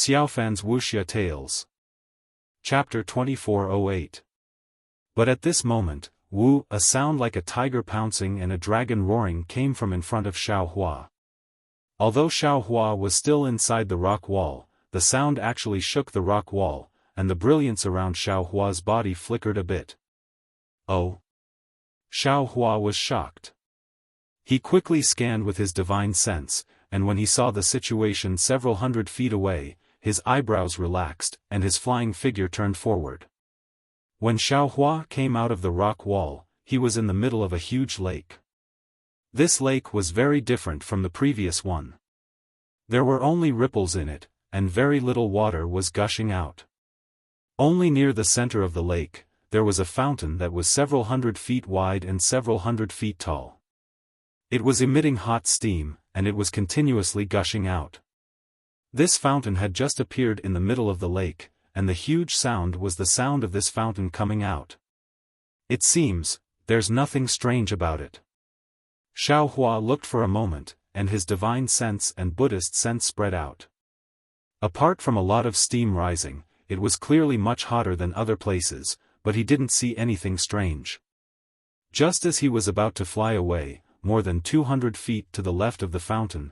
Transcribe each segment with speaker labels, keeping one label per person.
Speaker 1: Xiaofan's Wuxia Tales. Chapter 2408. But at this moment, a sound like a tiger pouncing and a dragon roaring came from in front of Xiaohua. Although Xiaohua was still inside the rock wall, the sound actually shook the rock wall, and the brilliance around Xiaohua's body flickered a bit. Oh! Xiaohua was shocked. He quickly scanned with his divine sense, and when he saw the situation several hundred feet away, his eyebrows relaxed and his flying figure turned forward. When Xiaohua came out of the rock wall, he was in the middle of a huge lake. This lake was very different from the previous one. There were only ripples in it, and very little water was gushing out. Only near the center of the lake, there was a fountain that was several hundred feet wide and several hundred feet tall. It was emitting hot steam, and it was continuously gushing out. This fountain had just appeared in the middle of the lake, and the huge sound was the sound of this fountain coming out. It seems, there's nothing strange about it. Xiaohua looked for a moment, and his divine sense and Buddhist sense spread out. Apart from a lot of steam rising, it was clearly much hotter than other places, but he didn't see anything strange. Just as he was about to fly away, more than 200 feet to the left of the fountain,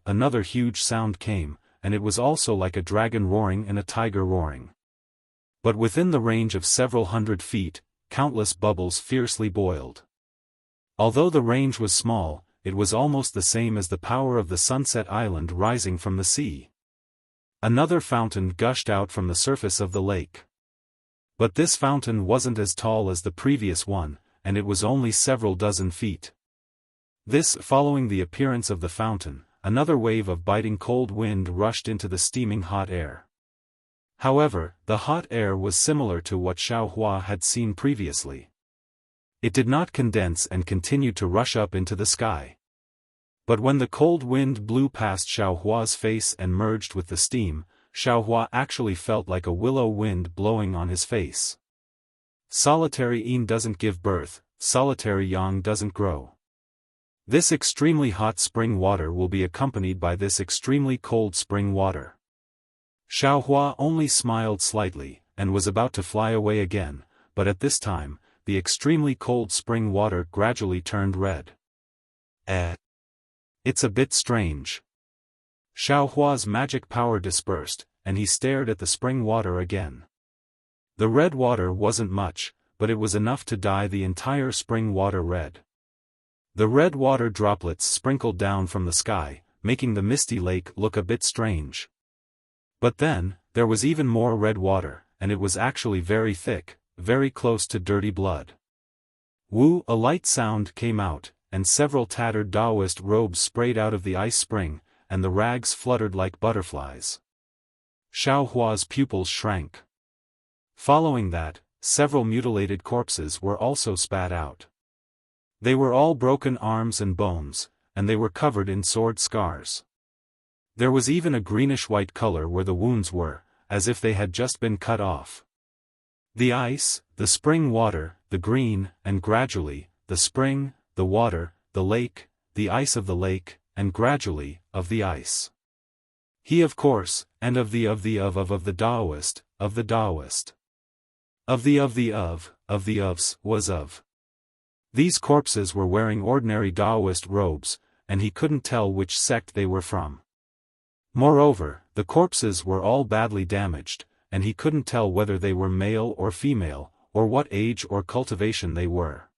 Speaker 1: another huge sound came, and it was also like a dragon roaring and a tiger roaring. But within the range of several hundred feet, countless bubbles fiercely boiled. Although the range was small, it was almost the same as the power of the sunset island rising from the sea. Another fountain gushed out from the surface of the lake. But this fountain wasn't as tall as the previous one, and it was only several dozen feet. Following the appearance of the fountain, another wave of biting cold wind rushed into the steaming hot air. However, the hot air was similar to what Xiaohua had seen previously. It did not condense and continued to rush up into the sky. But when the cold wind blew past Xiaohua's face and merged with the steam, Xiaohua actually felt like a willow wind blowing on his face. Solitary yin doesn't give birth, solitary yang doesn't grow. This extremely hot spring water will be accompanied by this extremely cold spring water. Xiaohua only smiled slightly, and was about to fly away again, but at this time, the extremely cold spring water gradually turned red. It's a bit strange. Xiaohua's magic power dispersed, and he stared at the spring water again. The red water wasn't much, but it was enough to dye the entire spring water red. The red water droplets sprinkled down from the sky, making the misty lake look a bit strange. But then, there was even more red water, and it was actually very thick, very close to dirty blood. A light sound came out, and several tattered Taoist robes sprayed out of the ice spring, and the rags fluttered like butterflies. Xiaohua's pupils shrank. Following that, several mutilated corpses were also spat out. They were all broken arms and bones, and they were covered in sword scars. There was even a greenish-white color where the wounds were, as if they had just been cut off. The ice, the spring water, the green, and gradually, the spring, the water, the lake, the ice of the lake, and gradually, of the ice. He of course, and of the Taoist, of the Taoist. Of the ofs, was of. These corpses were wearing ordinary Taoist robes, and he couldn't tell which sect they were from. Moreover, the corpses were all badly damaged, and he couldn't tell whether they were male or female, or what age or cultivation they were.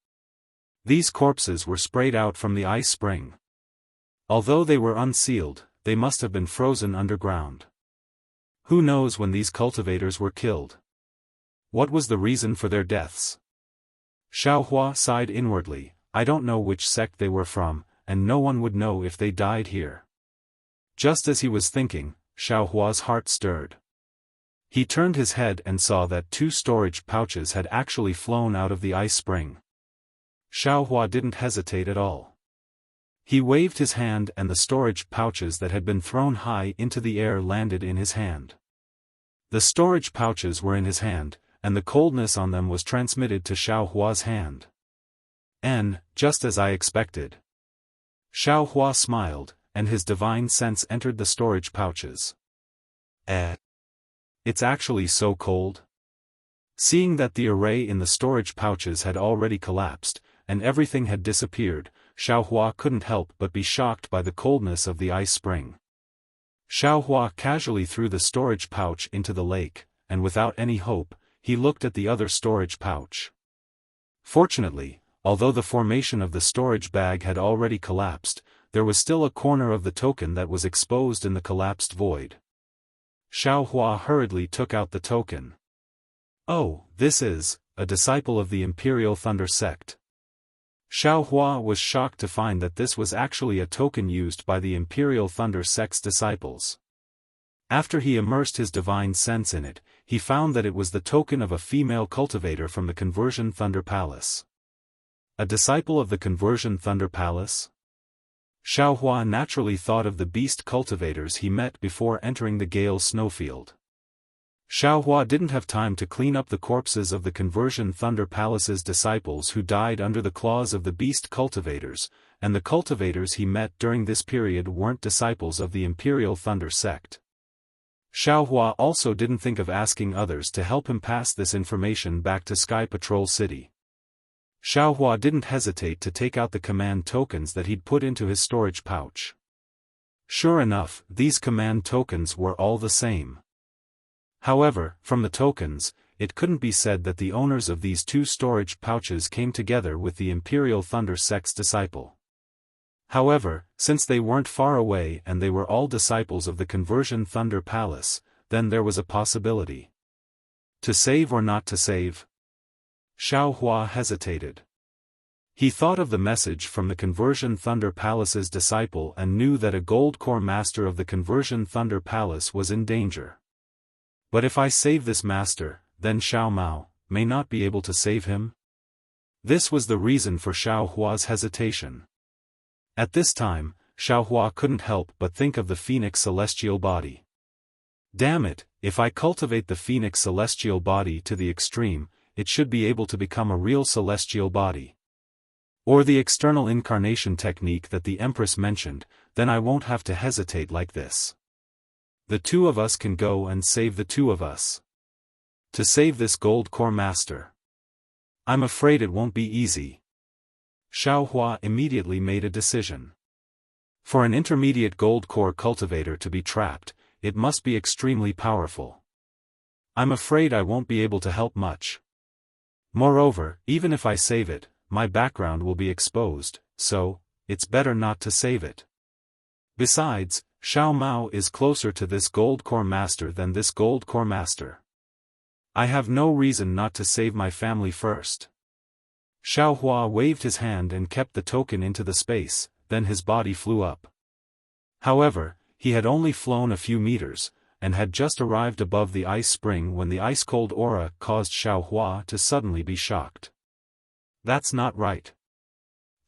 Speaker 1: These corpses were sprayed out from the ice spring. Although they were unsealed, they must have been frozen underground. Who knows when these cultivators were killed? What was the reason for their deaths? Xiaohua sighed inwardly. I don't know which sect they were from, and no one would know if they died here. Just as he was thinking, Xiaohua's heart stirred. He turned his head and saw that 2 storage pouches had actually flown out of the ice spring. Xiaohua didn't hesitate at all. He waved his hand and the storage pouches that had been thrown high into the air landed in his hand. The storage pouches were in his hand, and the coldness on them was transmitted to Xiaohua's hand. Just as I expected. Xiaohua smiled, and his divine sense entered the storage pouches. It's actually so cold? Seeing that the array in the storage pouches had already collapsed, and everything had disappeared, Xiaohua couldn't help but be shocked by the coldness of the ice spring. Xiaohua casually threw the storage pouch into the lake, and without any hope, he looked at the other storage pouch. Fortunately, although the formation of the storage bag had already collapsed, there was still a corner of the token that was exposed in the collapsed void. Xiaohua hurriedly took out the token. Oh, this is a disciple of the Imperial Thunder Sect. Xiaohua was shocked to find that this was actually a token used by the Imperial Thunder Sect's disciples. After he immersed his divine sense in it, he found that it was the token of a female cultivator from the Conversion Thunder Palace. A disciple of the Conversion Thunder Palace? Xiaohua naturally thought of the beast cultivators he met before entering the Gale snowfield. Xiaohua didn't have time to clean up the corpses of the Conversion Thunder Palace's disciples who died under the claws of the beast cultivators, and the cultivators he met during this period weren't disciples of the Imperial Thunder Sect. Xiaohua also didn't think of asking others to help him pass this information back to Sky Patrol City. Xiaohua didn't hesitate to take out the command tokens that he'd put into his storage pouch. Sure enough, these command tokens were all the same. However, from the tokens, it couldn't be said that the owners of these two storage pouches came together with the Imperial Thunder Sect's disciple. However, since they weren't far away and they were all disciples of the Conversion Thunder Palace, then there was a possibility. To save or not to save? Xiaohua hesitated. He thought of the message from the Conversion Thunder Palace's disciple and knew that a gold core master of the Conversion Thunder Palace was in danger. But if I save this master, then Xiao Mao may not be able to save him? This was the reason for Xiaohua's hesitation. At this time, Xiaohua couldn't help but think of the Phoenix celestial body. Damn it, if I cultivate the Phoenix celestial body to the extreme, it should be able to become a real celestial body. Or the external incarnation technique that the Empress mentioned, then I won't have to hesitate like this. The two of us can go and save the two of us. To save this gold core master. I'm afraid it won't be easy. Xiaohua immediately made a decision. For an intermediate gold core cultivator to be trapped, it must be extremely powerful. I'm afraid I won't be able to help much. Moreover, even if I save it, my background will be exposed, so it's better not to save it. Besides, Xiao Mao is closer to this gold core master than this gold core master. I have no reason not to save my family first. Xiaohua waved his hand and kept the token into the space, then his body flew up. However, he had only flown a few meters, and had just arrived above the ice spring when the ice-cold aura caused Xiaohua to suddenly be shocked. That's not right.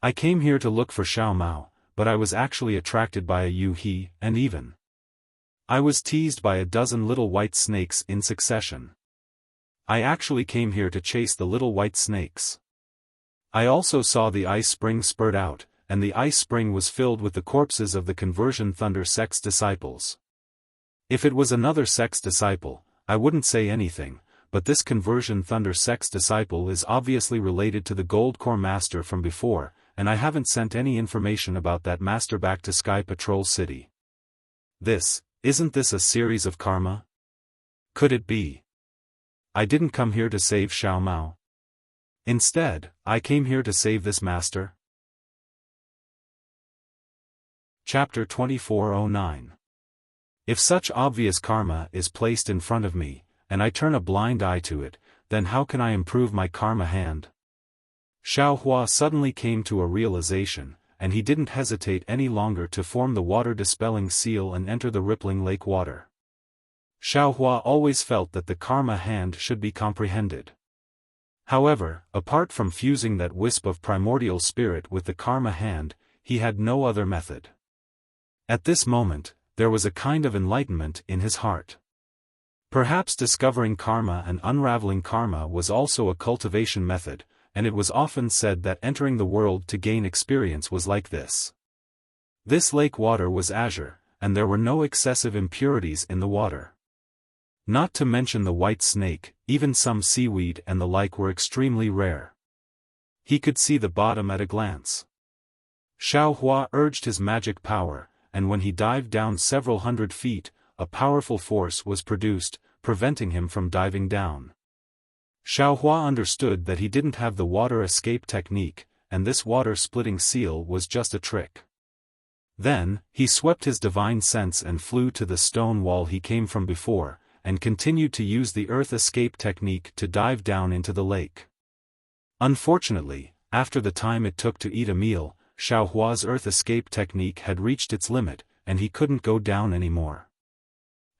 Speaker 1: I came here to look for Xiao Mao, but I was actually attracted by a Yu He, and even I was teased by a dozen little white snakes in succession. I actually came here to chase the little white snakes. I also saw the ice spring spurt out, and the ice spring was filled with the corpses of the Conversion Thunder Sect's disciples. If it was another sect's disciple, I wouldn't say anything, but this Conversion Thunder Sect's disciple is obviously related to the Gold Core Master from before, and I haven't sent any information about that master back to Sky Patrol City. Isn't this a series of karma? Could it be? I didn't come here to save Xiao Mao. Instead, I came here to save this master. Chapter 2409. If such obvious karma is placed in front of me, and I turn a blind eye to it, then how can I improve my karma hand? Xiaohua suddenly came to a realization, and he didn't hesitate any longer to form the water-dispelling seal and enter the rippling lake water. Xiaohua always felt that the karma hand should be comprehended. However, apart from fusing that wisp of primordial spirit with the karma hand, he had no other method. At this moment, there was a kind of enlightenment in his heart. Perhaps discovering karma and unraveling karma was also a cultivation method, and it was often said that entering the world to gain experience was like this. This lake water was azure, and there were no excessive impurities in the water. Not to mention the white snake, even some seaweed and the like were extremely rare. He could see the bottom at a glance. Xiaohua urged his magic power, and when he dived down several hundred feet, a powerful force was produced, preventing him from diving down. Xiaohua understood that he didn't have the water escape technique, and this water-splitting seal was just a trick. Then, he swept his divine sense and flew to the stone wall he came from before, and continued to use the earth escape technique to dive down into the lake. Unfortunately, after the time it took to eat a meal, Xiaohua's earth escape technique had reached its limit, and he couldn't go down anymore.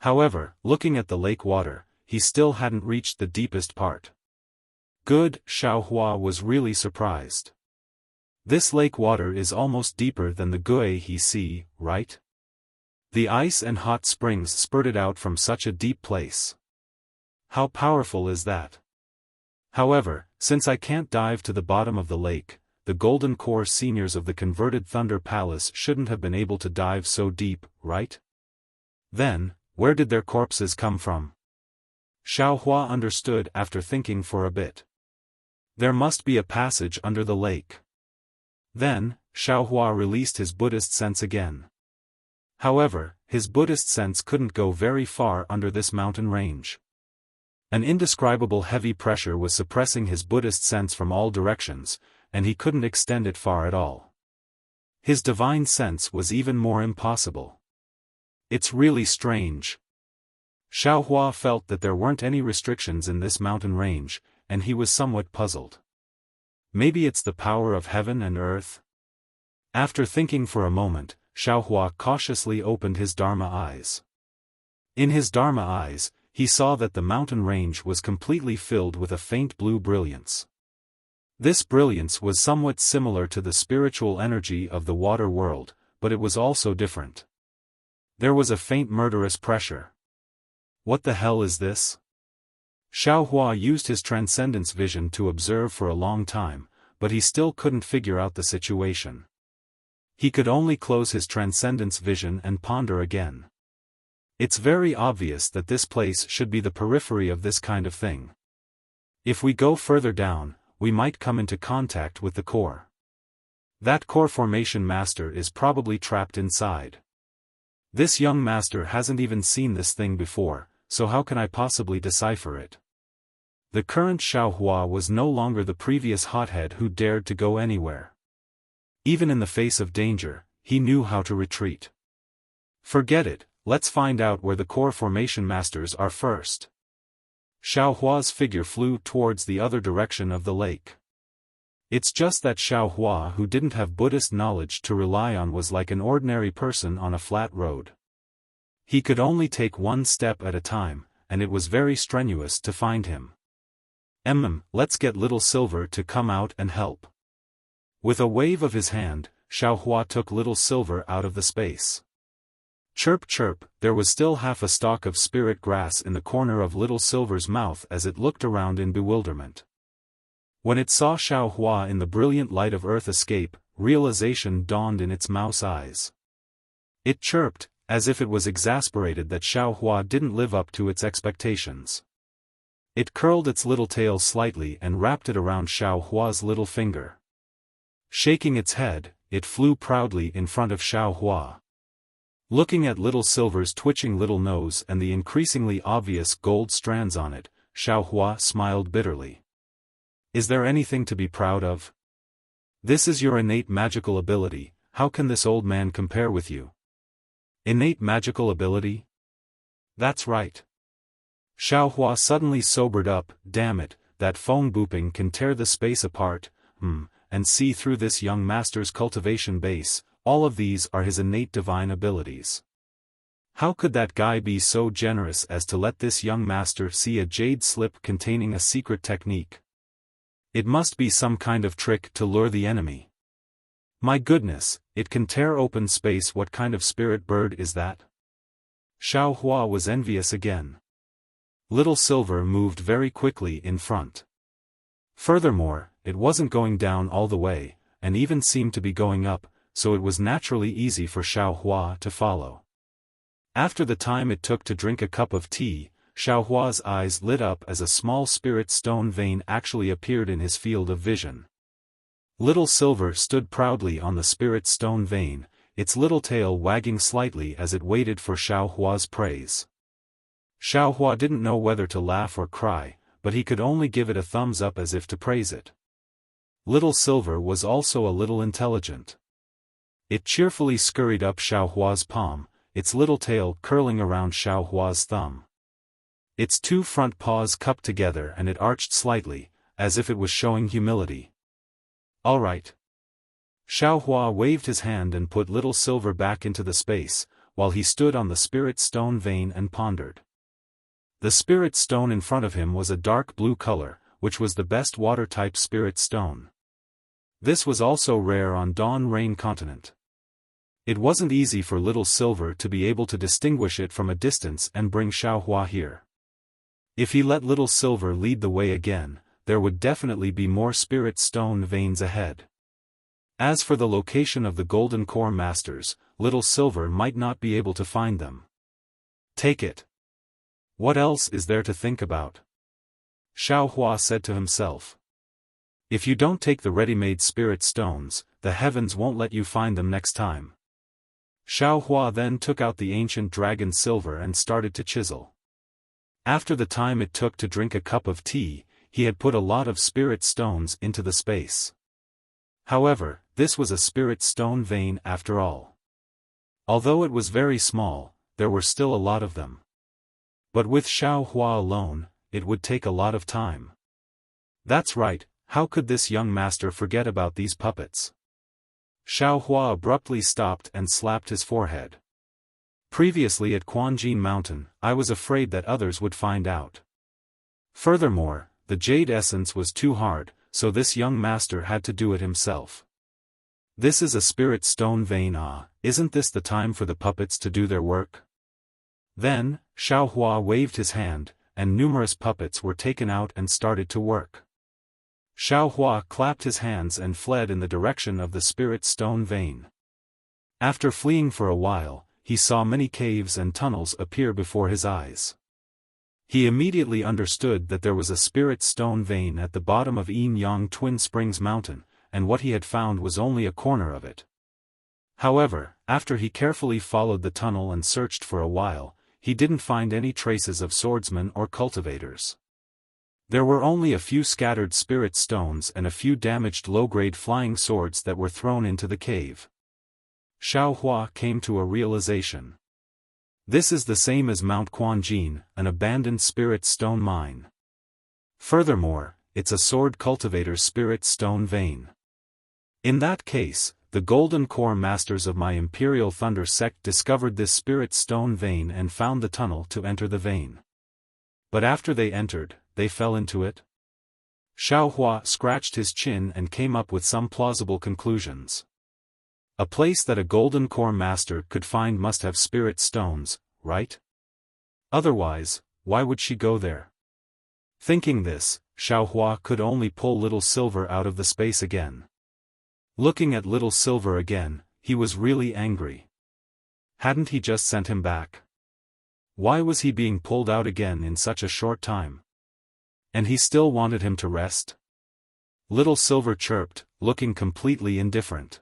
Speaker 1: However, looking at the lake water, he still hadn't reached the deepest part. Good, Xiaohua was really surprised. This lake water is almost deeper than the Guihe Sea, right? The ice and hot springs spurted out from such a deep place. How powerful is that? However, since I can't dive to the bottom of the lake, the Golden Core seniors of the converted Thunder Palace shouldn't have been able to dive so deep, right? Then, where did their corpses come from? Xiaohua understood after thinking for a bit. There must be a passage under the lake. Then, Xiaohua released his Buddhist sense again. However, his Buddhist sense couldn't go very far under this mountain range. An indescribable heavy pressure was suppressing his Buddhist sense from all directions, and he couldn't extend it far at all. His divine sense was even more impossible. It's really strange. Xiaohua felt that there weren't any restrictions in this mountain range, and he was somewhat puzzled. Maybe it's the power of heaven and earth? After thinking for a moment, Xiaohua cautiously opened his Dharma eyes. In his Dharma eyes, he saw that the mountain range was completely filled with a faint blue brilliance. This brilliance was somewhat similar to the spiritual energy of the water world, but it was also different. There was a faint murderous pressure. What the hell is this? Xiaohua used his transcendence vision to observe for a long time, but he still couldn't figure out the situation. He could only close his transcendence vision and ponder again. It's very obvious that this place should be the periphery of this kind of thing. If we go further down, we might come into contact with the core. That core formation master is probably trapped inside. This young master hasn't even seen this thing before, so how can I possibly decipher it? The current Xiaohua was no longer the previous hothead who dared to go anywhere. Even in the face of danger, he knew how to retreat. Forget it, let's find out where the core formation masters are first. Xiaohua's figure flew towards the other direction of the lake. It's just that Xiaohua, who didn't have Buddhist knowledge to rely on, was like an ordinary person on a flat road. He could only take one step at a time, and it was very strenuous to find him. Let's get Little Silver to come out and help. With a wave of his hand, Xiaohua took Little Silver out of the space. Chirp chirp, there was still half a stalk of spirit grass in the corner of Little Silver's mouth as it looked around in bewilderment. When it saw Xiaohua in the brilliant light of earth escape, realization dawned in its mouse eyes. It chirped, as if it was exasperated that Xiaohua didn't live up to its expectations. It curled its little tail slightly and wrapped it around Xiaohua's little finger. Shaking its head, it flew proudly in front of Xiaohua. Looking at Little Silver's twitching little nose and the increasingly obvious gold strands on it, Xiaohua smiled bitterly. Is there anything to be proud of? This is your innate magical ability, how can this old man compare with you? Innate magical ability? That's right. Xiaohua suddenly sobered up. Damn it, that phone booping can tear the space apart, and see through this young master's cultivation base. All of these are his innate divine abilities. How could that guy be so generous as to let this young master see a jade slip containing a secret technique? It must be some kind of trick to lure the enemy. My goodness, it can tear open space. What kind of spirit bird is that? Xiaohua was envious again. Little Silver moved very quickly in front. Furthermore, it wasn't going down all the way, and even seemed to be going up, so it was naturally easy for Xiaohua to follow. After the time it took to drink a cup of tea, Xiaohua's eyes lit up as a small spirit stone vein actually appeared in his field of vision. Little Silver stood proudly on the spirit stone vein, its little tail wagging slightly as it waited for Xiaohua's praise. Xiaohua didn't know whether to laugh or cry, but he could only give it a thumbs up as if to praise it. Little Silver was also a little intelligent. It cheerfully scurried up Xiaohua's palm, its little tail curling around Xiaohua's thumb. Its two front paws cupped together and it arched slightly, as if it was showing humility. "All right." Xiaohua waved his hand and put Little Silver back into the space, while he stood on the spirit stone vein and pondered. The spirit stone in front of him was a dark blue color, which was the best water-type spirit stone. This was also rare on Dawn Rain Continent. It wasn't easy for Little Silver to be able to distinguish it from a distance and bring Xiaohua here. If he let Little Silver lead the way again, there would definitely be more spirit stone veins ahead. As for the location of the Golden Core Masters, Little Silver might not be able to find them. Take it. What else is there to think about? Xiaohua said to himself. If you don't take the ready-made spirit stones, the heavens won't let you find them next time. Xiaohua then took out the ancient dragon silver and started to chisel. After the time it took to drink a cup of tea, he had put a lot of spirit stones into the space. However, this was a spirit stone vein after all. Although it was very small, there were still a lot of them. But with Xiaohua alone, it would take a lot of time. That's right, how could this young master forget about these puppets? Xiaohua abruptly stopped and slapped his forehead. Previously at Quanjin Mountain, I was afraid that others would find out. Furthermore, the jade essence was too hard, so this young master had to do it himself. This is a spirit stone vein. Isn't this the time for the puppets to do their work? Then, Xiaohua waved his hand, and numerous puppets were taken out and started to work. Xiaohua clapped his hands and fled in the direction of the spirit stone vein. After fleeing for a while, he saw many caves and tunnels appear before his eyes. He immediately understood that there was a spirit stone vein at the bottom of Yin Yang Twin Springs Mountain, and what he had found was only a corner of it. However, after he carefully followed the tunnel and searched for a while, he didn't find any traces of swordsmen or cultivators. There were only a few scattered spirit stones and a few damaged low-grade flying swords that were thrown into the cave. Xiaohua came to a realization. This is the same as Mount Quanjin, an abandoned spirit stone mine. Furthermore, it's a sword cultivator's spirit stone vein. In that case, the Golden Core Masters of my Imperial Thunder sect discovered this spirit stone vein and found the tunnel to enter the vein. But after they entered, they fell into it? Xiaohua scratched his chin and came up with some plausible conclusions. A place that a Golden Core Master could find must have spirit stones, right? Otherwise, why would she go there? Thinking this, Xiaohua could only pull Little Silver out of the space again. Looking at Little Silver again, he was really angry. Hadn't he just sent him back? Why was he being pulled out again in such a short time? And he still wanted him to rest? Little Silver chirped, looking completely indifferent.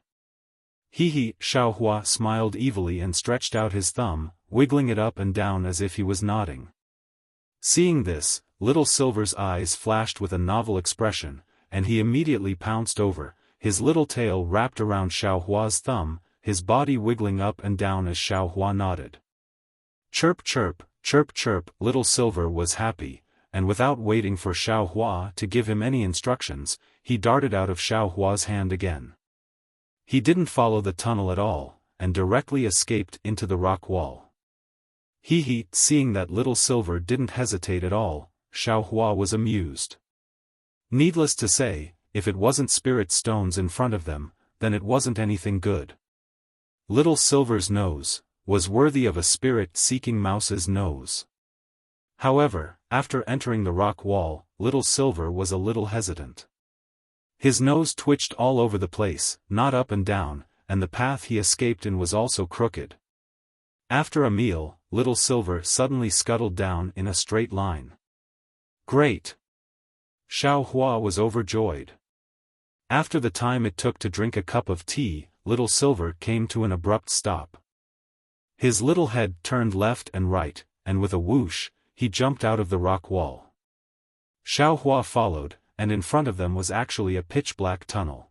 Speaker 1: Hee, Xiaohua smiled evilly and stretched out his thumb, wiggling it up and down as if he was nodding. Seeing this, Little Silver's eyes flashed with a novel expression, and he immediately pounced over, his little tail wrapped around Xiaohua's thumb, his body wiggling up and down as Xiaohua nodded. Chirp chirp, chirp chirp, Little Silver was happy, and without waiting for Xiaohua to give him any instructions, he darted out of Xiaohua's hand again. He didn't follow the tunnel at all, and directly escaped into the rock wall. Seeing that Little Silver didn't hesitate at all, Xiaohua was amused. Needless to say, if it wasn't spirit stones in front of them, then it wasn't anything good. Little Silver's nose was worthy of a spirit-seeking mouse's nose. However, after entering the rock wall, Little Silver was a little hesitant. His nose twitched all over the place, not up and down, and the path he escaped in was also crooked. After a meal, Little Silver suddenly scuttled down in a straight line. Great! Xiaohua was overjoyed. After the time it took to drink a cup of tea, Little Silver came to an abrupt stop. His little head turned left and right, and with a whoosh, he jumped out of the rock wall. Xiaohua followed, and in front of them was actually a pitch-black tunnel.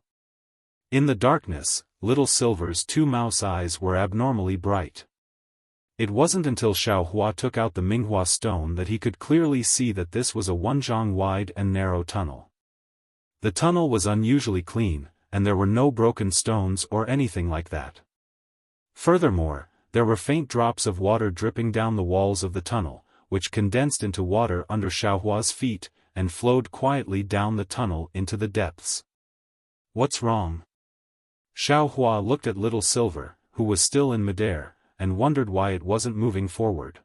Speaker 1: In the darkness, Little Silver's two mouse eyes were abnormally bright. It wasn't until Xiaohua took out the Minghua stone that he could clearly see that this was a 1 zhang wide and narrow tunnel. The tunnel was unusually clean, and there were no broken stones or anything like that. Furthermore, there were faint drops of water dripping down the walls of the tunnel, which condensed into water under Xiaohua's feet, and flowed quietly down the tunnel into the depths. What's wrong? Xiaohua looked at Little Silver, who was still in midair, and wondered why it wasn't moving forward.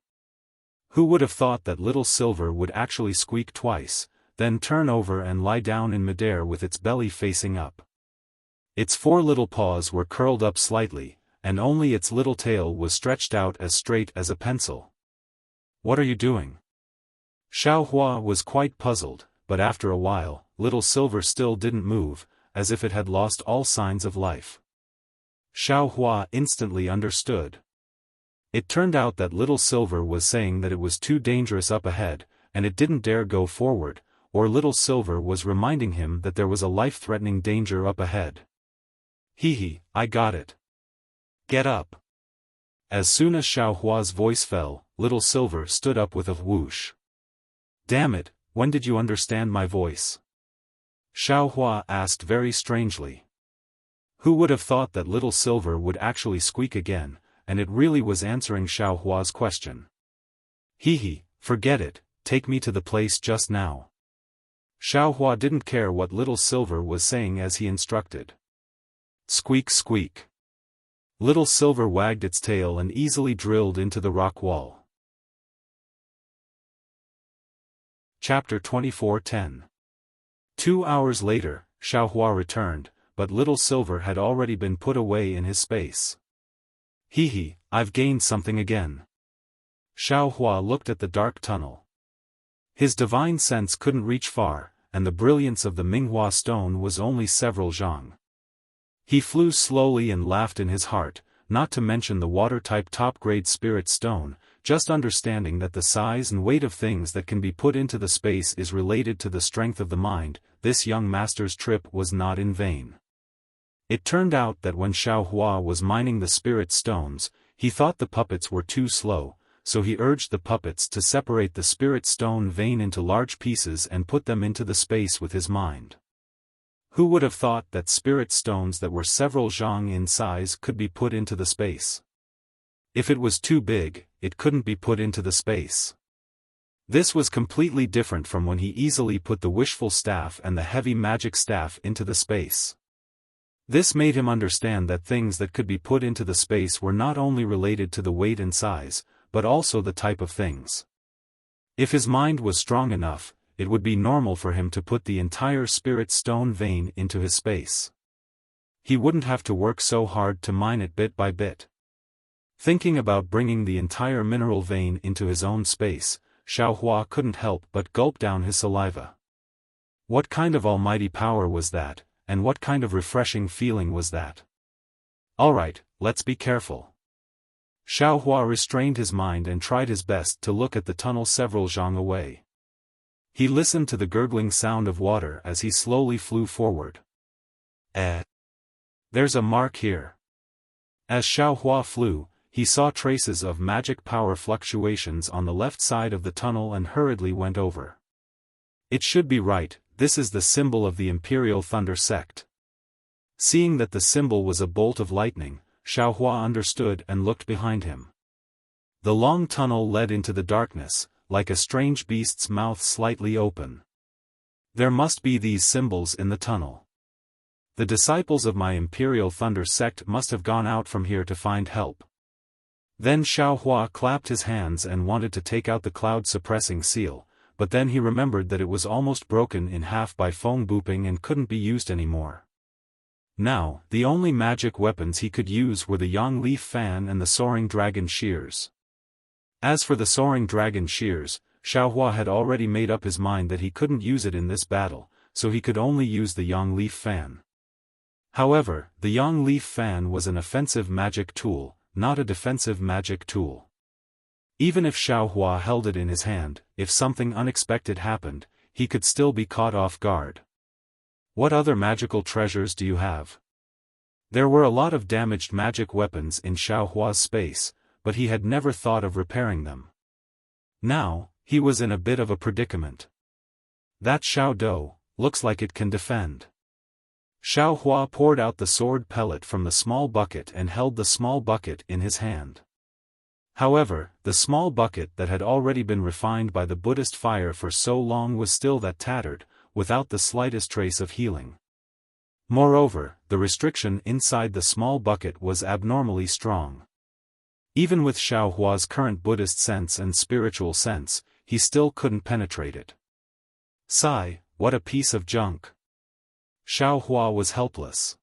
Speaker 1: Who would have thought that Little Silver would actually squeak twice, then turn over and lie down in midair with its belly facing up. Its four little paws were curled up slightly, and only its little tail was stretched out as straight as a pencil. What are you doing? Xiaohua was quite puzzled, but after a while, Little Silver still didn't move, as if it had lost all signs of life. Xiaohua instantly understood. It turned out that Little Silver was saying that it was too dangerous up ahead, and it didn't dare go forward, or Little Silver was reminding him that there was a life-threatening danger up ahead. Hee, I got it. Get up. As soon as Xiaohua's voice fell, Little Silver stood up with a whoosh. Damn it, when did you understand my voice? Xiaohua asked very strangely. Who would have thought that Little Silver would actually squeak again, and it really was answering Xiaohua's question. Hee, forget it, take me to the place just now. Xiaohua didn't care what Little Silver was saying as he instructed. Squeak squeak. Little Silver wagged its tail and easily drilled into the rock wall. Chapter 24:10. 2 hours later, Xiaohua returned, but Little Silver had already been put away in his space. Hee, I've gained something again. Xiaohua looked at the dark tunnel. His divine sense couldn't reach far, and the brilliance of the Minghua stone was only several zhang. He flew slowly and laughed in his heart, not to mention the water-type top-grade spirit stone, just understanding that the size and weight of things that can be put into the space is related to the strength of the mind. This young master's trip was not in vain. It turned out that when Xiaohua was mining the spirit stones, he thought the puppets were too slow, so he urged the puppets to separate the spirit stone vein into large pieces and put them into the space with his mind. Who would have thought that spirit stones that were several zhang in size could be put into the space? If it was too big, it couldn't be put into the space. This was completely different from when he easily put the wishful staff and the heavy magic staff into the space. This made him understand that things that could be put into the space were not only related to the weight and size, but also the type of things. If his mind was strong enough, it would be normal for him to put the entire spirit stone vein into his space. He wouldn't have to work so hard to mine it bit by bit. Thinking about bringing the entire mineral vein into his own space, Xiaohua couldn't help but gulp down his saliva. What kind of almighty power was that, and what kind of refreshing feeling was that? Alright, let's be careful. Xiaohua restrained his mind and tried his best to look at the tunnel several zhang away. He listened to the gurgling sound of water as he slowly flew forward. There's a mark here. As Xiaohua flew, he saw traces of magic power fluctuations on the left side of the tunnel and hurriedly went over. It should be right, this is the symbol of the Imperial Thunder Sect. Seeing that the symbol was a bolt of lightning, Xiaohua understood and looked behind him. The long tunnel led into the darkness, like a strange beast's mouth slightly open. There must be these symbols in the tunnel. The disciples of my Imperial Thunder Sect must have gone out from here to find help. Then Xiaohua clapped his hands and wanted to take out the cloud-suppressing seal, but then he remembered that it was almost broken in half by foam booping and couldn't be used anymore. Now, the only magic weapons he could use were the Yang Leaf Fan and the Soaring Dragon Shears. As for the soaring dragon shears, Xiaohua had already made up his mind that he couldn't use it in this battle, so he could only use the yang leaf fan. However, the yang leaf fan was an offensive magic tool, not a defensive magic tool. Even if Xiaohua held it in his hand, if something unexpected happened, he could still be caught off guard. What other magical treasures do you have? There were a lot of damaged magic weapons in Xiaohua's space, but he had never thought of repairing them. Now, he was in a bit of a predicament. That Xiao Dou looks like it can defend. Xiaohua poured out the sword pellet from the small bucket and held the small bucket in his hand. However, the small bucket that had already been refined by the Buddhist fire for so long was still that tattered, without the slightest trace of healing. Moreover, the restriction inside the small bucket was abnormally strong. Even with Xiaohua's current Buddhist sense and spiritual sense, he still couldn't penetrate it. Sigh, what a piece of junk. Xiaohua was helpless.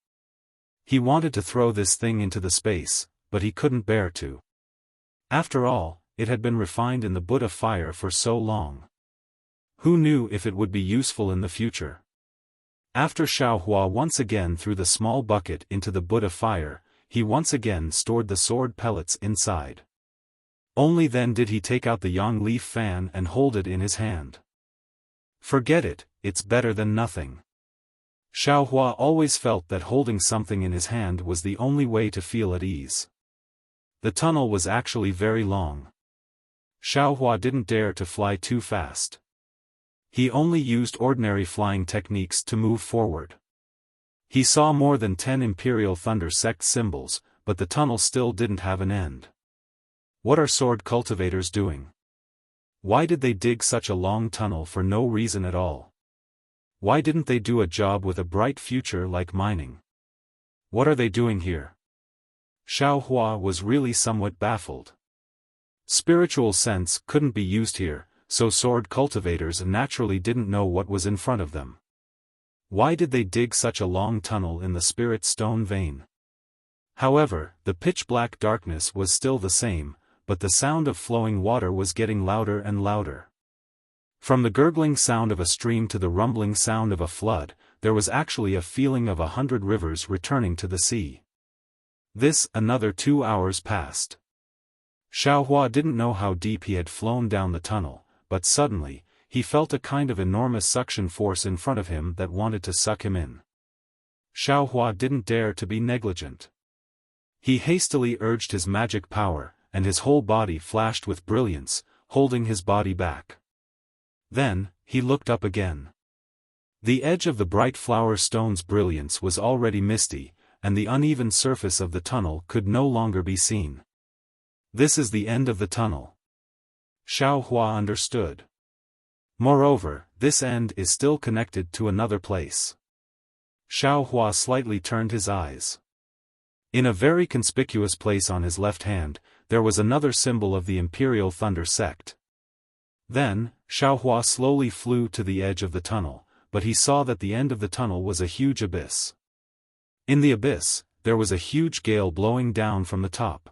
Speaker 1: He wanted to throw this thing into the space, but he couldn't bear to. After all, it had been refined in the Buddha fire for so long. Who knew if it would be useful in the future? After Xiaohua once again threw the small bucket into the Buddha fire, he once again stored the sword pellets inside. Only then did he take out the yang leaf fan and hold it in his hand. Forget it, it's better than nothing. Xiaohua always felt that holding something in his hand was the only way to feel at ease. The tunnel was actually very long. Xiaohua didn't dare to fly too fast. He only used ordinary flying techniques to move forward. He saw more than 10 Imperial Thunder Sect symbols, but the tunnel still didn't have an end. What are sword cultivators doing? Why did they dig such a long tunnel for no reason at all? Why didn't they do a job with a bright future like mining? What are they doing here? Xiaohua was really somewhat baffled. Spiritual sense couldn't be used here, so sword cultivators naturally didn't know what was in front of them. Why did they dig such a long tunnel in the spirit stone vein? However, the pitch-black darkness was still the same, but the sound of flowing water was getting louder and louder. From the gurgling sound of a stream to the rumbling sound of a flood, there was actually a feeling of 100 rivers returning to the sea. Another 2 hours passed. Xiaohua didn't know how deep he had flown down the tunnel, but suddenly, he felt a kind of enormous suction force in front of him that wanted to suck him in. Xiaohua didn't dare to be negligent. He hastily urged his magic power, and his whole body flashed with brilliance, holding his body back. Then, he looked up again. The edge of the bright flower stone's brilliance was already misty, and the uneven surface of the tunnel could no longer be seen. This is the end of the tunnel. Xiaohua understood. Moreover, this end is still connected to another place. Xiaohua slightly turned his eyes. In a very conspicuous place on his left hand, there was another symbol of the Imperial Thunder Sect. Then, Xiaohua slowly flew to the edge of the tunnel, but he saw that the end of the tunnel was a huge abyss. In the abyss, there was a huge gale blowing down from the top.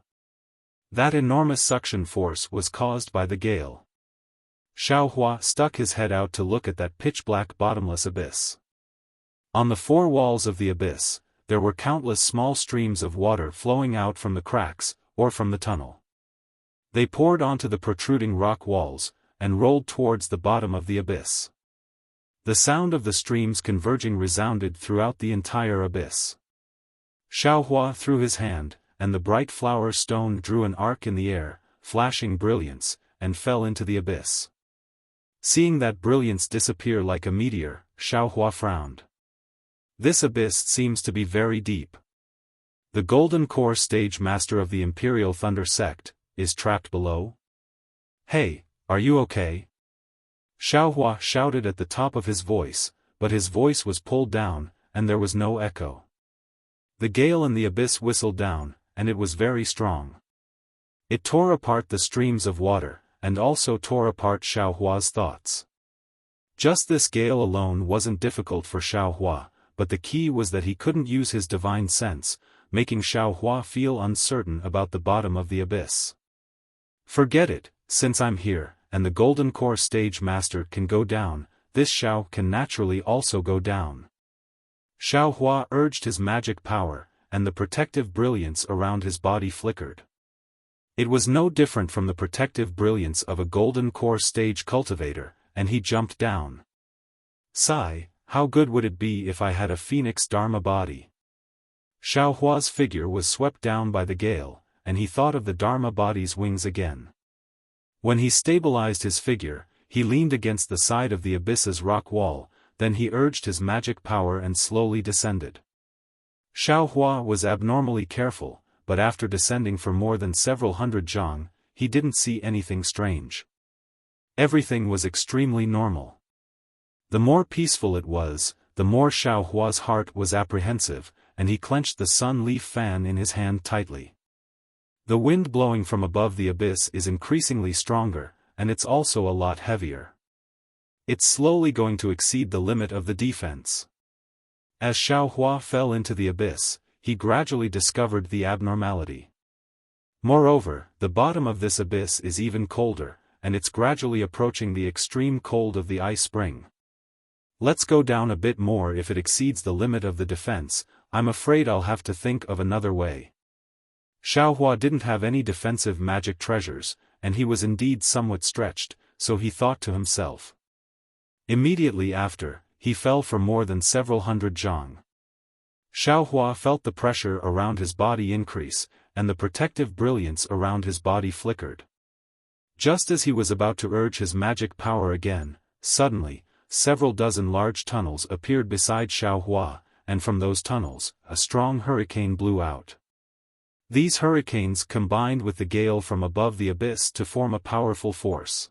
Speaker 1: That enormous suction force was caused by the gale. Xiaohua stuck his head out to look at that pitch-black bottomless abyss. On the four walls of the abyss, there were countless small streams of water flowing out from the cracks, or from the tunnel. They poured onto the protruding rock walls, and rolled towards the bottom of the abyss. The sound of the streams converging resounded throughout the entire abyss. Xiaohua threw his hand, and the bright flower stone drew an arc in the air, flashing brilliance, and fell into the abyss. Seeing that brilliance disappear like a meteor, Xiaohua frowned. This abyss seems to be very deep. The Golden Core Stage Master of the Imperial Thunder Sect is trapped below? Hey, are you okay? Xiaohua shouted at the top of his voice, but his voice was pulled down, and there was no echo. The gale in the abyss whistled down, and it was very strong. It tore apart the streams of water, and also tore apart Xiaohua's thoughts. Just this gale alone wasn't difficult for Xiaohua, but the key was that he couldn't use his divine sense, making Xiaohua feel uncertain about the bottom of the abyss. Forget it, since I'm here, and the Golden Core Stage Master can go down, this Xiao can naturally also go down. Xiaohua urged his magic power, and the protective brilliance around his body flickered. It was no different from the protective brilliance of a Golden Core Stage Cultivator, and he jumped down. Sigh, how good would it be if I had a Phoenix Dharma body? Xiaohua's figure was swept down by the gale, and he thought of the Dharma body's wings again. When he stabilized his figure, he leaned against the side of the abyss's rock wall, then he urged his magic power and slowly descended. Xiaohua was abnormally careful, but after descending for more than several hundred zhang, he didn't see anything strange. Everything was extremely normal. The more peaceful it was, the more Xiaohua's heart was apprehensive, and he clenched the sun leaf fan in his hand tightly. The wind blowing from above the abyss is increasingly stronger, and it's also a lot heavier. It's slowly going to exceed the limit of the defense. As Xiaohua fell into the abyss, he gradually discovered the abnormality. Moreover, the bottom of this abyss is even colder, and it's gradually approaching the extreme cold of the ice spring. Let's go down a bit more. If it exceeds the limit of the defense, I'm afraid I'll have to think of another way. Xiaohua didn't have any defensive magic treasures, and he was indeed somewhat stretched, so he thought to himself. Immediately after, he fell for more than several hundred zhang. Xiaohua felt the pressure around his body increase, and the protective brilliance around his body flickered. Just as he was about to urge his magic power again, suddenly, several dozen large tunnels appeared beside Xiaohua, and from those tunnels, a strong hurricane blew out. These hurricanes combined with the gale from above the abyss to form a powerful force.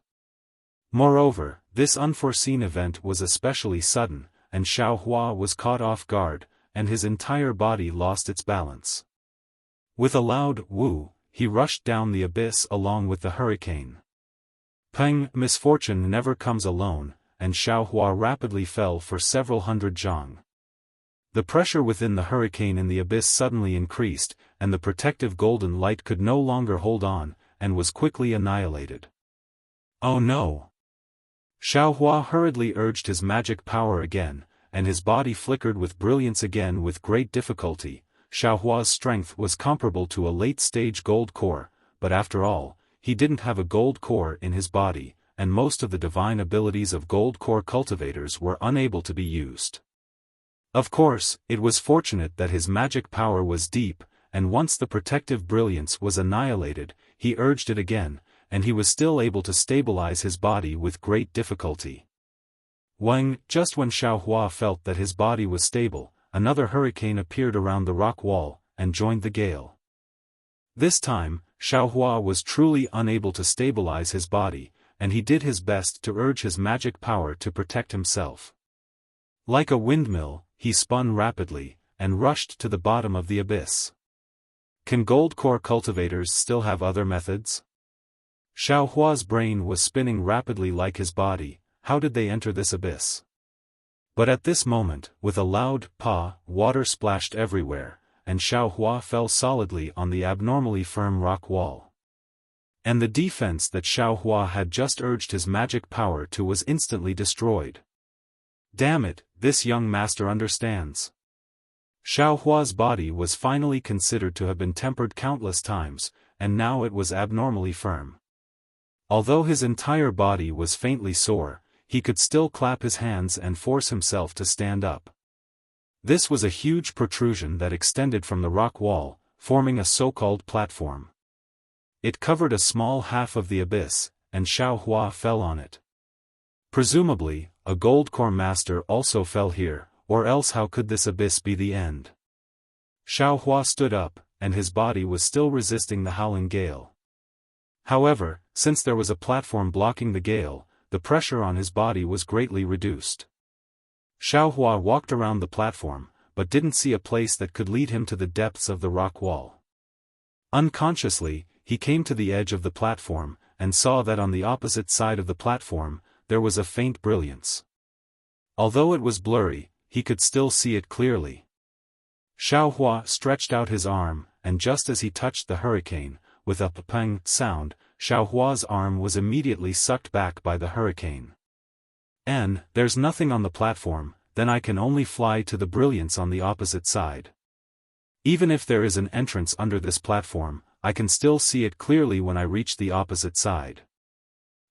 Speaker 1: Moreover, this unforeseen event was especially sudden, and Xiaohua was caught off guard, and his entire body lost its balance. With a loud woo, he rushed down the abyss along with the hurricane. Peng, misfortune never comes alone, and Xiaohua rapidly fell for several hundred zhang. The pressure within the hurricane in the abyss suddenly increased, and the protective golden light could no longer hold on, and was quickly annihilated. Oh no! Xiaohua hurriedly urged his magic power again, and his body flickered with brilliance again with great difficulty. Xiaohua's strength was comparable to a late-stage gold core, but after all, he didn't have a gold core in his body, and most of the divine abilities of gold core cultivators were unable to be used. Of course, it was fortunate that his magic power was deep, and once the protective brilliance was annihilated, he urged it again, and he was still able to stabilize his body with great difficulty. Just when Xiaohua felt that his body was stable, another hurricane appeared around the rock wall, and joined the gale. This time, Xiaohua was truly unable to stabilize his body, and he did his best to urge his magic power to protect himself. Like a windmill, he spun rapidly, and rushed to the bottom of the abyss. Can gold core cultivators still have other methods? Xiaohua's brain was spinning rapidly like his body. How did they enter this abyss? But at this moment, with a loud "pa," water splashed everywhere, and Xiaohua fell solidly on the abnormally firm rock wall. And the defense that Xiaohua had just urged his magic power to was instantly destroyed. Damn it, this young master understands. Xiaohua's body was finally considered to have been tempered countless times, and now it was abnormally firm. Although his entire body was faintly sore, he could still clap his hands and force himself to stand up. This was a huge protrusion that extended from the rock wall, forming a so-called platform. It covered a small half of the abyss, and Xiaohua fell on it. Presumably, a gold core master also fell here, or else how could this abyss be the end? Xiaohua stood up, and his body was still resisting the howling gale. However, since there was a platform blocking the gale, the pressure on his body was greatly reduced. Xiaohua walked around the platform, but didn't see a place that could lead him to the depths of the rock wall. Unconsciously, he came to the edge of the platform, and saw that on the opposite side of the platform, there was a faint brilliance. Although it was blurry, he could still see it clearly. Xiaohua stretched out his arm, and just as he touched the hurricane, with a pang sound, Xiaohua's arm was immediately sucked back by the hurricane. There's nothing on the platform, then I can only fly to the brilliance on the opposite side. Even if there is an entrance under this platform, I can still see it clearly when I reach the opposite side.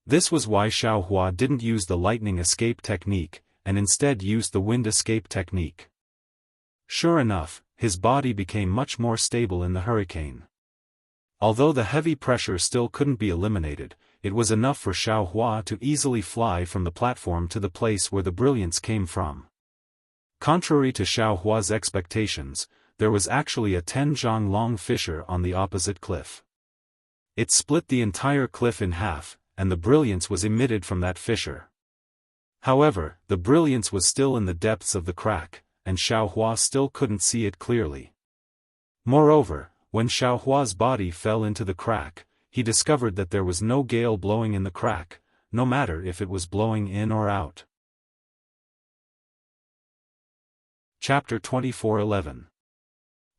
Speaker 1: This was why Xiaohua didn't use the lightning escape technique, and instead used the wind escape technique. Sure enough, his body became much more stable in the hurricane. Although the heavy pressure still couldn't be eliminated, it was enough for Xiaohua to easily fly from the platform to the place where the brilliance came from. Contrary to Xiaohua's expectations, there was actually a 10-zhang long fissure on the opposite cliff. It split the entire cliff in half, and the brilliance was emitted from that fissure. However, the brilliance was still in the depths of the crack, and Xiaohua still couldn't see it clearly. Moreover, when Xiaohua's body fell into the crack, he discovered that there was no gale blowing in the crack, no matter if it was blowing in or out. Chapter 24:11.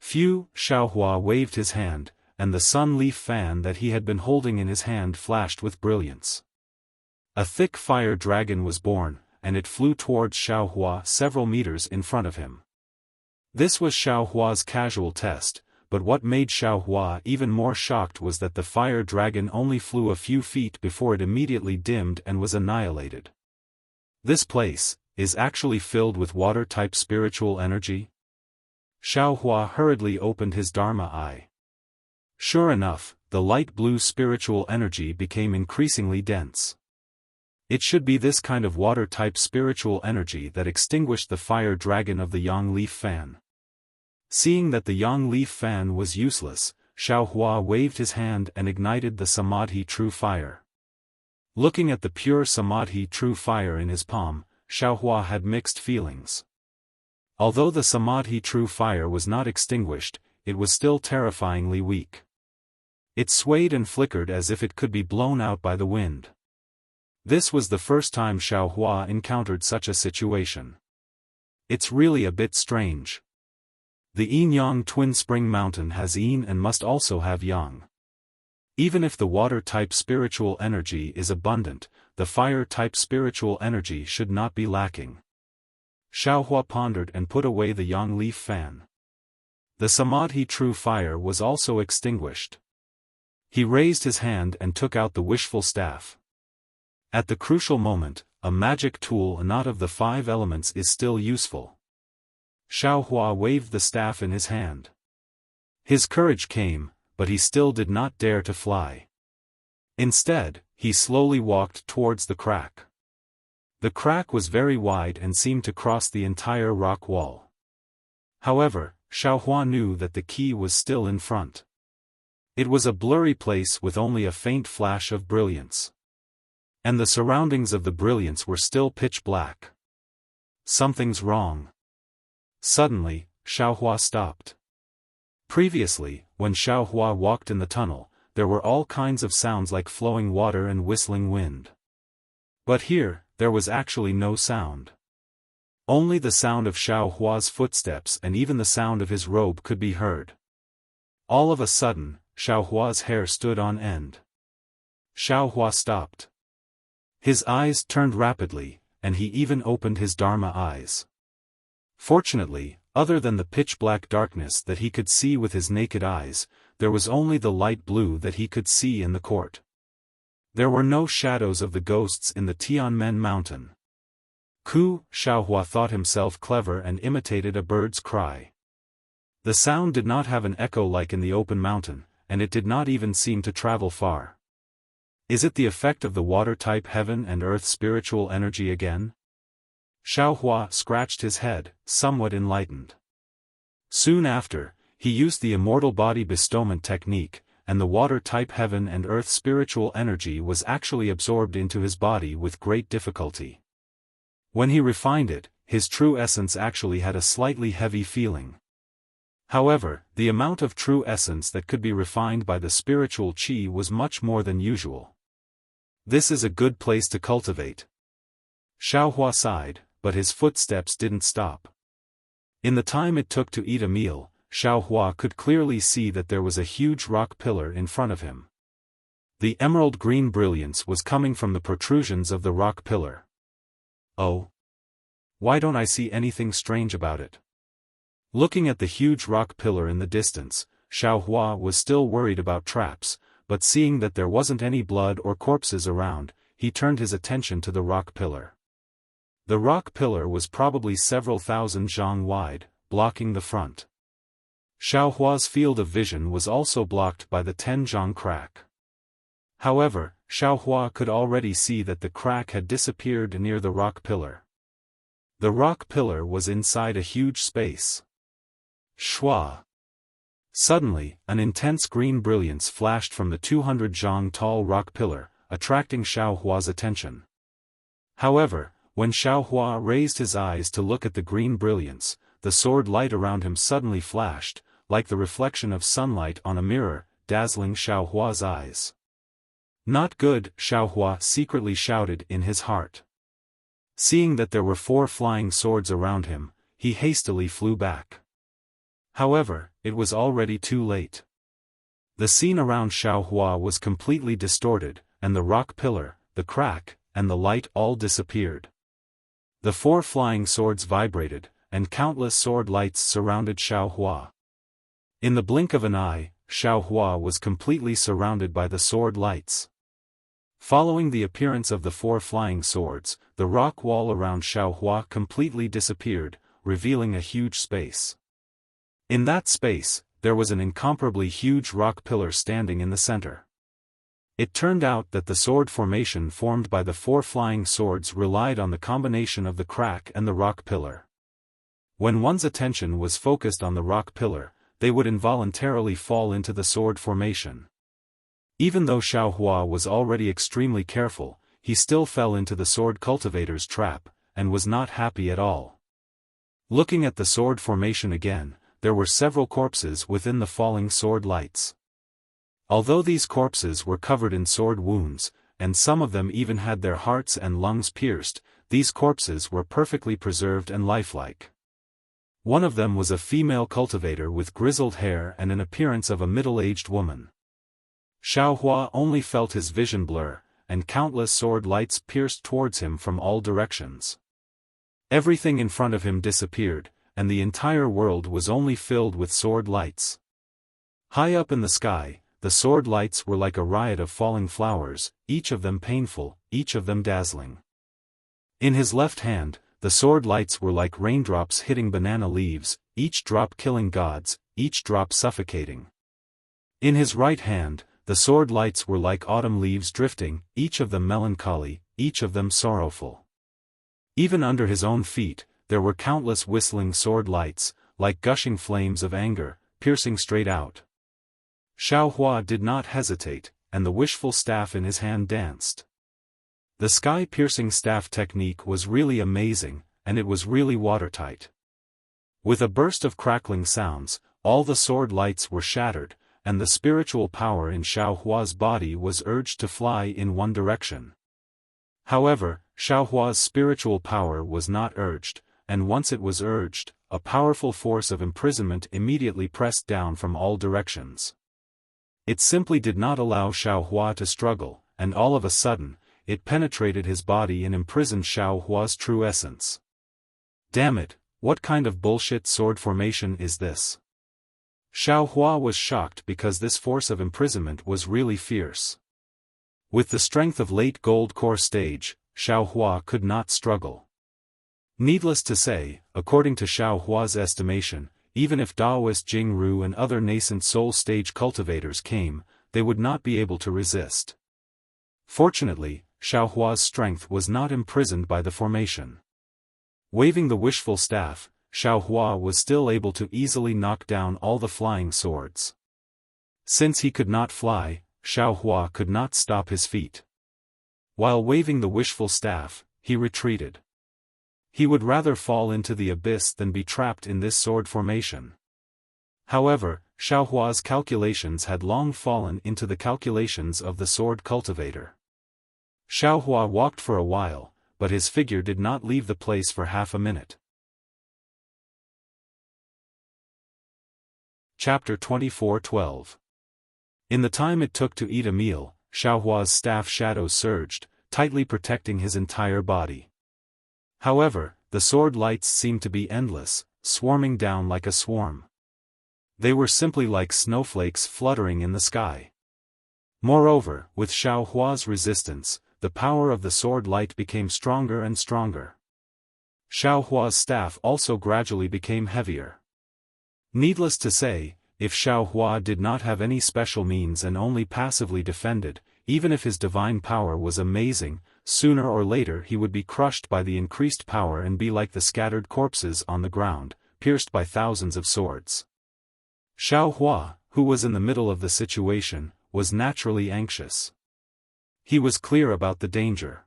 Speaker 1: Phew! Xiaohua waved his hand, and the sun leaf fan that he had been holding in his hand flashed with brilliance. A thick fire dragon was born, and it flew towards Xiaohua several meters in front of him. This was Xiaohua's casual test, but what made Xiaohua even more shocked was that the fire dragon only flew a few feet before it immediately dimmed and was annihilated. This place is actually filled with water-type spiritual energy? Xiaohua hurriedly opened his Dharma eye. Sure enough, the light blue spiritual energy became increasingly dense. It should be this kind of water-type spiritual energy that extinguished the fire dragon of the yang leaf fan. Seeing that the yang leaf fan was useless, Xiaohua waved his hand and ignited the Samadhi true fire. Looking at the pure Samadhi true fire in his palm, Xiaohua had mixed feelings. Although the Samadhi true fire was not extinguished, it was still terrifyingly weak. It swayed and flickered as if it could be blown out by the wind. This was the first time Xiaohua encountered such a situation. It's really a bit strange. The yin-yang twin spring mountain has yin and must also have yang. Even if the water-type spiritual energy is abundant, the fire-type spiritual energy should not be lacking. Xiaohua pondered and put away the yang leaf fan. The Samadhi true fire was also extinguished. He raised his hand and took out the wishful staff. At the crucial moment, a magic tool not of the 5 elements is still useful. Xiaohua waved the staff in his hand. His courage came, but he still did not dare to fly. Instead, he slowly walked towards the crack. The crack was very wide and seemed to cross the entire rock wall. However, Xiaohua knew that the key was still in front. It was a blurry place with only a faint flash of brilliance. And the surroundings of the brilliance were still pitch black. Something's wrong. Suddenly, Xiaohua stopped. Previously, when Xiaohua walked in the tunnel, there were all kinds of sounds like flowing water and whistling wind. But here, there was actually no sound. Only the sound of Xiaohua's footsteps and even the sound of his robe could be heard. All of a sudden, Xiaohua's hair stood on end. Xiaohua stopped. His eyes turned rapidly, and he even opened his Dharma eyes. Fortunately, other than the pitch-black darkness that he could see with his naked eyes, there was only the light blue that he could see in the court. There were no shadows of the ghosts in the Tianmen mountain. Xiaohua thought himself clever and imitated a bird's cry. The sound did not have an echo like in the open mountain, and it did not even seem to travel far. Is it the effect of the water-type heaven and earth spiritual energy again? Xiaohua scratched his head, somewhat enlightened. Soon after, he used the immortal body bestowment technique, and the water-type heaven and earth spiritual energy was actually absorbed into his body with great difficulty. When he refined it, his true essence actually had a slightly heavy feeling. However, the amount of true essence that could be refined by the spiritual qi was much more than usual. This is a good place to cultivate. Xiaohua sighed, but his footsteps didn't stop. In the time it took to eat a meal, Xiaofan could clearly see that there was a huge rock pillar in front of him. The emerald green brilliance was coming from the protrusions of the rock pillar. Oh! Why don't I see anything strange about it? Looking at the huge rock pillar in the distance, Xiaofan was still worried about traps, but seeing that there wasn't any blood or corpses around, he turned his attention to the rock pillar. The rock pillar was probably several thousand zhang wide, blocking the front. Xiaohua's field of vision was also blocked by the 10 zhang crack. However, Xiaohua could already see that the crack had disappeared near the rock pillar. The rock pillar was inside a huge space. Shua! Suddenly, an intense green brilliance flashed from the 200 zhang tall rock pillar, attracting Xiaohua's attention. However, when Xiaohua raised his eyes to look at the green brilliance, the sword light around him suddenly flashed, like the reflection of sunlight on a mirror, dazzling Xiaohua's eyes. Not good, Xiaohua secretly shouted in his heart. Seeing that there were 4 flying swords around him, he hastily flew back. However, it was already too late. The scene around Xiaohua was completely distorted, and the rock pillar, the crack, and the light all disappeared. The 4 flying swords vibrated, and countless sword lights surrounded Xiaohua. In the blink of an eye, Xiaohua was completely surrounded by the sword lights. Following the appearance of the 4 flying swords, the rock wall around Xiaohua completely disappeared, revealing a huge space. In that space, there was an incomparably huge rock pillar standing in the center. It turned out that the sword formation formed by the 4 flying swords relied on the combination of the crack and the rock pillar. When one's attention was focused on the rock pillar, they would involuntarily fall into the sword formation. Even though Xiaohua was already extremely careful, he still fell into the sword cultivator's trap, and was not happy at all. Looking at the sword formation again, there were several corpses within the falling sword lights. Although these corpses were covered in sword wounds, and some of them even had their hearts and lungs pierced, these corpses were perfectly preserved and lifelike. One of them was a female cultivator with grizzled hair and an appearance of a middle-aged woman. Xiaohua only felt his vision blur, and countless sword lights pierced towards him from all directions. Everything in front of him disappeared, and the entire world was only filled with sword lights. High up in the sky, the sword lights were like a riot of falling flowers, each of them painful, each of them dazzling. In his left hand, the sword lights were like raindrops hitting banana leaves, each drop killing gods, each drop suffocating. In his right hand, the sword lights were like autumn leaves drifting, each of them melancholy, each of them sorrowful. Even under his own feet, there were countless whistling sword lights, like gushing flames of anger, piercing straight out. Xiaohua did not hesitate, and the wishful staff in his hand danced. The sky-piercing staff technique was really amazing, and it was really watertight. With a burst of crackling sounds, all the sword lights were shattered, and the spiritual power in Xiaohua's body was urged to fly in one direction. However, Xiaohua's spiritual power was not urged, and once it was urged, a powerful force of imprisonment immediately pressed down from all directions. It simply did not allow Xiaohua to struggle, and all of a sudden, it penetrated his body and imprisoned Xiaohua's true essence. Damn it, what kind of bullshit sword formation is this? Xiaohua was shocked because this force of imprisonment was really fierce. With the strength of late gold core stage, Xiaohua could not struggle. Needless to say, according to Xiaohua's estimation, even if Daoist Jingru and other nascent soul stage cultivators came, they would not be able to resist. Fortunately, Xiaohua's strength was not imprisoned by the formation. Waving the wishful staff, Xiaohua was still able to easily knock down all the flying swords. Since he could not fly, Xiaohua could not stop his feet. While waving the wishful staff, he retreated. He would rather fall into the abyss than be trapped in this sword formation. However, Xiaohua's calculations had long fallen into the calculations of the sword cultivator. Xiaohua walked for a while, but his figure did not leave the place for half a minute. Chapter 24:12. In the time it took to eat a meal, Xiaohua's staff shadows surged, tightly protecting his entire body. However, the sword lights seemed to be endless, swarming down like a swarm. They were simply like snowflakes fluttering in the sky. Moreover, with Xiaohua's resistance, the power of the sword light became stronger and stronger. Xiaohua's staff also gradually became heavier. Needless to say, if Xiaohua did not have any special means and only passively defended, even if his divine power was amazing, sooner or later he would be crushed by the increased power and be like the scattered corpses on the ground, pierced by thousands of swords. Xiaohua, who was in the middle of the situation, was naturally anxious. He was clear about the danger.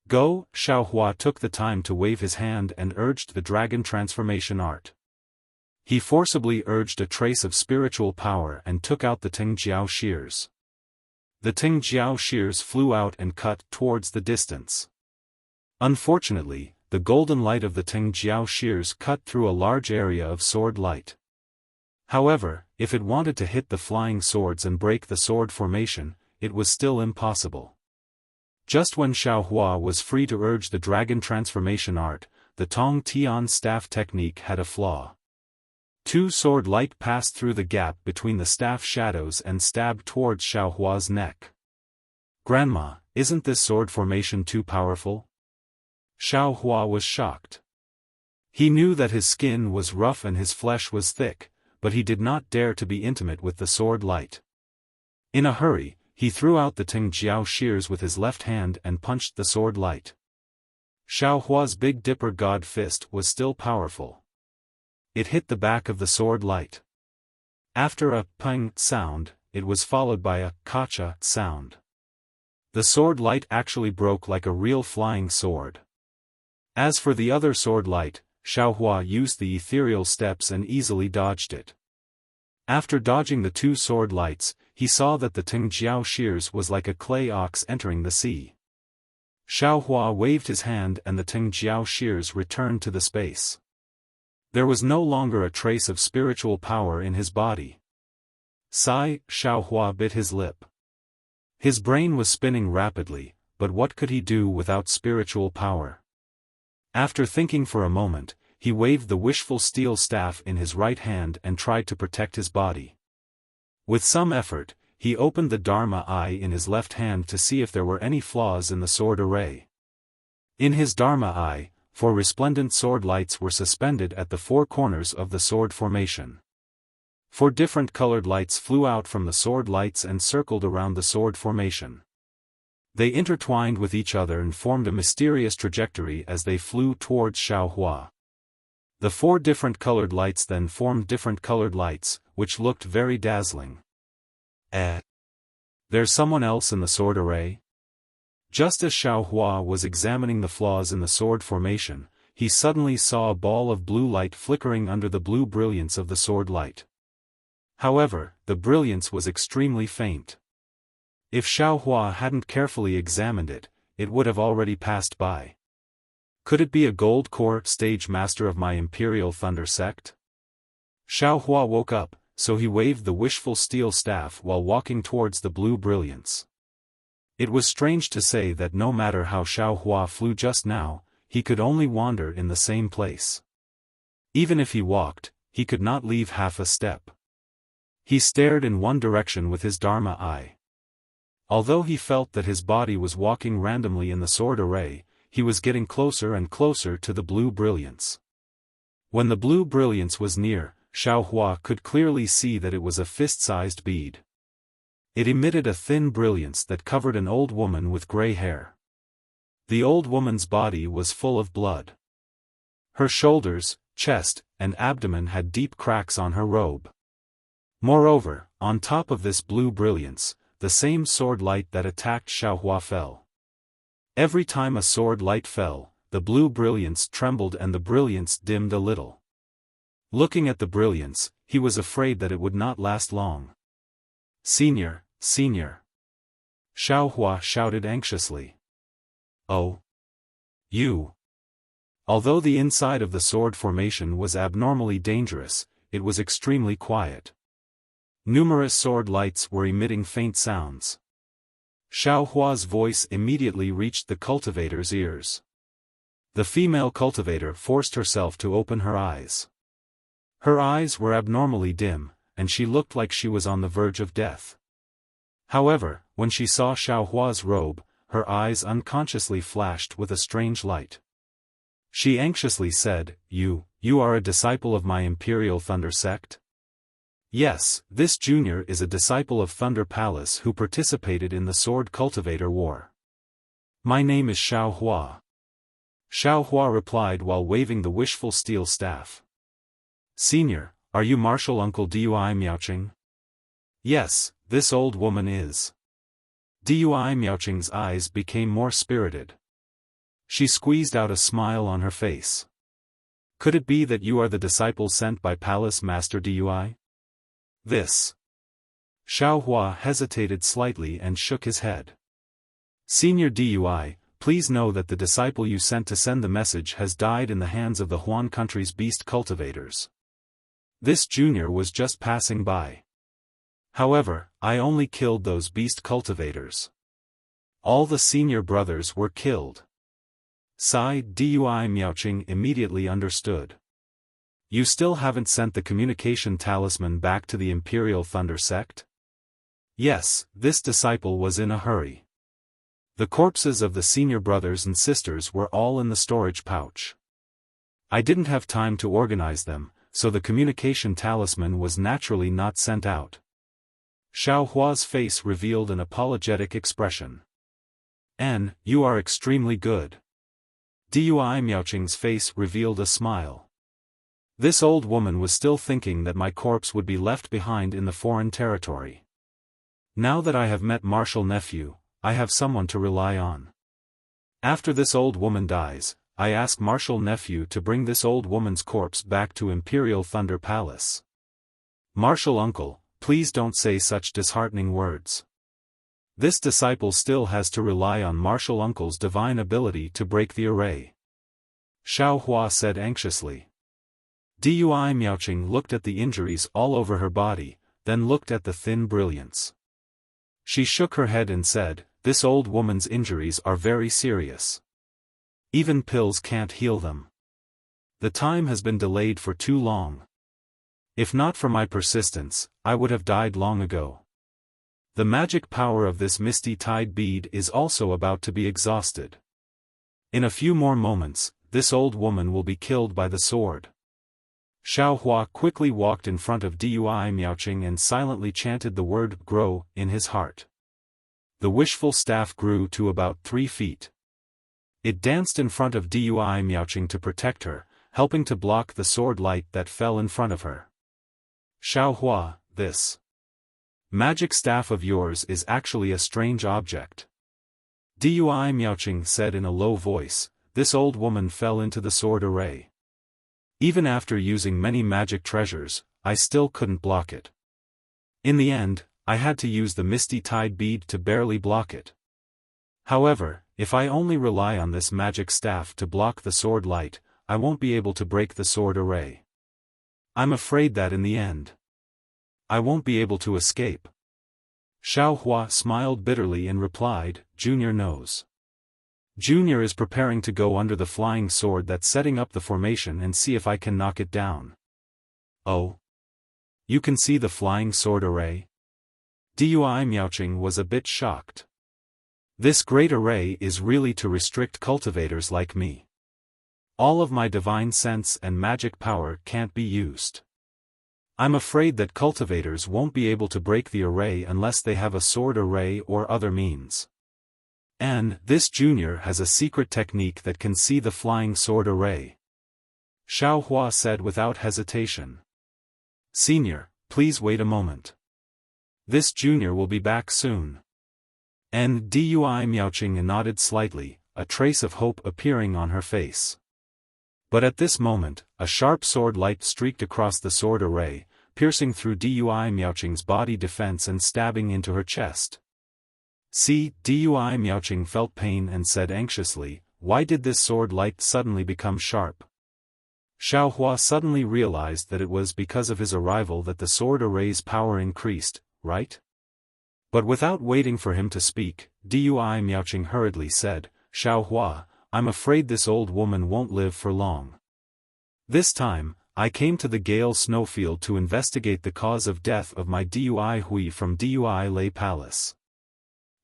Speaker 1: Go! Xiaohua took the time to wave his hand and urged the dragon transformation art. He forcibly urged a trace of spiritual power and took out the Tingjiao shears. The Tingjiao shears flew out and cut towards the distance. Unfortunately, the golden light of the Tingjiao shears cut through a large area of sword light. However, if it wanted to hit the flying swords and break the sword formation, it was still impossible. Just when Xiaohua was free to urge the dragon transformation art, the Tong Tian staff technique had a flaw. Two sword light passed through the gap between the staff shadows and stabbed towards Xiaohua's neck. Grandma, isn't this sword formation too powerful? Xiaohua was shocked. He knew that his skin was rough and his flesh was thick, but he did not dare to be intimate with the sword light. In a hurry, he threw out the Tingjiao shears with his left hand and punched the sword light. Xiaohua's Big Dipper God fist was still powerful. It hit the back of the sword light. After a ping sound, it was followed by a kacha sound. The sword light actually broke like a real flying sword. As for the other sword light, Xiaohua used the ethereal steps and easily dodged it. After dodging the two sword lights, he saw that the Tingjiao shears was like a clay ox entering the sea. Xiaohua waved his hand and the Tingjiao shears returned to the space. There was no longer a trace of spiritual power in his body. Sigh, Xiaohua bit his lip. His brain was spinning rapidly, but what could he do without spiritual power? After thinking for a moment, he waved the wishful steel staff in his right hand and tried to protect his body. With some effort, he opened the Dharma eye in his left hand to see if there were any flaws in the sword array. In his Dharma eye, 4 resplendent sword lights were suspended at the 4 corners of the sword formation. 4 different colored lights flew out from the sword lights and circled around the sword formation. They intertwined with each other and formed a mysterious trajectory as they flew towards Xiaohua. The 4 different colored lights then formed different colored lights, which looked very dazzling. There's someone else in the sword array? Just as Xiaohua was examining the flaws in the sword formation, he suddenly saw a ball of blue light flickering under the blue brilliance of the sword light. However, the brilliance was extremely faint. If Xiaohua hadn't carefully examined it, it would have already passed by. Could it be a gold core stage master of my Imperial Thunder sect? Xiaohua woke up, so he waved the wishful steel staff while walking towards the blue brilliance. It was strange to say that no matter how Xiaohua flew just now, he could only wander in the same place. Even if he walked, he could not leave half a step. He stared in one direction with his Dharma eye. Although he felt that his body was walking randomly in the sword array, he was getting closer and closer to the blue brilliance. When the blue brilliance was near, Xiaohua could clearly see that it was a fist-sized bead. It emitted a thin brilliance that covered an old woman with gray hair. The old woman's body was full of blood. Her shoulders, chest, and abdomen had deep cracks on her robe. Moreover, on top of this blue brilliance, the same sword light that attacked Xiaohua fell. Every time a sword light fell, the blue brilliance trembled and the brilliance dimmed a little. Looking at the brilliance, he was afraid that it would not last long. Senior, Senior! Xiaohua shouted anxiously. Oh! You! Although the inside of the sword formation was abnormally dangerous, it was extremely quiet. Numerous sword lights were emitting faint sounds. Xiaohua's voice immediately reached the cultivator's ears. The female cultivator forced herself to open her eyes. Her eyes were abnormally dim, and she looked like she was on the verge of death. However, when she saw Xiaohua's robe, her eyes unconsciously flashed with a strange light. She anxiously said, You are a disciple of my Imperial Thunder sect? Yes, this junior is a disciple of Thunder Palace who participated in the Sword Cultivator War. My name is Xiaohua. Xiaohua replied while waving the wishful steel staff. Senior, are you Martial Uncle Dui Miaoqing? Yes, this old woman is. Dui Miaoqing's eyes became more spirited. She squeezed out a smile on her face. Could it be that you are the disciple sent by Palace Master Dui? This. Xiaohua hesitated slightly and shook his head. Senior Dui, please know that the disciple you sent to send the message has died in the hands of the Huan country's beast cultivators. This junior was just passing by. However, I only killed those beast cultivators. All the senior brothers were killed. Sai Dui Miaoqing immediately understood. You still haven't sent the communication talisman back to the Imperial Thunder sect? Yes, this disciple was in a hurry. The corpses of the senior brothers and sisters were all in the storage pouch. I didn't have time to organize them, so the communication talisman was naturally not sent out. Xiaohua's face revealed an apologetic expression. You are extremely good. Dui Miaoqing's face revealed a smile. This old woman was still thinking that my corpse would be left behind in the foreign territory. Now that I have met Martial Nephew, I have someone to rely on. After this old woman dies, I ask Martial Nephew to bring this old woman's corpse back to Imperial Thunder Palace. Martial Uncle, please don't say such disheartening words. This disciple still has to rely on Martial Uncle's divine ability to break the array. Xiaohua said anxiously. Dui Miaoqing looked at the injuries all over her body, then looked at the thin brilliance. She shook her head and said, This old woman's injuries are very serious. Even pills can't heal them. The time has been delayed for too long. If not for my persistence, I would have died long ago. The magic power of this misty tide bead is also about to be exhausted. In a few more moments, this old woman will be killed by the sword. Xiaohua quickly walked in front of Dui Miaoqing and silently chanted the word grow in his heart. The wishful staff grew to about 3 feet. It danced in front of Dui Miaoqing to protect her, helping to block the sword light that fell in front of her. Xiaohua, this magic staff of yours is actually a strange object. Dui Miaoqing said in a low voice, This old woman fell into the sword array. Even after using many magic treasures, I still couldn't block it. In the end, I had to use the misty tide bead to barely block it. However, if I only rely on this magic staff to block the sword light, I won't be able to break the sword array. I'm afraid that in the end, I won't be able to escape. Xiaohua smiled bitterly and replied, Junior knows. Junior is preparing to go under the flying sword that's setting up the formation and see if I can knock it down. Oh? You can see the flying sword array? Dui Miaoqing was a bit shocked. This great array is really to restrict cultivators like me. All of my divine sense and magic power can't be used. I'm afraid that cultivators won't be able to break the array unless they have a sword array or other means. This junior has a secret technique that can see the flying sword array. Xiaohua said without hesitation. Senior, please wait a moment. This junior will be back soon. Dui Miaoqing nodded slightly, a trace of hope appearing on her face. But at this moment, a sharp sword light streaked across the sword array, piercing through Dui Miaoqing's body defense and stabbing into her chest. Dui Miaoqing felt pain and said anxiously, Why did this sword light suddenly become sharp? Xiaohua suddenly realized that it was because of his arrival that the sword array's power increased, right? But without waiting for him to speak, Dui Miaoqing hurriedly said, Xiaohua, I'm afraid this old woman won't live for long. This time, I came to the Gale Snowfield to investigate the cause of death of my Dui Hui from Dui Lei Palace.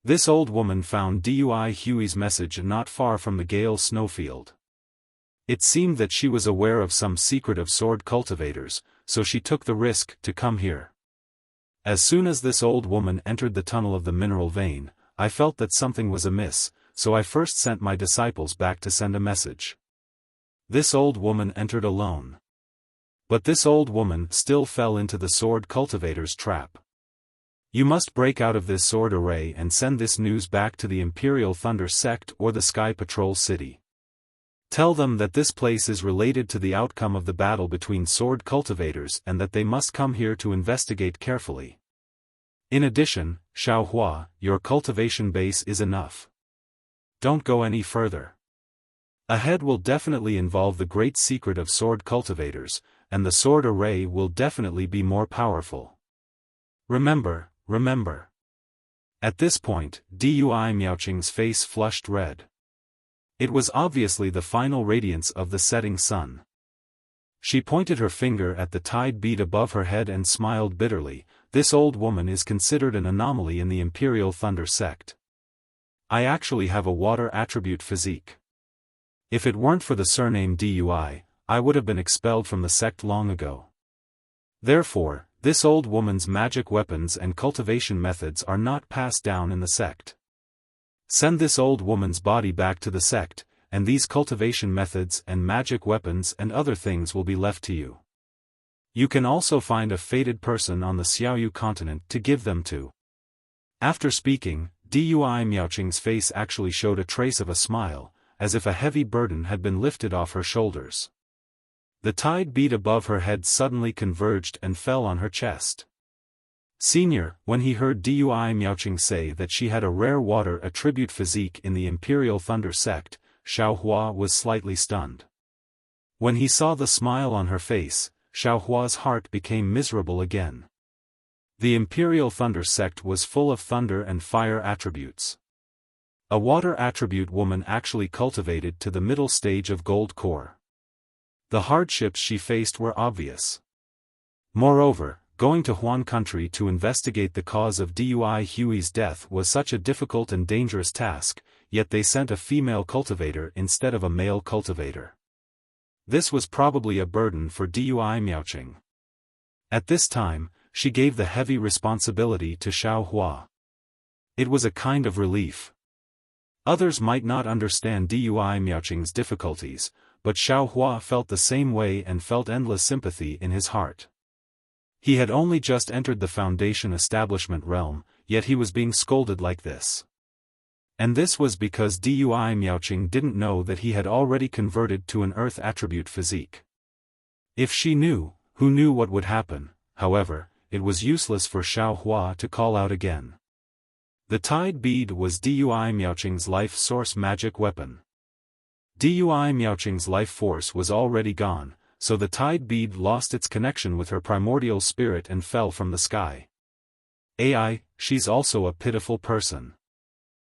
Speaker 1: This old woman found Dui Hui's message not far from the Gale Snowfield. It seemed that she was aware of some secret of sword cultivators, so she took the risk to come here. As soon as this old woman entered the tunnel of the mineral vein, I felt that something was amiss, so I first sent my disciples back to send a message. This old woman entered alone. But this old woman still fell into the sword cultivator's trap. You must break out of this sword array and send this news back to the Imperial Thunder Sect or the Sky Patrol City. Tell them that this place is related to the outcome of the battle between sword cultivators and that they must come here to investigate carefully. In addition, Xiaohua, your cultivation base is enough. Don't go any further. Ahead will definitely involve the great secret of sword cultivators, and the sword array will definitely be more powerful. Remember. At this point, Dui Miaoqing's face flushed red. It was obviously the final radiance of the setting sun. She pointed her finger at the tide bead above her head and smiled bitterly. This old woman is considered an anomaly in the Imperial Thunder Sect. I actually have a water attribute physique. If it weren't for the surname Dui, I would have been expelled from the sect long ago. Therefore, this old woman's magic weapons and cultivation methods are not passed down in the sect. Send this old woman's body back to the sect, and these cultivation methods and magic weapons and other things will be left to you. You can also find a fated person on the Xiaoyu continent to give them to. After speaking, Dui Miaoqing's face actually showed a trace of a smile, as if a heavy burden had been lifted off her shoulders. The tide bead above her head suddenly converged and fell on her chest. Senior, when he heard Dui Miaoqing say that she had a rare water attribute physique in the Imperial Thunder Sect, Xiaohua was slightly stunned. When he saw the smile on her face, Xiaohua's heart became miserable again. The Imperial Thunder Sect was full of thunder and fire attributes. A water attribute woman actually cultivated to the middle stage of gold core. The hardships she faced were obvious. Moreover, going to Huan country to investigate the cause of Dui Hui's death was such a difficult and dangerous task, yet they sent a female cultivator instead of a male cultivator. This was probably a burden for Dui Miaoqing. At this time, she gave the heavy responsibility to Xiaohua. It was a kind of relief. Others might not understand Dui Miaoqing's difficulties, but Xiaohua felt the same way and felt endless sympathy in his heart. He had only just entered the Foundation establishment realm, yet he was being scolded like this. And this was because Dui Miaoqing didn't know that he had already converted to an earth attribute physique. If she knew, who knew what would happen? However, it was useless for Xiaohua to call out again. The tide bead was Dui Miaoqing's life source magic weapon. Dui Miaoqing's life force was already gone, so the tide bead lost its connection with her primordial spirit and fell from the sky. She's also a pitiful person.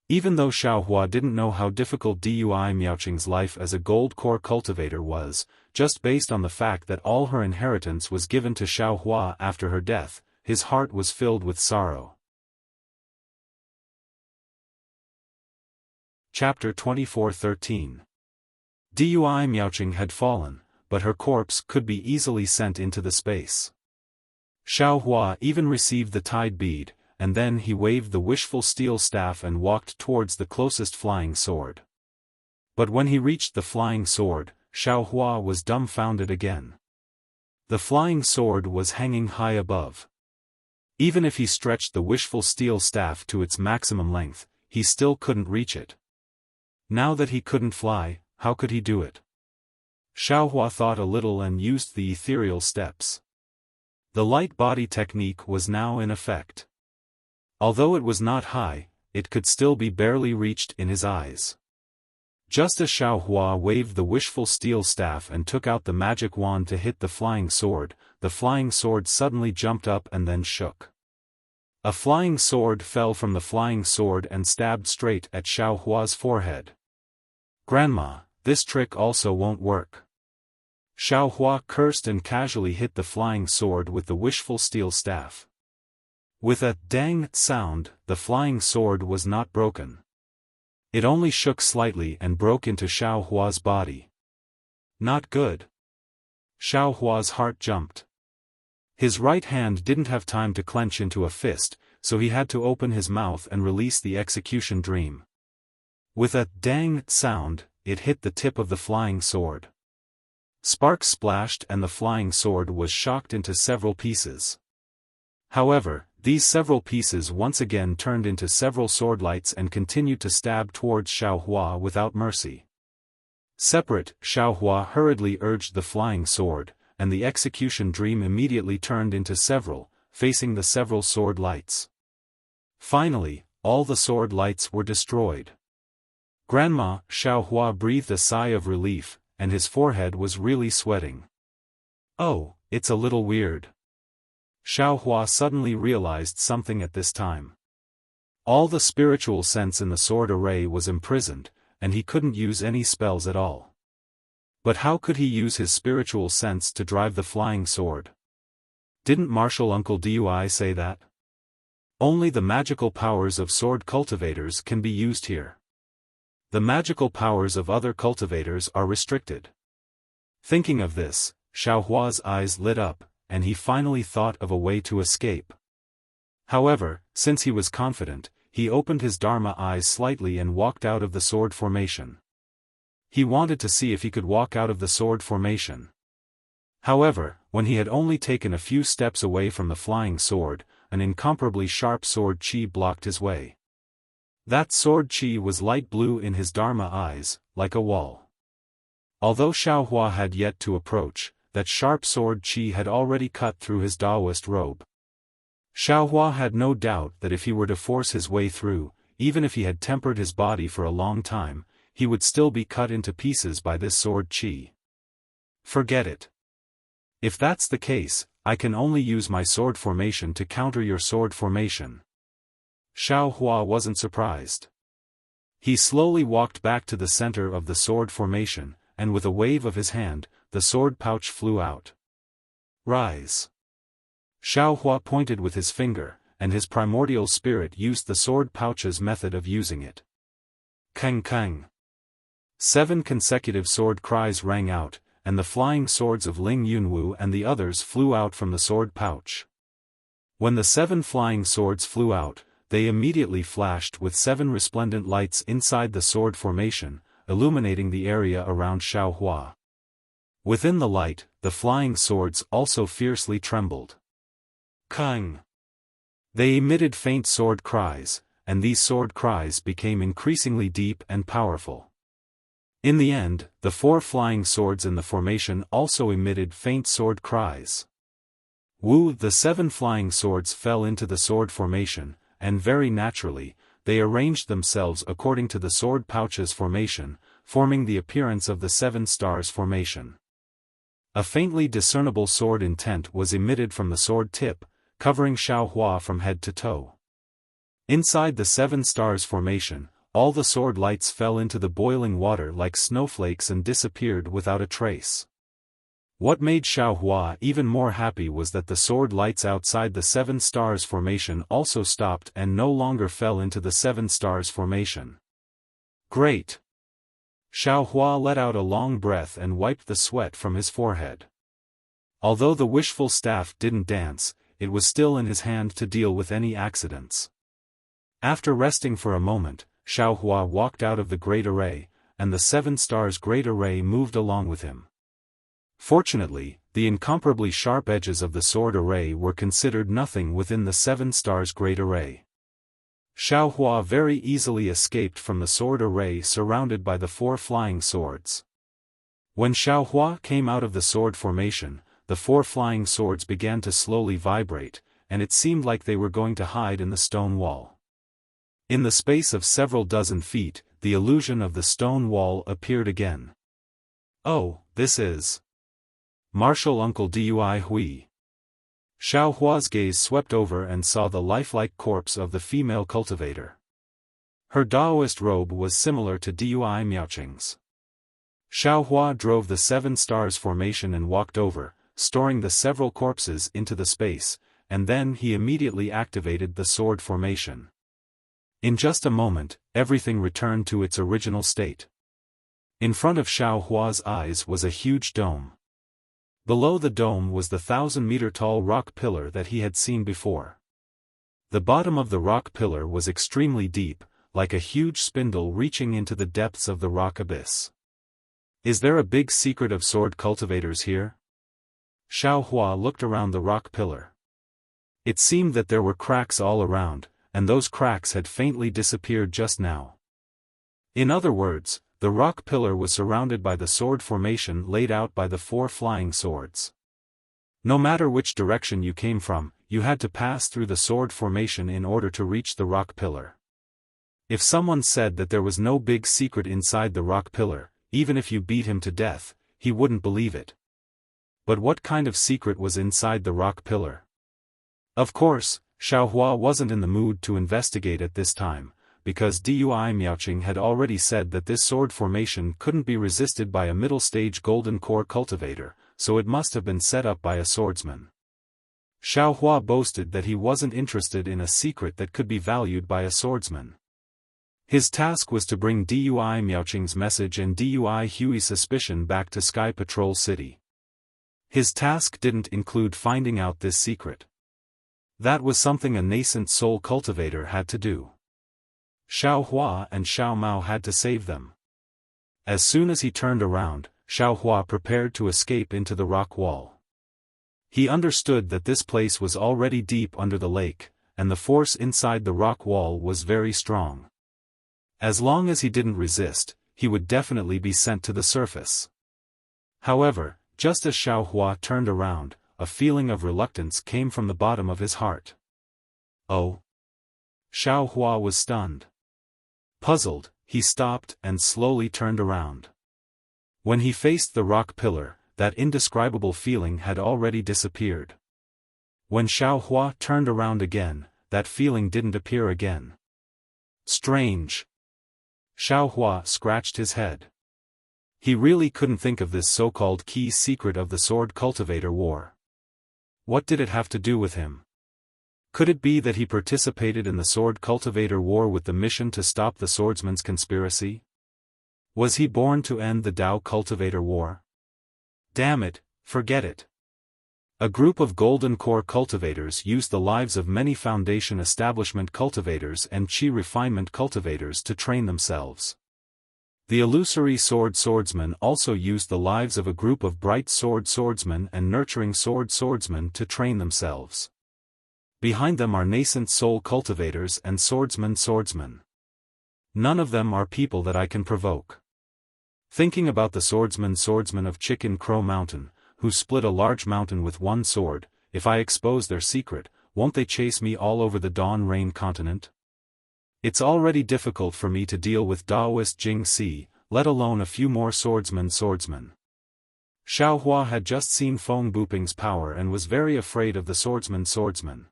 Speaker 1: Even though Xiaohua didn't know how difficult Dui Miaoqing's life as a gold core cultivator was, just based on the fact that all her inheritance was given to Xiaohua after her death, his heart was filled with sorrow. Chapter 24:13. Dui Miaoqing had fallen, but her corpse could be easily sent into the space. Xiaohua even received the tide bead, and then he waved the wishful steel staff and walked towards the closest flying sword. But when he reached the flying sword, Xiaohua was dumbfounded again. The flying sword was hanging high above. Even if he stretched the wishful steel staff to its maximum length, he still couldn't reach it. Now that he couldn't fly, how could he do it? Xiaohua thought a little and used the ethereal steps. The light body technique was now in effect. Although it was not high, it could still be barely reached in his eyes. Just as Xiaohua waved the wishful steel staff and took out the magic wand to hit the flying sword suddenly jumped up and then shook. A flying sword fell from the flying sword and stabbed straight at Xiaohua's forehead. "Grandma, this trick also won't work." Xiaohua cursed and casually hit the flying sword with the wishful steel staff. With a dang sound, the flying sword was not broken. It only shook slightly and broke into Xiaohua's body. Not good. Xiaohua's heart jumped. His right hand didn't have time to clench into a fist, so he had to open his mouth and release the execution dream. With a dang sound, it hit the tip of the flying sword. Sparks splashed and the flying sword was shocked into several pieces. However, these several pieces once again turned into several swordlights and continued to stab towards Xiaohua without mercy. Separate, Xiaohua hurriedly urged the flying sword, and the execution dream immediately turned into several, facing the several sword lights. Finally, all the sword lights were destroyed. "Grandma," Xiaohua breathed a sigh of relief, and his forehead was really sweating. "Oh, it's a little weird." Xiaohua suddenly realized something at this time. All the spiritual sense in the sword array was imprisoned, and he couldn't use any spells at all. But how could he use his spiritual sense to drive the flying sword? Didn't Martial Uncle Dui say that? Only the magical powers of sword cultivators can be used here. The magical powers of other cultivators are restricted. Thinking of this, Xiaohua's eyes lit up, and he finally thought of a way to escape. However, since he was confident, he opened his Dharma eyes slightly and walked out of the sword formation. He wanted to see if he could walk out of the sword formation. However, when he had only taken a few steps away from the flying sword, an incomparably sharp sword chi blocked his way. That sword chi was light blue in his Dharma eyes, like a wall. Although Xiaohua had yet to approach, that sharp sword chi had already cut through his Taoist robe. Xiaohua had no doubt that if he were to force his way through, even if he had tempered his body for a long time, he would still be cut into pieces by this sword chi. "Forget it. If that's the case, I can only use my sword formation to counter your sword formation." Xiaohua wasn't surprised. He slowly walked back to the center of the sword formation, and with a wave of his hand, the sword pouch flew out. "Rise." Xiaohua pointed with his finger, and his primordial spirit used the sword pouch's method of using it. Kang kang. 7 consecutive sword cries rang out, and the flying swords of Ling Yunwu and the others flew out from the sword pouch. When the 7 flying swords flew out, they immediately flashed with 7 resplendent lights inside the sword formation, illuminating the area around Xiaohua. Within the light, the flying swords also fiercely trembled. Kang! They emitted faint sword cries, and these sword cries became increasingly deep and powerful. In the end, the 4 flying swords in the formation also emitted faint sword cries. The 7 flying swords fell into the sword formation, and very naturally, they arranged themselves according to the sword pouch's formation, forming the appearance of the 7 stars formation. A faintly discernible sword intent was emitted from the sword tip, covering Xiaohua from head to toe. Inside the 7 stars formation, all the sword lights fell into the boiling water like snowflakes and disappeared without a trace. What made Xiaohua even more happy was that the sword lights outside the 7 stars formation also stopped and no longer fell into the 7 stars formation. Great! Xiaohua let out a long breath and wiped the sweat from his forehead. Although the wishful staff didn't dance, it was still in his hand to deal with any accidents. After resting for a moment, Xiaohua walked out of the great array, and the 7 stars great array moved along with him. Fortunately, the incomparably sharp edges of the sword array were considered nothing within the 7 stars great array. Xiaohua very easily escaped from the sword array surrounded by the 4 flying swords. When Xiaohua came out of the sword formation, the 4 flying swords began to slowly vibrate, and it seemed like they were going to hide in the stone wall. In the space of several dozen feet, the illusion of the stone wall appeared again. Oh, this is Martial Uncle Dui Hui. Xiao Hua's gaze swept over and saw the lifelike corpse of the female cultivator. Her Daoist robe was similar to Dui Miaoqing's. Xiao Hua drove the 7 stars formation and walked over, storing the several corpses into the space, and then he immediately activated the sword formation. In just a moment, everything returned to its original state. In front of Xiao Hua's eyes was a huge dome. Below the dome was the 1,000-meter-tall rock pillar that he had seen before. The bottom of the rock pillar was extremely deep, like a huge spindle reaching into the depths of the rock abyss. Is there a big secret of sword cultivators here? Xiao Hua looked around the rock pillar. It seemed that there were cracks all around, and those cracks had faintly disappeared just now. In other words, the rock pillar was surrounded by the sword formation laid out by the 4 flying swords. No matter which direction you came from, you had to pass through the sword formation in order to reach the rock pillar. If someone said that there was no big secret inside the rock pillar, even if you beat him to death, he wouldn't believe it. But what kind of secret was inside the rock pillar? Of course, Xiao Hua wasn't in the mood to investigate at this time, because Dui Miaoqing had already said that this sword formation couldn't be resisted by a middle-stage golden core cultivator, so it must have been set up by a swordsman. Xiao Hua boasted that he wasn't interested in a secret that could be valued by a swordsman. His task was to bring Dui Miaoqing's message and Dui Hui's suspicion back to Sky Patrol City. His task didn't include finding out this secret. That was something a nascent soul cultivator had to do. Xiao Hua and Xiao Mao had to save them. As soon as he turned around, Xiao Hua prepared to escape into the rock wall. He understood that this place was already deep under the lake, and the force inside the rock wall was very strong. As long as he didn't resist, he would definitely be sent to the surface. However, just as Xiao Hua turned around, a feeling of reluctance came from the bottom of his heart. Oh! Xiao Hua was stunned. Puzzled, he stopped and slowly turned around. When he faced the rock pillar, that indescribable feeling had already disappeared. When Xiao Hua turned around again, that feeling didn't appear again. Strange. Xiao Hua scratched his head. He really couldn't think of this so-called key secret of the sword cultivator war. What did it have to do with him? Could it be that he participated in the sword cultivator war with the mission to stop the swordsman's conspiracy? Was he born to end the Dao cultivator war? Damn it, forget it. A group of golden core cultivators used the lives of many foundation establishment cultivators and chi refinement cultivators to train themselves. The illusory sword swordsman also used the lives of a group of bright sword swordsmen and nurturing sword swordsmen to train themselves. Behind them are nascent soul cultivators and swordsmen. None of them are people that I can provoke. Thinking about the swordsmen of Chicken Crow Mountain, who split a large mountain with one sword, if I expose their secret, won't they chase me all over the Dawn Rain continent? It's already difficult for me to deal with Daoist Jing Si, let alone a few more swordsmen. Xiao Hua had just seen Feng Buping's power and was very afraid of the swordsman.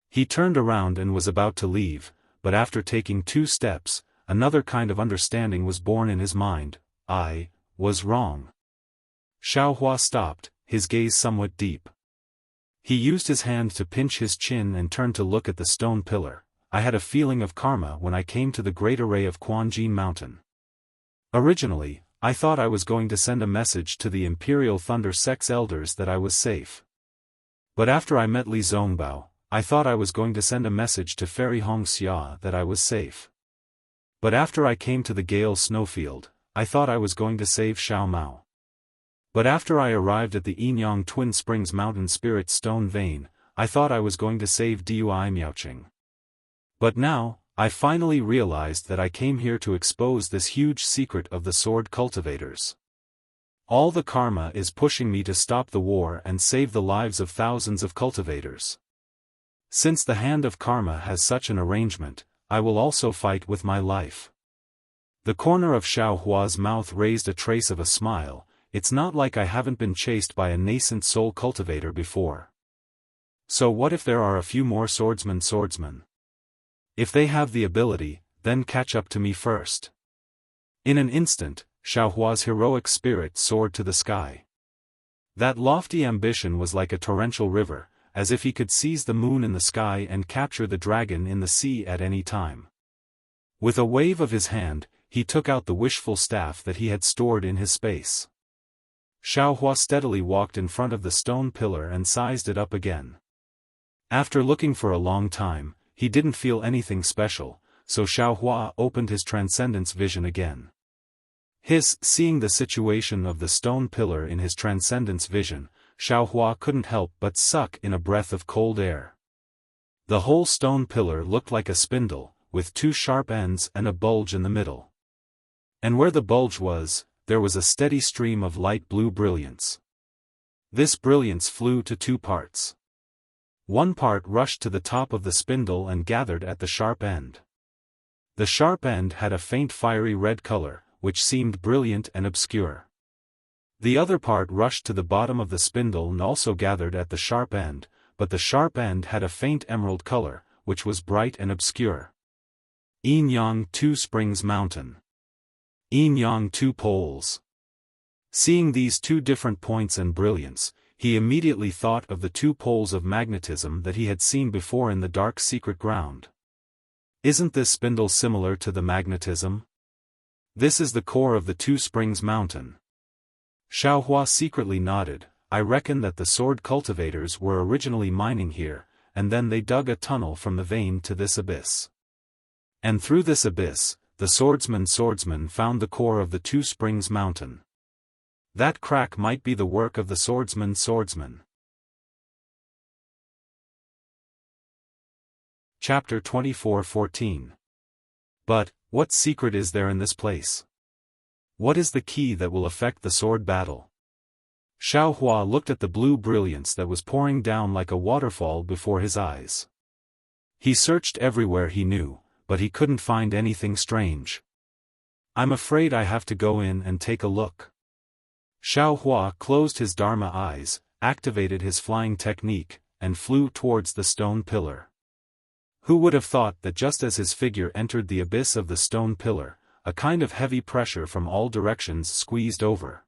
Speaker 1: He turned around and was about to leave, but after taking 2 steps, another kind of understanding was born in his mind. I was wrong. Xiao Hua stopped, his gaze somewhat deep. He used his hand to pinch his chin and turned to look at the stone pillar. I had a feeling of karma when I came to the great array of Quanjin Mountain. Originally, I thought I was going to send a message to the Imperial Thunder Sect's elders that I was safe. But after I met Li Zongbao, I thought I was going to send a message to Fairy Hongxia that I was safe. But after I came to the Gale Snowfield, I thought I was going to save Xiao Mao. But after I arrived at the Yinyang Twin Springs Mountain Spirit Stone Vein, I thought I was going to save Dui Miaoqing. But now, I finally realized that I came here to expose this huge secret of the sword cultivators. All the karma is pushing me to stop the war and save the lives of thousands of cultivators. Since the hand of karma has such an arrangement, I will also fight with my life. The corner of Xiao Hua's mouth raised a trace of a smile. It's not like I haven't been chased by a nascent soul cultivator before. So what if there are a few more swordsmen? If they have the ability, then catch up to me first. In an instant, Xiao Hua's heroic spirit soared to the sky. That lofty ambition was like a torrential river, as if he could seize the moon in the sky and capture the dragon in the sea at any time. With a wave of his hand, he took out the wishful staff that he had stored in his space. Xiao Hua steadily walked in front of the stone pillar and sized it up again. After looking for a long time, he didn't feel anything special, so Xiao Hua opened his transcendence vision again. Seeing the situation of the stone pillar in his transcendence vision, Xiao Hua couldn't help but suck in a breath of cold air. The whole stone pillar looked like a spindle, with two sharp ends and a bulge in the middle. And where the bulge was, there was a steady stream of light blue brilliance. This brilliance flew to two parts. One part rushed to the top of the spindle and gathered at the sharp end. The sharp end had a faint fiery red color, which seemed brilliant and obscure. The other part rushed to the bottom of the spindle and also gathered at the sharp end, but the sharp end had a faint emerald color, which was bright and obscure. Yin Yang Two Springs Mountain. Yin Yang Two Poles. Seeing these two different points and brilliance, he immediately thought of the two poles of magnetism that he had seen before in the dark secret ground. Isn't this spindle similar to the magnetism? This is the core of the Two Springs Mountain. Xiao Hua secretly nodded. I reckon that the sword cultivators were originally mining here, and then they dug a tunnel from the vein to this abyss. And through this abyss, the swordsman found the core of the Two Springs Mountain. That crack might be the work of the swordsman. Chapter 24:14. But, what secret is there in this place? What is the key that will affect the sword battle? Xiao Hua looked at the blue brilliance that was pouring down like a waterfall before his eyes. He searched everywhere he knew, but he couldn't find anything strange. I'm afraid I have to go in and take a look. Xiao Hua closed his Dharma eyes, activated his flying technique, and flew towards the stone pillar. Who would have thought that just as his figure entered the abyss of the stone pillar, a kind of heavy pressure from all directions squeezed over.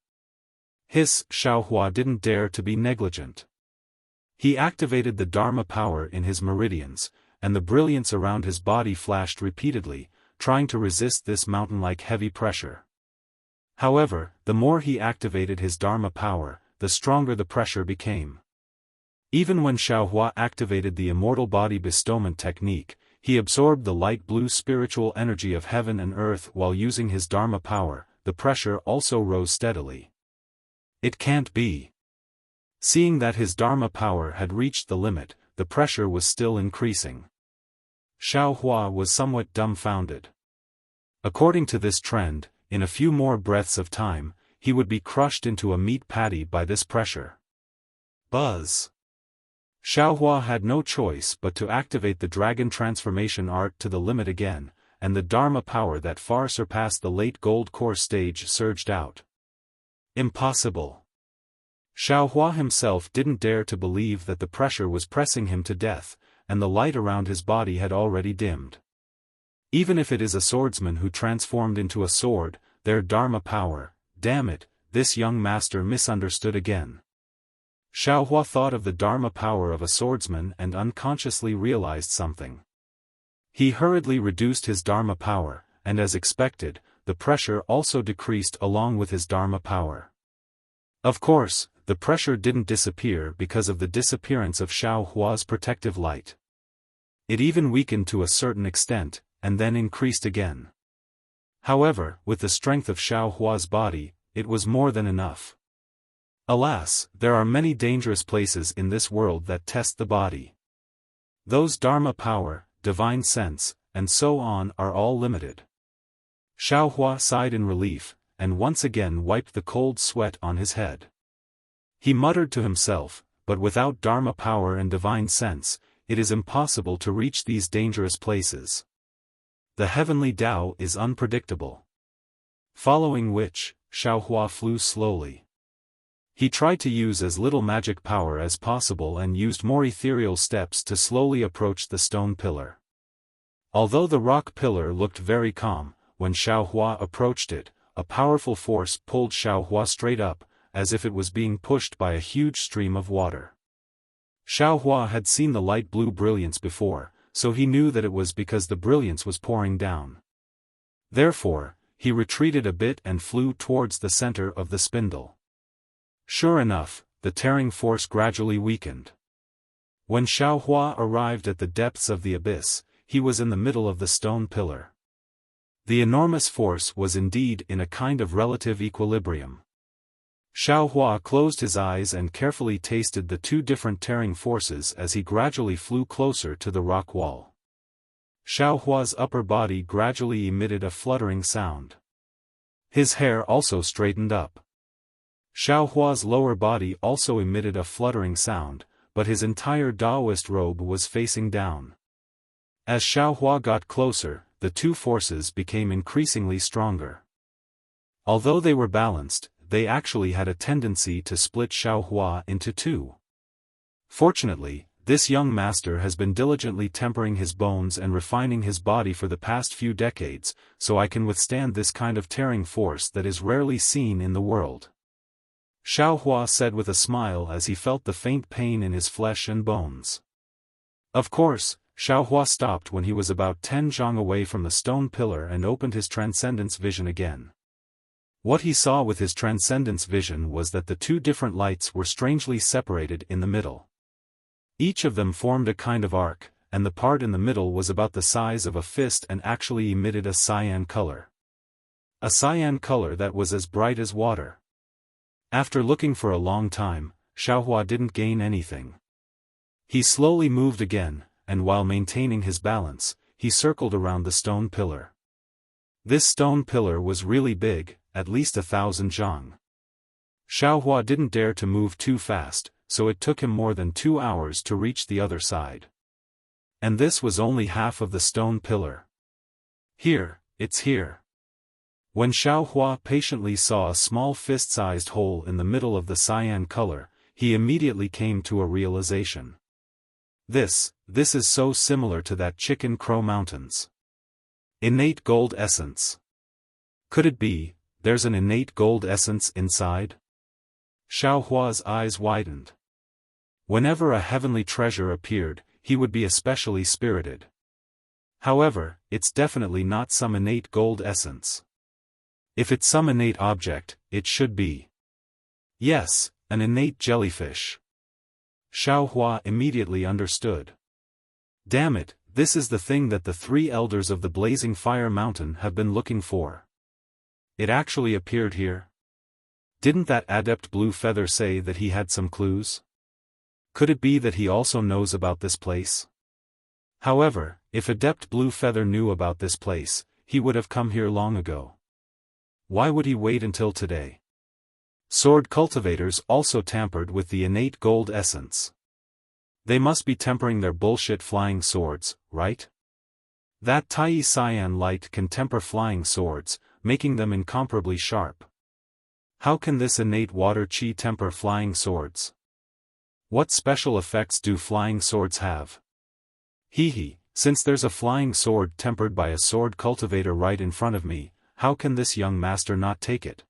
Speaker 1: Xiao Hua didn't dare to be negligent. He activated the Dharma power in his meridians, and the brilliance around his body flashed repeatedly, trying to resist this mountain-like heavy pressure. However, the more he activated his Dharma power, the stronger the pressure became. Even when Xiao Hua activated the immortal body bestowment technique, he absorbed the light blue spiritual energy of heaven and earth while using his Dharma power. The pressure also rose steadily. It can't be. Seeing that his Dharma power had reached the limit, the pressure was still increasing. Xiao Hua was somewhat dumbfounded. According to this trend, in a few more breaths of time, he would be crushed into a meat patty by this pressure. Buzz! Xiao Hua had no choice but to activate the dragon transformation art to the limit again, and the Dharma power that far surpassed the late gold core stage surged out. Impossible! Xiao Hua himself didn't dare to believe that the pressure was pressing him to death, and the light around his body had already dimmed. Even if it is a swordsman who transformed into a sword, their Dharma power, damn it, this young master misunderstood again. Xiao Hua thought of the Dharma power of a swordsman and unconsciously realized something. He hurriedly reduced his Dharma power, and as expected, the pressure also decreased along with his Dharma power. Of course, the pressure didn't disappear because of the disappearance of Xiao Hua's protective light. It even weakened to a certain extent, and then increased again. However, with the strength of Xiao Hua's body, it was more than enough. Alas, there are many dangerous places in this world that test the body. Those Dharma power, divine sense, and so on are all limited. Xiao Hua sighed in relief, and once again wiped the cold sweat on his head. He muttered to himself, but without Dharma power and divine sense, it is impossible to reach these dangerous places. The heavenly Tao is unpredictable. Following which, Xiaohua flew slowly. He tried to use as little magic power as possible and used more ethereal steps to slowly approach the stone pillar. Although the rock pillar looked very calm, when Xiaohua approached it, a powerful force pulled Xiaohua straight up, as if it was being pushed by a huge stream of water. Xiaohua had seen the light blue brilliance before, so he knew that it was because the brilliance was pouring down. Therefore, he retreated a bit and flew towards the center of the spindle. Sure enough, the tearing force gradually weakened. When Xiaohua arrived at the depths of the abyss, he was in the middle of the stone pillar. The enormous force was indeed in a kind of relative equilibrium. Xiaohua closed his eyes and carefully tasted the two different tearing forces as he gradually flew closer to the rock wall. Xiaohua's upper body gradually emitted a fluttering sound. His hair also straightened up. Xiaohua's lower body also emitted a fluttering sound, but his entire Taoist robe was facing down. As Xiaohua got closer, the two forces became increasingly stronger. Although they were balanced, they actually had a tendency to split Xiaohua into two. Fortunately, this young master has been diligently tempering his bones and refining his body for the past few decades, so I can withstand this kind of tearing force that is rarely seen in the world. Xiaohua said with a smile as he felt the faint pain in his flesh and bones. Of course, Xiaohua stopped when he was about 10 zhang away from the stone pillar and opened his transcendence vision again. What he saw with his transcendence vision was that the two different lights were strangely separated in the middle. Each of them formed a kind of arc, and the part in the middle was about the size of a fist and actually emitted a cyan color. A cyan color that was as bright as water. After looking for a long time, Xiaohua didn't gain anything. He slowly moved again, and while maintaining his balance, he circled around the stone pillar. This stone pillar was really big, at least 1,000 zhang. Xiaohua didn't dare to move too fast, so it took him more than 2 hours to reach the other side. And this was only half of the stone pillar. Here, it's here. When Xiaohua patiently saw a small fist-sized hole in the middle of the cyan color, he immediately came to a realization. This is so similar to that Chicken Crow Mountains. Innate gold essence. Could it be, there's an innate gold essence inside? Xiaohua's eyes widened. Whenever a heavenly treasure appeared, he would be especially spirited. However, it's definitely not some innate gold essence. If it's some innate object, it should be. Yes, an innate jellyfish. Xiaohua immediately understood. Damn it, this is the thing that the 3 elders of the Blazing Fire Mountain have been looking for. It actually appeared here. Didn't that adept Blue Feather say that he had some clues? Could it be that he also knows about this place? However, if Adept Blue Feather knew about this place, he would have come here long ago. Why would he wait until today? Sword cultivators also tampered with the innate gold essence. They must be tempering their bullshit flying swords, right? That Tai Cyan light can temper flying swords, making them incomparably sharp. How can this innate water chi temper flying swords? What special effects do flying swords have? Since there's a flying sword tempered by a sword cultivator right in front of me, how can this young master not take it?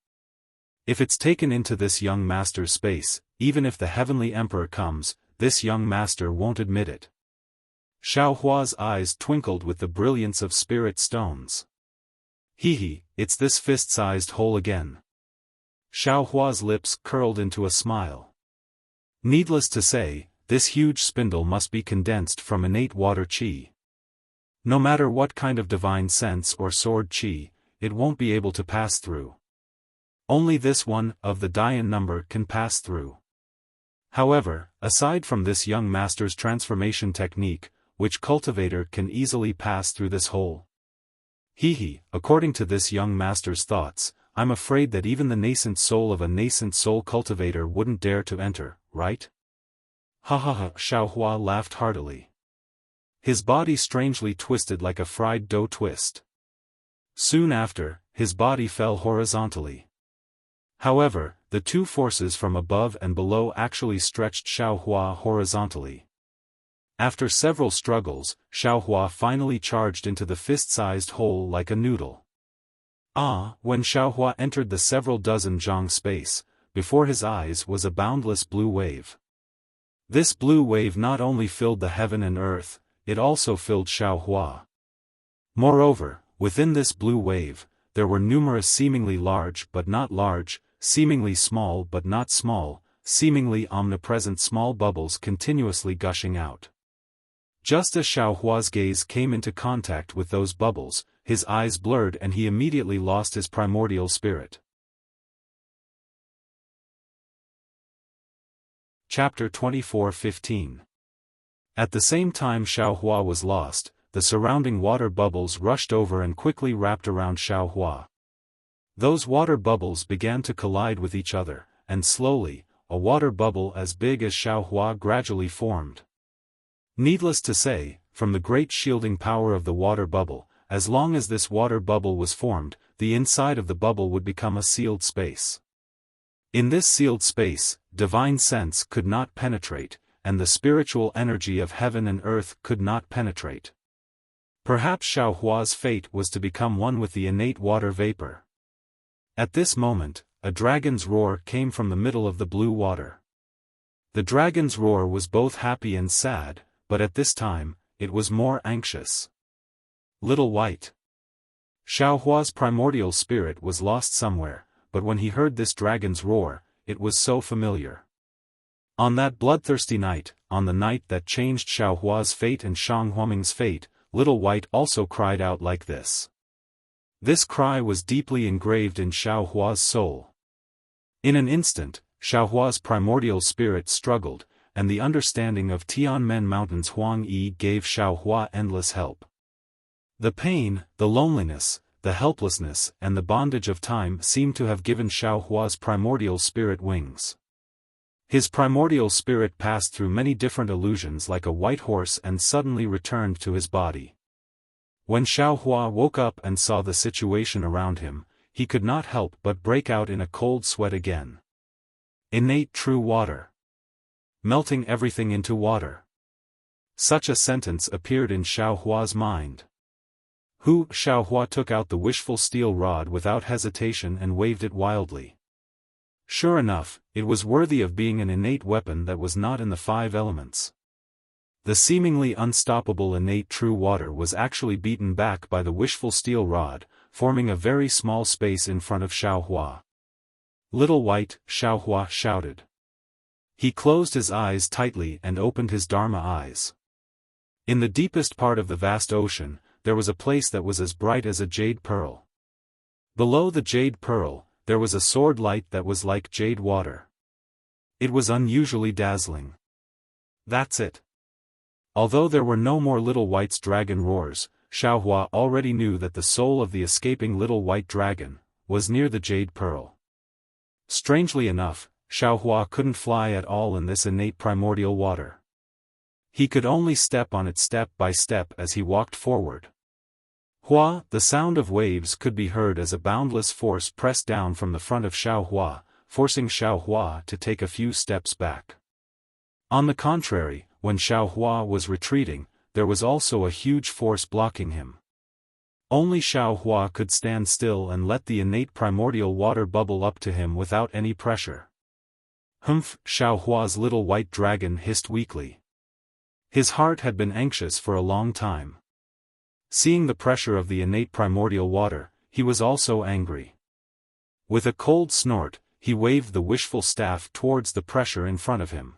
Speaker 1: If it's taken into this young master's space, even if the heavenly emperor comes, this young master won't admit it. Xiaohua's eyes twinkled with the brilliance of spirit stones. It's this fist-sized hole again. Xiaohua's lips curled into a smile. Needless to say, this huge spindle must be condensed from innate water chi. No matter what kind of divine sense or sword chi, it won't be able to pass through. Only this one of the Dian number can pass through. However, aside from this young master's transformation technique, which cultivator can easily pass through this hole? According to this young master's thoughts, I'm afraid that even the nascent soul of a nascent soul cultivator wouldn't dare to enter, right? Xiaohua laughed heartily. His body strangely twisted like a fried dough twist. Soon after, his body fell horizontally. However, the two forces from above and below actually stretched Xiaohua horizontally. After several struggles, Xiaohua finally charged into the fist-sized hole like a noodle. When Xiaohua entered the several dozen zhang space, before his eyes was a boundless blue wave. This blue wave not only filled the heaven and earth, it also filled Xiaohua. Moreover, within this blue wave, there were numerous seemingly large but not large, seemingly small but not small, seemingly omnipresent small bubbles continuously gushing out. Just as Xiaohua's gaze came into contact with those bubbles, his eyes blurred and he immediately lost his primordial spirit. Chapter 24:15. At the same time Xiaohua was lost, the surrounding water bubbles rushed over and quickly wrapped around Xiaohua. Those water bubbles began to collide with each other, and slowly, a water bubble as big as Xiaohua gradually formed. Needless to say, from the great shielding power of the water bubble, as long as this water bubble was formed, the inside of the bubble would become a sealed space. In this sealed space, divine sense could not penetrate, and the spiritual energy of heaven and earth could not penetrate. Perhaps Xiaohua's fate was to become one with the innate water vapor. At this moment, a dragon's roar came from the middle of the blue water. The dragon's roar was both happy and sad, but at this time, it was more anxious. Little White. Xiaohua's primordial spirit was lost somewhere, but when he heard this dragon's roar, it was so familiar. On that bloodthirsty night, on the night that changed Xiaohua's fate and Shang Huaming's fate, Little White also cried out like this. This cry was deeply engraved in Xiaohua's soul. In an instant, Xiaohua's primordial spirit struggled, and the understanding of Tianmen Mountain's Huang Yi gave Xiaohua endless help. The pain, the loneliness, the helplessness and the bondage of time seemed to have given Xiaohua's primordial spirit wings. His primordial spirit passed through many different illusions like a white horse and suddenly returned to his body. When Xiaohua woke up and saw the situation around him, he could not help but break out in a cold sweat again. Innate true water. Melting everything into water. Such a sentence appeared in Xiaohua's mind. Xiaohua took out the wishful steel rod without hesitation and waved it wildly. Sure enough, it was worthy of being an innate weapon that was not in the five elements. The seemingly unstoppable innate true water was actually beaten back by the wishful steel rod, forming a very small space in front of Xiaohua. Little White, Xiaohua shouted. He closed his eyes tightly and opened his Dharma eyes. In the deepest part of the vast ocean, there was a place that was as bright as a jade pearl. Below the jade pearl, there was a sword light that was like jade water. It was unusually dazzling. That's it. Although there were no more Little White's dragon roars, Xiaohua already knew that the soul of the escaping Little White dragon was near the jade pearl. Strangely enough, Xiaohua couldn't fly at all in this innate primordial water. He could only step on it step by step as he walked forward. The sound of waves could be heard as a boundless force pressed down from the front of Xiaohua, forcing Xiaohua to take a few steps back. On the contrary, when Xiaohua was retreating, there was also a huge force blocking him. Only Xiaohua could stand still and let the innate primordial water bubble up to him without any pressure. Xiaohua's little white dragon hissed weakly. His heart had been anxious for a long time. Seeing the pressure of the innate primordial water, he was also angry. With a cold snort, he waved the wishful staff towards the pressure in front of him.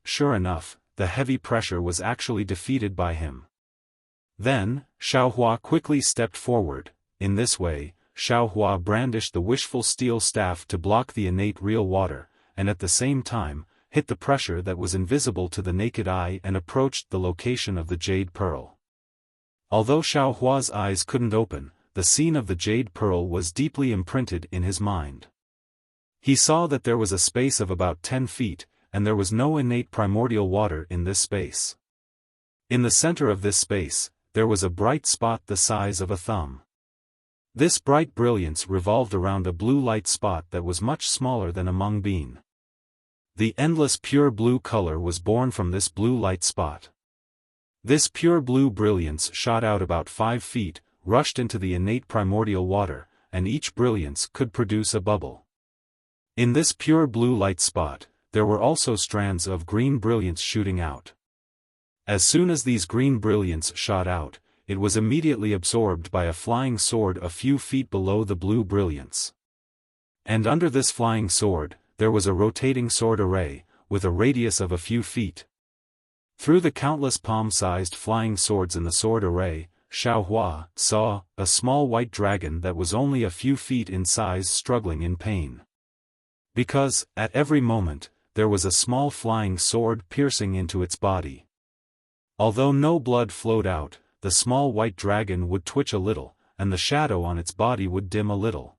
Speaker 1: Sure enough, the heavy pressure was actually defeated by him. Then, Xiaohua quickly stepped forward. In this way, Xiaohua brandished the wishful steel staff to block the innate real water, and at the same time, hit the pressure that was invisible to the naked eye and approached the location of the jade pearl. Although Xiaohua's eyes couldn't open, the scene of the jade pearl was deeply imprinted in his mind. He saw that there was a space of about 10 feet, and there was no innate primordial water in this space. In the center of this space, there was a bright spot the size of a thumb. This bright brilliance revolved around a blue light spot that was much smaller than a mung bean. The endless pure blue color was born from this blue light spot. This pure blue brilliance shot out about 5 feet, rushed into the innate primordial water, and each brilliance could produce a bubble. In this pure blue light spot, there were also strands of green brilliance shooting out. As soon as these green brilliance shot out, it was immediately absorbed by a flying sword a few feet below the blue brilliance. And under this flying sword, there was a rotating sword array, with a radius of a few feet. Through the countless palm-sized flying swords in the sword array, Xiaofan saw a small white dragon that was only a few feet in size struggling in pain. Because, at every moment, there was a small flying sword piercing into its body. Although no blood flowed out, the small white dragon would twitch a little, and the shadow on its body would dim a little.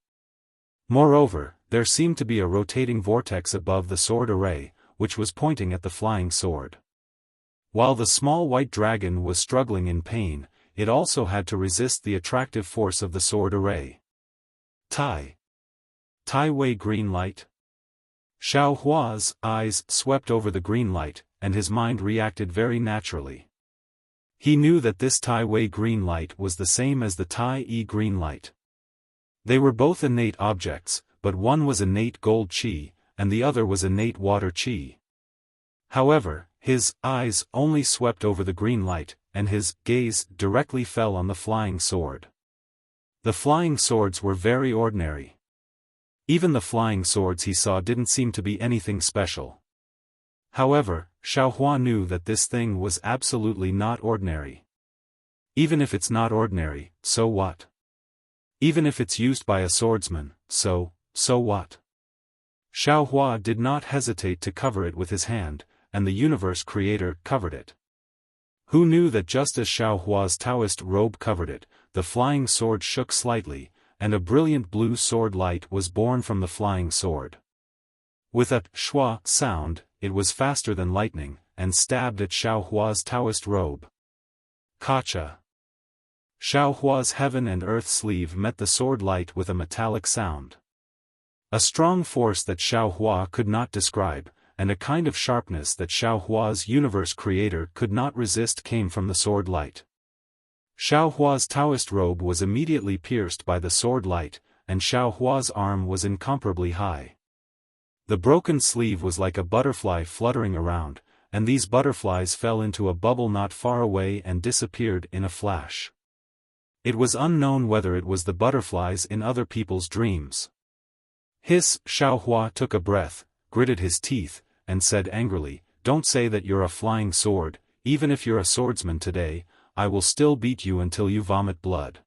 Speaker 1: Moreover, there seemed to be a rotating vortex above the sword array, which was pointing at the flying sword. While the small white dragon was struggling in pain, it also had to resist the attractive force of the sword array. Tai Wei green light? Xiaohua's eyes swept over the green light, and his mind reacted very naturally. He knew that this Tai Wei green light was the same as the Tai Yi green light. They were both innate objects, but one was innate gold qi, and the other was innate water qi. However, his eyes only swept over the green light, and his gaze directly fell on the flying sword. The flying swords were very ordinary. Even the flying swords he saw didn't seem to be anything special. However, Xiaohuan knew that this thing was absolutely not ordinary. Even if it's not ordinary, so what? Even if it's used by a swordsman, so what? Xiaohua did not hesitate to cover it with his hand, and the universe creator covered it. Who knew that just as Xiaohua's Taoist robe covered it, the flying sword shook slightly, and a brilliant blue sword light was born from the flying sword. With a shua sound, it was faster than lightning, and stabbed at Xiaohua's Taoist robe. Kacha. Xiaohua's heaven and earth sleeve met the sword light with a metallic sound. A strong force that Xiaohua could not describe, and a kind of sharpness that Xiaohua's universe creator could not resist came from the sword light. Xiaohua's Taoist robe was immediately pierced by the sword light, and Xiaohua's arm was incomparably high. The broken sleeve was like a butterfly fluttering around, and these butterflies fell into a bubble not far away and disappeared in a flash. It was unknown whether it was the butterflies in other people's dreams. Xiaohua took a breath, gritted his teeth, and said angrily, "Don't say that you're a flying sword. Even if you're a swordsman today, I will still beat you until you vomit blood."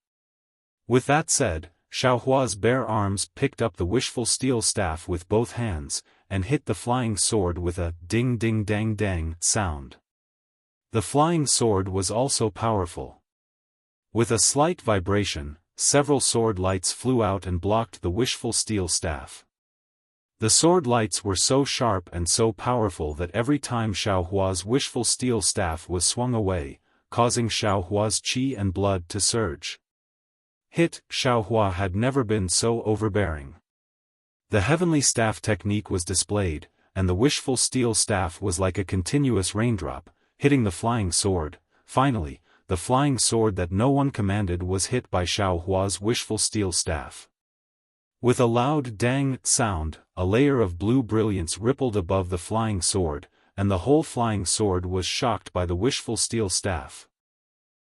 Speaker 1: With that said, Xiaohua's bare arms picked up the wishful steel staff with both hands, and hit the flying sword with a ding-ding-dang-dang sound. The flying sword was also powerful. With a slight vibration, several sword lights flew out and blocked the wishful steel staff. The sword lights were so sharp and so powerful that every time Xiaohua's wishful steel staff was swung away, causing Xiaohua's qi and blood to surge. Xiaohua had never been so overbearing. The heavenly staff technique was displayed, and the wishful steel staff was like a continuous raindrop, hitting the flying sword. Finally, the flying sword that no one commanded was hit by Xiaohua's wishful steel staff. With a loud dang sound, a layer of blue brilliance rippled above the flying sword, and the whole flying sword was shocked by the wishful steel staff.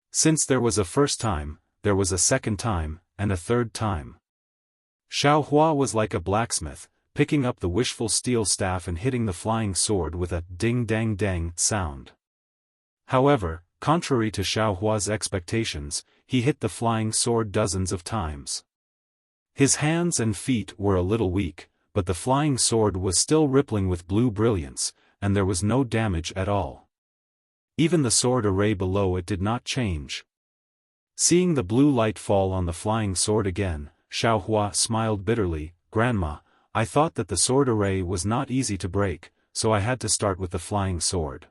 Speaker 1: Since there was a first time, there was a second time, and a third time. Xiaohua was like a blacksmith, picking up the wishful steel staff and hitting the flying sword with a ding-dang-dang sound. However, contrary to Xiaohua's expectations, he hit the flying sword dozens of times. His hands and feet were a little weak, but the flying sword was still rippling with blue brilliance, and there was no damage at all. Even the sword array below it did not change. Seeing the blue light fall on the flying sword again, Xiaohua smiled bitterly. "Grandma, I thought that the sword array was not easy to break, so I had to start with the flying sword.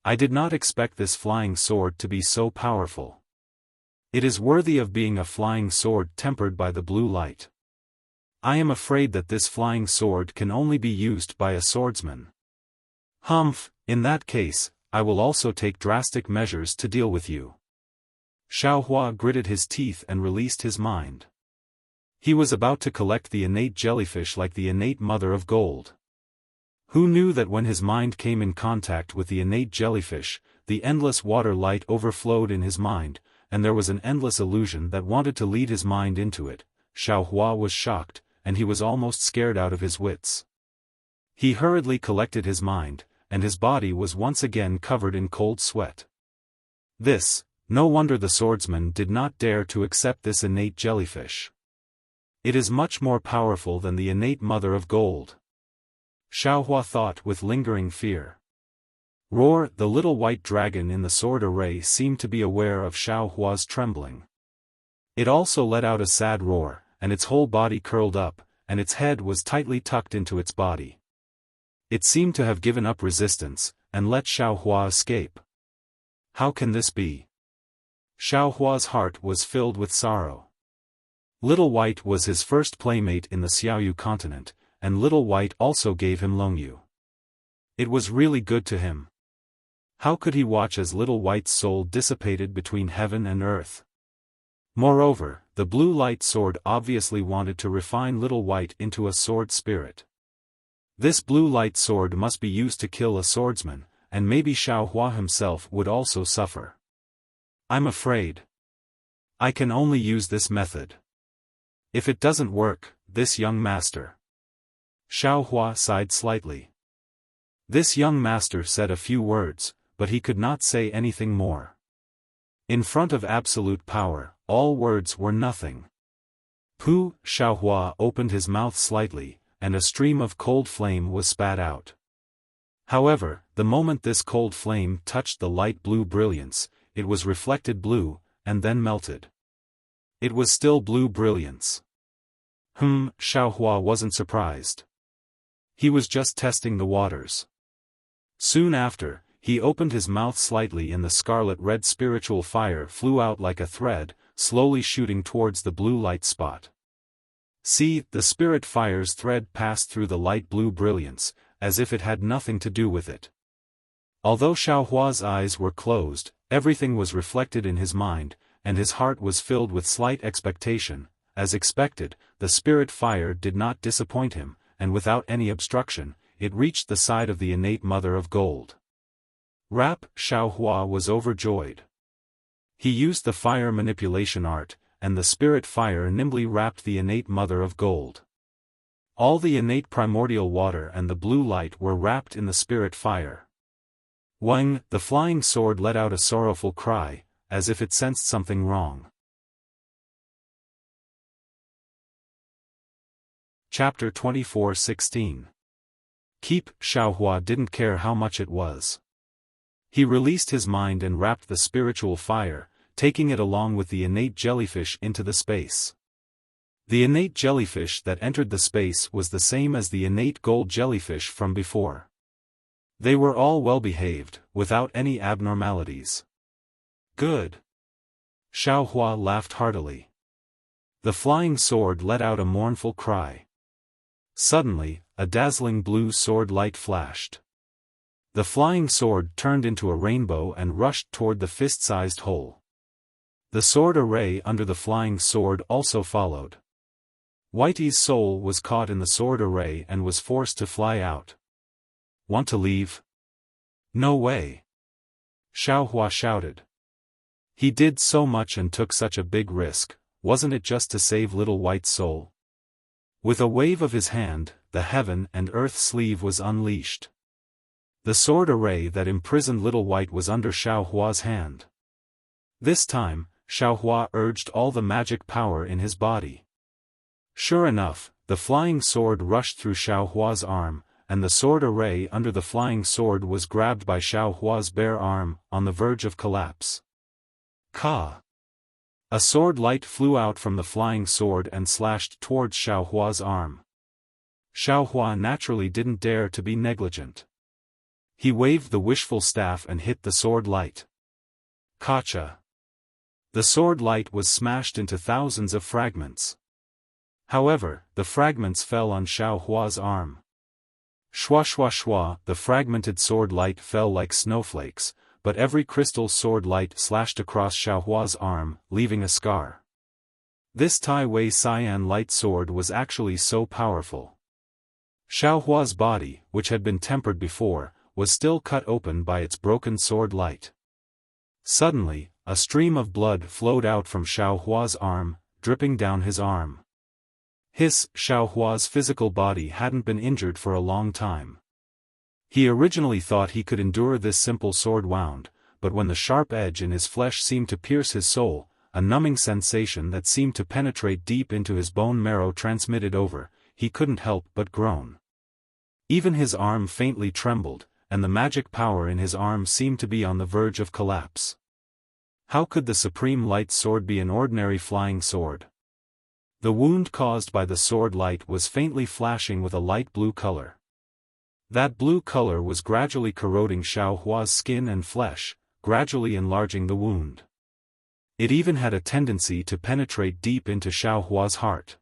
Speaker 1: I did not expect this flying sword to be so powerful." It is worthy of being a flying sword tempered by the blue light. I am afraid that this flying sword can only be used by a swordsman. Humph, in that case, I will also take drastic measures to deal with you. Xiaohua gritted his teeth and released his mind. He was about to collect the innate jellyfish like the innate mother of gold. Who knew that when his mind came in contact with the innate jellyfish, the endless water light overflowed in his mind, and there was an endless illusion that wanted to lead his mind into it? Xiaohua was shocked, and he was almost scared out of his wits. He hurriedly collected his mind, and his body was once again covered in cold sweat. No wonder the swordsman did not dare to accept this innate jellyfish. It is much more powerful than the innate mother of gold. Xiaohua thought with lingering fear. Roar! The little white dragon in the sword array seemed to be aware of Xiaohua's trembling. It also let out a sad roar, and its whole body curled up, and its head was tightly tucked into its body. It seemed to have given up resistance, and let Xiaohua escape. How can this be? Xiaohua's heart was filled with sorrow. Little White was his first playmate in the Xiaoyu continent, and Little White also gave him Longyu. It was really good to him. How could he watch as Little White's soul dissipated between heaven and earth? Moreover, the blue light sword obviously wanted to refine Little White into a sword spirit. This blue light sword must be used to kill a swordsman, and maybe Xiaohua himself would also suffer. I'm afraid I can only use this method. If it doesn't work, this young master. Xiaohua sighed slightly. This young master said a few words, but he could not say anything more. In front of absolute power, all words were nothing. Pooh! Xiaohua opened his mouth slightly, and a stream of cold flame was spat out. However, the moment this cold flame touched the light blue brilliance, it was reflected blue, and then melted. It was still blue brilliance. Xiaohua wasn't surprised. He was just testing the waters. Soon after, he opened his mouth slightly and the scarlet-red spiritual fire flew out like a thread, slowly shooting towards the blue light spot. See, the spirit fire's thread passed through the light blue brilliance, as if it had nothing to do with it. Although Xiaohua's eyes were closed, everything was reflected in his mind, and his heart was filled with slight expectation. As expected, the spirit fire did not disappoint him, and without any obstruction, it reached the side of the innate mother of gold. Rap! Xiaohua was overjoyed. He used the fire manipulation art, and the spirit fire nimbly wrapped the innate mother of gold. All the innate primordial water and the blue light were wrapped in the spirit fire. Wang! The flying sword let out a sorrowful cry, as if it sensed something wrong. Chapter 24:16. Keep! Xiaohua didn't care how much it was. He released his mind and wrapped the spiritual fire, taking it along with the innate jellyfish into the space. The innate jellyfish that entered the space was the same as the innate gold jellyfish from before. They were all well behaved, without any abnormalities. Good! Xiaohua laughed heartily. The flying sword let out a mournful cry. Suddenly, a dazzling blue sword light flashed. The flying sword turned into a rainbow and rushed toward the fist-sized hole. The sword array under the flying sword also followed. Whitey's soul was caught in the sword array and was forced to fly out. Want to leave? No way! Xiaohua shouted. He did so much and took such a big risk, wasn't it just to save Little White's soul? With a wave of his hand, the heaven and earth sleeve was unleashed. The sword array that imprisoned Little White was under Xiaohua's hand. This time, Xiaohua urged all the magic power in his body. Sure enough, the flying sword rushed through Xiaohua's arm, and the sword array under the flying sword was grabbed by Xiaohua's bare arm, on the verge of collapse. Ka! A sword light flew out from the flying sword and slashed towards Xiaohua's arm. Xiaohua naturally didn't dare to be negligent. He waved the wishful staff and hit the sword light. Kacha! The sword light was smashed into thousands of fragments. However, the fragments fell on Xiaohua's arm. Shwa shwa shwa, the fragmented sword light fell like snowflakes, but every crystal sword light slashed across Xiaohua's arm, leaving a scar. This Tai Wei Cyan light sword was actually so powerful. Xiaohua's body, which had been tempered before, was still cut open by its broken sword light. Suddenly, a stream of blood flowed out from Xiaohua's arm, dripping down his arm. Xiaohua's physical body hadn't been injured for a long time. He originally thought he could endure this simple sword wound, but when the sharp edge in his flesh seemed to pierce his soul, a numbing sensation that seemed to penetrate deep into his bone marrow transmitted over, he couldn't help but groan. Even his arm faintly trembled, and the magic power in his arm seemed to be on the verge of collapse. How could the supreme light sword be an ordinary flying sword? The wound caused by the sword light was faintly flashing with a light blue color. That blue color was gradually corroding Xiaohua's skin and flesh, gradually enlarging the wound. It even had a tendency to penetrate deep into Xiaohua's heart.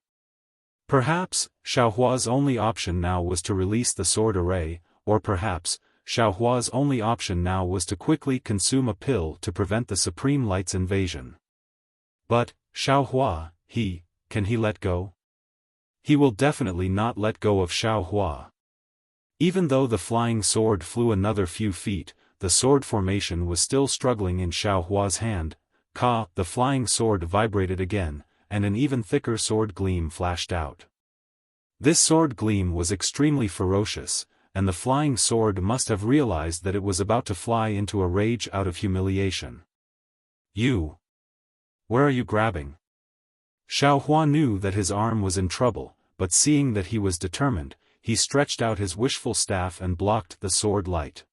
Speaker 1: Perhaps, Xiaohua's only option now was to release the sword array, or perhaps, Xiaohua's only option now was to quickly consume a pill to prevent the Supreme Light's invasion. But, Xiaohua, can he let go? He will definitely not let go of Xiaohua. Even though the flying sword flew another few feet, the sword formation was still struggling in Xiaohua's hand. The flying sword vibrated again, and an even thicker sword gleam flashed out. This sword gleam was extremely ferocious, and the flying sword must have realized that it was about to fly into a rage out of humiliation. You! Where are you grabbing? Xiaohua knew that his arm was in trouble, but seeing that he was determined, he stretched out his wishful staff and blocked the sword light.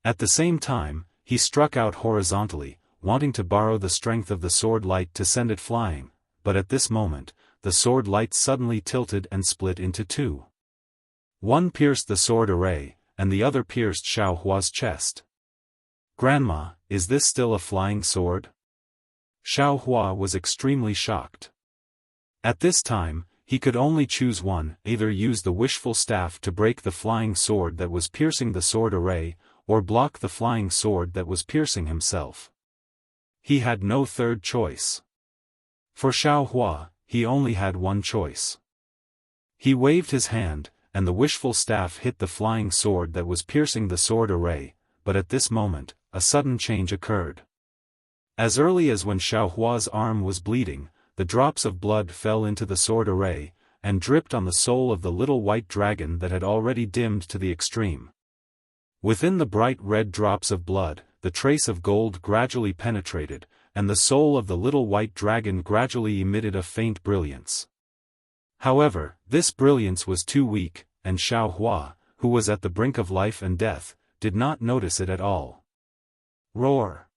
Speaker 1: At the same time, he struck out horizontally, wanting to borrow the strength of the sword light to send it flying, but at this moment, the sword light suddenly tilted and split into two. One pierced the sword array, and the other pierced Xiaohua's chest. Grandma, is this still a flying sword? Xiaohua was extremely shocked. At this time, he could only choose one, either use the wishful staff to break the flying sword that was piercing the sword array, or block the flying sword that was piercing himself. He had no third choice. For Xiaohua, he only had one choice. He waved his hand, and the wishful staff hit the flying sword that was piercing the sword array, but at this moment, a sudden change occurred. As early as when Xiaohua's arm was bleeding, the drops of blood fell into the sword array, and dripped on the soul of the little white dragon that had already dimmed to the extreme. Within the bright red drops of blood, the trace of gold gradually penetrated, and the soul of the little white dragon gradually emitted a faint brilliance. However, this brilliance was too weak, and Xiaohua, who was at the brink of life and death, did not notice it at all. Roar!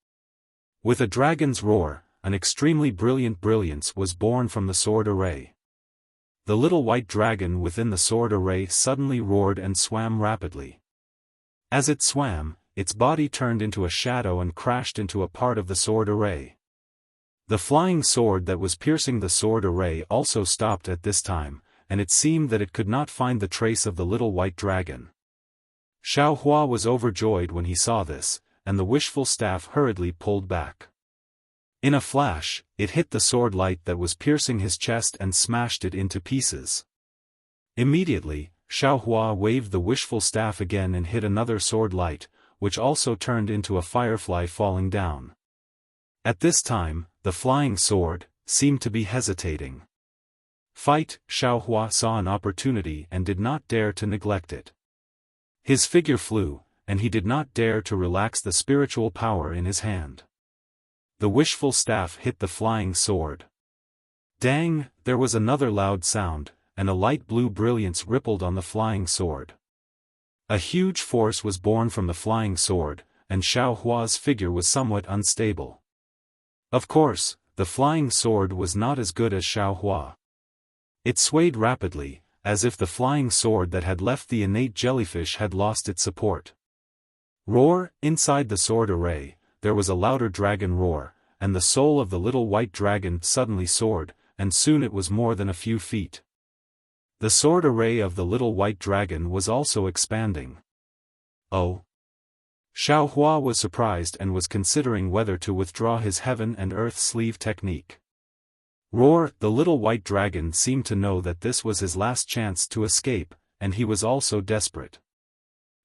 Speaker 1: With a dragon's roar, an extremely brilliant brilliance was born from the sword array. The little white dragon within the sword array suddenly roared and swam rapidly. As it swam, its body turned into a shadow and crashed into a part of the sword array. The flying sword that was piercing the sword array also stopped at this time, and it seemed that it could not find the trace of the little white dragon. Xiaohua was overjoyed when he saw this, and the wishful staff hurriedly pulled back. In a flash, it hit the sword light that was piercing his chest and smashed it into pieces. Immediately, Xiaohua waved the wishful staff again and hit another sword light, which also turned into a firefly falling down. At this time, the flying sword seemed to be hesitating. Xiaohua saw an opportunity and did not dare to neglect it. His figure flew, and he did not dare to relax the spiritual power in his hand. The wishful staff hit the flying sword. Dang! There was another loud sound, and a light blue brilliance rippled on the flying sword. A huge force was born from the flying sword, and Xiaohua's figure was somewhat unstable. Of course, the flying sword was not as good as Xiaohua. It swayed rapidly, as if the flying sword that had left the innate jellyfish had lost its support. Roar! Inside the sword array, there was a louder dragon roar, and the soul of the little white dragon suddenly soared, and soon it was more than a few feet. The sword array of the little white dragon was also expanding. Oh! Xiaohua was surprised and was considering whether to withdraw his heaven and earth sleeve technique. Roar! The little white dragon seemed to know that this was his last chance to escape, and he was also desperate.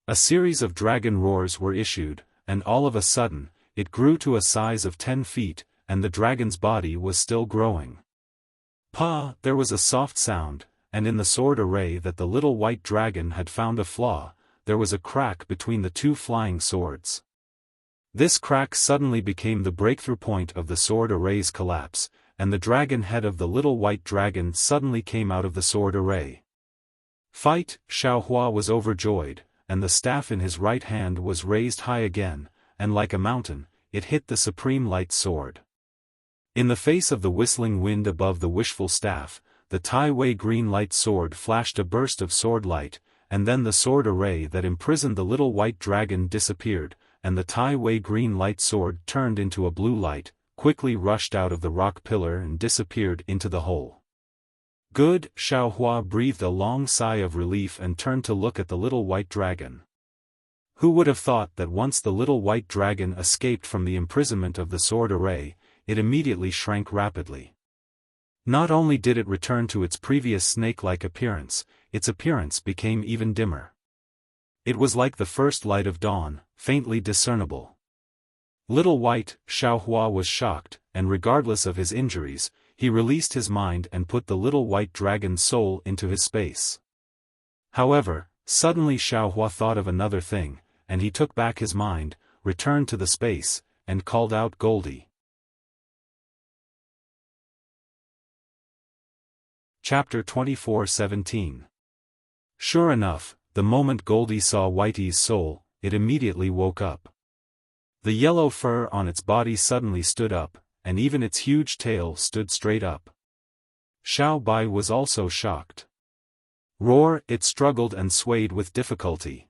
Speaker 1: A series of dragon roars were issued, and all of a sudden, it grew to a size of 10 feet, and the dragon's body was still growing. Pa! There was a soft sound, and in the sword array that the little white dragon had found a flaw, there was a crack between the two flying swords. This crack suddenly became the breakthrough point of the sword array's collapse, and the dragon head of the little white dragon suddenly came out of the sword array. Fight! Xiaohua was overjoyed, and the staff in his right hand was raised high again, and like a mountain, it hit the supreme light sword. In the face of the whistling wind above the wishful staff, the Tai Wei green light sword flashed a burst of sword light, and then the sword array that imprisoned the little white dragon disappeared, and the Tai Wei green light sword turned into a blue light, quickly rushed out of the rock pillar and disappeared into the hole. Good! Xiaohua breathed a long sigh of relief and turned to look at the little white dragon. Who would have thought that once the little white dragon escaped from the imprisonment of the sword array, it immediately shrank rapidly. Not only did it return to its previous snake-like appearance, its appearance became even dimmer. It was like the first light of dawn, faintly discernible. Little white, Xiaohua was shocked, and regardless of his injuries, he released his mind and put the little white dragon's soul into his space. However, suddenly Xiaohua thought of another thing, and he took back his mind, returned to the space, and called out Goldie. Chapter 24:17. Sure enough, the moment Goldie saw Whitey's soul, it immediately woke up. The yellow fur on its body suddenly stood up, and even its huge tail stood straight up. Xiao Bai was also shocked. Roar! It struggled and swayed with difficulty.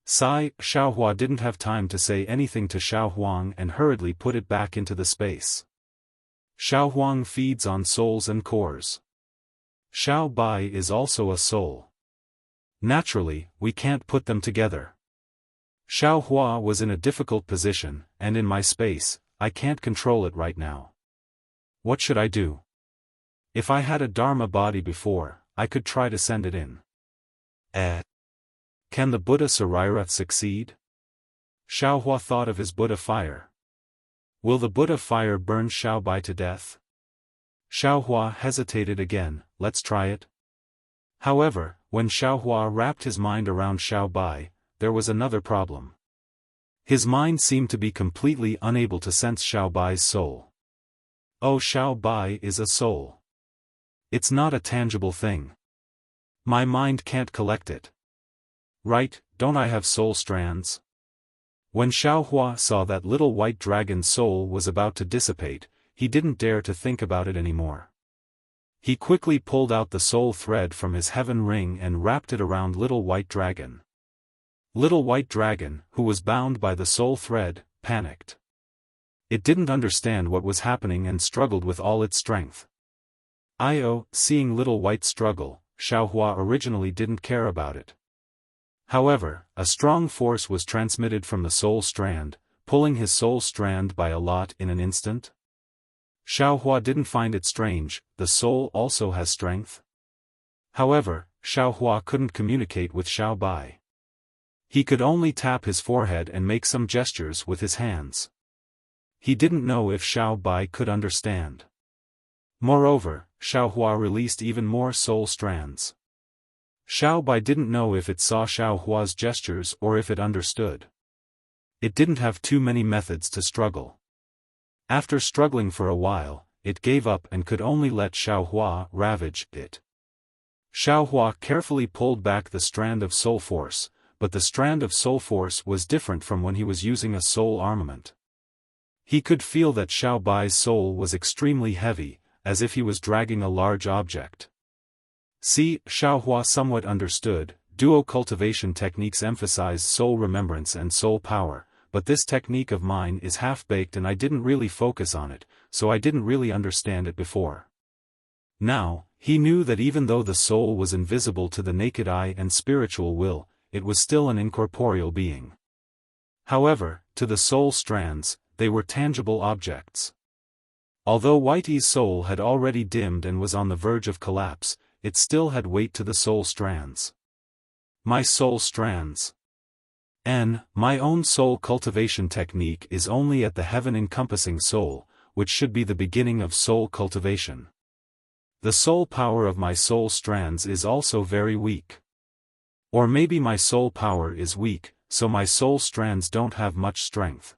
Speaker 1: Sigh! Xiaohua didn't have time to say anything to Xiao Huang and hurriedly put it back into the space. Xiao Huang feeds on souls and cores. Xiao Bai is also a soul. Naturally, we can't put them together. Xiaohua was in a difficult position, and in my space, I can't control it right now. What should I do? If I had a Dharma body before, I could try to send it in. Can the Buddha Saraira succeed? Xiaohua thought of his Buddha fire. Will the Buddha fire burn Xiao Bai to death? Xiaohua hesitated again. Let's try it. However, when Xiaohua wrapped his mind around Xiao Bai, there was another problem. His mind seemed to be completely unable to sense Xiao Bai's soul. Oh, Xiao Bai is a soul. It's not a tangible thing. My mind can't collect it. Right, don't I have soul strands? When Xiaohua saw that little white dragon's soul was about to dissipate, he didn't dare to think about it anymore. He quickly pulled out the soul thread from his heaven ring and wrapped it around little white dragon. Little white dragon, who was bound by the soul thread, panicked. It didn't understand what was happening and struggled with all its strength. Seeing little white struggle, Xiaohua originally didn't care about it. However, a strong force was transmitted from the soul strand, pulling his soul strand by a lot in an instant. Xiaohua didn't find it strange, the soul also has strength. However, Xiaohua couldn't communicate with Xiao Bai. He could only tap his forehead and make some gestures with his hands. He didn't know if Xiao Bai could understand. Moreover, Xiaohua released even more soul strands. Xiao Bai didn't know if it saw Xiaohua's gestures or if it understood. It didn't have too many methods to struggle. After struggling for a while, it gave up and could only let Xiaohua ravage it. Xiaohua carefully pulled back the strand of soul force, but the strand of soul force was different from when he was using a soul armament. He could feel that Xiao Bai's soul was extremely heavy, as if he was dragging a large object. See, Xiaohua somewhat understood, duo cultivation techniques emphasize soul remembrance and soul power, but this technique of mine is half-baked and I didn't really focus on it, so I didn't really understand it before. Now, he knew that even though the soul was invisible to the naked eye and spiritual will, it was still an incorporeal being. However, to the soul strands, they were tangible objects. Although Whitey's soul had already dimmed and was on the verge of collapse, it still had weight to the soul strands. My soul strands. My own soul cultivation technique is only at the heaven-encompassing soul, which should be the beginning of soul cultivation. The soul power of my soul strands is also very weak. Or maybe my soul power is weak, so my soul strands don't have much strength.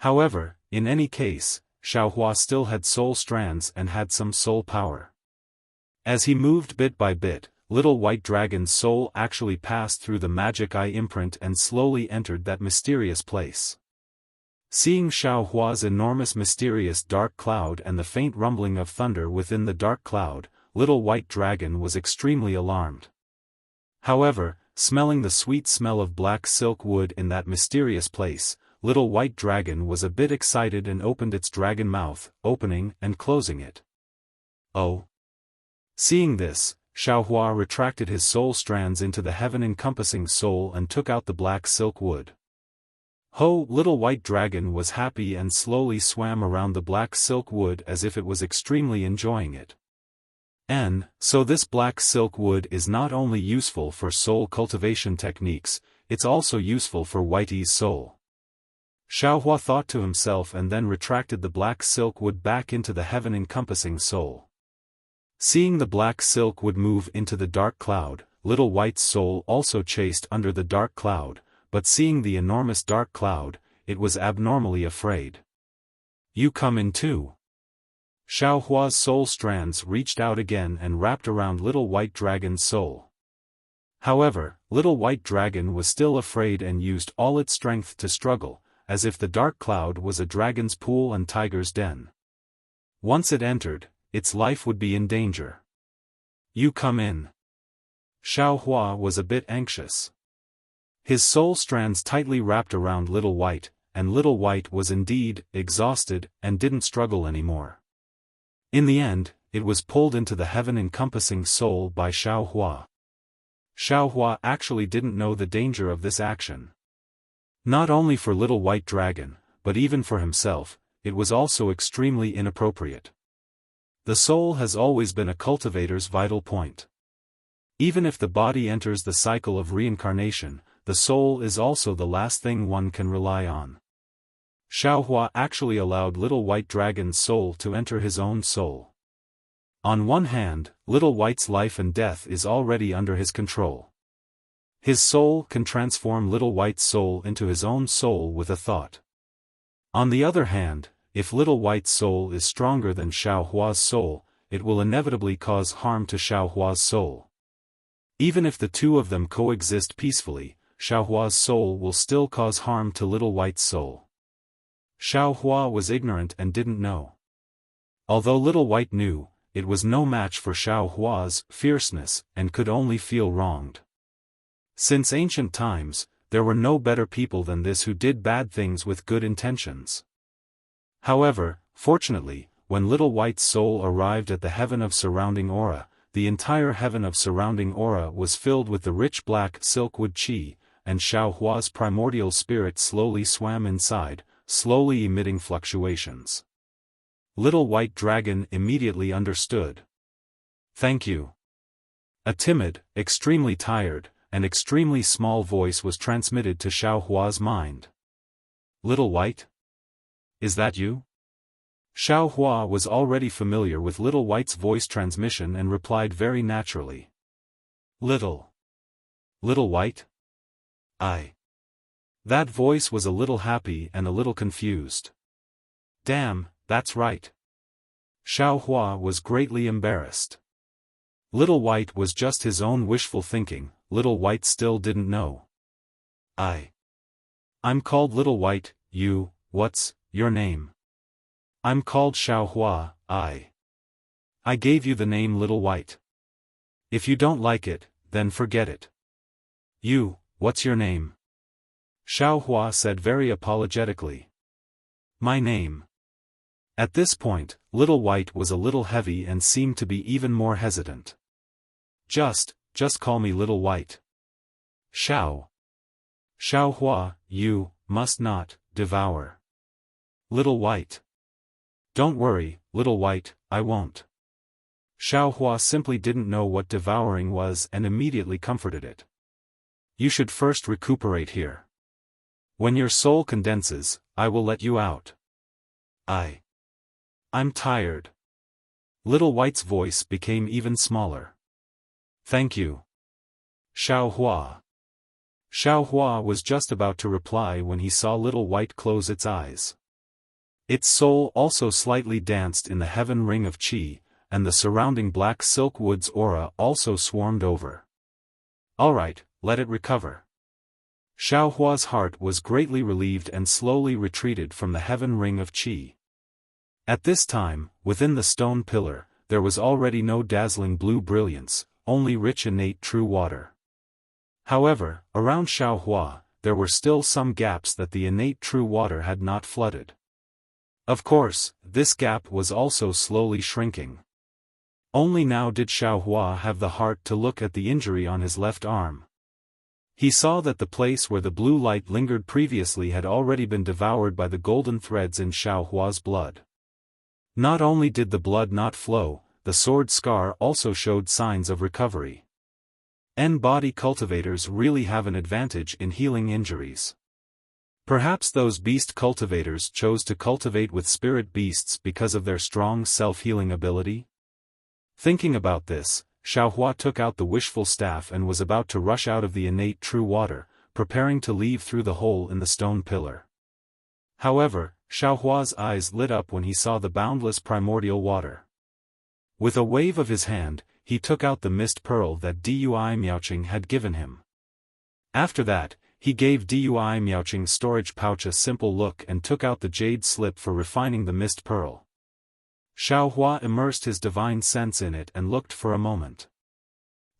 Speaker 1: However, in any case, Xiaofan still had soul strands and had some soul power. As he moved bit by bit, little white dragon's soul actually passed through the magic eye imprint and slowly entered that mysterious place. Seeing Xiaohua's enormous mysterious dark cloud and the faint rumbling of thunder within the dark cloud, little white dragon was extremely alarmed. However, smelling the sweet smell of black silk wood in that mysterious place, little white dragon was a bit excited and opened its dragon mouth, opening and closing it. Oh! Seeing this, Xiaohua retracted his soul strands into the heaven-encompassing soul and took out the black silk wood. Ho! Little white dragon was happy and slowly swam around the black silk wood as if it was extremely enjoying it. So this black silk wood is not only useful for soul cultivation techniques, it's also useful for Whitey's soul. Xiaohua thought to himself and then retracted the black silk wood back into the heaven-encompassing soul. Seeing the black silk wood move into the dark cloud, little white's soul also chased under the dark cloud, but seeing the enormous dark cloud, it was abnormally afraid. You come in too. Xiaohua's soul strands reached out again and wrapped around little white dragon's soul. However, little white dragon was still afraid and used all its strength to struggle, as if the dark cloud was a dragon's pool and tiger's den. Once it entered, its life would be in danger. You come in. Xiaohua was a bit anxious. His soul strands tightly wrapped around Little White, and Little White was indeed exhausted and didn't struggle anymore. In the end, it was pulled into the heaven-encompassing soul by Xiaohua. Xiaohua actually didn't know the danger of this action. Not only for Little White Dragon, but even for himself, it was also extremely inappropriate. The soul has always been a cultivator's vital point. Even if the body enters the cycle of reincarnation, the soul is also the last thing one can rely on. Xiaohua actually allowed Little White Dragon's soul to enter his own soul. On one hand, Little White's life and death is already under his control. His soul can transform Little White's soul into his own soul with a thought. On the other hand, if Little White's soul is stronger than Xiaohua's soul, it will inevitably cause harm to Xiaohua's soul. Even if the two of them coexist peacefully, Xiaohua's soul will still cause harm to Little White's soul. Xiaohua was ignorant and didn't know. Although Little White knew, it was no match for Xiaohua's fierceness and could only feel wronged. Since ancient times, there were no better people than this who did bad things with good intentions. However, fortunately, when Little White's soul arrived at the heaven of surrounding aura, the entire heaven of surrounding aura was filled with the rich black silkwood qi, and Xiaohua's primordial spirit slowly swam inside, slowly emitting fluctuations. Little White Dragon immediately understood. Thank you. A timid, extremely tired, and extremely small voice was transmitted to Xiaohua's mind. Little White? Is that you? Xiaohua was already familiar with Little White's voice transmission and replied very naturally. Little White? That voice was a little happy and a little confused. Damn, that's right. Xiaohua was greatly embarrassed. Little White was just his own wishful thinking. Little White still didn't know. I'm called Little White. What's your name? I'm called Xiaohua. I gave you the name Little White. If you don't like it, then forget it. What's your name? Xiaohua said very apologetically. My name. At this point, Little White was a little heavy and seemed to be even more hesitant. Just call me Little White. Xiaohua, you must not devour Little White. Don't worry, Little White, I won't. Xiaohua simply didn't know what devouring was and immediately comforted it. You should first recuperate here. When your soul condenses, I will let you out. I'm tired. Little White's voice became even smaller. Thank you. Xiaohua was just about to reply when he saw Little White close its eyes. Its soul also slightly danced in the heaven ring of qi, and the surrounding black silk wood's aura also swarmed over. Alright, let it recover. Xiaohua's heart was greatly relieved and slowly retreated from the heaven ring of qi. At this time, within the stone pillar, there was already no dazzling blue brilliance, only rich innate true water. However, around Xiaohua, there were still some gaps that the innate true water had not flooded. Of course, this gap was also slowly shrinking. Only now did Xiaohua have the heart to look at the injury on his left arm. He saw that the place where the blue light lingered previously had already been devoured by the golden threads in Xiaohua's blood. Not only did the blood not flow, the sword scar also showed signs of recovery. Body cultivators really have an advantage in healing injuries. Perhaps those beast cultivators chose to cultivate with spirit beasts because of their strong self-healing ability? Thinking about this, Xiaohua took out the wishful staff and was about to rush out of the innate true water, preparing to leave through the hole in the stone pillar. However, Xiaohua's eyes lit up when he saw the boundless primordial water. With a wave of his hand, he took out the mist pearl that Dui Miaoqing had given him. After that, he gave Dui Miaoqing's storage pouch a simple look and took out the jade slip for refining the mist pearl. Xiaohua immersed his divine sense in it and looked for a moment.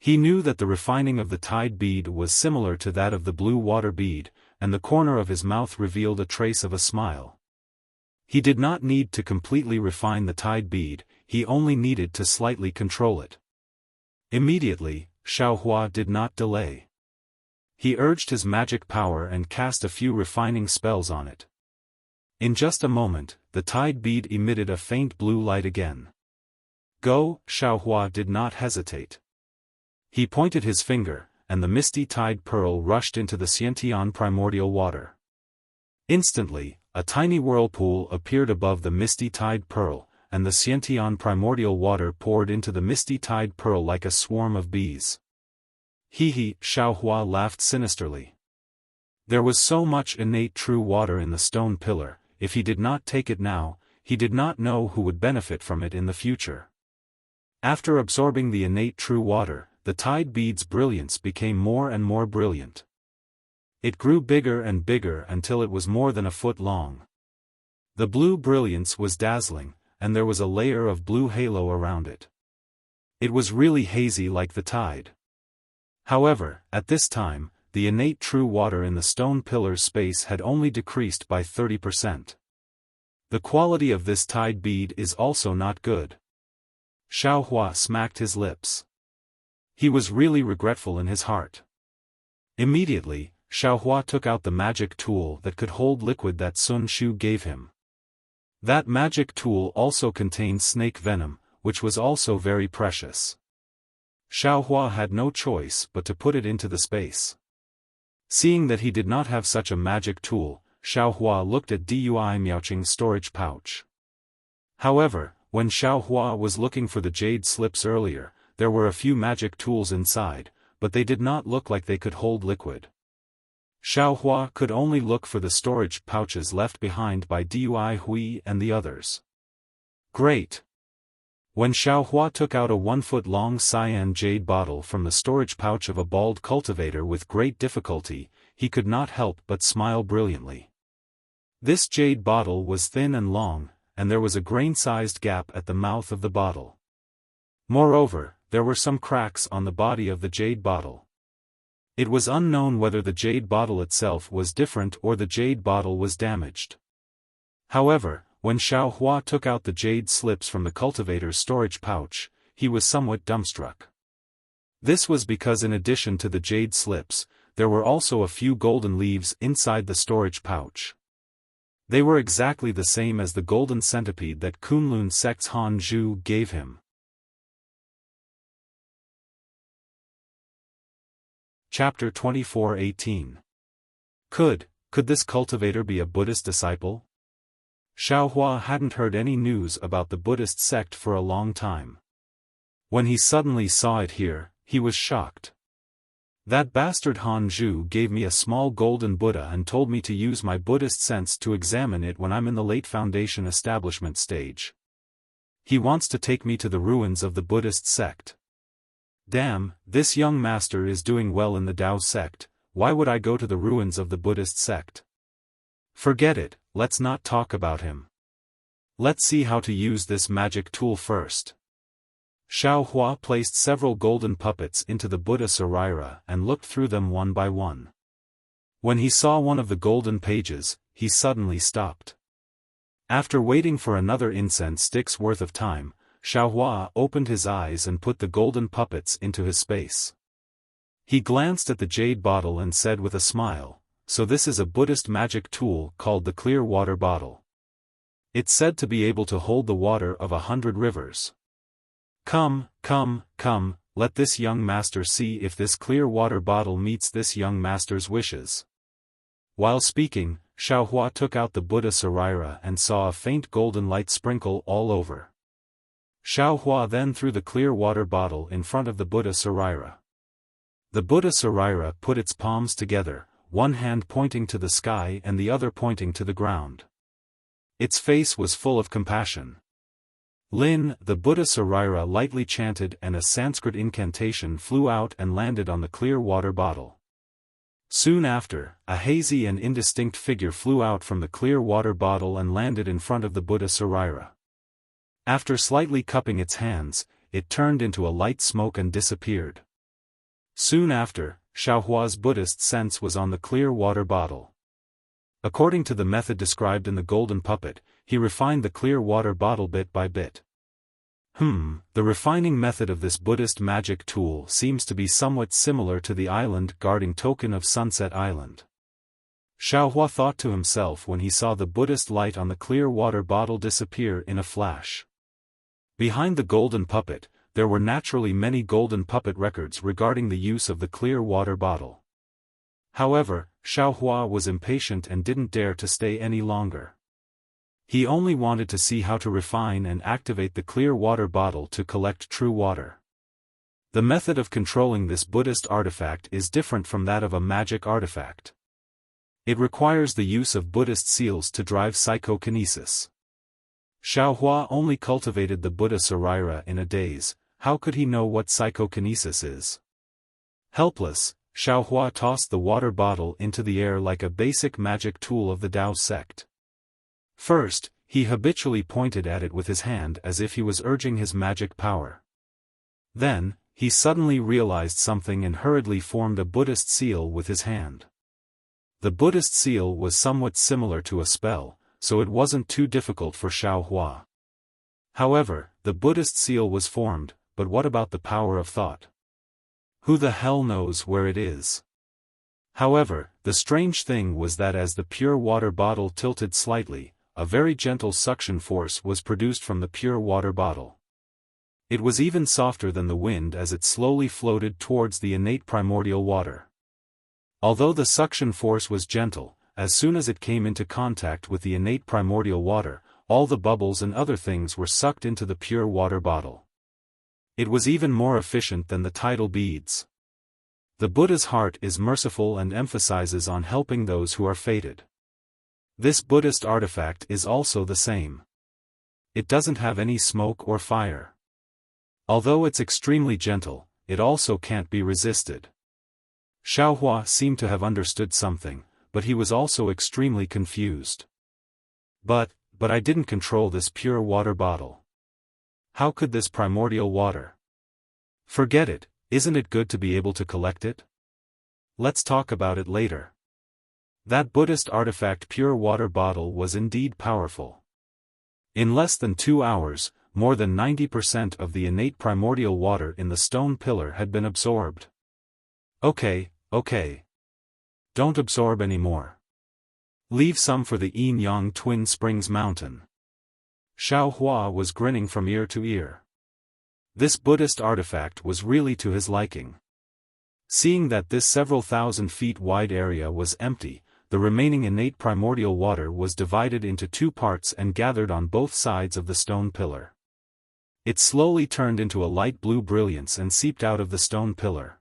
Speaker 1: He knew that the refining of the tide bead was similar to that of the blue water bead, and the corner of his mouth revealed a trace of a smile. He did not need to completely refine the tide bead, he only needed to slightly control it. Immediately, Xiaohua did not delay. He urged his magic power and cast a few refining spells on it. In just a moment, the tide bead emitted a faint blue light again. Go, Xiaohua did not hesitate. He pointed his finger, and the misty tide pearl rushed into the Xiantian primordial water. Instantly, a tiny whirlpool appeared above the misty tide pearl, and the Xiantian primordial water poured into the misty tide pearl like a swarm of bees. Hee, Xiaohua laughed sinisterly. There was so much innate true water in the stone pillar, if he did not take it now, he did not know who would benefit from it in the future. After absorbing the innate true water, the tide bead's brilliance became more and more brilliant. It grew bigger and bigger until it was more than a foot long. The blue brilliance was dazzling, and there was a layer of blue halo around it. It was really hazy like the tide. However, at this time, the innate true water in the stone pillar's space had only decreased by 30%. The quality of this tide bead is also not good. Xiaohua smacked his lips. He was really regretful in his heart. Immediately, Xiaohua took out the magic tool that could hold liquid that Sun Shu gave him. That magic tool also contained snake venom, which was also very precious. Xiaohua had no choice but to put it into the space. Seeing that he did not have such a magic tool, Xiaohua looked at Dui Miaoqing's storage pouch. However, when Xiaohua was looking for the jade slips earlier, there were a few magic tools inside, but they did not look like they could hold liquid. Xiaohua could only look for the storage pouches left behind by Dui Hui and the others. Great! When Xiaohua took out a 1-foot-long cyan jade bottle from the storage pouch of a bald cultivator with great difficulty, he could not help but smile brilliantly. This jade bottle was thin and long, and there was a grain-sized gap at the mouth of the bottle. Moreover, there were some cracks on the body of the jade bottle. It was unknown whether the jade bottle itself was different or the jade bottle was damaged. However, when Xiaofan took out the jade slips from the cultivator's storage pouch, he was somewhat dumbstruck. This was because in addition to the jade slips, there were also a few golden leaves inside the storage pouch. They were exactly the same as the golden centipede that Kunlun sect's Han Zhu gave him. Chapter 24:18. Could this cultivator be a Buddhist disciple? Xiaofan hadn't heard any news about the Buddhist sect for a long time. When he suddenly saw it here, he was shocked. That bastard Han Zhu gave me a small golden Buddha and told me to use my Buddhist sense to examine it when I'm in the late foundation establishment stage. He wants to take me to the ruins of the Buddhist sect. Damn, this young master is doing well in the Tao sect. Why would I go to the ruins of the Buddhist sect? Forget it, let's not talk about him. Let's see how to use this magic tool first. Xiaofan placed several golden puppets into the Buddha Sarira and looked through them one by one. When he saw one of the golden pages, he suddenly stopped. After waiting for another incense stick's worth of time, Xiaofan opened his eyes and put the golden puppets into his space. He glanced at the jade bottle and said with a smile, "So this is a Buddhist magic tool called the clear water bottle. It's said to be able to hold the water of 100 rivers. Come, let this young master see if this clear water bottle meets this young master's wishes." While speaking, Xiaofan took out the Buddha Sarira and saw a faint golden light sprinkle all over. Xiaofan then threw the clear water bottle in front of the Buddha Sarira. The Buddha Sarira put its palms together, one hand pointing to the sky and the other pointing to the ground. Its face was full of compassion. Lin, the Buddha Sarira lightly chanted and a Sanskrit incantation flew out and landed on the clear water bottle. Soon after, a hazy and indistinct figure flew out from the clear water bottle and landed in front of the Buddha Sarira. After slightly cupping its hands, it turned into a light smoke and disappeared. Soon after, Xiaohua's Buddhist sense was on the clear water bottle. According to the method described in the golden puppet, he refined the clear water bottle bit by bit. The refining method of this Buddhist magic tool seems to be somewhat similar to the island guarding token of Sunset Island. Xiaohua thought to himself when he saw the Buddhist light on the clear water bottle disappear in a flash. Behind the golden puppet, there were naturally many golden puppet records regarding the use of the clear water bottle. However, Xiaohua was impatient and didn't dare to stay any longer. He only wanted to see how to refine and activate the clear water bottle to collect true water. The method of controlling this Buddhist artifact is different from that of a magic artifact. It requires the use of Buddhist seals to drive psychokinesis. Xiaohua only cultivated the Buddha Sarira in a daze. How could he know what psychokinesis is? Helpless, Xiaohua tossed the water bottle into the air like a basic magic tool of the Tao sect. First, he habitually pointed at it with his hand as if he was urging his magic power. Then, he suddenly realized something and hurriedly formed a Buddhist seal with his hand. The Buddhist seal was somewhat similar to a spell, so it wasn't too difficult for Xiaohua. However, the Buddhist seal was formed, but what about the power of thought? Who the hell knows where it is? However, the strange thing was that as the pure water bottle tilted slightly, a very gentle suction force was produced from the pure water bottle. It was even softer than the wind as it slowly floated towards the innate primordial water. Although the suction force was gentle, as soon as it came into contact with the innate primordial water, all the bubbles and other things were sucked into the pure water bottle. It was even more efficient than the tidal beads. The Buddha's heart is merciful and emphasizes on helping those who are fated. This Buddhist artifact is also the same. It doesn't have any smoke or fire. Although it's extremely gentle, it also can't be resisted. Xiaohua seemed to have understood something, but he was also extremely confused. But I didn't control this pure water bottle. How could this primordial water? Forget it, isn't it good to be able to collect it? Let's talk about it later. That Buddhist artifact pure water bottle was indeed powerful. In less than 2 hours, more than 90% of the innate primordial water in the stone pillar had been absorbed. Okay. Don't absorb any more. Leave some for the Yin-Yang Twin Springs Mountain. Xiaofan was grinning from ear to ear. This Buddhist artifact was really to his liking. Seeing that this several thousand feet wide area was empty, the remaining innate primordial water was divided into 2 parts and gathered on both sides of the stone pillar. It slowly turned into a light blue brilliance and seeped out of the stone pillar.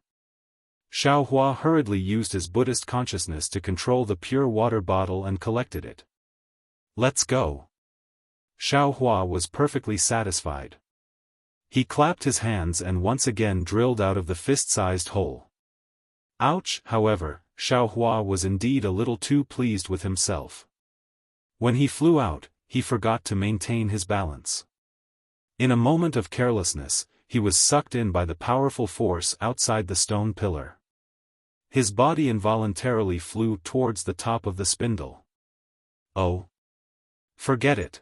Speaker 1: Xiaofan hurriedly used his Buddhist consciousness to control the pure water bottle and collected it. Let's go. Xiaofan was perfectly satisfied. He clapped his hands and once again drilled out of the fist-sized hole. Ouch! However, Xiaofan was indeed a little too pleased with himself. When he flew out, he forgot to maintain his balance. In a moment of carelessness, he was sucked in by the powerful force outside the stone pillar. His body involuntarily flew towards the top of the spindle. Oh! Forget it.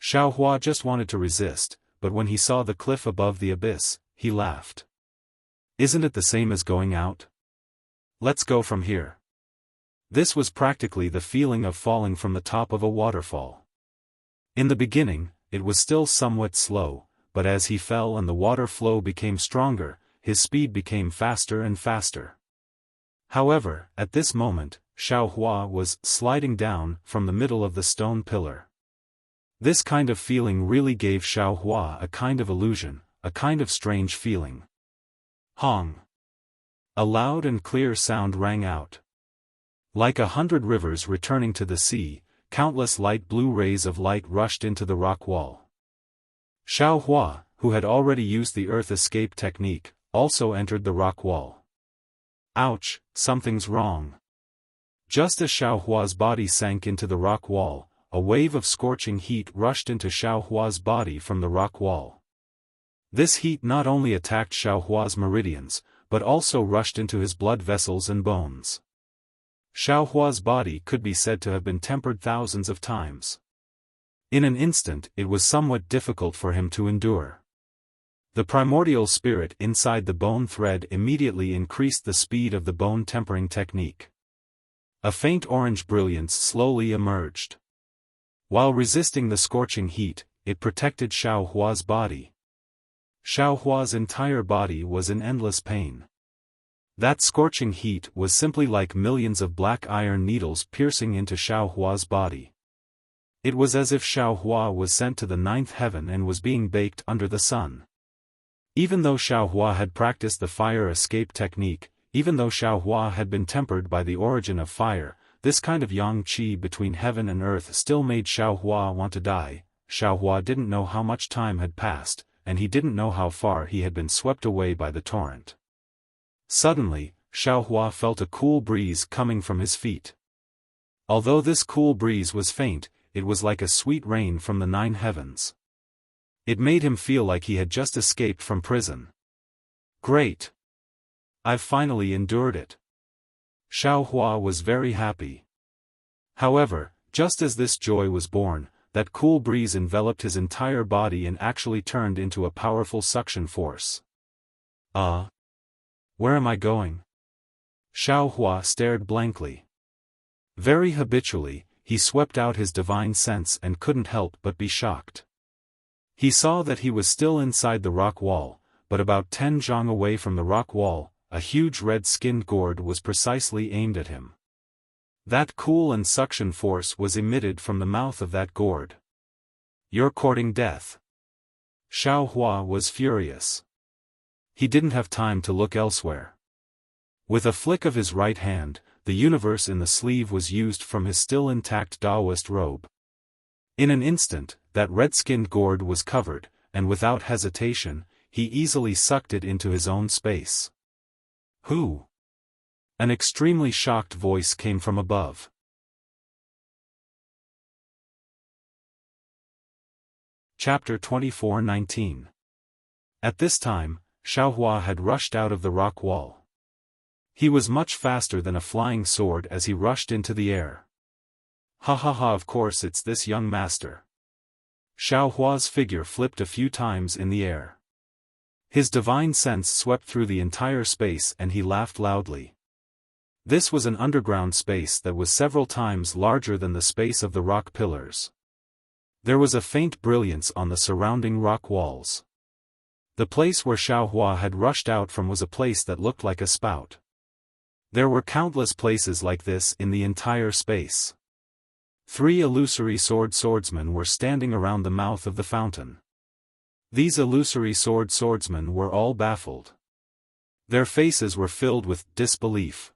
Speaker 1: Xiaofan just wanted to resist, but when he saw the cliff above the abyss, he laughed. Isn't it the same as going out? Let's go from here. This was practically the feeling of falling from the top of a waterfall. In the beginning, it was still somewhat slow, but as he fell and the water flow became stronger, his speed became faster and faster. However, at this moment, Xiaofan was sliding down from the middle of the stone pillar. This kind of feeling really gave Xiaofan a kind of illusion, a kind of strange feeling. Hong! A loud and clear sound rang out. Like 100 rivers returning to the sea, countless light blue rays of light rushed into the rock wall. Xiaofan, who had already used the earth escape technique, also entered the rock wall. Ouch, something's wrong. Just as Xiaohua's body sank into the rock wall, a wave of scorching heat rushed into Xiaohua's body from the rock wall. This heat not only attacked Xiaohua's meridians, but also rushed into his blood vessels and bones. Xiaohua's body could be said to have been tempered thousands of times. In an instant it was somewhat difficult for him to endure. The primordial spirit inside the bone thread immediately increased the speed of the bone tempering technique. A faint orange brilliance slowly emerged. While resisting the scorching heat, it protected Xiaohua's body. Xiaohua's entire body was in endless pain. That scorching heat was simply like millions of black iron needles piercing into Xiaohua's body. It was as if Xiaohua was sent to the 9th heaven and was being baked under the sun. Even though Xiaohua had practiced the fire escape technique, even though Xiaohua had been tempered by the origin of fire, this kind of yang qi between heaven and earth still made Xiaohua want to die. Xiaohua didn't know how much time had passed, and he didn't know how far he had been swept away by the torrent. Suddenly, Xiaohua felt a cool breeze coming from his feet. Although this cool breeze was faint, it was like a sweet rain from the 9 heavens. It made him feel like he had just escaped from prison. Great! I've finally endured it. Xiaohua was very happy. However, just as this joy was born, that cool breeze enveloped his entire body and actually turned into a powerful suction force. Where am I going? Xiaohua stared blankly. Very habitually, he swept out his divine sense and couldn't help but be shocked. He saw that he was still inside the rock wall, but about 10 zhang away from the rock wall, a huge red-skinned gourd was precisely aimed at him. That cool and suction force was emitted from the mouth of that gourd. You're courting death. Xiaohua was furious. He didn't have time to look elsewhere. With a flick of his right hand, the universe in the sleeve was used from his still intact Taoist robe. In an instant, that red-skinned gourd was covered, and without hesitation, he easily sucked it into his own space. Who? An extremely shocked voice came from above. Chapter 24:19. At this time, Xiaohua had rushed out of the rock wall. He was much faster than a flying sword as he rushed into the air. Ha ha ha, of course it's this young master. Xiaohua's figure flipped a few times in the air. His divine sense swept through the entire space and he laughed loudly. This was an underground space that was several times larger than the space of the rock pillars. There was a faint brilliance on the surrounding rock walls. The place where Xiaohua had rushed out from was a place that looked like a spout. There were countless places like this in the entire space. 3 illusory swordsmen were standing around the mouth of the fountain. These illusory swordsmen were all baffled. Their faces were filled with disbelief.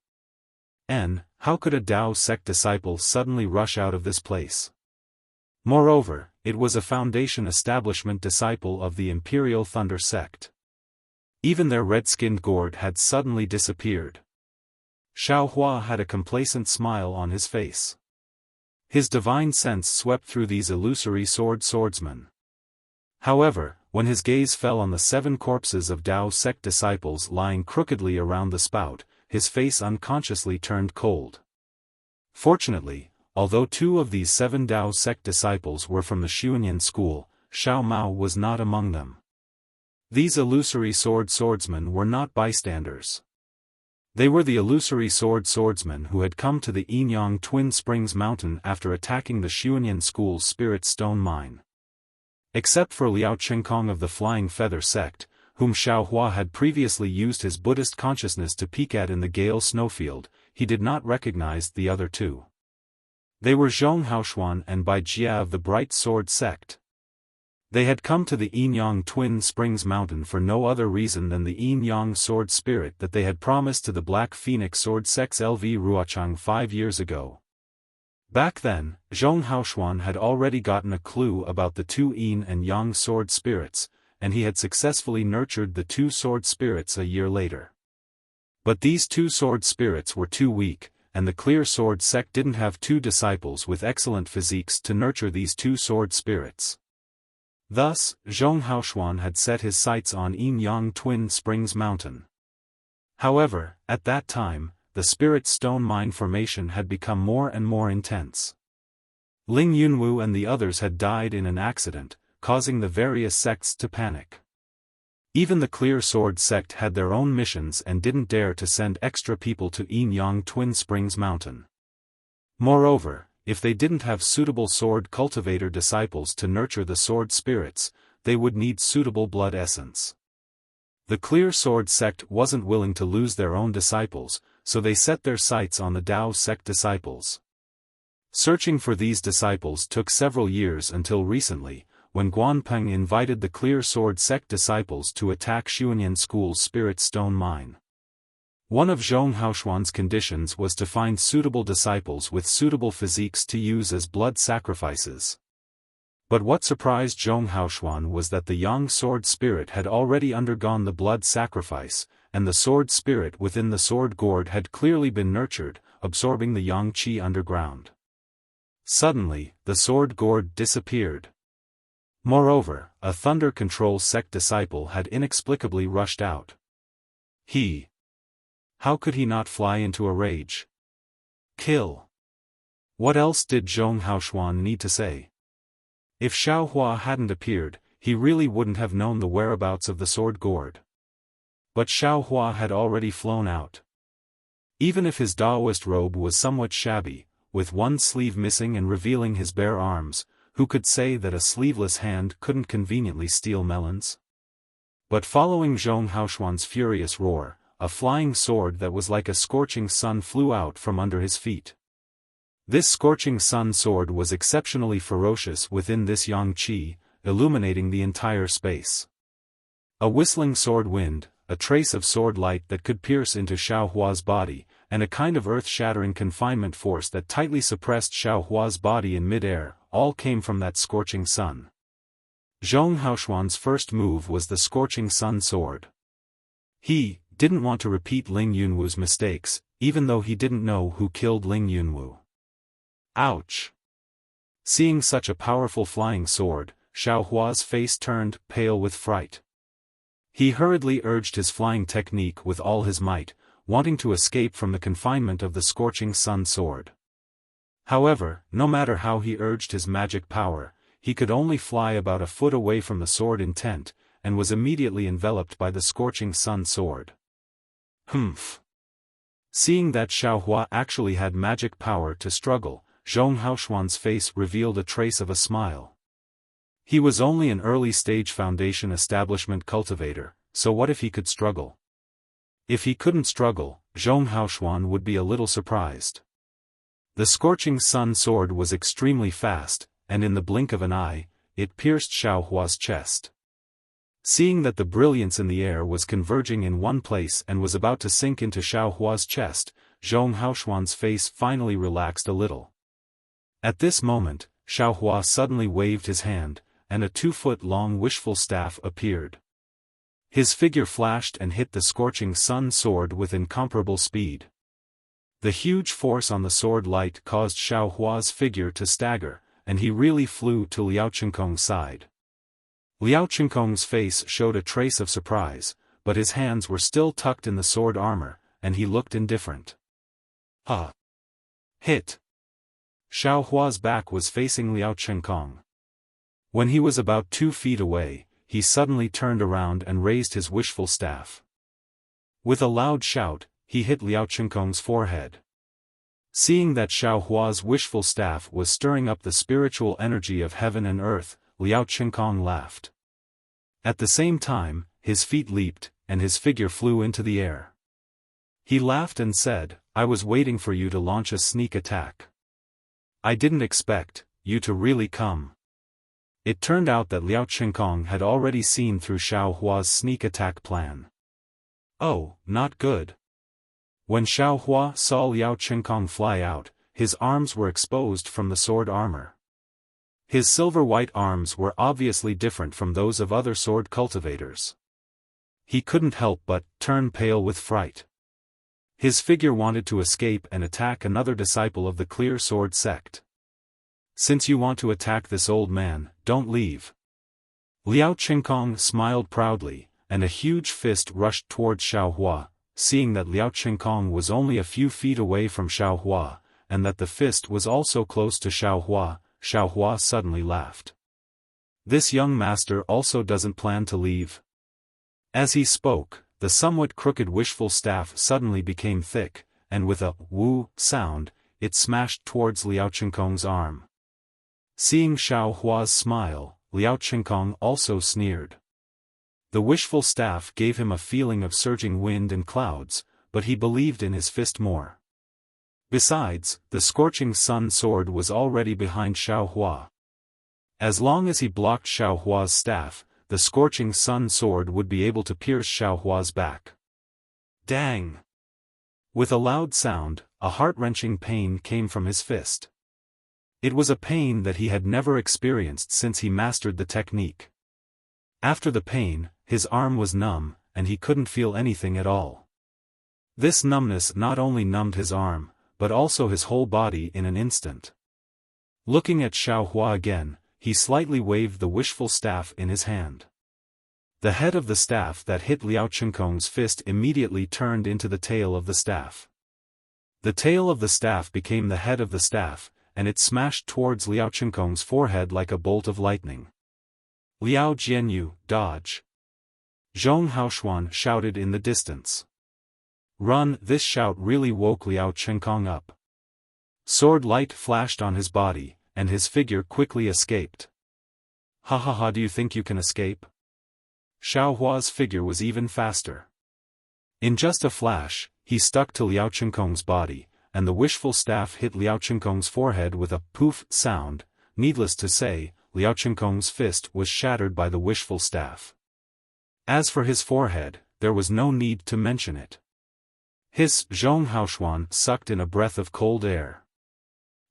Speaker 1: How could a Tao sect disciple suddenly rush out of this place? Moreover, it was a Foundation establishment disciple of the Imperial Thunder sect. Even their red-skinned gourd had suddenly disappeared. Xiaohua had a complacent smile on his face. His divine sense swept through these illusory swordsmen. However, when his gaze fell on the 7 corpses of Tao sect disciples lying crookedly around the spout, his face unconsciously turned cold. Fortunately, although 2 of these 7 Tao sect disciples were from the Xuanyan school, Xiao Mao was not among them. These illusory swordsmen were not bystanders. They were the illusory swordsmen who had come to the Yinyang Twin Springs Mountain after attacking the Xuanyan school's spirit stone mine. Except for Liao Qingkong of the Flying Feather sect, whom Xiaohua had previously used his Buddhist consciousness to peek at in the Gale snowfield, he did not recognize the other 2. They were Zhong Haoshuan and Bai Jia of the Bright Sword sect. They had come to the Yinyang Twin Springs Mountain for no other reason than the Yinyang sword spirit that they had promised to the Black Phoenix sword sect's LV Ruochang 5 years ago. Back then, Zhong Haoshuan had already gotten a clue about the 2 Yin and Yang sword spirits, and he had successfully nurtured the 2 sword spirits a year later. But these 2 sword spirits were too weak, and the Clear Sword sect didn't have 2 disciples with excellent physiques to nurture these 2 sword spirits. Thus, Zhong Haoshuan had set his sights on Yinyang Twin Springs Mountain. However, at that time, the spirit stone mine formation had become more and more intense. Ling Yunwu and the others had died in an accident, causing the various sects to panic. Even the Clear Sword sect had their own missions and didn't dare to send extra people to Yinyang Twin Springs Mountain. Moreover, if they didn't have suitable sword cultivator disciples to nurture the sword spirits, they would need suitable blood essence. The Clear Sword sect wasn't willing to lose their own disciples, so they set their sights on the Tao sect disciples. Searching for these disciples took several years until recently, when Guanpeng invited the Clear Sword sect disciples to attack Xuanyan School's Spirit Stone Mine. One of Zhong Haoshuan's conditions was to find suitable disciples with suitable physiques to use as blood sacrifices. But what surprised Zhong Haoshuan was that the Yang sword spirit had already undergone the blood sacrifice, and the sword spirit within the sword gourd had clearly been nurtured, absorbing the Yang qi underground. Suddenly, the sword gourd disappeared. Moreover, a Thunder Control sect disciple had inexplicably rushed out. How could he not fly into a rage? Kill. What else did Zhong Haoshuan need to say? If Xiaohua hadn't appeared, he really wouldn't have known the whereabouts of the sword gourd. But Xiaohua had already flown out. Even if his Daoist robe was somewhat shabby, with one sleeve missing and revealing his bare arms, who could say that a sleeveless hand couldn't conveniently steal melons? But following Zhong Haoshuan's furious roar, a flying sword that was like a scorching sun flew out from under his feet. This scorching sun sword was exceptionally ferocious within this yang qi, illuminating the entire space. A whistling sword wind, a trace of sword light that could pierce into Xiaohua's body, and a kind of earth-shattering confinement force that tightly suppressed Xiaohua's body in mid-air, all came from that scorching sun. Zhong Haoshuan's first move was the scorching sun sword. He didn't want to repeat Ling Yunwu's mistakes, even though he didn't know who killed Ling Yunwu. Ouch! Seeing such a powerful flying sword, Xiaohua's face turned pale with fright. He hurriedly urged his flying technique with all his might, wanting to escape from the confinement of the scorching sun sword. However, no matter how he urged his magic power, he could only fly about a foot away from the sword intent, and was immediately enveloped by the scorching sun sword. Humph! Seeing that Xiaohua actually had magic power to struggle, Zhong Haoxuan's face revealed a trace of a smile. He was only an early-stage foundation establishment cultivator, so what if he could struggle? If he couldn't struggle, Zhong Haoxuan would be a little surprised. The scorching sun sword was extremely fast, and in the blink of an eye, it pierced Xiaohua's chest. Seeing that the brilliance in the air was converging in one place and was about to sink into Xiaohua's chest, Zhong Haoxuan's face finally relaxed a little. At this moment, Xiaohua suddenly waved his hand, and a 2-foot-long wishful staff appeared. His figure flashed and hit the scorching sun sword with incomparable speed. The huge force on the sword light caused Xiaohua's figure to stagger, and he really flew to Liao Qinkong's side. Liao Qinkong's face showed a trace of surprise, but his hands were still tucked in the sword armor, and he looked indifferent. Ha! Hit! Xiaohua's back was facing Liao Qinkong. When he was about 2 feet away, he suddenly turned around and raised his wishful staff. With a loud shout, he hit Liao Qinkong's forehead. Seeing that Xiaohua's wishful staff was stirring up the spiritual energy of heaven and earth, Liao Qinkong laughed. At the same time, his feet leaped, and his figure flew into the air. He laughed and said, "I was waiting for you to launch a sneak attack. I didn't expect you to really come." It turned out that Liao Qinkong had already seen through Xiaohua's sneak attack plan. Oh, not good. When Xiaohua saw Liao Qinkong fly out, his arms were exposed from the sword armor. His silver-white arms were obviously different from those of other sword cultivators. He couldn't help but turn pale with fright. His figure wanted to escape and attack another disciple of the Clear Sword sect. "Since you want to attack this old man, don't leave." Liao Qinkong smiled proudly, and a huge fist rushed towards Xiaohua. Seeing that Liao Qinkong was only a few feet away from Xiaohua, and that the fist was also close to Xiaohua, Xiaohua suddenly laughed. "This young master also doesn't plan to leave." As he spoke, the somewhat crooked wishful staff suddenly became thick, and with a "woo" sound, it smashed towards Liao Qinkong's arm. Seeing Xiaohua's smile, Liao Qinkong also sneered. The wishful staff gave him a feeling of surging wind and clouds, but he believed in his fist more. Besides, the scorching sun sword was already behind Xiaohua. As long as he blocked Xiaohua's staff, the scorching sun sword would be able to pierce Xiaohua's back. Dang! With a loud sound, a heart-wrenching pain came from his fist. It was a pain that he had never experienced since he mastered the technique. After the pain, his arm was numb, and he couldn't feel anything at all. This numbness not only numbed his arm, but also his whole body in an instant. Looking at Xiaohua again, he slightly waved the wishful staff in his hand. The head of the staff that hit Liao Qinkong's fist immediately turned into the tail of the staff. The tail of the staff became the head of the staff, and it smashed towards Liao Qinkong's forehead like a bolt of lightning. "Liao Jianyu, dodge!" Zhong Haoxuan shouted in the distance. "Run!" This shout really woke Liao Qinkong up. Sword light flashed on his body, and his figure quickly escaped. "Ha ha ha, do you think you can escape?" Xiaohua's figure was even faster. In just a flash, he stuck to Liao Qinkong's body, and the wishful staff hit Liao Qinkong's forehead with a poof sound. Needless to say, Liao Qinkong's fist was shattered by the wishful staff. As for his forehead, there was no need to mention it. Hiss! Zhong Haoxuan sucked in a breath of cold air.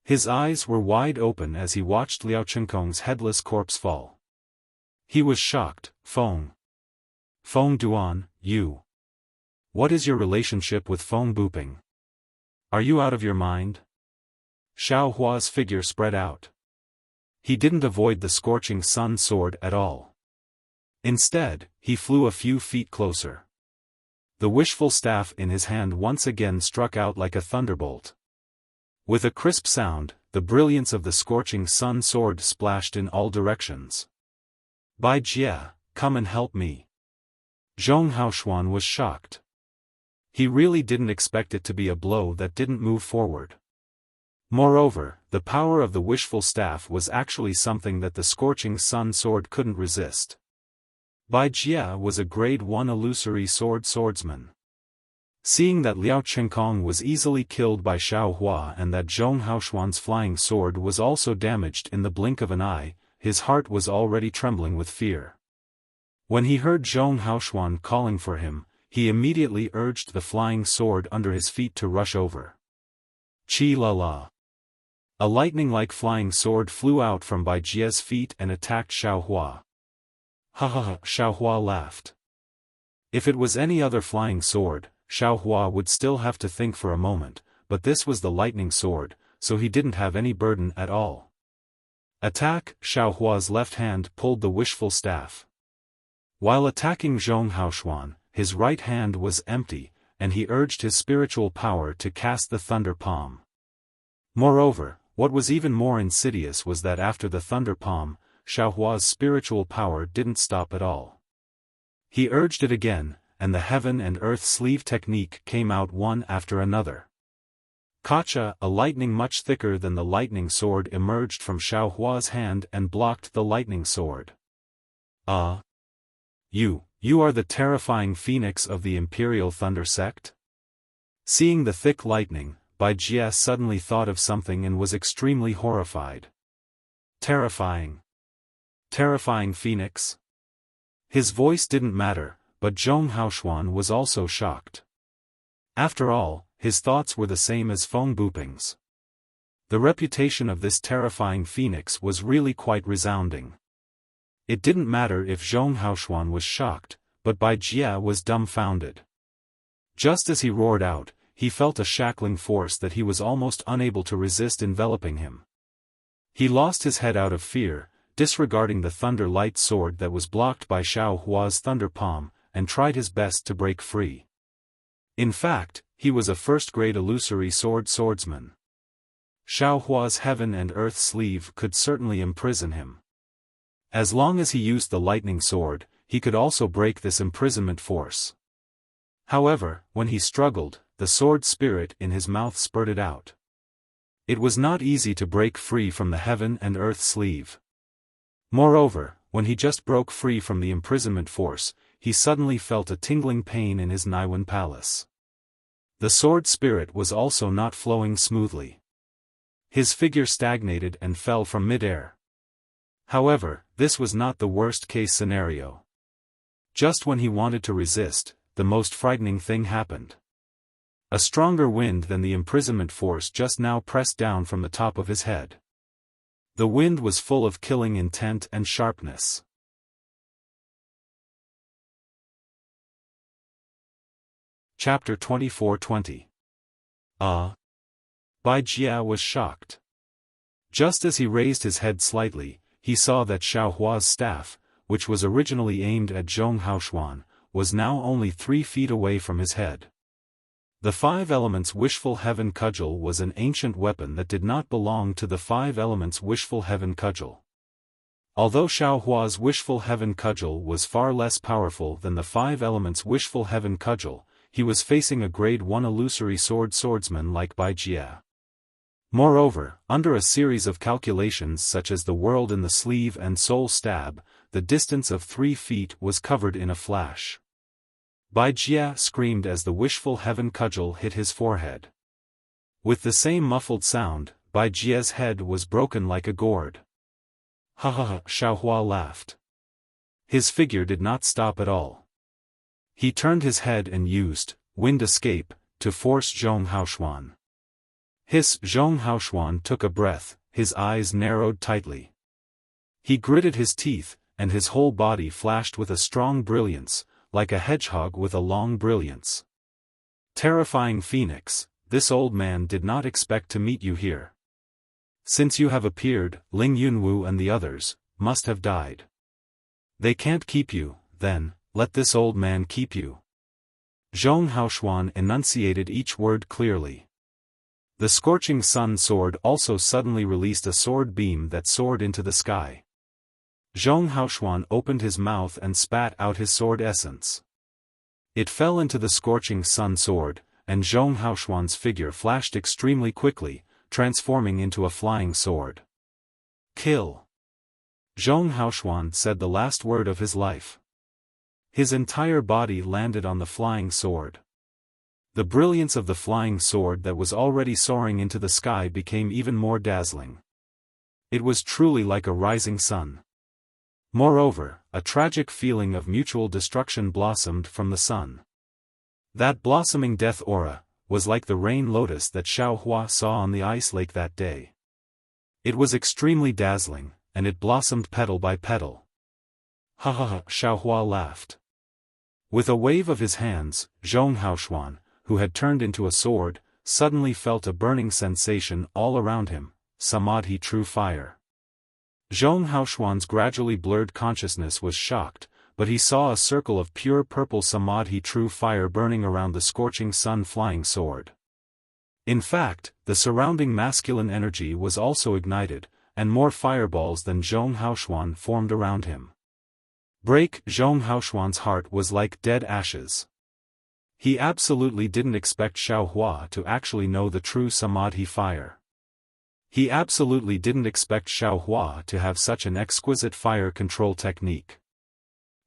Speaker 1: His eyes were wide open as he watched Liao Qinkong's headless corpse fall. He was shocked. Feng Duan, you. What is your relationship with Feng Buping? Are you out of your mind? Xiaohua's figure spread out. He didn't avoid the scorching sun sword at all. Instead, he flew a few feet closer. The wishful staff in his hand once again struck out like a thunderbolt. With a crisp sound, the brilliance of the scorching sun sword splashed in all directions. "Bai Jie, come and help me." Zhong Haoshuan was shocked. He really didn't expect it to be a blow that didn't move forward. Moreover, the power of the wishful staff was actually something that the scorching sun sword couldn't resist. Bai Jie was a grade 1 illusory swordsman. Seeing that Liao Chenggong was easily killed by Xiaohua and that Zhong Haoshuan's flying sword was also damaged in the blink of an eye, his heart was already trembling with fear. When he heard Zhong Haoshuan calling for him, he immediately urged the flying sword under his feet to rush over. Chi la la. A lightning-like flying sword flew out from Bai Jie's feet and attacked Xiaohua. Ha ha ha, Xiaohua laughed. If it was any other flying sword, Xiaohua would still have to think for a moment, but this was the lightning sword, so he didn't have any burden at all. Attack! Xiaohua's left hand pulled the wishful staff. While attacking Zhong Haoshuan, his right hand was empty, and he urged his spiritual power to cast the thunder palm. Moreover, what was even more insidious was that after the thunder palm, Xiaohua's spiritual power didn't stop at all. He urged it again, and the heaven and earth sleeve technique came out one after another. Kacha, a lightning much thicker than the lightning sword, emerged from Xiaohua's hand and blocked the lightning sword. Ah! You are the terrifying phoenix of the Imperial Thunder Sect? Seeing the thick lightning, Bai Jie suddenly thought of something and was extremely horrified. Terrifying. Terrifying phoenix? His voice didn't matter, but Zhong Haoshuan was also shocked. After all, his thoughts were the same as Feng Buping's. The reputation of this terrifying phoenix was really quite resounding. It didn't matter if Zhong Haoshuan was shocked, but Bai Jie was dumbfounded. Just as he roared out, he felt a shackling force that he was almost unable to resist enveloping him. He lost his head out of fear, disregarding the thunder light sword that was blocked by Xiaohua's thunder palm, and tried his best to break free. In fact, he was a first-grade illusory swordsman. Xiaohua's heaven and earth sleeve could certainly imprison him. As long as he used the lightning sword, he could also break this imprisonment force. However, when he struggled, the sword spirit in his mouth spurted out. It was not easy to break free from the heaven and earth sleeve. Moreover, when he just broke free from the imprisonment force, he suddenly felt a tingling pain in his Naiwen palace. The sword spirit was also not flowing smoothly. His figure stagnated and fell from mid-air. However, this was not the worst-case scenario. Just when he wanted to resist, the most frightening thing happened. A stronger wind than the imprisonment force just now pressed down from the top of his head. The wind was full of killing intent and sharpness. Chapter 24-20. Bai Jie was shocked. Just as he raised his head slightly, he saw that Xiaohua's staff, which was originally aimed at Zhong Haoshuan, was now only 3 feet away from his head. The 5 Elements Wishful Heaven Cudgel was an ancient weapon that did not belong to the 5 Elements Wishful Heaven Cudgel. Although Xiaohua's Wishful Heaven Cudgel was far less powerful than the 5 Elements Wishful Heaven Cudgel, he was facing a grade 1 illusory swordsman like Bai Jie. Moreover, under a series of calculations such as the world in the sleeve and soul stab, the distance of 3 feet was covered in a flash. Bai Jie screamed as the Wishful Heaven Cudgel hit his forehead. With the same muffled sound, Bai Jie's head was broken like a gourd. Ha ha ha, Xiaohua laughed. His figure did not stop at all. He turned his head and used wind escape to force Zhong Haoshuan. Zhong Haoshuan took a breath, his eyes narrowed tightly. He gritted his teeth, and his whole body flashed with a strong brilliance, like a hedgehog with a long brilliance. Terrifying phoenix, this old man did not expect to meet you here. Since you have appeared, Ling Yunwu and the others must have died. They can't keep you, then, let this old man keep you. Zhong Haoshuan enunciated each word clearly. The scorching sun sword also suddenly released a sword beam that soared into the sky. Zhong Haoshuan opened his mouth and spat out his sword essence. It fell into the scorching sun sword, and Zhong Haoshuan's figure flashed extremely quickly, transforming into a flying sword. Kill! Zhong Haoshuan said the last word of his life. His entire body landed on the flying sword. The brilliance of the flying sword that was already soaring into the sky became even more dazzling. It was truly like a rising sun. Moreover, a tragic feeling of mutual destruction blossomed from the sun. That blossoming death aura was like the rain lotus that Xiaofan saw on the ice lake that day. It was extremely dazzling, and it blossomed petal by petal. Ha ha ha, Xiaofan laughed. With a wave of his hands, Zhong Haoshuan, who had turned into a sword, suddenly felt a burning sensation all around him, Samadhi true fire. Zhong Haoshuan's gradually blurred consciousness was shocked, but he saw a circle of pure purple Samadhi true fire burning around the scorching sun flying sword. In fact, the surrounding masculine energy was also ignited, and more fireballs than Zhong Haoshuan formed around him. Zhong Haoshuan's heart was like dead ashes. He absolutely didn't expect Xiaofan to actually know the true Samadhi fire. He absolutely didn't expect Xiaofan to have such an exquisite fire control technique.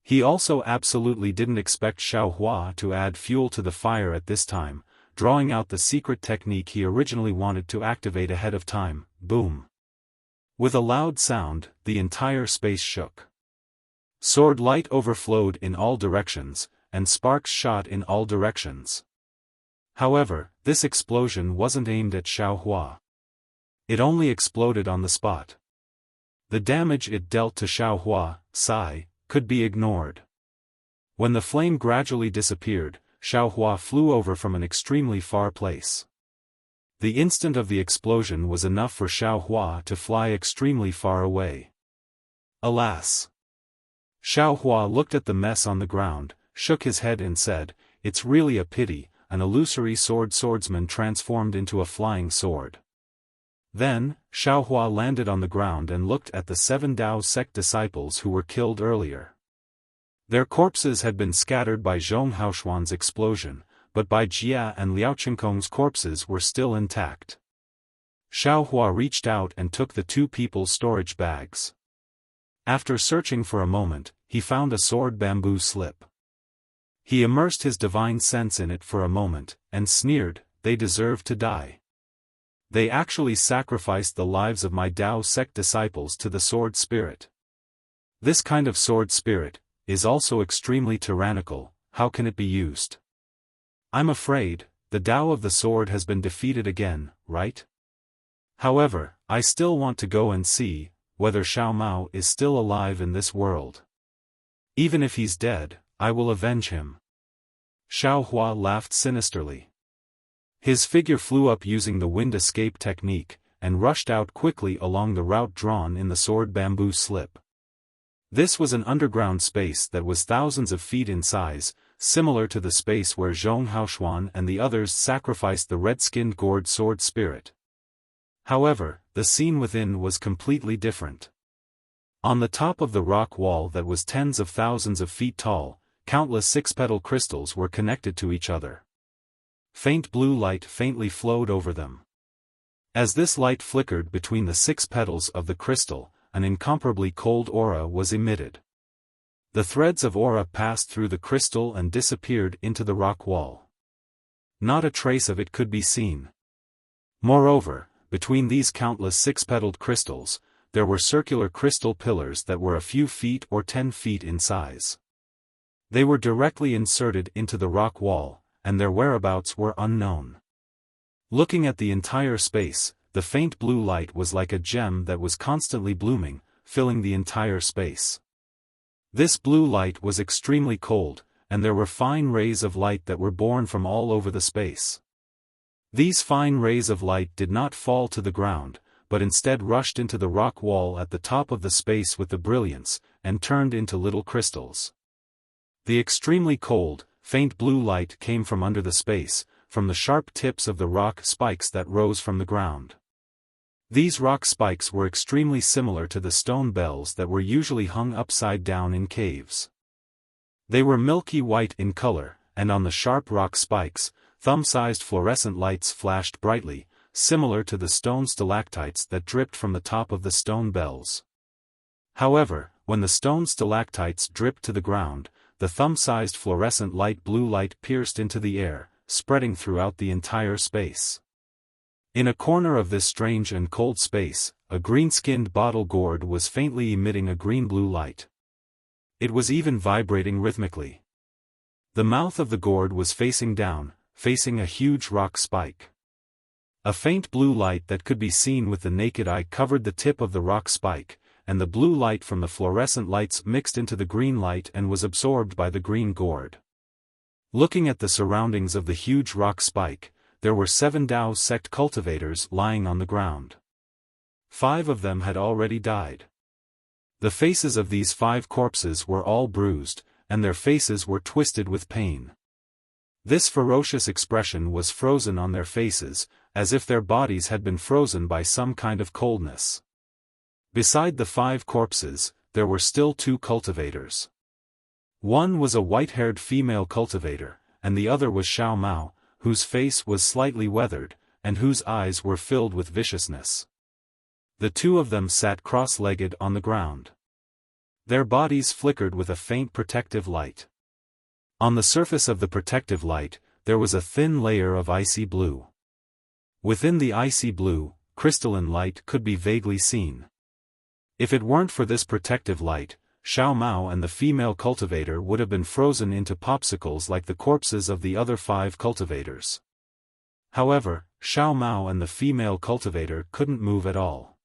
Speaker 1: He also absolutely didn't expect Xiaofan to add fuel to the fire at this time, drawing out the secret technique he originally wanted to activate ahead of time. Boom! With a loud sound, the entire space shook. Sword light overflowed in all directions, and sparks shot in all directions. However, this explosion wasn't aimed at Xiaofan. It only exploded on the spot. The damage it dealt to Xiaofan could be ignored. When the flame gradually disappeared, Xiaofan flew over from an extremely far place. The instant of the explosion was enough for Xiaofan to fly extremely far away. Alas! Xiaofan looked at the mess on the ground, shook his head and said, "It's really a pity, an illusory swordsman transformed into a flying sword." Then, Xiaofan landed on the ground and looked at the 7 Dao sect disciples who were killed earlier. Their corpses had been scattered by Zhong Haoshuan's explosion, but Bai Jia and Liao Qinkong's corpses were still intact. Xiaofan reached out and took the 2 people's storage bags. After searching for a moment, he found a sword bamboo slip. He immersed his divine sense in it for a moment, and sneered, "They deserve to die. They actually sacrificed the lives of my Dao sect disciples to the sword spirit. This kind of sword spirit is also extremely tyrannical. How can it be used? I'm afraid, the Dao of the sword has been defeated again, right? However, I still want to go and see whether Xiao Mao is still alive in this world. Even if he's dead, I will avenge him." Xiaofan laughed sinisterly. His figure flew up using the wind escape technique, and rushed out quickly along the route drawn in the sword bamboo slip. This was an underground space that was thousands of feet in size, similar to the space where Zhong Haoshuan and the others sacrificed the red-skinned gourd sword spirit. However, the scene within was completely different. On the top of the rock wall that was tens of thousands of feet tall, countless six-petal crystals were connected to each other. Faint blue light faintly flowed over them. As this light flickered between the 6 petals of the crystal, an incomparably cold aura was emitted. The threads of aura passed through the crystal and disappeared into the rock wall. Not a trace of it could be seen. Moreover, between these countless 6-petaled crystals, there were circular crystal pillars that were a few feet or 10 feet in size. They were directly inserted into the rock wall, and their whereabouts were unknown. Looking at the entire space, the faint blue light was like a gem that was constantly blooming, filling the entire space. This blue light was extremely cold, and there were fine rays of light that were born from all over the space. These fine rays of light did not fall to the ground, but instead rushed into the rock wall at the top of the space with the brilliance, and turned into little crystals. The extremely cold, faint blue light came from under the space, from the sharp tips of the rock spikes that rose from the ground. These rock spikes were extremely similar to the stone bells that were usually hung upside down in caves. They were milky white in color, and on the sharp rock spikes, thumb-sized fluorescent lights flashed brightly, similar to the stone stalactites that dripped from the top of the stone bells. However, when the stone stalactites dripped to the ground, the thumb-sized fluorescent light blue light pierced into the air, spreading throughout the entire space. In a corner of this strange and cold space, a green-skinned bottle gourd was faintly emitting a green-blue light. It was even vibrating rhythmically. The mouth of the gourd was facing down, facing a huge rock spike. A faint blue light that could be seen with the naked eye covered the tip of the rock spike, and the blue light from the fluorescent lights mixed into the green light and was absorbed by the green gourd. Looking at the surroundings of the huge rock spike, there were 7 Dao sect cultivators lying on the ground. 5 of them had already died. The faces of these 5 corpses were all bruised, and their faces were twisted with pain. This ferocious expression was frozen on their faces, as if their bodies had been frozen by some kind of coldness. Beside the 5 corpses, there were still 2 cultivators. One was a white-haired female cultivator, and the other was Xiao Mao, whose face was slightly weathered, and whose eyes were filled with viciousness. The 2 of them sat cross-legged on the ground. Their bodies flickered with a faint protective light. On the surface of the protective light, there was a thin layer of icy blue. Within the icy blue, crystalline light could be vaguely seen. If it weren't for this protective light, Xiao Mao and the female cultivator would have been frozen into popsicles like the corpses of the other 5 cultivators. However, Xiao Mao and the female cultivator couldn't move at all.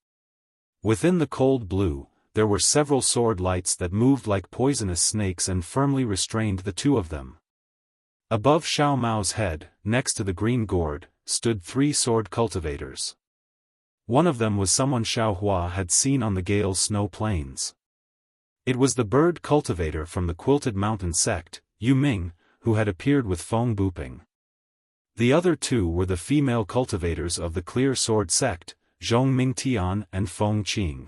Speaker 1: Within the cold blue, there were several sword lights that moved like poisonous snakes and firmly restrained the 2 of them. Above Xiao Mao's head, next to the green gourd, stood 3 sword cultivators. One of them was someone Xiao Hua had seen on the Gale Snow Plains. It was the bird cultivator from the Quilted Mountain sect, Yu Ming, who had appeared with Feng Buping. The other 2 were the female cultivators of the Clear Sword sect, Zhong Mingtian and Feng Qing.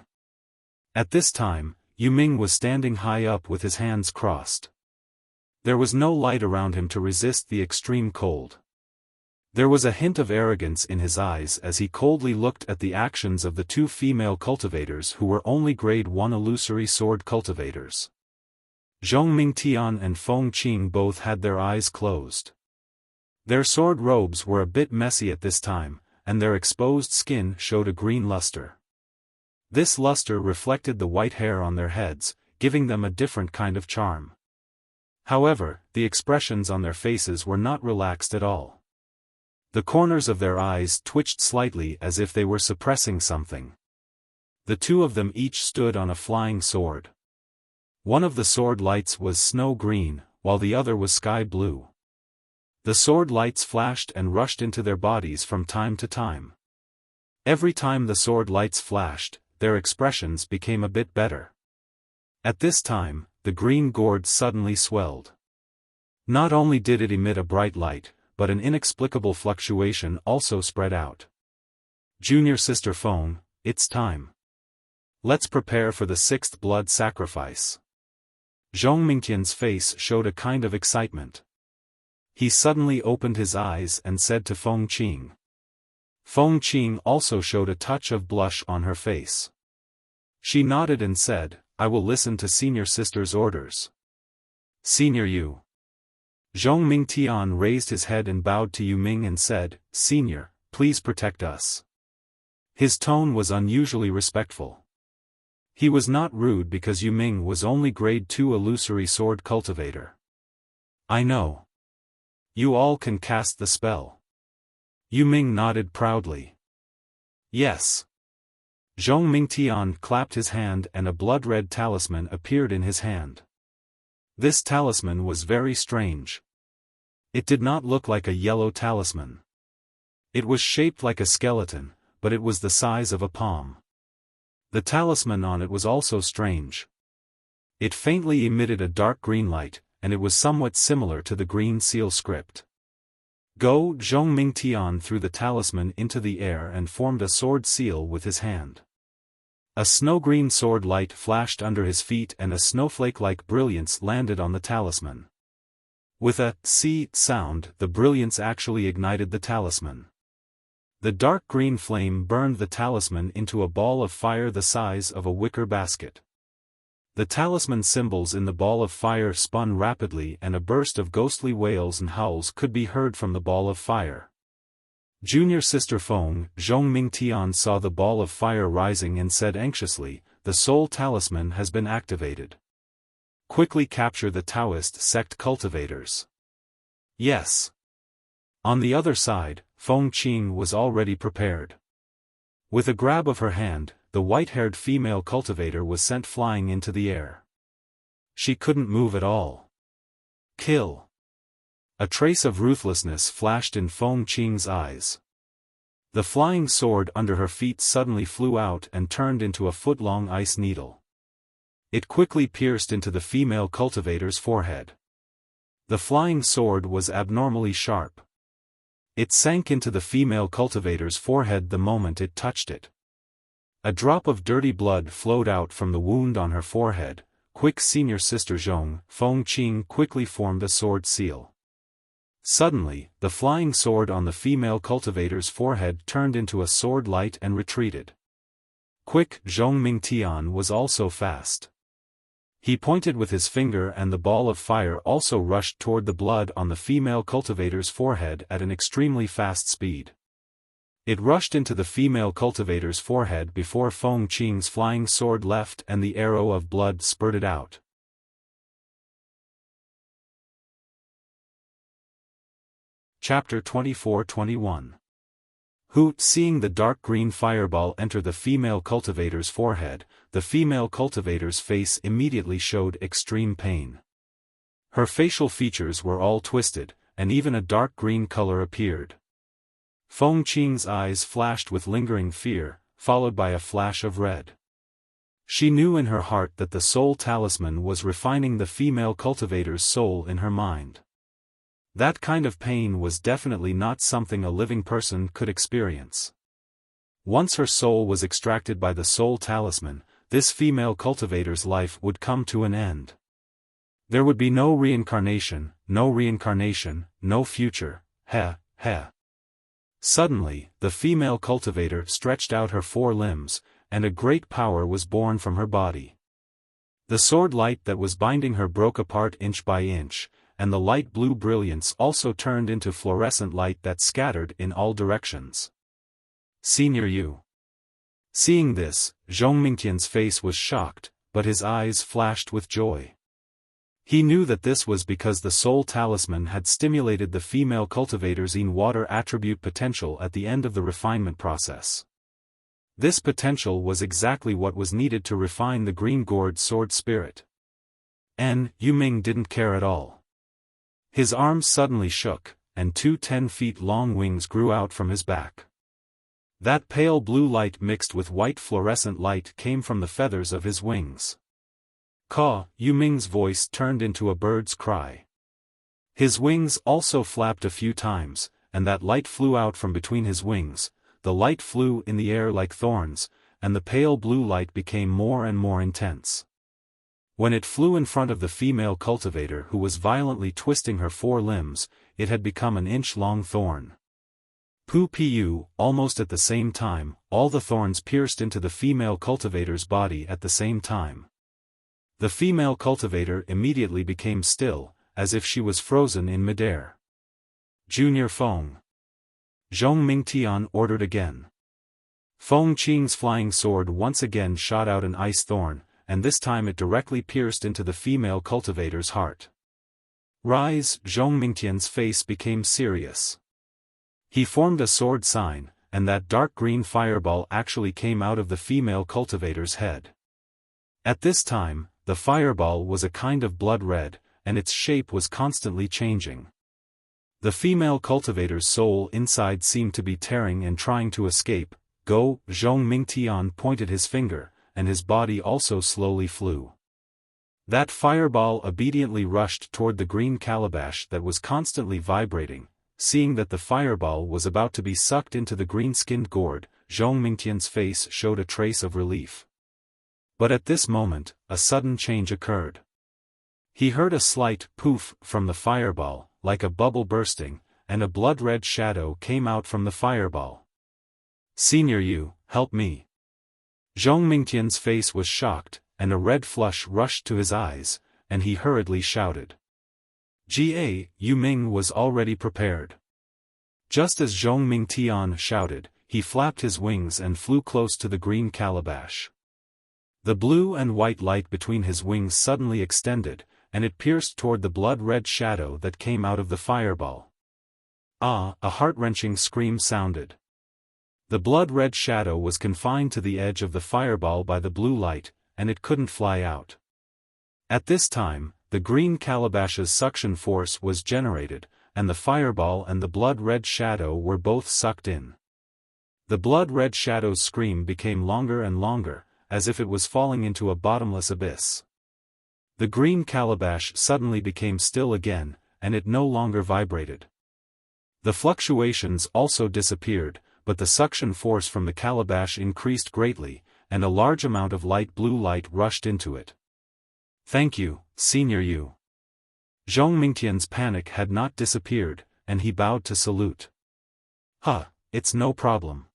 Speaker 1: At this time, Yu Ming was standing high up with his hands crossed. There was no light around him to resist the extreme cold. There was a hint of arrogance in his eyes as he coldly looked at the actions of the 2 female cultivators who were only grade 1 illusory sword cultivators. Zhong Mingtian and Feng Qing both had their eyes closed. Their sword robes were a bit messy at this time, and their exposed skin showed a green luster. This luster reflected the white hair on their heads, giving them a different kind of charm. However, the expressions on their faces were not relaxed at all. The corners of their eyes twitched slightly as if they were suppressing something. The 2 of them each stood on a flying sword. One of the sword lights was snow green, while the other was sky blue. The sword lights flashed and rushed into their bodies from time to time. Every time the sword lights flashed, their expressions became a bit better. At this time, the green gourd suddenly swelled. Not only did it emit a bright light, but an inexplicable fluctuation also spread out. Junior Sister Feng, it's time. Let's prepare for the 6th blood sacrifice. Zhong Mingtian's face showed a kind of excitement. He suddenly opened his eyes and said to Feng Qing. Feng Qing also showed a touch of blush on her face. She nodded and said, I will listen to Senior Sister's orders. Senior Yu. Zhong Mingtian raised his head and bowed to Yu Ming and said, Senior, please protect us. His tone was unusually respectful. He was not rude because Yu Ming was only grade 2 illusory sword cultivator. I know. You all can cast the spell. Yu Ming nodded proudly. Yes. Zhong Mingtian clapped his hand and a blood-red talisman appeared in his hand. This talisman was very strange. It did not look like a yellow talisman. It was shaped like a skeleton, but it was the size of a palm. The talisman on it was also strange. It faintly emitted a dark green light, and it was somewhat similar to the green seal script. Go Zhongming Tian threw the talisman into the air and formed a sword seal with his hand. A snow-green sword light flashed under his feet and a snowflake-like brilliance landed on the talisman. With a "see" sound, the brilliance actually ignited the talisman. The dark green flame burned the talisman into a ball of fire the size of a wicker basket. The talisman symbols in the ball of fire spun rapidly and a burst of ghostly wails and howls could be heard from the ball of fire. Junior sister Feng, Zhongming Tian saw the ball of fire rising and said anxiously, "The soul talisman has been activated. Quickly capture the Taoist sect cultivators." Yes. On the other side, Feng Qing was already prepared. With a grab of her hand, the white-haired female cultivator was sent flying into the air. She couldn't move at all. Kill. A trace of ruthlessness flashed in Feng Qing's eyes. The flying sword under her feet suddenly flew out and turned into a foot-long ice needle. It quickly pierced into the female cultivator's forehead. The flying sword was abnormally sharp. It sank into the female cultivator's forehead the moment it touched it. A drop of dirty blood flowed out from the wound on her forehead. Quick senior sister Zhong, Feng Qing quickly formed a sword seal. Suddenly, the flying sword on the female cultivator's forehead turned into a sword light and retreated. Quick, Zhongming Tian was also fast. He pointed with his finger and the ball of fire also rushed toward the blood on the female cultivator's forehead at an extremely fast speed. It rushed into the female cultivator's forehead before Feng Qing's flying sword left and the arrow of blood spurted out. Chapter 24-21. Hu, seeing the dark green fireball enter the female cultivator's forehead, the female cultivator's face immediately showed extreme pain. Her facial features were all twisted, and even a dark green color appeared. Feng Qing's eyes flashed with lingering fear, followed by a flash of red. She knew in her heart that the soul talisman was refining the female cultivator's soul in her mind. That kind of pain was definitely not something a living person could experience. Once her soul was extracted by the soul talisman, this female cultivator's life would come to an end. There would be no reincarnation, no future, heh. Suddenly, the female cultivator stretched out her four limbs, and a great power was born from her body. The sword light that was binding her broke apart inch by inch, and the light blue brilliance also turned into fluorescent light that scattered in all directions. Senior Yu. Seeing this, Zhongmingtian's face was shocked, but his eyes flashed with joy. He knew that this was because the soul talisman had stimulated the female cultivator's water attribute potential at the end of the refinement process. This potential was exactly what was needed to refine the green gourd sword spirit. Yuming didn't care at all. His arms suddenly shook, and two 10-feet-long wings grew out from his back. That pale blue light mixed with white fluorescent light came from the feathers of his wings. Caw, Yuming's voice turned into a bird's cry. His wings also flapped a few times, and that light flew out from between his wings. The light flew in the air like thorns, and the pale blue light became more and more intense. When it flew in front of the female cultivator who was violently twisting her four limbs, it had become an inch-long thorn. Pu, almost at the same time, all the thorns pierced into the female cultivator's body at the same time. The female cultivator immediately became still, as if she was frozen in midair. Junior Feng. Zhongmingtian ordered again. Feng Qing's flying sword once again shot out an ice thorn, and this time it directly pierced into the female cultivator's heart. Rise, Zhongmingtian's face became serious. He formed a sword sign, and that dark green fireball actually came out of the female cultivator's head. At this time, the fireball was a kind of blood red, and its shape was constantly changing. The female cultivator's soul inside seemed to be tearing and trying to escape. Go, Zhongmingtian pointed his finger, and his body also slowly flew. That fireball obediently rushed toward the green calabash that was constantly vibrating. Seeing that the fireball was about to be sucked into the green-skinned gourd, Zhong Mingtian's face showed a trace of relief. But at this moment, a sudden change occurred. He heard a slight poof from the fireball, like a bubble bursting, and a blood-red shadow came out from the fireball. "Senior Yu, help me." Zhong Mingtian's face was shocked, and a red flush rushed to his eyes, and he hurriedly shouted. Yu Ming was already prepared. Just as Zhong Mingtian shouted, he flapped his wings and flew close to the green calabash. The blue and white light between his wings suddenly extended, and it pierced toward the blood-red shadow that came out of the fireball. Ah! A heart-wrenching scream sounded. The blood-red shadow was confined to the edge of the fireball by the blue light, and it couldn't fly out. At this time, the green calabash's suction force was generated, and the fireball and the blood-red shadow were both sucked in. The blood-red shadow's scream became longer and longer, as if it was falling into a bottomless abyss. The green calabash suddenly became still again, and it no longer vibrated. The fluctuations also disappeared, but the suction force from the calabash increased greatly, and a large amount of light blue light rushed into it. "Thank you, Senior Yu." Zhong Mingtian's panic had not disappeared, and he bowed to salute. It's no problem.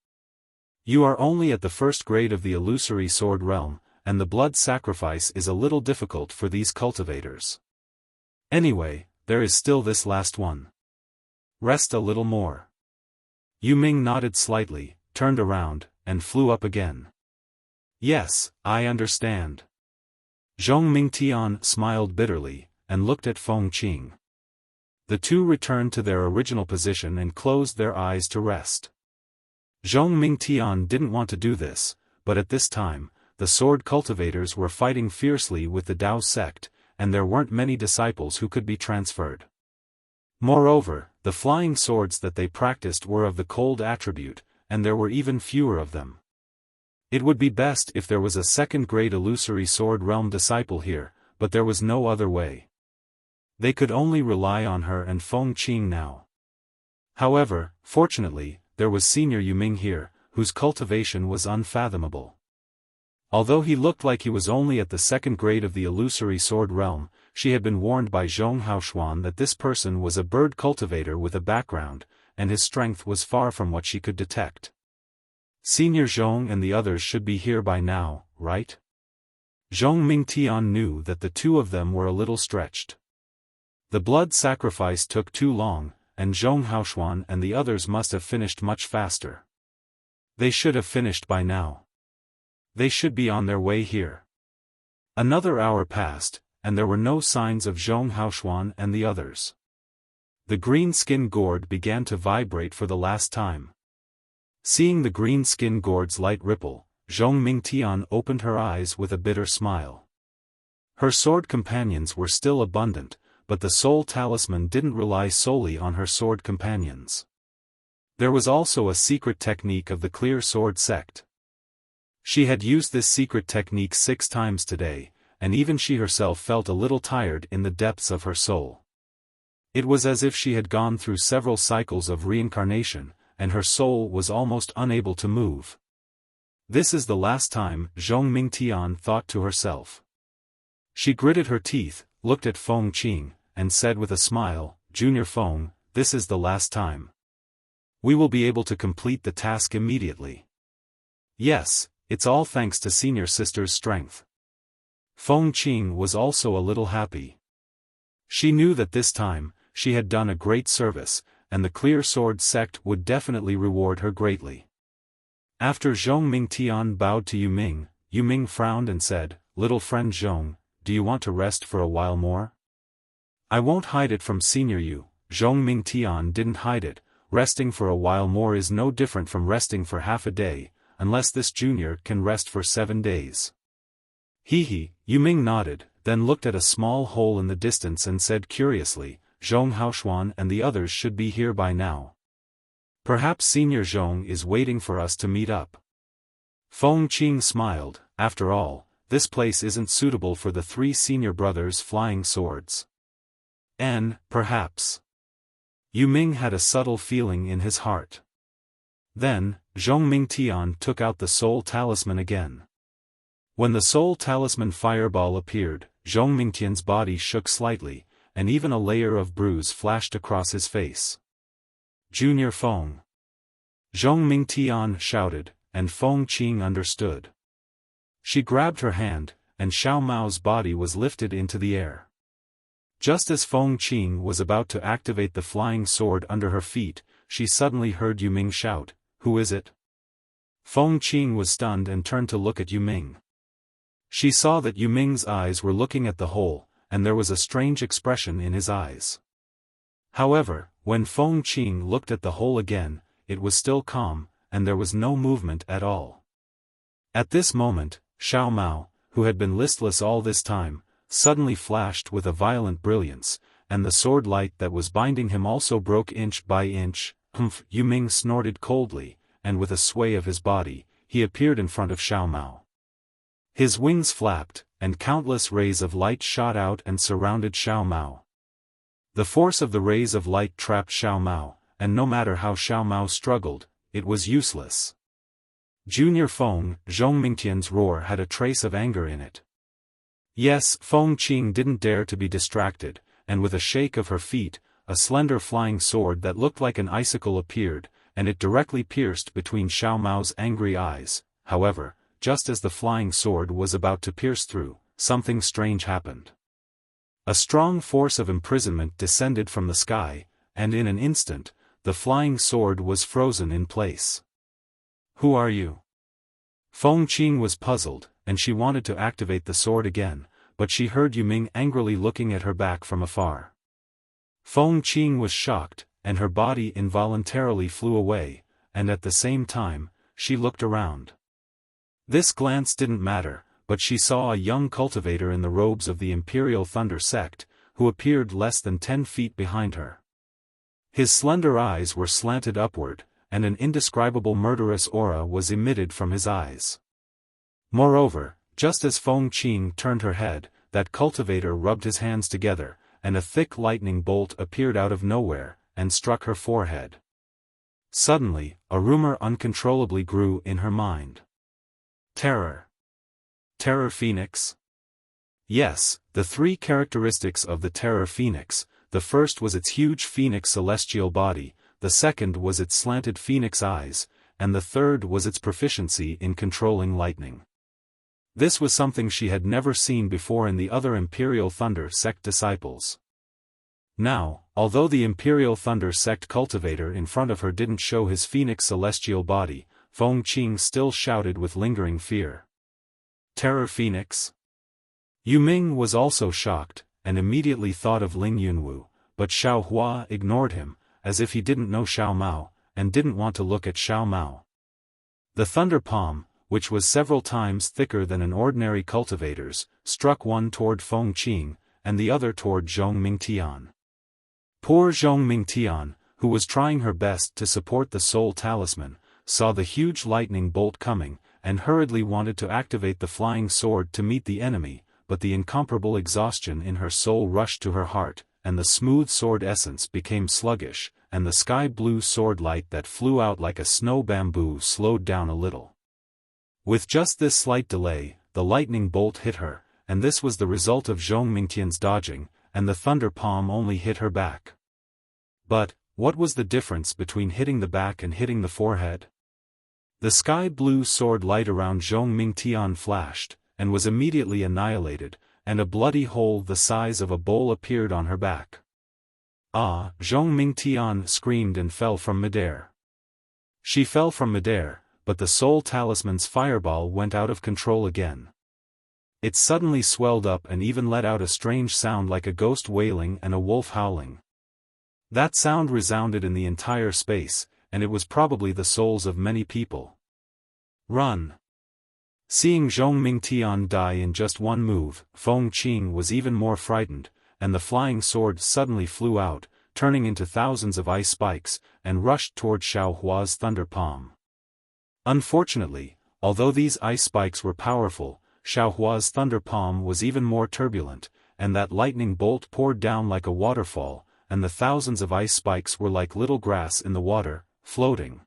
Speaker 1: You are only at the first grade of the illusory sword realm, and the blood sacrifice is a little difficult for these cultivators. Anyway, there is still this last one. Rest a little more. Yu Ming nodded slightly, turned around, and flew up again. Yes, I understand. Zhong Mingtian smiled bitterly, and looked at Feng Qing. The two returned to their original position and closed their eyes to rest. Zhong Mingtian didn't want to do this, but at this time, the sword cultivators were fighting fiercely with the Dao sect, and there weren't many disciples who could be transferred. Moreover, the flying swords that they practiced were of the cold attribute, and there were even fewer of them. It would be best if there was a second-grade illusory sword realm disciple here, but there was no other way. They could only rely on her and Feng Qing now. However, fortunately, there was Senior Yu Ming here, whose cultivation was unfathomable. Although he looked like he was only at the second grade of the illusory sword realm, she had been warned by Zhong Haoshuan that this person was a bird cultivator with a background, and his strength was far from what she could detect. Senior Zhong and the others should be here by now, right? Zhong Mingtian knew that the two of them were a little stretched. The blood sacrifice took too long, and Zhong Haoshuan and the others must have finished much faster. They should have finished by now. They should be on their way here. Another hour passed, and there were no signs of Zhong Haoshuan and the others. The green skin gourd began to vibrate for the last time. Seeing the green skin gourd's light ripple, Zhong Mingtian opened her eyes with a bitter smile. Her sword companions were still abundant, but the soul talisman didn't rely solely on her sword companions. There was also a secret technique of the clear sword sect. She had used this secret technique 6 times today, and even she herself felt a little tired in the depths of her soul. It was as if she had gone through several cycles of reincarnation, and her soul was almost unable to move. This is the last time, Zhong Mingtian thought to herself. She gritted her teeth, looked at Feng Qing, and said with a smile, "Junior Feng, this is the last time. We will be able to complete the task immediately." "Yes, it's all thanks to senior sister's strength." Feng Qing was also a little happy. She knew that this time, she had done a great service, and the clear sword sect would definitely reward her greatly. After Zhong Mingtian bowed to Yu Ming frowned and said, "Little friend Zhong, do you want to rest for a while more?" "I won't hide it from Senior Yu." Zhong Mingtian didn't hide it. Resting for a while more is no different from resting for half a day, unless this junior can rest for 7 days. Yu Ming nodded, then looked at a small hole in the distance and said curiously, "Zhong Haoshuan and the others should be here by now. Perhaps Senior Zhong is waiting for us to meet up." Feng Qing smiled. After all, this place isn't suitable for the 3 senior brothers' flying swords. Perhaps. Yu Ming had a subtle feeling in his heart. Then, Zhong Mingtian took out the soul talisman again. When the soul talisman fireball appeared, Zhong Mingtian's body shook slightly, and even a layer of bruise flashed across his face. Junior Feng. Zhong Mingtian shouted, and Feng Qing understood. She grabbed her hand, and Xiao Mao's body was lifted into the air. Just as Feng Qing was about to activate the flying sword under her feet, she suddenly heard Yu Ming shout, "Who is it?" Feng Qing was stunned and turned to look at Yu Ming. She saw that Yu Ming's eyes were looking at the hole, and there was a strange expression in his eyes. However, when Feng Qing looked at the hole again, it was still calm, and there was no movement at all. At this moment, Xiao Mao, who had been listless all this time, suddenly flashed with a violent brilliance, and the sword light that was binding him also broke inch by inch. "Humph!" Yu Ming snorted coldly, and with a sway of his body, he appeared in front of Xiao Mao. His wings flapped, and countless rays of light shot out and surrounded Xiao Mao. The force of the rays of light trapped Xiao Mao, and no matter how Xiao Mao struggled, it was useless. Junior Feng, Zhong Mingtian's roar had a trace of anger in it. Yes, Feng Qing didn't dare to be distracted, and with a shake of her feet, a slender flying sword that looked like an icicle appeared, and it directly pierced between Xiao Mao's angry eyes. However, just as the flying sword was about to pierce through, something strange happened. A strong force of imprisonment descended from the sky, and in an instant, the flying sword was frozen in place. "Who are you?" Feng Qing was puzzled, and she wanted to activate the sword again, but she heard Yu Ming angrily looking at her back from afar. Feng Qing was shocked, and her body involuntarily flew away, and at the same time, she looked around. This glance didn't matter, but she saw a young cultivator in the robes of the Imperial Thunder sect, who appeared less than 10 feet behind her. His slender eyes were slanted upward, and an indescribable murderous aura was emitted from his eyes. Moreover, just as Feng Qing turned her head, that cultivator rubbed his hands together, and a thick lightning bolt appeared out of nowhere, and struck her forehead. Suddenly, a rumor uncontrollably grew in her mind. Terror. Terror Phoenix? Yes, the 3 characteristics of the Terror Phoenix: the first was its huge phoenix celestial body, the second was its slanted phoenix eyes, and the third was its proficiency in controlling lightning. This was something she had never seen before in the other Imperial Thunder sect disciples. Now, although the Imperial Thunder sect cultivator in front of her didn't show his phoenix celestial body, Feng Qing still shouted with lingering fear. Terror Phoenix? Yu Ming was also shocked, and immediately thought of Ling Yunwu, but Xiao Hua ignored him, as if he didn't know Xiao Mao, and didn't want to look at Xiao Mao. The thunder palm, which was several times thicker than an ordinary cultivator's, struck one toward Feng Qing, and the other toward Zhong Mingtian. Poor Zhong Mingtian, who was trying her best to support the soul talisman, saw the huge lightning bolt coming, and hurriedly wanted to activate the flying sword to meet the enemy, but the incomparable exhaustion in her soul rushed to her heart, and the smooth sword essence became sluggish, and the sky-blue sword light that flew out like a snow bamboo slowed down a little. With just this slight delay, the lightning bolt hit her, and this was the result of Zhong Mingtian's dodging, and the thunder palm only hit her back. But, what was the difference between hitting the back and hitting the forehead? The sky-blue sword light around Zhong Mingtian flashed, and was immediately annihilated, and a bloody hole the size of a bowl appeared on her back. Ah! Zhong Mingtian screamed and fell from midair. She fell from midair, but the soul talisman's fireball went out of control again. It suddenly swelled up and even let out a strange sound like a ghost wailing and a wolf howling. That sound resounded in the entire space, and it was probably the souls of many people. Run! Seeing Zhong Mingtian die in just one move, Feng Qing was even more frightened, and the flying sword suddenly flew out, turning into thousands of ice spikes, and rushed toward Xiao Hua's thunder palm. Unfortunately, although these ice spikes were powerful, Xiaohua's thunder palm was even more turbulent, and that lightning bolt poured down like a waterfall, and the thousands of ice spikes were like little grass in the water, floating.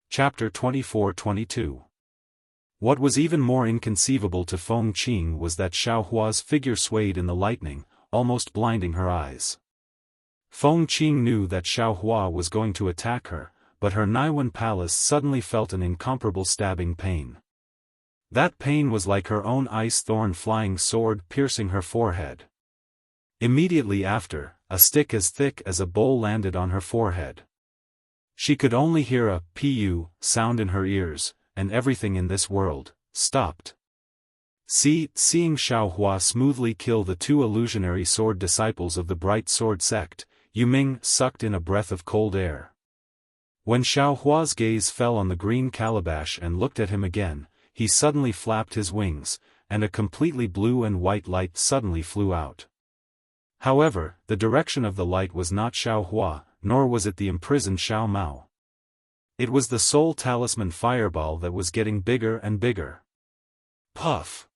Speaker 1: Chapter 24-22. What was even more inconceivable to Feng Qing was that Xiaohua's figure swayed in the lightning, almost blinding her eyes. Feng Qing knew that Xiaohua was going to attack her, but her Naiwen palace suddenly felt an incomparable stabbing pain. That pain was like her own ice-thorn flying sword piercing her forehead. Immediately after, a stick as thick as a bowl landed on her forehead. She could only hear a "pu" sound in her ears, and everything in this world stopped. Seeing Xiaohua smoothly kill the two illusionary sword disciples of the Bright Sword sect, Yuming sucked in a breath of cold air. When Xiaohua's gaze fell on the green calabash and looked at him again, he suddenly flapped his wings, and a completely blue and white light suddenly flew out. However, the direction of the light was not Xiaohua, nor was it the imprisoned Xiao Mao. It was the soul talisman fireball that was getting bigger and bigger. Puff!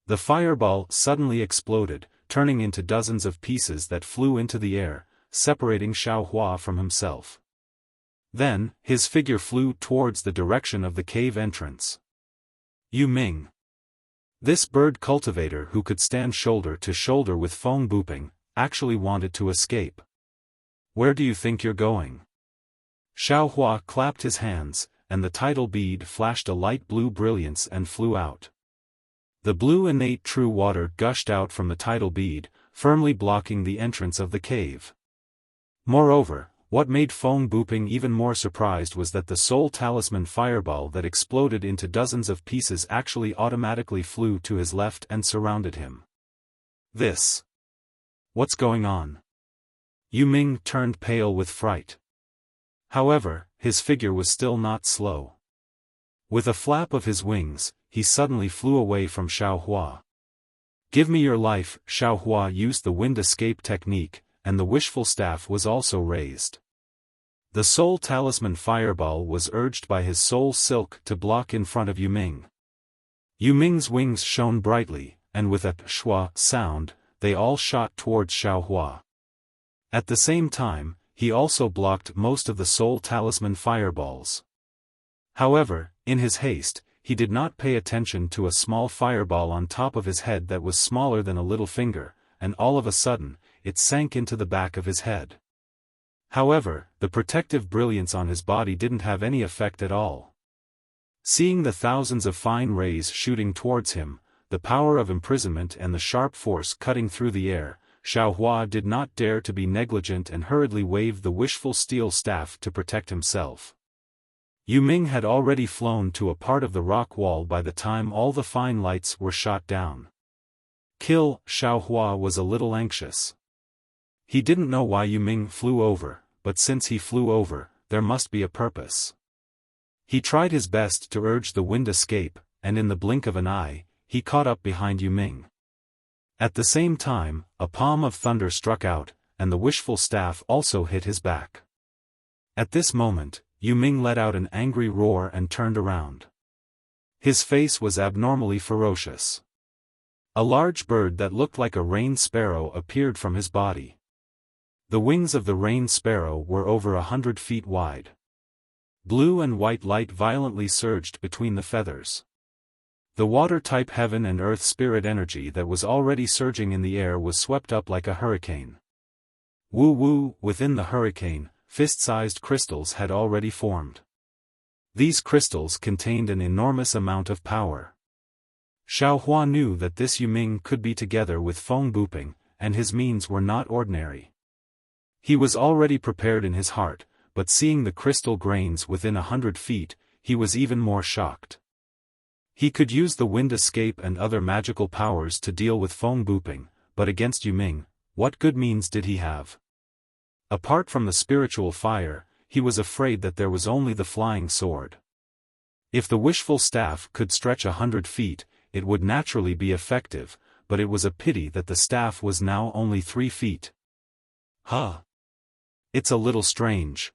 Speaker 1: The fireball suddenly exploded, turning into dozens of pieces that flew into the air, separating Xiaohua from himself. Then, his figure flew towards the direction of the cave entrance. Yuming. This bird cultivator who could stand shoulder to shoulder with Feng Buping, actually wanted to escape. Where do you think you're going? Xiaohua clapped his hands, and the tidal bead flashed a light blue brilliance and flew out. The blue innate true water gushed out from the tidal bead, firmly blocking the entrance of the cave. Moreover, what made Feng Buping even more surprised was that the soul talisman fireball that exploded into dozens of pieces actually automatically flew to his left and surrounded him. This. What's going on? Yuming turned pale with fright. However, his figure was still not slow. With a flap of his wings, he suddenly flew away from Xiaohua. Give me your life. Xiaohua used the wind escape technique, and the wishful staff was also raised. The soul talisman fireball was urged by his soul silk to block in front of Yuming. Yuming's wings shone brightly, and with a shua sound, they all shot towards Xiaohua. At the same time, he also blocked most of the soul talisman fireballs. However, in his haste, he did not pay attention to a small fireball on top of his head that was smaller than a little finger, and all of a sudden, it sank into the back of his head. However, the protective brilliance on his body didn't have any effect at all. Seeing the thousands of fine rays shooting towards him, the power of imprisonment and the sharp force cutting through the air, Xiaohua did not dare to be negligent and hurriedly waved the wishful steel staff to protect himself. Yuming had already flown to a part of the rock wall by the time all the fine lights were shot down. Xiaohua was a little anxious. He didn't know why Yuming flew over, but since he flew over, there must be a purpose. He tried his best to urge the wind escape, and in the blink of an eye, he caught up behind Yuming. At the same time, a palm of thunder struck out, and the wishful staff also hit his back. At this moment, Yuming let out an angry roar and turned around. His face was abnormally ferocious. A large bird that looked like a rain sparrow appeared from his body. The wings of the rain sparrow were over 100 feet wide. Blue and white light violently surged between the feathers. The water-type heaven and earth spirit energy that was already surging in the air was swept up like a hurricane. Woo-woo, within the hurricane, fist-sized crystals had already formed. These crystals contained an enormous amount of power. Xiaohua knew that this Yuming could be together with Feng Buping, and his means were not ordinary. He was already prepared in his heart, but seeing the crystal grains within 100 feet, he was even more shocked. He could use the wind escape and other magical powers to deal with Feng Buping, but against Yuming, what good means did he have? Apart from the spiritual fire, he was afraid that there was only the flying sword. If the wishful staff could stretch 100 feet, it would naturally be effective, but it was a pity that the staff was now only 3 feet. It's a little strange.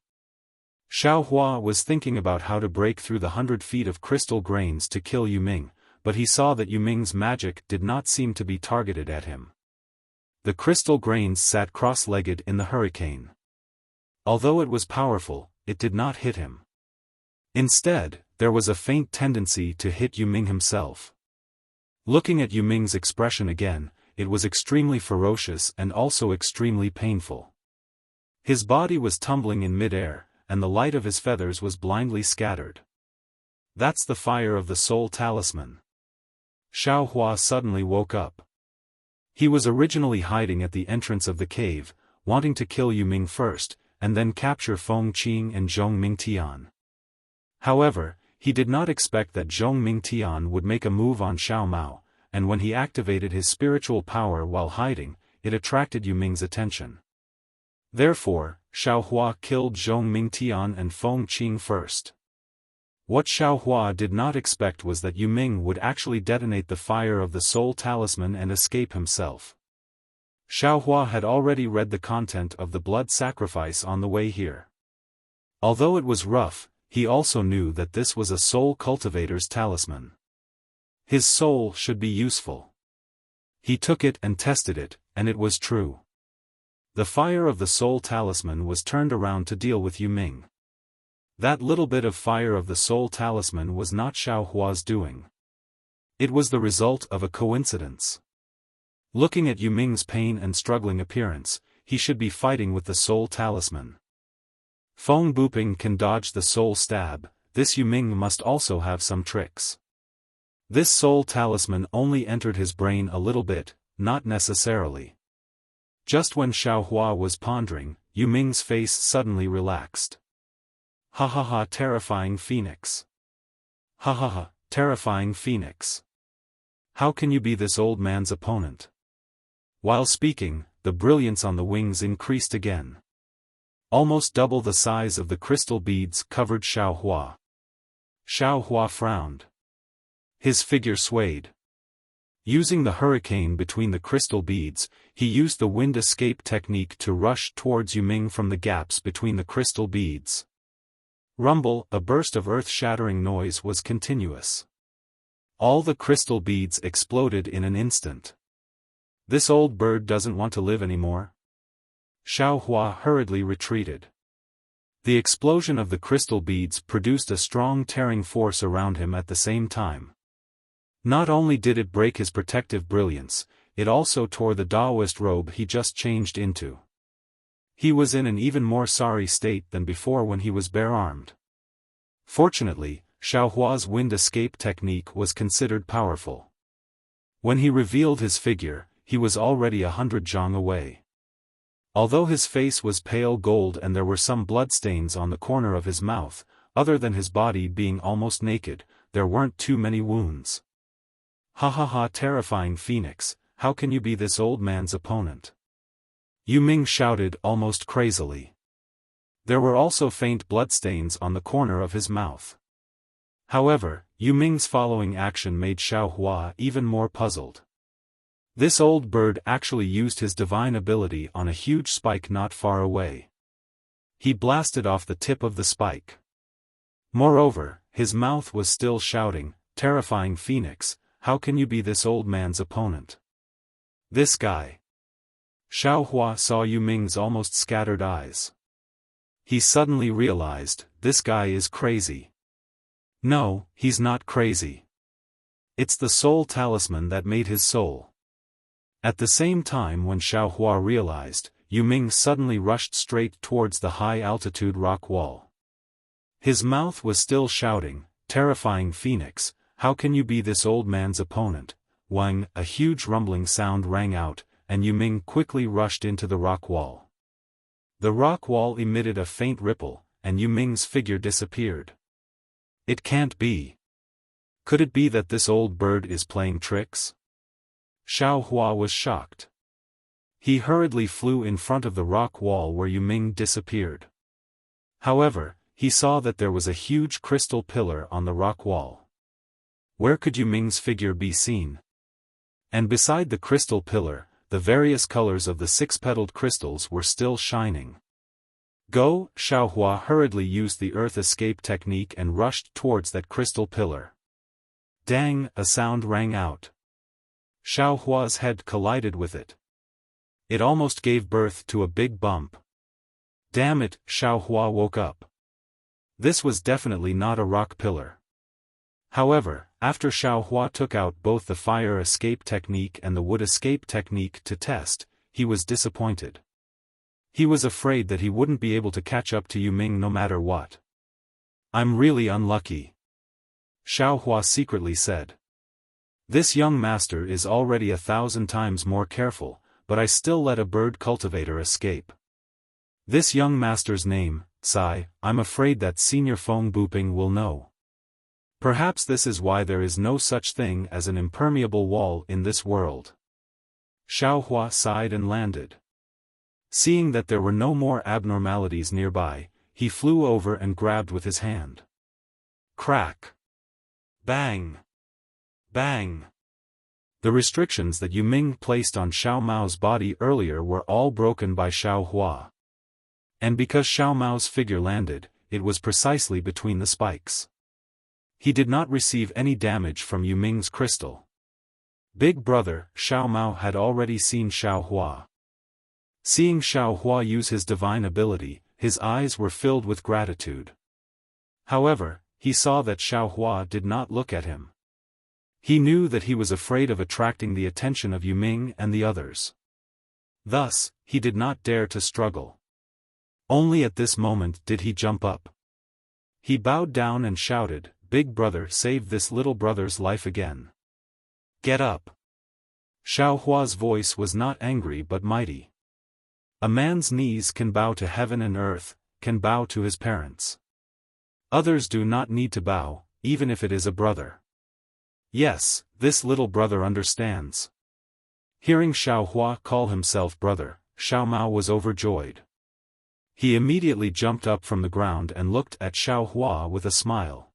Speaker 1: Xiaohua was thinking about how to break through the 100 feet of crystal grains to kill Yuming, but he saw that Yuming's magic did not seem to be targeted at him. The crystal grains sat cross-legged in the hurricane. Although it was powerful, it did not hit him. Instead, there was a faint tendency to hit Yuming himself. Looking at Yuming's expression again, it was extremely ferocious and also extremely painful. His body was tumbling in mid-air, and the light of his feathers was blindly scattered. That's the fire of the soul talisman. Xiaohua suddenly woke up. He was originally hiding at the entrance of the cave, wanting to kill Yuming first, and then capture Feng Qing and Zhong Mingtian. However, he did not expect that Zhong Mingtian would make a move on Xiao Mao, and when he activated his spiritual power while hiding, it attracted Yuming's attention. Therefore, Xiaohua killed Zhong Mingtian and Feng Qing first. What Xiaohua did not expect was that Yuming would actually detonate the fire of the soul talisman and escape himself. Xiaohua had already read the content of the blood sacrifice on the way here. Although it was rough, he also knew that this was a soul cultivator's talisman. His soul should be useful. He took it and tested it, and it was true. The fire of the soul talisman was turned around to deal with Yuming. That little bit of fire of the soul talisman was not Xiaohua's doing. It was the result of a coincidence. Looking at Yuming's pain and struggling appearance, he should be fighting with the soul talisman. Feng Buping can dodge the soul stab, this Yuming must also have some tricks. This soul talisman only entered his brain a little bit, not necessarily. Just when Xiaohua was pondering, Yuming's face suddenly relaxed. Ha ha ha, terrifying phoenix. Ha ha ha, terrifying phoenix. How can you be this old man's opponent? While speaking, the brilliance on the wings increased again. Almost double the size of the crystal beads covered Xiaohua. Xiaohua frowned. His figure swayed. Using the hurricane between the crystal beads, he used the wind escape technique to rush towards Yuming from the gaps between the crystal beads. Rumble, a burst of earth-shattering noise was continuous. All the crystal beads exploded in an instant. This old bird doesn't want to live anymore. Xiaohua hurriedly retreated. The explosion of the crystal beads produced a strong tearing force around him at the same time. Not only did it break his protective brilliance, it also tore the Taoist robe he just changed into. He was in an even more sorry state than before when he was bare-armed. Fortunately, Xiaohua's wind escape technique was considered powerful. When he revealed his figure, he was already 100 zhang away. Although his face was pale gold and there were some bloodstains on the corner of his mouth, other than his body being almost naked, there weren't too many wounds. Ha ha ha, terrifying phoenix, how can you be this old man's opponent? Yuming shouted almost crazily. There were also faint bloodstains on the corner of his mouth. However, Yuming's following action made Xiaohua even more puzzled. This old bird actually used his divine ability on a huge spike not far away. He blasted off the tip of the spike. Moreover, his mouth was still shouting, terrifying phoenix, how can you be this old man's opponent? This guy. Xiaohua saw Yuming's almost scattered eyes. He suddenly realized, this guy is crazy. No, he's not crazy. It's the soul talisman that made his soul. At the same time when Xiaohua realized, Yuming suddenly rushed straight towards the high-altitude rock wall. His mouth was still shouting, terrifying phoenix, how can you be this old man's opponent? Wang, a huge rumbling sound rang out, and Yuming quickly rushed into the rock wall. The rock wall emitted a faint ripple, and Yuming's figure disappeared. It can't be. Could it be that this old bird is playing tricks? Xiaohua was shocked. He hurriedly flew in front of the rock wall where Yuming disappeared. However, he saw that there was a huge crystal pillar on the rock wall. Where could Yuming's figure be seen? And beside the crystal pillar, the various colors of the six-petaled crystals were still shining. Go! Xiaohua hurriedly used the earth escape technique and rushed towards that crystal pillar. Dang! A sound rang out. Xiaohua's head collided with it. It almost gave birth to a big bump. Damn it! Xiaohua woke up. This was definitely not a rock pillar. However, after Xiaohua took out both the fire escape technique and the wood escape technique to test, he was disappointed. He was afraid that he wouldn't be able to catch up to Yuming no matter what. I'm really unlucky, Xiaohua secretly said. This young master is already 1,000 times more careful, but I still let a bird cultivator escape. This young master's name, Sai, I'm afraid that Senior Feng Buping will know. Perhaps this is why there is no such thing as an impermeable wall in this world. Xiaohua sighed and landed. Seeing that there were no more abnormalities nearby, he flew over and grabbed with his hand. Crack! Bang! Bang! The restrictions that Yuming placed on Xiao Mao's body earlier were all broken by Xiaohua. And because Xiao Mao's figure landed, it was precisely between the spikes. He did not receive any damage from Yuming's crystal. Big brother, Xiao Mao had already seen Xiaohua. Seeing Xiaohua use his divine ability, his eyes were filled with gratitude. However, he saw that Xiaohua did not look at him. He knew that he was afraid of attracting the attention of Yuming and the others. Thus, he did not dare to struggle. Only at this moment did he jump up. He bowed down and shouted, "Big brother, save this little brother's life again. Get up." Xiaohua's voice was not angry but mighty. A man's knees can bow to heaven and earth, can bow to his parents. Others do not need to bow, even if it is a brother. Yes, this little brother understands. Hearing Xiaohua call himself brother, Xiao Mao was overjoyed. He immediately jumped up from the ground and looked at Xiaohua with a smile.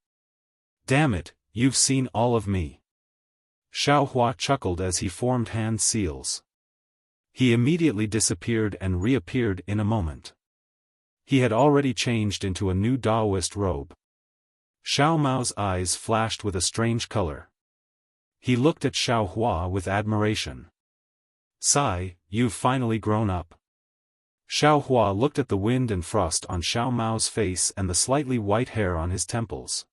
Speaker 1: Damn it, you've seen all of me. Xiaohua chuckled as he formed hand seals. He immediately disappeared and reappeared in a moment. He had already changed into a new Taoist robe. Xiao Mao's eyes flashed with a strange color. He looked at Xiaohua with admiration. Sai, you've finally grown up. Xiaohua looked at the wind and frost on Xiao Mao's face and the slightly white hair on his temples.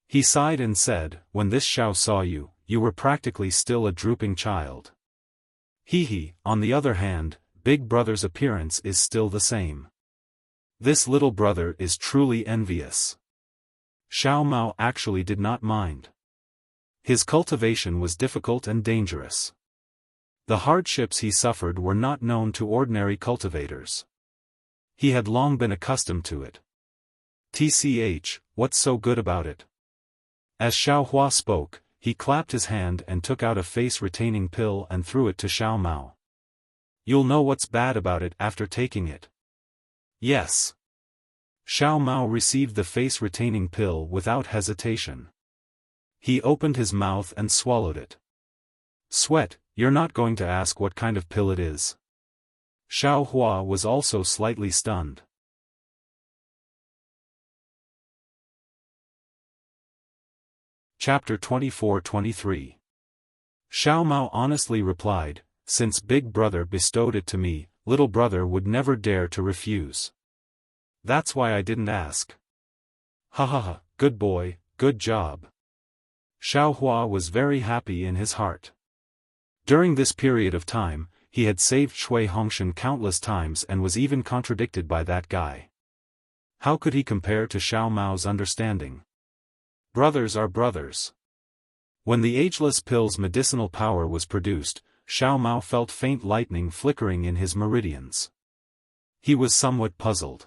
Speaker 1: He sighed and said, when this Xiao saw you, you were practically still a drooping child. He, on the other hand, big brother's appearance is still the same. This little brother is truly envious. Xiao Mao actually did not mind. His cultivation was difficult and dangerous. The hardships he suffered were not known to ordinary cultivators. He had long been accustomed to it. TCH, what's so good about it? As Xiaohua spoke, he clapped his hand and took out a face-retaining pill and threw it to Xiao Mao. You'll know what's bad about it after taking it. Yes. Xiao Mao received the face-retaining pill without hesitation. He opened his mouth and swallowed it. Sweat, you're not going to ask what kind of pill it is. Xiaohua was also slightly stunned. Chapter 24-23. Xiao Mao honestly replied, since big brother bestowed it to me, little brother would never dare to refuse. That's why I didn't ask. Ha ha ha, good boy, good job. Xiaohua was very happy in his heart. During this period of time, he had saved Shui Hongshan countless times and was even contradicted by that guy. How could he compare to Xiao Mao's understanding? Brothers are brothers. When the ageless pill's medicinal power was produced, Xiao Mao felt faint lightning flickering in his meridians. He was somewhat puzzled.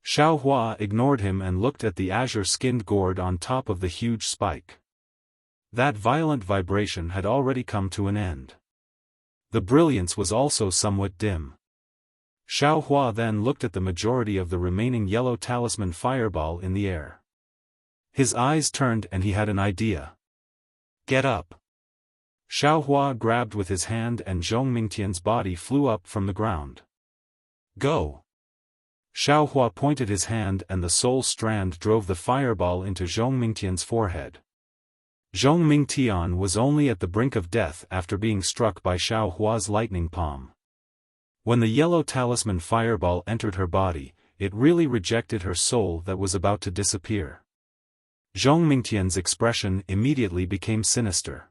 Speaker 1: Xiaohua ignored him and looked at the azure-skinned gourd on top of the huge spike. That violent vibration had already come to an end. The brilliance was also somewhat dim. Xiaohua then looked at the majority of the remaining yellow talisman fireball in the air. His eyes turned and he had an idea. Get up. Xiaohua grabbed with his hand and Zhong Mingtian's body flew up from the ground. Go. Xiaohua pointed his hand and the soul strand drove the fireball into Zhong Mingtian's forehead. Zhong Mingtian was only at the brink of death after being struck by Xiaohua's lightning palm. When the yellow talisman fireball entered her body, it really rejected her soul that was about to disappear. Zhong Mingtian's expression immediately became sinister.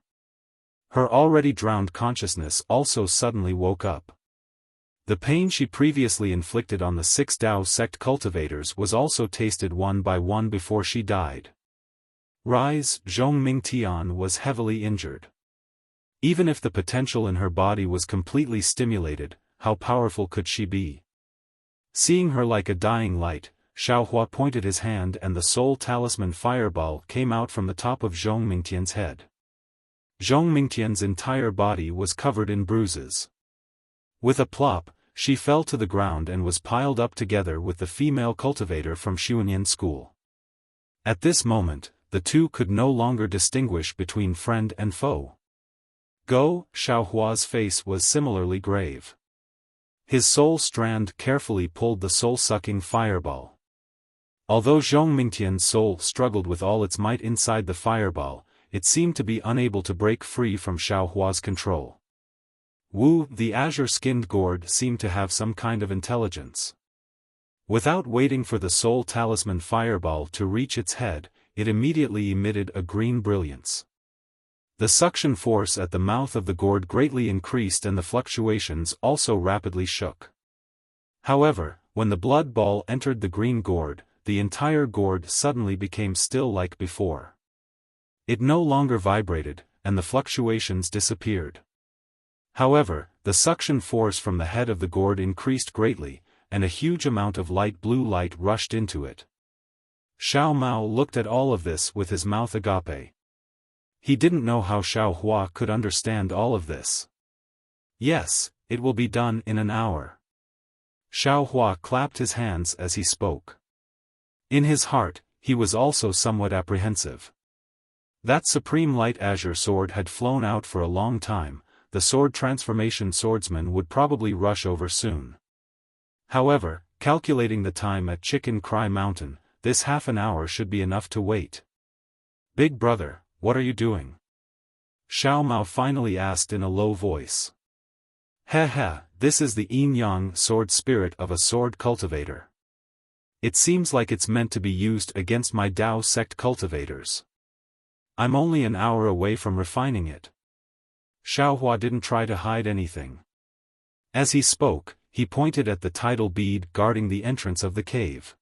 Speaker 1: Her already drowned consciousness also suddenly woke up. The pain she previously inflicted on the 6 Dao sect cultivators was also tasted one by one before she died. Rise, Zhong Mingtian was heavily injured. Even if the potential in her body was completely stimulated, how powerful could she be? Seeing her like a dying light, Xiaohua pointed his hand and the soul talisman fireball came out from the top of Zhong Mingtian's head. Zhong Mingtian's entire body was covered in bruises. With a plop, she fell to the ground and was piled up together with the female cultivator from Xuanyan school. At this moment, the two could no longer distinguish between friend and foe. Go, Xiaohua's face was similarly grave. His soul strand carefully pulled the soul-sucking fireball. Although Zhong Mingtian's soul struggled with all its might inside the fireball, it seemed to be unable to break free from Xiaohua's control. Wu, the azure-skinned gourd, seemed to have some kind of intelligence. Without waiting for the soul talisman fireball to reach its head, it immediately emitted a green brilliance. The suction force at the mouth of the gourd greatly increased and the fluctuations also rapidly shook. However, when the blood ball entered the green gourd, the entire gourd suddenly became still like before. It no longer vibrated, and the fluctuations disappeared. However, the suction force from the head of the gourd increased greatly, and a huge amount of light blue light rushed into it. Xiao Mao looked at all of this with his mouth agape. He didn't know how Xiaohua could understand all of this. Yes, it will be done in an hour. Xiaohua clapped his hands as he spoke. In his heart, he was also somewhat apprehensive. That supreme light azure sword had flown out for a long time, the sword transformation swordsman would probably rush over soon. However, calculating the time at Chicken Cry Mountain, this half an hour should be enough to wait. Big brother, what are you doing? Xiao Mao finally asked in a low voice. This is the yin-yang sword spirit of a sword cultivator. It seems like it's meant to be used against my Dao sect cultivators. I'm only an hour away from refining it. Xiaohua didn't try to hide anything. As he spoke, he pointed at the tidal bead guarding the entrance of the cave.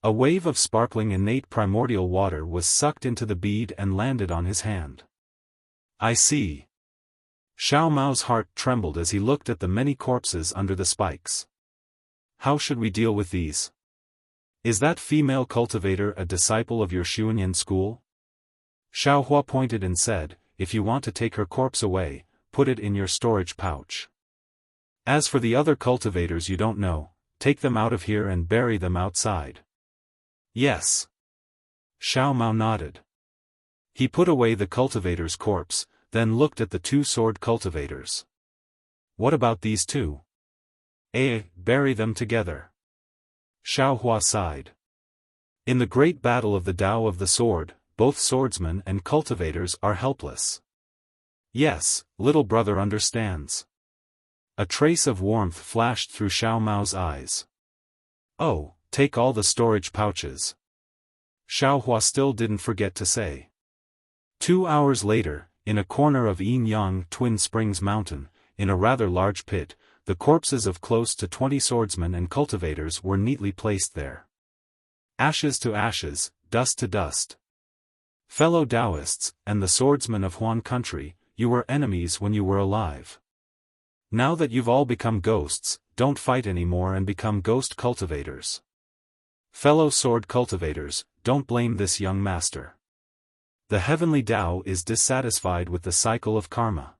Speaker 1: A wave of sparkling innate primordial water was sucked into the bead and landed on his hand. I see. Xiao Mao's heart trembled as he looked at the many corpses under the spikes. How should we deal with these? Is that female cultivator a disciple of your Xuanyan school? Xiaohua pointed and said, if you want to take her corpse away, put it in your storage pouch. As for the other cultivators you don't know, take them out of here and bury them outside. Yes. Xiao Mao nodded. He put away the cultivator's corpse, then looked at the two sword cultivators. What about these two? Bury them together. Xiaohua sighed. In the great battle of the Tao of the sword, both swordsmen and cultivators are helpless. Yes, little brother understands. A trace of warmth flashed through Xiao Mao's eyes. Oh, take all the storage pouches. Xiaohua still didn't forget to say. 2 hours later, in a corner of Yin-Yang Twin Springs Mountain, in a rather large pit, the corpses of close to 20 swordsmen and cultivators were neatly placed there. Ashes to ashes, dust to dust. Fellow Taoists, and the swordsmen of Huan country, you were enemies when you were alive. Now that you've all become ghosts, don't fight anymore and become ghost cultivators. Fellow sword cultivators, don't blame this young master. The heavenly Tao is dissatisfied with the cycle of karma.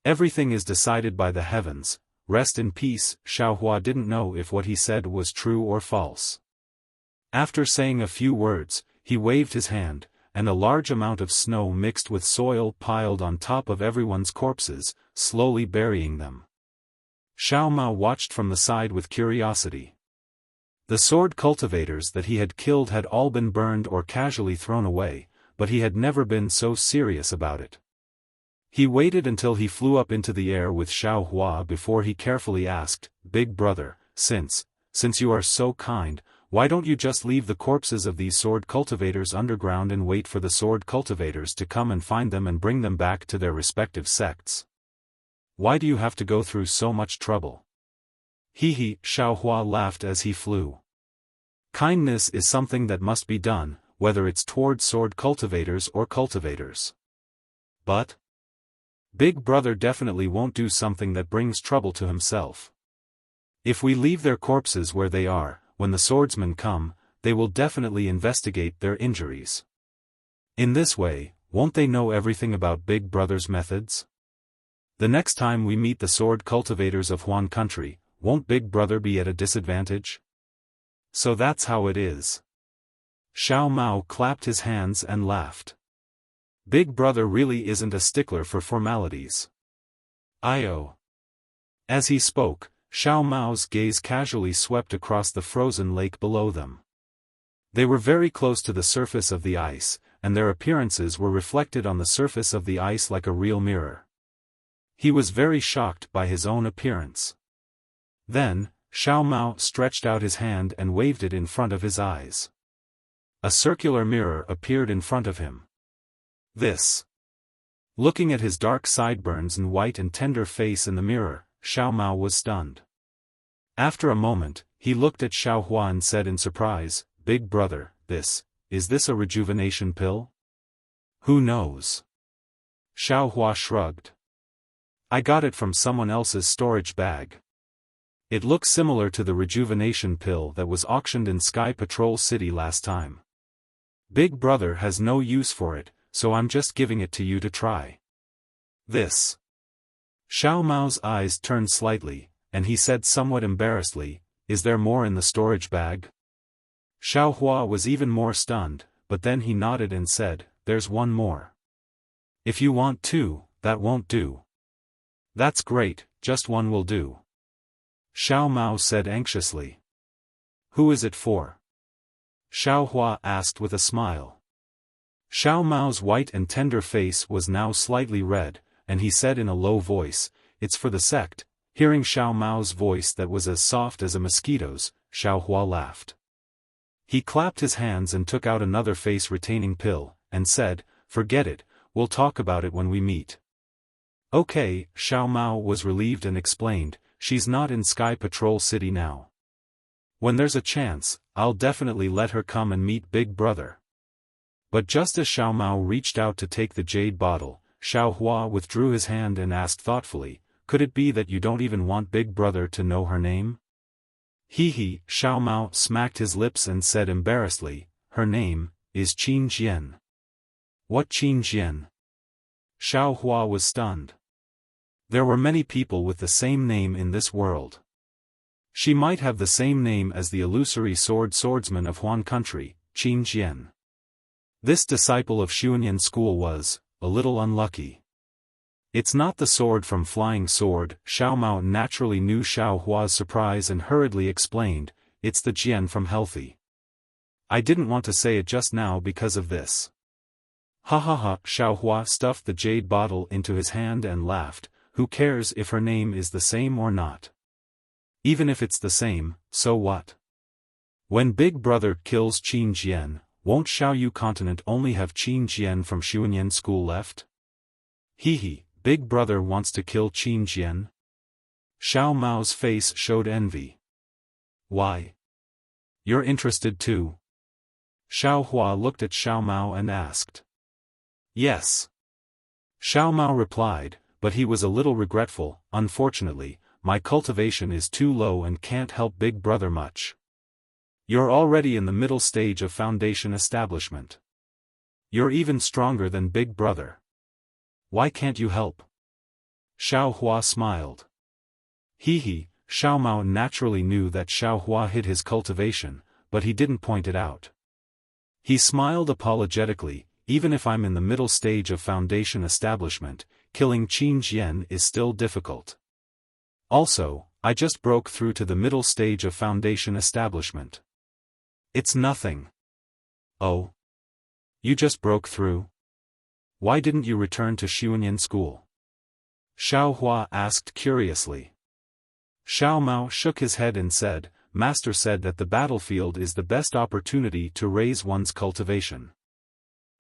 Speaker 1: Everything is decided by the heavens. Rest in peace. Xiaohua didn't know if what he said was true or false. After saying a few words, he waved his hand, and a large amount of snow mixed with soil piled on top of everyone's corpses, slowly burying them. Xiao Mao watched from the side with curiosity. The sword cultivators that he had killed had all been burned or casually thrown away, but he had never been so serious about it. He waited until he flew up into the air with Xiaohua before he carefully asked, "Big brother, since you are so kind, why don't you just leave the corpses of these sword cultivators underground and wait for the sword cultivators to come and find them and bring them back to their respective sects? Why do you have to go through so much trouble?" Hee, Xiaohua laughed as he flew. Kindness is something that must be done, whether it's towards sword cultivators or cultivators. But Big Brother definitely won't do something that brings trouble to himself. If we leave their corpses where they are, when the swordsmen come, they will definitely investigate their injuries. In this way, won't they know everything about Big Brother's methods? The next time we meet the sword cultivators of Huan country, won't Big Brother be at a disadvantage? So that's how it is. Xiao Mao clapped his hands and laughed. Big Brother really isn't a stickler for formalities. Io. As he spoke, Xiao Mao's gaze casually swept across the frozen lake below them. They were very close to the surface of the ice, and their appearances were reflected on the surface of the ice like a real mirror. He was very shocked by his own appearance. Then, Xiao Mao stretched out his hand and waved it in front of his eyes. A circular mirror appeared in front of him. This. Looking at his dark sideburns and white and tender face in the mirror, Xiao Mao was stunned. After a moment, he looked at Xiaohua and said in surprise, "Big Brother, is this a rejuvenation pill?" "Who knows?" Xiaohua shrugged. "I got it from someone else's storage bag. It looks similar to the rejuvenation pill that was auctioned in Sky Patrol City last time. Big Brother has no use for it, so I'm just giving it to you to try." This. Xiao Mao's eyes turned slightly, and he said somewhat embarrassedly, "Is there more in the storage bag?" Xiaohua was even more stunned, but then he nodded and said, "There's one more. If you want two, that won't do." "That's great, just one will do." Xiao Mao said anxiously. "Who is it for?" Xiaohua asked with a smile. Xiao Mao's white and tender face was now slightly red, and he said in a low voice, "It's for the sect." Hearing Xiao Mao's voice that was as soft as a mosquito's, Xiaohua laughed. He clapped his hands and took out another face-retaining pill, and said, "Forget it, we'll talk about it when we meet." "Okay," Xiao Mao was relieved and explained, "She's not in Sky Patrol City now. When there's a chance, I'll definitely let her come and meet Big Brother." But just as Xiao Mao reached out to take the jade bottle, Xiaohua withdrew his hand and asked thoughtfully, "Could it be that you don't even want Big Brother to know her name?" Hee, Xiao Mao smacked his lips and said embarrassedly, "Her name is Qin Jian." "What Qin Jian?" Xiaohua was stunned. There were many people with the same name in this world. She might have the same name as the illusory swordsman of Huan country, Qin Jian. This disciple of Xuanyan school was a little unlucky. "It's not the sword from Flying Sword." Xiao Mao naturally knew Xiaohua's surprise and hurriedly explained, "It's the Jian from Healthy. I didn't want to say it just now because of this." Ha. Xiaohua stuffed the jade bottle into his hand and laughed, "Who cares if her name is the same or not? Even if it's the same, so what? When Big Brother kills Qin Jian, won't Xiaoyu continent only have Qin Jian from Xuanyan school left?" Hee, Big Brother wants to kill Qin Jian? Xiao Mao's face showed envy. "Why? You're interested too?" Xiaohua looked at Xiao Mao and asked. "Yes." Xiao Mao replied, but he was a little regretful, "Unfortunately, my cultivation is too low and can't help Big Brother much. You're already in the middle stage of foundation establishment. You're even stronger than Big Brother. Why can't you help?" Xiaohua smiled. Hee, Xiao Mao naturally knew that Xiaohua hid his cultivation, but he didn't point it out. He smiled apologetically, "Even if I'm in the middle stage of foundation establishment, killing Qin Jian is still difficult. Also, I just broke through to the middle stage of foundation establishment. It's nothing. Oh? You just broke through? Why didn't you return to Xuanyan school? Xiaohua asked curiously. Xiao Mao shook his head and said, Master said that the battlefield is the best opportunity to raise one's cultivation.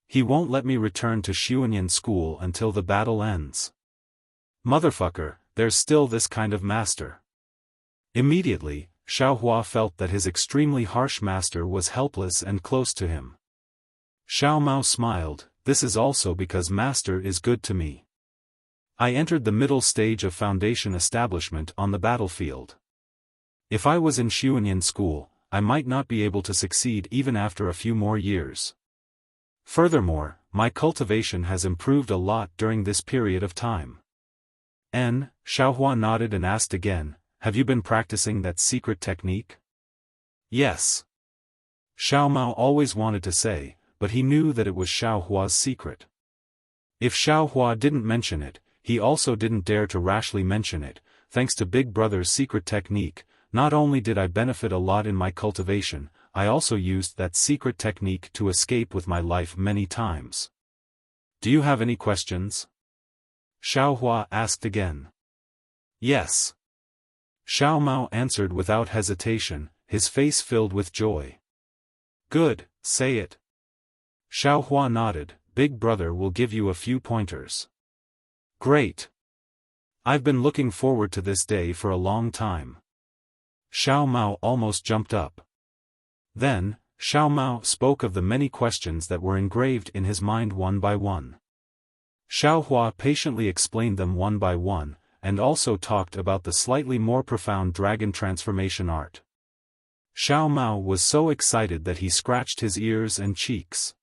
Speaker 1: He won't let me return to Xuanyan school until the battle ends. Motherfucker, there's still this kind of master. Immediately, Xiaohua felt that his extremely harsh master was helpless and close to him. Xiao Mao smiled, this is also because master is good to me. I entered the middle stage of foundation establishment on the battlefield. If I was in Xuanyan school, I might not be able to succeed even after a few more years. Furthermore, my cultivation has improved a lot during this period of time. Xiaohua nodded and asked again, have you been practicing that secret technique? Yes. Xiao Mao always wanted to say, but he knew that it was Xiaohua's secret. If Xiaohua didn't mention it, he also didn't dare to rashly mention it. Thanks to Big Brother's secret technique, not only did I benefit a lot in my cultivation, I also used that secret technique to escape with my life many times. Do you have any questions? Xiaohua asked again. Yes. Xiao Mao answered without hesitation, his face filled with joy. Good, say it. Xiaohua nodded, Big Brother will give you a few pointers. Great. I've been looking forward to this day for a long time. Xiao Mao almost jumped up. Then, Xiao Mao spoke of the many questions that were engraved in his mind one by one. Xiaohua patiently explained them one by one, and also talked about the slightly more profound dragon transformation art. Xiao Mao was so excited that he scratched his ears and cheeks.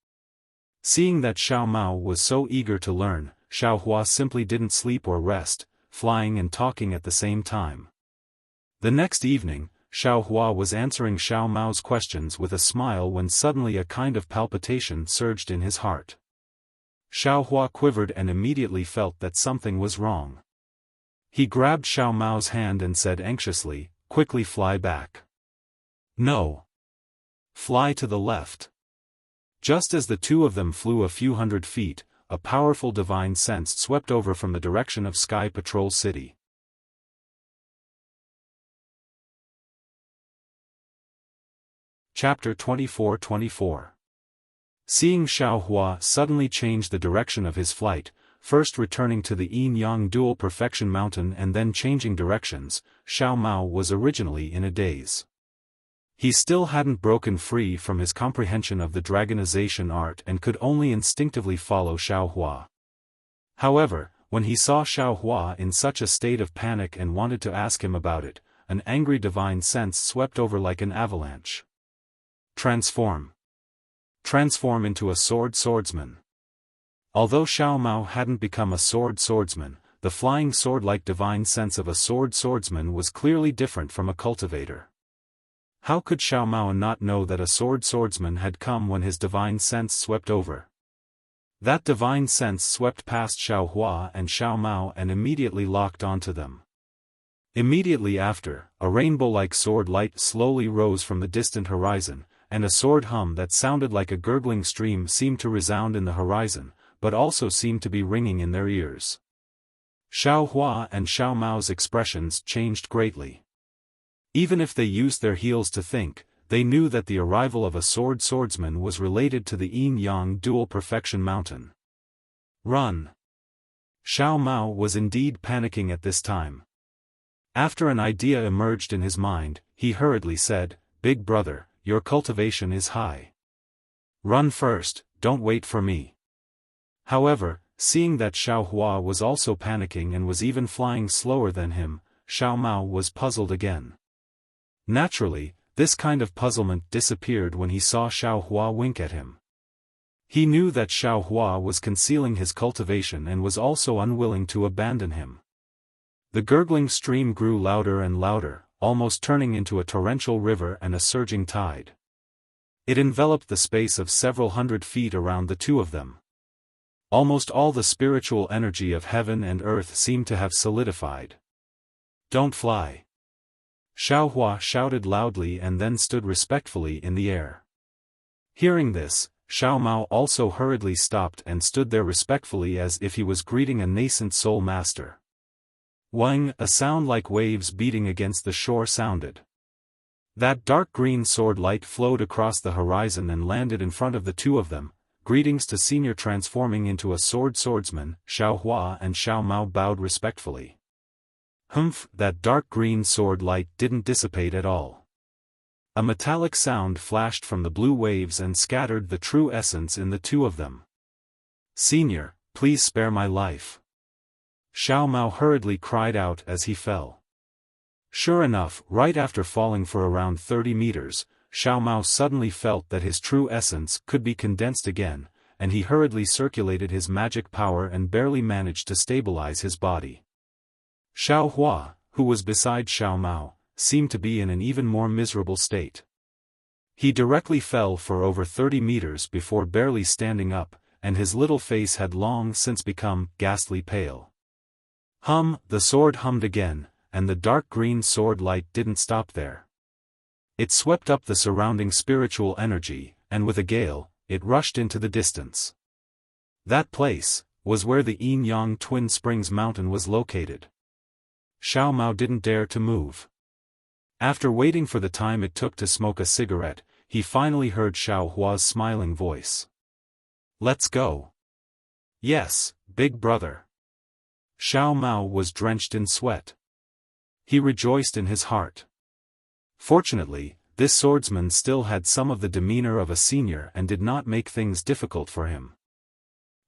Speaker 1: Seeing that Xiao Mao was so eager to learn, Xiaohua simply didn't sleep or rest, flying and talking at the same time. The next evening, Xiaohua was answering Xiao Mao's questions with a smile when suddenly a kind of palpitation surged in his heart. Xiaohua quivered and immediately felt that something was wrong. He grabbed Xiao Mao's hand and said anxiously, quickly fly back. No. Fly to the left. Just as the two of them flew a few hundred feet, a powerful divine sense swept over from the direction of Sky Patrol City. Chapter 24-24. Seeing Xiaohua suddenly change the direction of his flight, first returning to the Yin-Yang Dual Perfection Mountain and then changing directions, Xiao Mao was originally in a daze. He still hadn't broken free from his comprehension of the dragonization art and could only instinctively follow Xiaohua. However, when he saw Xiaohua in such a state of panic and wanted to ask him about it, an angry divine sense swept over like an avalanche. Transform. Transform into a swordsman. Although Xiao Mao hadn't become a swordsman, the flying sword-like divine sense of a swordsman was clearly different from a cultivator. How could Xiao Mao not know that a swordsman had come when his divine sense swept over? That divine sense swept past Xiaohua and Xiao Mao and immediately locked onto them. Immediately after, a rainbow-like sword light slowly rose from the distant horizon, and a sword hum that sounded like a gurgling stream seemed to resound in the horizon, but also seemed to be ringing in their ears. Xiaohua and Xiao Mao's expressions changed greatly. Even if they used their heels to think, they knew that the arrival of a swordsman was related to the Yin-Yang Dual Perfection Mountain. Run! Xiao Mao was indeed panicking at this time. After an idea emerged in his mind, he hurriedly said, Big Brother, your cultivation is high. Run first, don't wait for me. However, seeing that Xiaohua was also panicking and was even flying slower than him, Xiao Mao was puzzled again. Naturally, this kind of puzzlement disappeared when he saw Xiaohua wink at him. He knew that Xiaohua was concealing his cultivation and was also unwilling to abandon him. The gurgling stream grew louder and louder, almost turning into a torrential river and a surging tide. It enveloped the space of several hundred feet around the two of them. Almost all the spiritual energy of heaven and earth seemed to have solidified. Don't fly. Xiaohua shouted loudly and then stood respectfully in the air. Hearing this, Xiao Mao also hurriedly stopped and stood there respectfully as if he was greeting a nascent soul master. Wang, a sound like waves beating against the shore sounded. That dark green sword light flowed across the horizon and landed in front of the two of them. Greetings to senior. Transforming into a swordsman, Xiaohua and Xiao Mao bowed respectfully. Humph, that dark green sword light didn't dissipate at all. A metallic sound flashed from the blue waves and scattered the true essence in the two of them. Senior, please spare my life. Xiao Mao hurriedly cried out as he fell. Sure enough, right after falling for around 30 meters, Xiao Mao suddenly felt that his true essence could be condensed again, and he hurriedly circulated his magic power and barely managed to stabilize his body. Xiaohua, who was beside Xiao Mao, seemed to be in an even more miserable state. He directly fell for over 30 meters before barely standing up, and his little face had long since become ghastly pale. The sword hummed again, and the dark green sword light didn't stop there. It swept up the surrounding spiritual energy, and with a gale, it rushed into the distance. That place was where the Yin-Yang Twin Springs mountain was located. Xiao Mao didn't dare to move. After waiting for the time it took to smoke a cigarette, he finally heard Xiaohua's smiling voice. Let's go. Yes, big brother. Xiao Mao was drenched in sweat. He rejoiced in his heart. Fortunately, this swordsman still had some of the demeanor of a senior and did not make things difficult for him.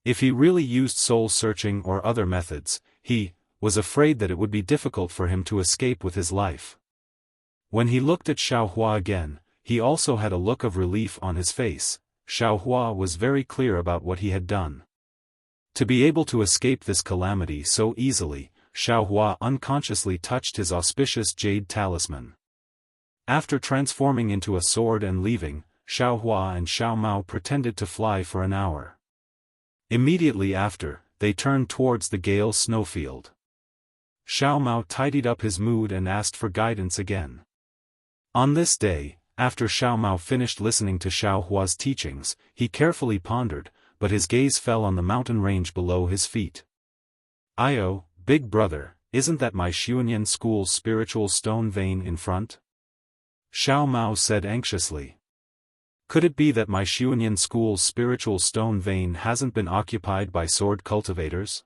Speaker 1: If he really used soul-searching or other methods, he was afraid that it would be difficult for him to escape with his life. When he looked at Xiaohua again, he also had a look of relief on his face. Xiaohua was very clear about what he had done. To be able to escape this calamity so easily, Xiaohua unconsciously touched his auspicious jade talisman. After transforming into a sword and leaving, Xiaohua and Xiao Mao pretended to fly for an hour. Immediately after, they turned towards the Gale snowfield. Xiao Mao tidied up his mood and asked for guidance again. On this day, after Xiao Mao finished listening to Xiaohua's teachings, he carefully pondered, but his gaze fell on the mountain range below his feet. "Io, big brother, isn't that my Xiuyan school's spiritual stone vein in front?" Xiao Mao said anxiously. Could it be that my Xiuyan school's spiritual stone vein hasn't been occupied by sword cultivators?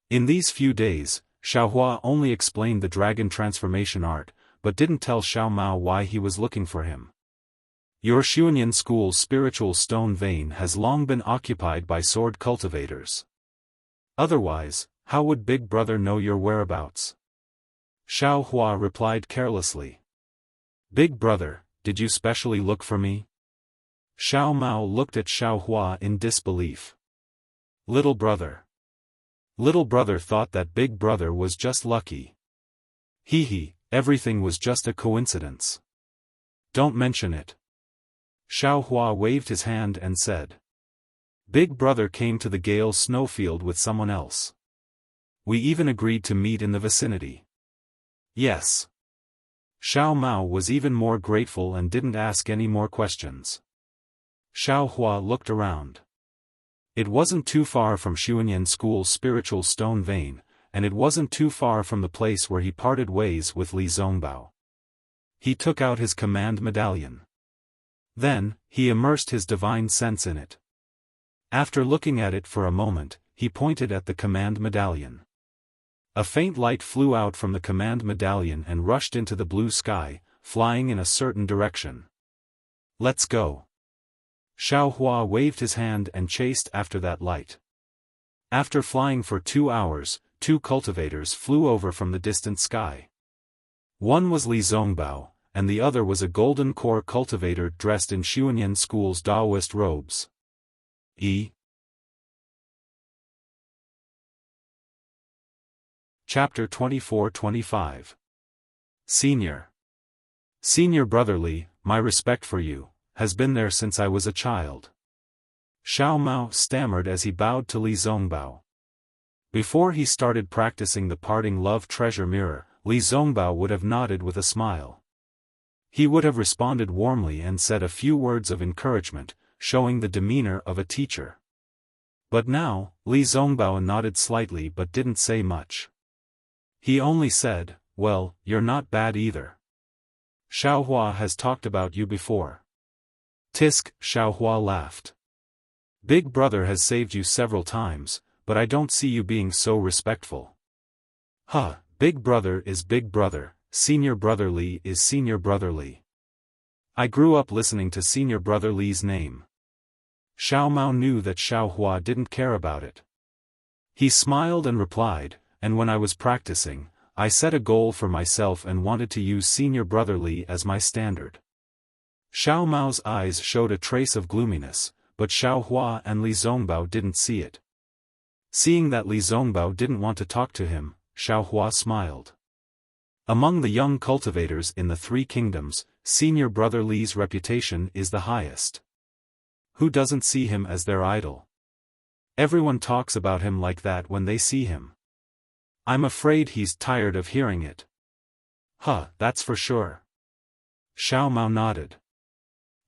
Speaker 1: In these few days, Xiaohua only explained the dragon transformation art, but didn't tell Xiao Mao why he was looking for him. Your Xiuyan school's spiritual stone vein has long been occupied by sword cultivators. Otherwise, how would Big Brother know your whereabouts? Xiaohua replied carelessly. Big Brother, did you specially look for me? Xiao Mao looked at Xiaohua in disbelief. Little brother. Little brother thought that Big Brother was just lucky. Everything was just a coincidence. Don't mention it. Xiaohua waved his hand and said. Big Brother came to the Gale snowfield with someone else. We even agreed to meet in the vicinity. Yes. Xiao Mao was even more grateful and didn't ask any more questions. Xiaohua looked around. It wasn't too far from Xiuyan School's spiritual stone vein, and it wasn't too far from the place where he parted ways with Li Zongbao. He took out his command medallion. Then, he immersed his divine sense in it. After looking at it for a moment, he pointed at the command medallion. A faint light flew out from the command medallion and rushed into the blue sky, flying in a certain direction. Let's go. Xiaohua waved his hand and chased after that light. After flying for 2 hours, 2 cultivators flew over from the distant sky. One was Li Zongbao, and the other was a golden core cultivator dressed in Xiuyan School's Daoist robes. Chapter 24-25. Senior. Senior brotherly, my respect for you has been there since I was a child. Xiao Mao stammered as he bowed to Li Zongbao. Before he started practicing the parting love treasure mirror, Li Zongbao would have nodded with a smile. He would have responded warmly and said a few words of encouragement, showing the demeanor of a teacher. But now, Li Zongbao nodded slightly but didn't say much. He only said, "Well, you're not bad either. Xiaohua has talked about you before." Tisk, Xiaohua laughed. "Big brother has saved you several times, but I don't see you being so respectful." "Huh, big brother is big brother, senior brother Li is senior brother Li. I grew up listening to senior brother Li's name." Xiao Mao knew that Xiaohua didn't care about it. He smiled and replied, "And when I was practicing, I set a goal for myself and wanted to use senior brother Li as my standard." Xiao Mao's eyes showed a trace of gloominess, but Xiaohua and Li Zongbao didn't see it. Seeing that Li Zongbao didn't want to talk to him, Xiaohua smiled. Among the young cultivators in the Three Kingdoms, senior brother Li's reputation is the highest. Who doesn't see him as their idol? Everyone talks about him like that when they see him. I'm afraid he's tired of hearing it. Huh, that's for sure. Xiao Mao nodded.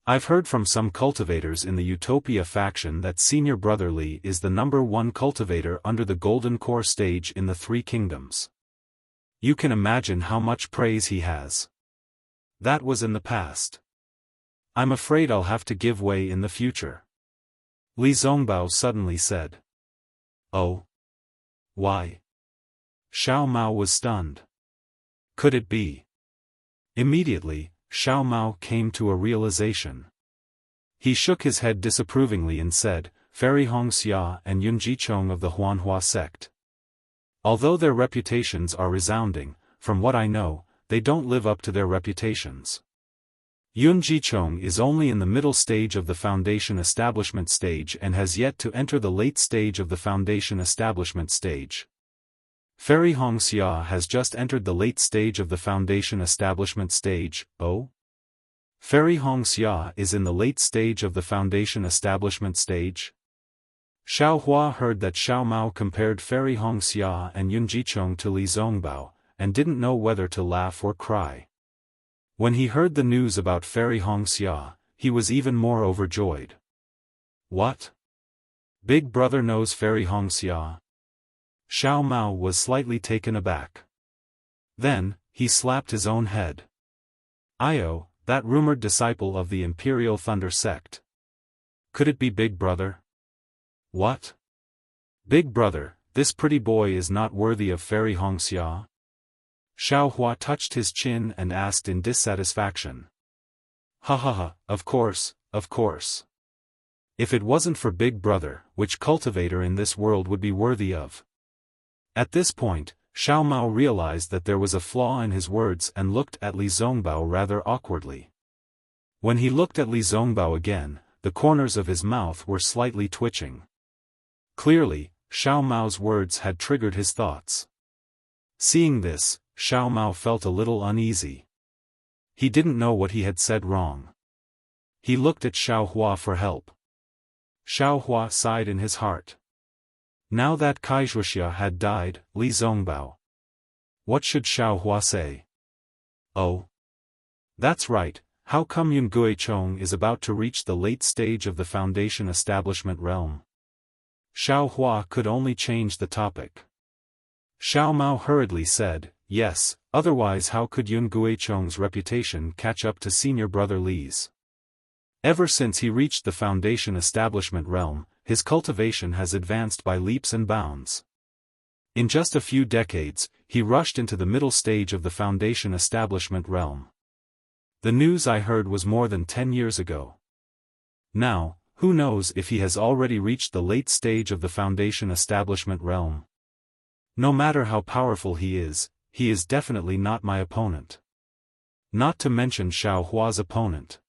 Speaker 1: I've heard from some cultivators in the Utopia faction that senior brother Li is the #1 cultivator under the Golden Core stage in the Three Kingdoms. You can imagine how much praise he has. That was in the past. I'm afraid I'll have to give way in the future. Li Zongbao suddenly said. Oh? Why? Xiao Mao was stunned. Could it be? Immediately, Xiao Mao came to a realization. He shook his head disapprovingly and said, Fairy Hongxia and Yun Jichong of the Huanhua sect. Although their reputations are resounding, from what I know, they don't live up to their reputations. Yun Jichong is only in the middle stage of the foundation establishment stage and has yet to enter the late stage of the foundation establishment stage. Fairy Hongxia has just entered the late stage of the foundation establishment stage. Oh? Fairy Hongxia is in the late stage of the foundation establishment stage? Xiaohua heard that Xiao Mao compared Fairy Hongxia and Yun Jichong to Li Zongbao, and didn't know whether to laugh or cry. When he heard the news about Fairy Hongxia, he was even more overjoyed. What? Big brother knows Fairy Hongxia? Xiao Mao was slightly taken aback. Then, he slapped his own head. Io, that rumored disciple of the Imperial Thunder sect. Could it be Big Brother? What? Big Brother, this pretty boy is not worthy of Fairy Hongxia? Xiaohua touched his chin and asked in dissatisfaction. Ha ha ha, of course, of course. If it wasn't for Big Brother, which cultivator in this world would be worthy of? At this point, Xiao Mao realized that there was a flaw in his words and looked at Li Zongbao rather awkwardly. When he looked at Li Zongbao again, the corners of his mouth were slightly twitching. Clearly, Xiao Mao's words had triggered his thoughts. Seeing this, Xiao Mao felt a little uneasy. He didn't know what he had said wrong. He looked at Xiaohua for help. Xiaohua sighed in his heart. Now that Wuxia had died, Li Zongbao. What should Xiaohua say? Oh? That's right, how come Yun Guichong is about to reach the late stage of the foundation establishment realm? Xiaohua could only change the topic. Xiao Mao hurriedly said, yes, otherwise how could Yun Guichong's reputation catch up to senior brother Li's? Ever since he reached the foundation establishment realm, his cultivation has advanced by leaps and bounds. In just a few decades, he rushed into the middle stage of the foundation establishment realm. The news I heard was more than 10 years ago. Now, who knows if he has already reached the late stage of the foundation establishment realm? No matter how powerful he is definitely not my opponent. Not to mention Xiaohua's opponent.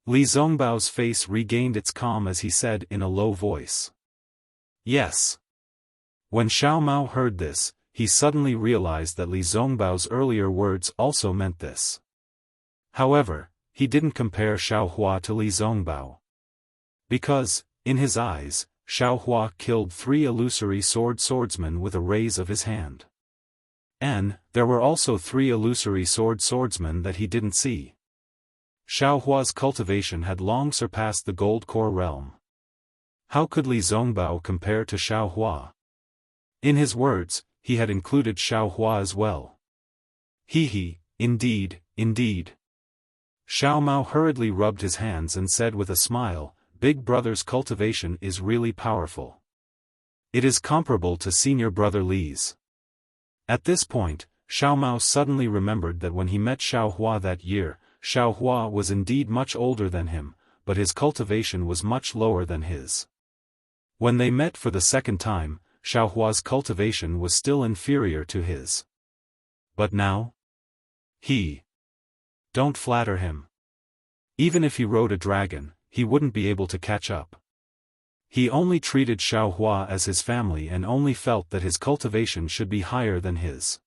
Speaker 1: Li Zongbao's face regained its calm as he said in a low voice. Yes. When Xiao Mao heard this, he suddenly realized that Li Zongbao's earlier words also meant this. However, he didn't compare Xiaohua to Li Zongbao. Because, in his eyes, Xiaohua killed 3 illusory swordsmen with a raise of his hand. And there were also 3 illusory swordsmen that he didn't see. Xiaohua's cultivation had long surpassed the gold core realm. How could Li Zongbao compare to Xiaohua? In his words, he had included Xiaohua as well. Indeed, indeed. Xiao Mao hurriedly rubbed his hands and said with a smile, Big Brother's cultivation is really powerful. It is comparable to Senior Brother Li's. At this point, Xiao Mao suddenly remembered that when he met Xiaohua that year, Xiaohua was indeed much older than him, but his cultivation was much lower than his. When they met for the second time, Xiaohua's cultivation was still inferior to his. But now? Don't flatter him. Even if he rode a dragon, he wouldn't be able to catch up. He only treated Xiaohua as his family and only felt that his cultivation should be higher than his.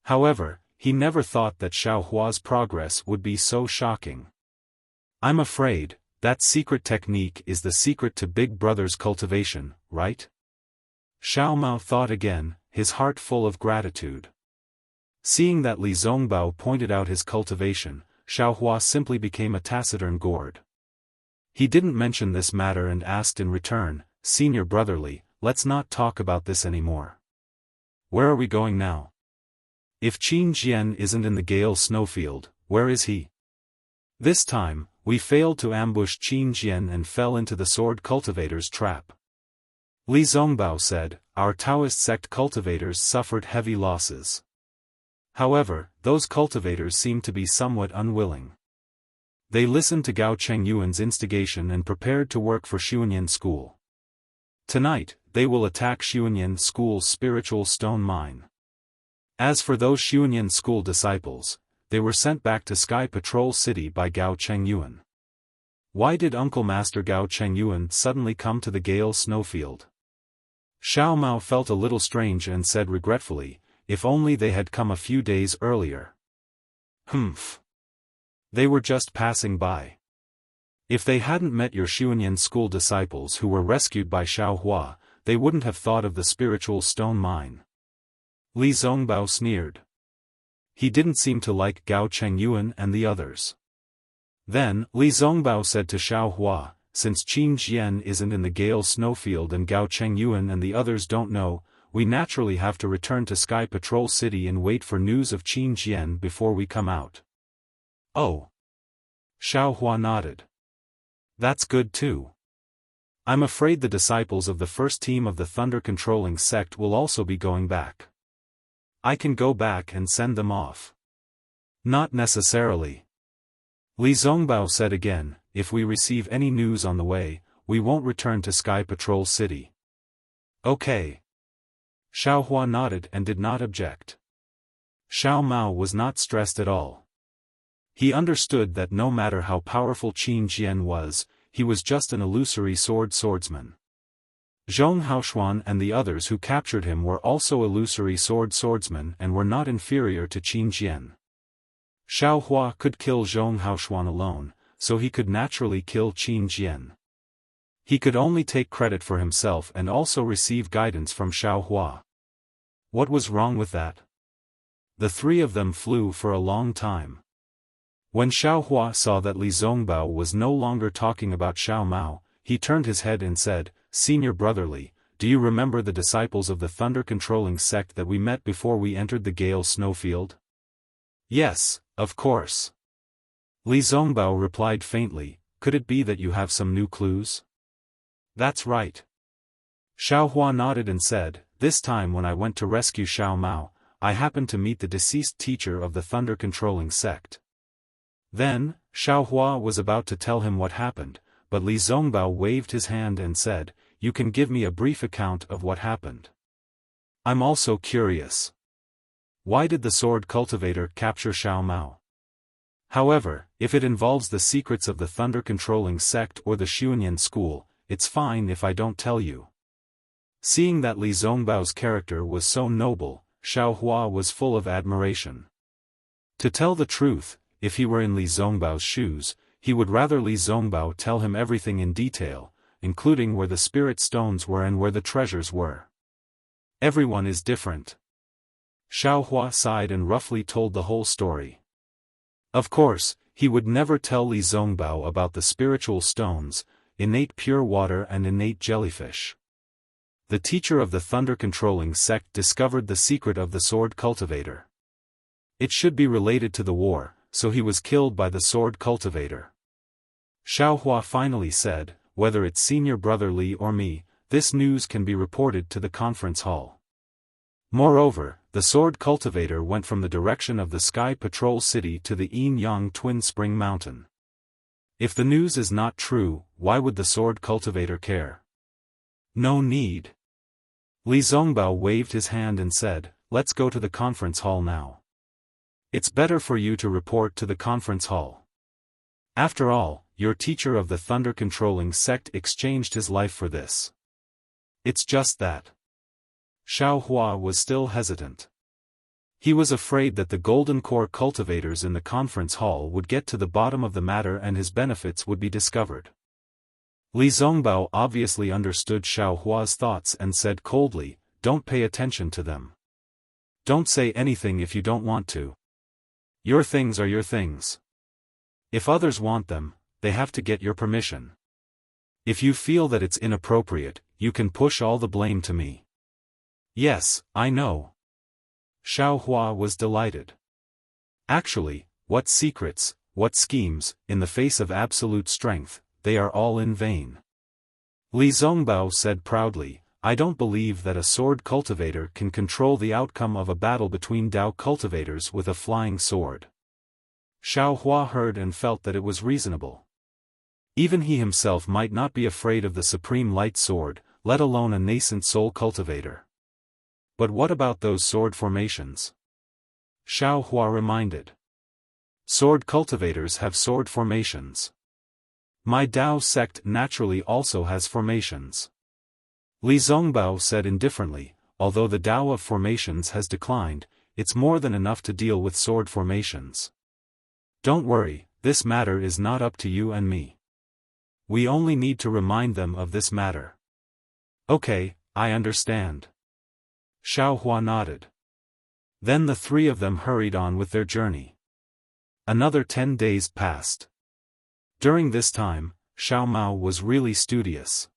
Speaker 1: However, he never thought that Xiaohua's progress would be so shocking. I'm afraid, that secret technique is the secret to Big Brother's cultivation, right? Xiao Mao thought again, his heart full of gratitude. Seeing that Li Zongbao pointed out his cultivation, Xiaohua simply became a taciturn gourd. He didn't mention this matter and asked in return, Senior Brotherly, let's not talk about this anymore. Where are we going now? If Qin Jian isn't in the Gale snowfield, where is he? This time, we failed to ambush Qin Jian and fell into the sword cultivator's trap. Li Zongbao said, our Taoist sect cultivators suffered heavy losses. However, those cultivators seemed to be somewhat unwilling. They listened to Gao Chengyuan's instigation and prepared to work for Xuanyan School. Tonight, they will attack Xuanyan School's spiritual stone mine. As for those Xuanyan School disciples, they were sent back to Sky Patrol City by Gao Chengyuan. Why did Uncle Master Gao Chengyuan suddenly come to the Gale snowfield? Xiao Mao felt a little strange and said regretfully, if only they had come a few days earlier. Humph. They were just passing by. If they hadn't met your Xuanyan School disciples who were rescued by Xiaohua, they wouldn't have thought of the spiritual stone mine. Li Zongbao sneered. He didn't seem to like Gao Chengyuan and the others. Then, Li Zongbao said to Xiaohua, since Qin Jian isn't in the Gale snowfield and Gao Chengyuan and the others don't know, we naturally have to return to Sky Patrol City and wait for news of Qin Jian before we come out. Oh. Xiaohua nodded. That's good too. I'm afraid the disciples of the first team of the thunder-controlling sect will also be going back. I can go back and send them off. Not necessarily. Li Zongbao said again, if we receive any news on the way, we won't return to Sky Patrol City. Okay. Xiaohua nodded and did not object. Xiao Mao was not stressed at all. He understood that no matter how powerful Qin Jian was, he was just an illusory swordsman. Zhong Haoshuan and the others who captured him were also illusory swordsmen and were not inferior to Qin Jian. Xiaohua could kill Zhong Haoshuan alone, so he could naturally kill Qin Jian. He could only take credit for himself and also receive guidance from Xiaohua. What was wrong with that? The 3 of them flew for a long time. When Xiaohua saw that Li Zongbao was no longer talking about Xiao Mao, he turned his head and said, Senior Brotherly, do you remember the disciples of the thunder-controlling sect that we met before we entered the Gale snowfield? Yes, of course. Li Zongbao replied faintly, could it be that you have some new clues? That's right. Xiaohua nodded and said, this time when I went to rescue Xiao Mao, I happened to meet the deceased teacher of the thunder-controlling sect. Then, Xiaohua was about to tell him what happened, but Li Zongbao waved his hand and said, you can give me a brief account of what happened. I'm also curious. Why did the sword cultivator capture Xiao Mao? However, if it involves the secrets of the thunder-controlling sect or the Xuanyan School, it's fine if I don't tell you. Seeing that Li Zongbao's character was so noble, Xiaohua was full of admiration. To tell the truth, if he were in Li Zongbao's shoes, he would rather Li Zongbao tell him everything in detail, including where the spirit stones were and where the treasures were. Everyone is different. Xiaofan sighed and roughly told the whole story. Of course, he would never tell Li Zongbao about the spiritual stones, innate pure water and innate jellyfish. The teacher of the thunder-controlling sect discovered the secret of the sword cultivator. It should be related to the war, so he was killed by the sword cultivator. Xiaofan finally said, whether it's senior brother Li or me, this news can be reported to the conference hall. Moreover, the sword cultivator went from the direction of the Sky Patrol City to the Yin-Yang Twin Spring Mountain. If the news is not true, why would the sword cultivator care? No need. Li Zongbao waved his hand and said, let's go to the conference hall now. It's better for you to report to the conference hall. After all, your teacher of the thunder-controlling sect exchanged his life for this. It's just that. Xiaofan was still hesitant. He was afraid that the Golden Core cultivators in the conference hall would get to the bottom of the matter and his benefits would be discovered. Li Zongbao obviously understood Xiaofan's thoughts and said coldly, don't pay attention to them. Don't say anything if you don't want to. Your things are your things. If others want them, they have to get your permission. If you feel that it's inappropriate, you can push all the blame to me. Yes, I know. Xiaofan was delighted. Actually, what secrets, what schemes, in the face of absolute strength, they are all in vain. Li Zongbao said proudly, I don't believe that a sword cultivator can control the outcome of a battle between Dao cultivators with a flying sword. Xiaofan heard and felt that it was reasonable. Even he himself might not be afraid of the supreme light sword, let alone a nascent soul cultivator. But what about those sword formations? Xiaofan reminded. Sword cultivators have sword formations. My Dao sect naturally also has formations. Li Zongbao said indifferently, although the Dao of formations has declined, it's more than enough to deal with sword formations. Don't worry, this matter is not up to you and me. We only need to remind them of this matter. Okay, I understand. Xiaofan nodded. Then the three of them hurried on with their journey. Another 10 days passed. During this time, Xiao Mao was really studious.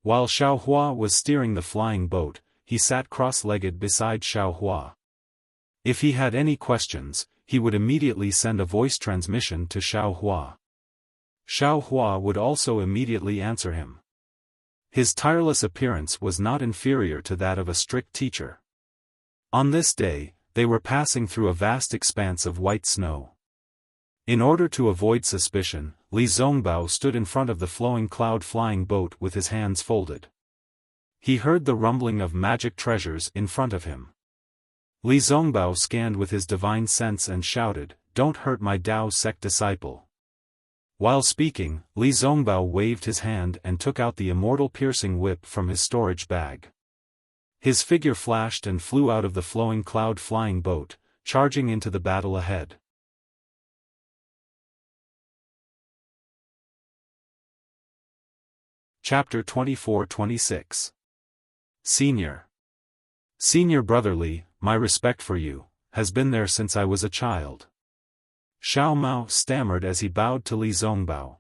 Speaker 1: While Xiaofan was steering the flying boat, he sat cross-legged beside Xiaofan. If he had any questions, he would immediately send a voice transmission to Xiaofan. Xiaofan would also immediately answer him. His tireless appearance was not inferior to that of a strict teacher. On this day, they were passing through a vast expanse of white snow. In order to avoid suspicion, Li Zongbao stood in front of the flowing cloud-flying boat with his hands folded. He heard the rumbling of magic treasures in front of him. Li Zongbao scanned with his divine sense and shouted, "Don't hurt my Dao sect disciple." While speaking, Li Zongbao waved his hand and took out the immortal piercing whip from his storage bag. His figure flashed and flew out of the flowing cloud-flying boat, charging into the battle ahead. Chapter 24-26. Senior Brother Li, my respect for you, has been there since I was a child. Xiao Mao stammered as he bowed to Li Zongbao.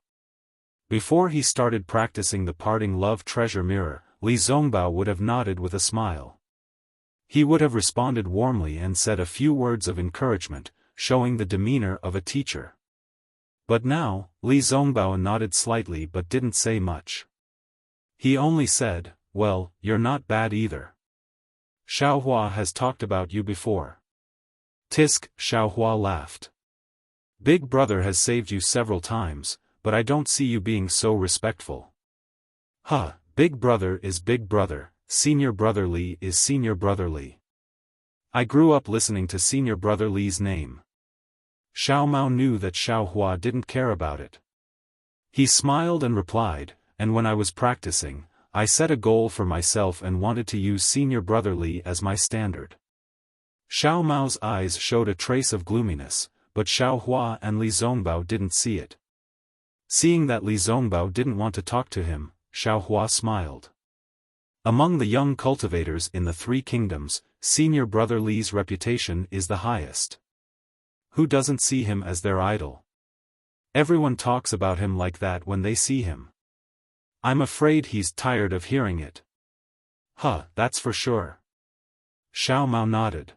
Speaker 1: Before he started practicing the parting love treasure mirror, Li Zongbao would have nodded with a smile. He would have responded warmly and said a few words of encouragement, showing the demeanor of a teacher. But now, Li Zongbao nodded slightly but didn't say much. He only said, "Well, you're not bad either. Xiaofan has talked about you before." Tisk, Xiaofan laughed. Big brother has saved you several times, but I don't see you being so respectful. Huh, big brother is big brother, senior brother Li is senior brother Li. I grew up listening to senior brother Li's name. Xiao Mao knew that Xiaofan didn't care about it. He smiled and replied, "And when I was practicing, I set a goal for myself and wanted to use senior brother Li as my standard." Xiao Mao's eyes showed a trace of gloominess, but Xiaofan and Li Zongbao didn't see it. Seeing that Li Zongbao didn't want to talk to him, Xiaofan smiled. Among the young cultivators in the Three Kingdoms, Senior Brother Li's reputation is the highest. Who doesn't see him as their idol? Everyone talks about him like that when they see him. I'm afraid he's tired of hearing it. Huh, that's for sure. Xiao Mao nodded.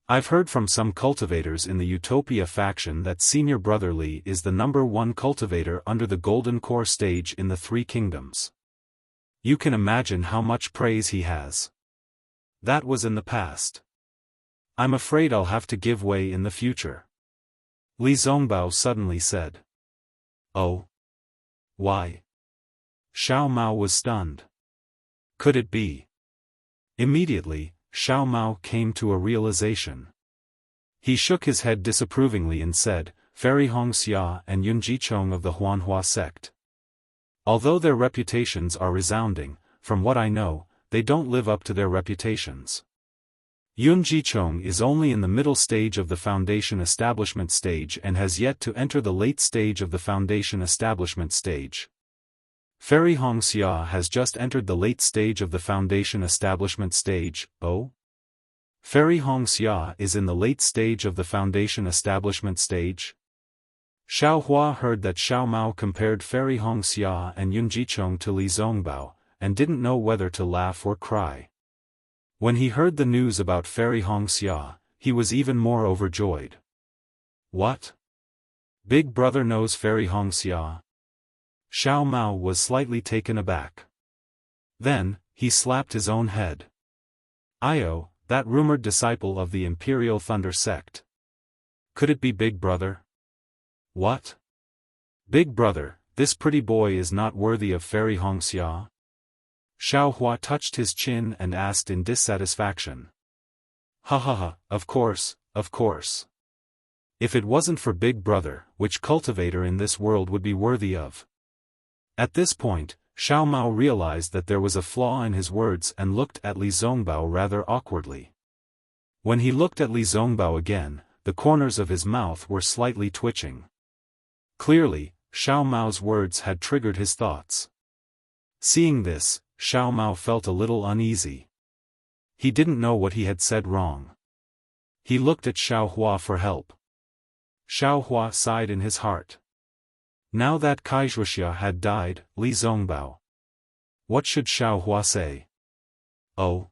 Speaker 1: I've heard from some cultivators in the Utopia faction that Senior Brother Li is the #1 cultivator under the Golden Core stage in the Three Kingdoms. You can imagine how much praise he has. That was in the past. I'm afraid I'll have to give way in the future. Li Zongbao suddenly said. Oh? Why? Xiao Mao was stunned. Could it be? Immediately, Xiao Mao came to a realization. He shook his head disapprovingly and said, Fairy Hongxia and Yun Jichong of the Huanhua sect. Although their reputations are resounding, from what I know, they don't live up to their reputations. Yun Jichong is only in the middle stage of the foundation establishment stage and has yet to enter the late stage of the foundation establishment stage. Fairy Hongxia has just entered the late stage of the foundation establishment stage. Oh? Fairy Hongxia is in the late stage of the foundation establishment stage? Xiao Hua heard that Xiao Mao compared Fairy Hongxia and Yun Jichong to Li Zongbao, and didn't know whether to laugh or cry. When he heard the news about Fairy Hongxia, he was even more overjoyed. What? Big brother knows Fairy Hongxia? Xiao Mao was slightly taken aback. Then, he slapped his own head. Io, that rumored disciple of the Imperial Thunder sect. Could it be Big Brother? What? Big Brother, this pretty boy is not worthy of Fairy Hongxia? Xiao Hua touched his chin and asked in dissatisfaction. Ha ha ha, of course, of course. If it wasn't for Big Brother, which cultivator in this world would be worthy of? At this point, Xiao Mao realized that there was a flaw in his words and looked at Li Zongbao rather awkwardly. When he looked at Li Zongbao again, the corners of his mouth were slightly twitching. Clearly, Xiao Mao's words had triggered his thoughts. Seeing this, Xiao Mao felt a little uneasy. He didn't know what he had said wrong. He looked at Xiao Hua for help. Xiao Hua sighed in his heart. Now that Wuxia had died, Li Zongbao. What should Xiao Hua say? Oh.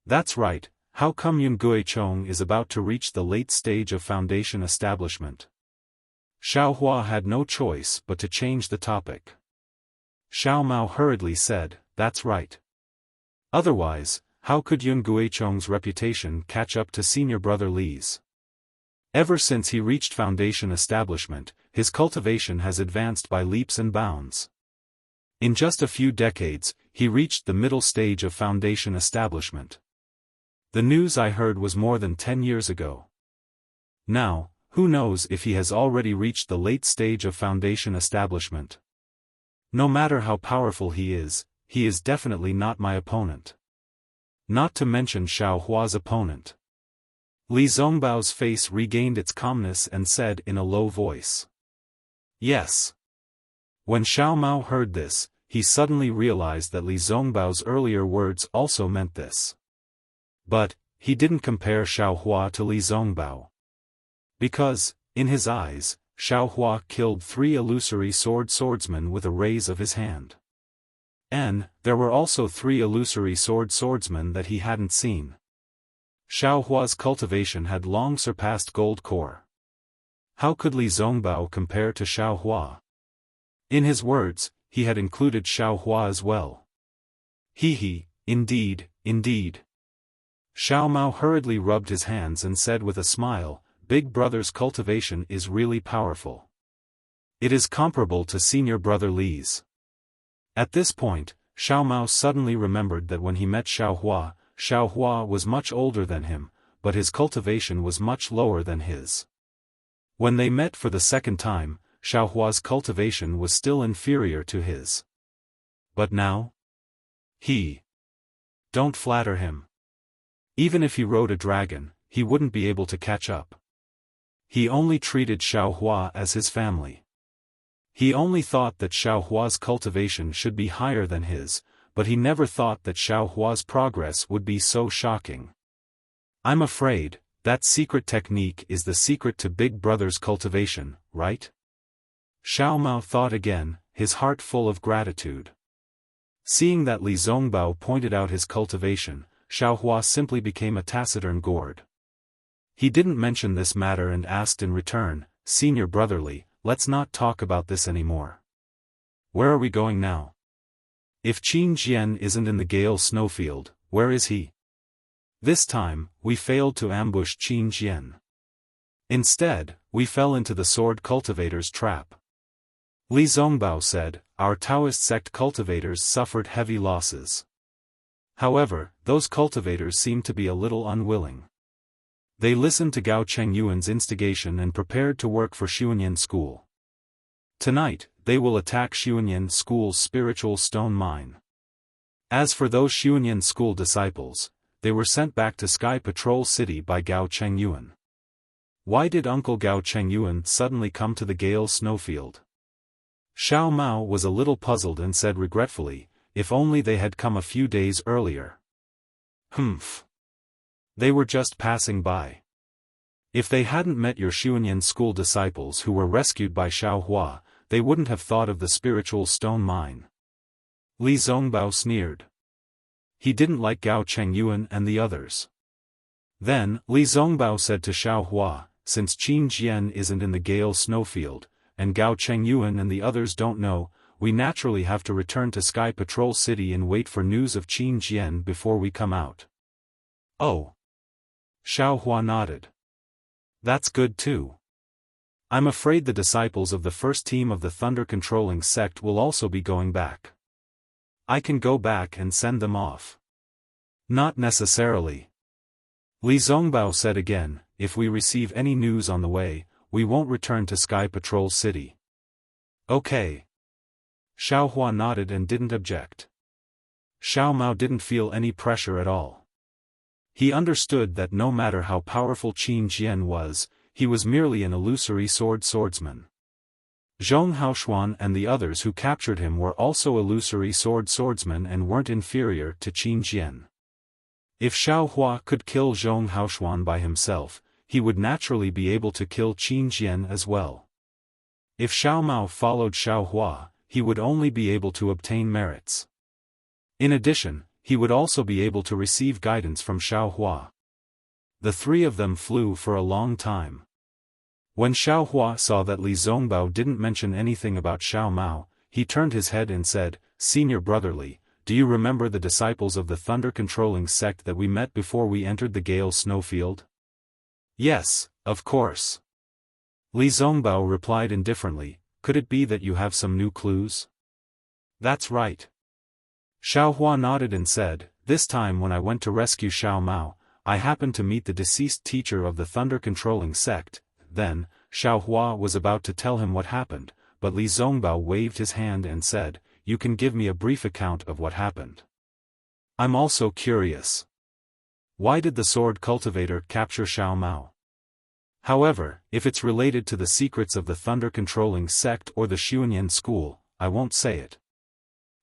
Speaker 1: That's right, how come Yun Guichong is about to reach the late stage of foundation establishment? Xiao Hua had no choice but to change the topic. Xiao Mao hurriedly said, that's right. Otherwise, how could Yun Guichong's reputation catch up to Senior Brother Li's? Ever since he reached foundation establishment, his cultivation has advanced by leaps and bounds. In just a few decades, he reached the middle stage of foundation establishment. The news I heard was more than 10 years ago. Now, who knows if he has already reached the late stage of foundation establishment. No matter how powerful he is definitely not my opponent. Not to mention Xiao Hua's opponent. Li Zongbao's face regained its calmness and said in a low voice. Yes. When Xiao Mao heard this, he suddenly realized that Li Zongbao's earlier words also meant this. But, he didn't compare Xiao Hua to Li Zongbao. Because, in his eyes, Xiao Hua killed 3 illusory swordsmen with a raise of his hand. And, there were also 3 illusory swordsmen that he hadn't seen. Xiao Hua's cultivation had long surpassed gold core. How could Li Zongbao compare to Xiao Hua? In his words, he had included Xiao Hua as well. Indeed, indeed. Xiao Mao hurriedly rubbed his hands and said with a smile, Big Brother's cultivation is really powerful. It is comparable to Senior Brother Li's. At this point, Xiao Mao suddenly remembered that when he met Xiao Hua was much older than him, but his cultivation was much lower than his. When they met for the second time, Xiao Hua's cultivation was still inferior to his. But now? Don't flatter him. Even if he rode a dragon, he wouldn't be able to catch up. He only treated Xiao Hua as his family. He only thought that Xiao Hua's cultivation should be higher than his, but he never thought that Xiao Hua's progress would be so shocking. I'm afraid, that secret technique is the secret to Big Brother's cultivation, right? Xiao Mao thought again, his heart full of gratitude. Seeing that Li Zongbao pointed out his cultivation, Xiaohua simply became a taciturn gourd. He didn't mention this matter and asked in return, Senior Brotherly, let's not talk about this anymore. Where are we going now? If Qin Jian isn't in the Gale snowfield, where is he? This time, we failed to ambush Qin Jian. Instead, we fell into the sword cultivator's trap. Li Zongbao said, our Taoist sect cultivators suffered heavy losses. However, those cultivators seemed to be a little unwilling. They listened to Gao Chengyuan's instigation and prepared to work for Xuanyan School. Tonight, they will attack Xuanyan School's spiritual stone mine. As for those Xuanyan School disciples, they were sent back to Sky Patrol City by Gao Chengyuan. Why did Uncle Gao Chengyuan suddenly come to the Gale snowfield? Xiao Mao was a little puzzled and said regretfully, if only they had come a few days earlier. Humph. They were just passing by. If they hadn't met your Xuanyan School disciples who were rescued by Xiaohua, they wouldn't have thought of the spiritual stone mine. Li Zongbao sneered. He didn't like Gao Chengyuan and the others. Then, Li Zongbao said to Xiaohua, since Qin Jian isn't in the Gale snowfield, and Gao Chengyuan and the others don't know, we naturally have to return to Sky Patrol City and wait for news of Qin Jian before we come out. Oh. Xiaohua nodded. That's good too. I'm afraid the disciples of the first team of the thunder-controlling sect will also be going back. I can go back and send them off. Not necessarily. Li Zongbao said again, if we receive any news on the way, we won't return to Sky Patrol City. Okay. Xiaohua nodded and didn't object. Xiao Mao didn't feel any pressure at all. He understood that no matter how powerful Qin Jian was, he was merely an illusory swordsman. Zhong Haoshuan and the others who captured him were also illusory swordsmen and weren't inferior to Qin Jian. If Xiaohua could kill Zhong Haoshuan by himself, he would naturally be able to kill Qin Jian as well. If Xiao Mao followed Xiaohua, he would only be able to obtain merits. In addition, he would also be able to receive guidance from Xiaohua. The three of them flew for a long time. When Xiaohua saw that Li Zongbao didn't mention anything about Xiao Mao, he turned his head and said, Senior Brotherly, do you remember the disciples of the thunder-controlling sect that we met before we entered the Gale snowfield? Yes, of course. Li Zongbao replied indifferently, could it be that you have some new clues? That's right. Xiaohua nodded and said, this time when I went to rescue Xiao Mao, I happened to meet the deceased teacher of the thunder-controlling sect. Then, Xiaohua was about to tell him what happened, but Li Zongbao waved his hand and said, you can give me a brief account of what happened. I'm also curious. Why did the sword cultivator capture Xiao Mao? However, if it's related to the secrets of the thunder-controlling sect or the Xuanyan school, I won't say it.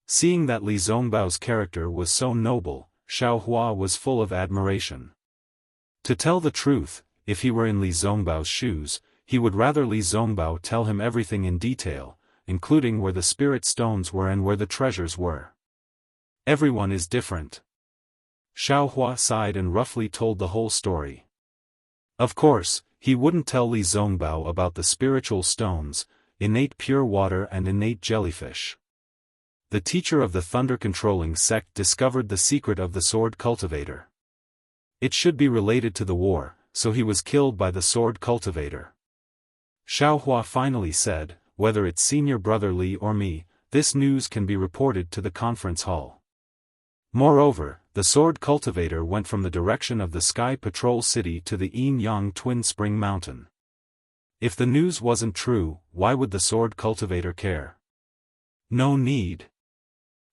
Speaker 1: Seeing that Li Zongbao's character was so noble, Xiaohua was full of admiration. To tell the truth, if he were in Li Zongbao's shoes, he would rather Li Zongbao tell him everything in detail, including where the spirit stones were and where the treasures were. Everyone is different. Xiaohua sighed and roughly told the whole story. Of course, he wouldn't tell Li Zongbao about the spiritual stones, innate pure water and innate jellyfish. The teacher of the thunder-controlling sect discovered the secret of the sword cultivator. It should be related to the war, so he was killed by the sword cultivator. Xiaohua finally said, whether it's Senior Brother Li or me, this news can be reported to the conference hall. Moreover, the sword cultivator went from the direction of the Sky Patrol City to the Yin-Yang Twin Spring Mountain. If the news wasn't true, why would the sword cultivator care? No need.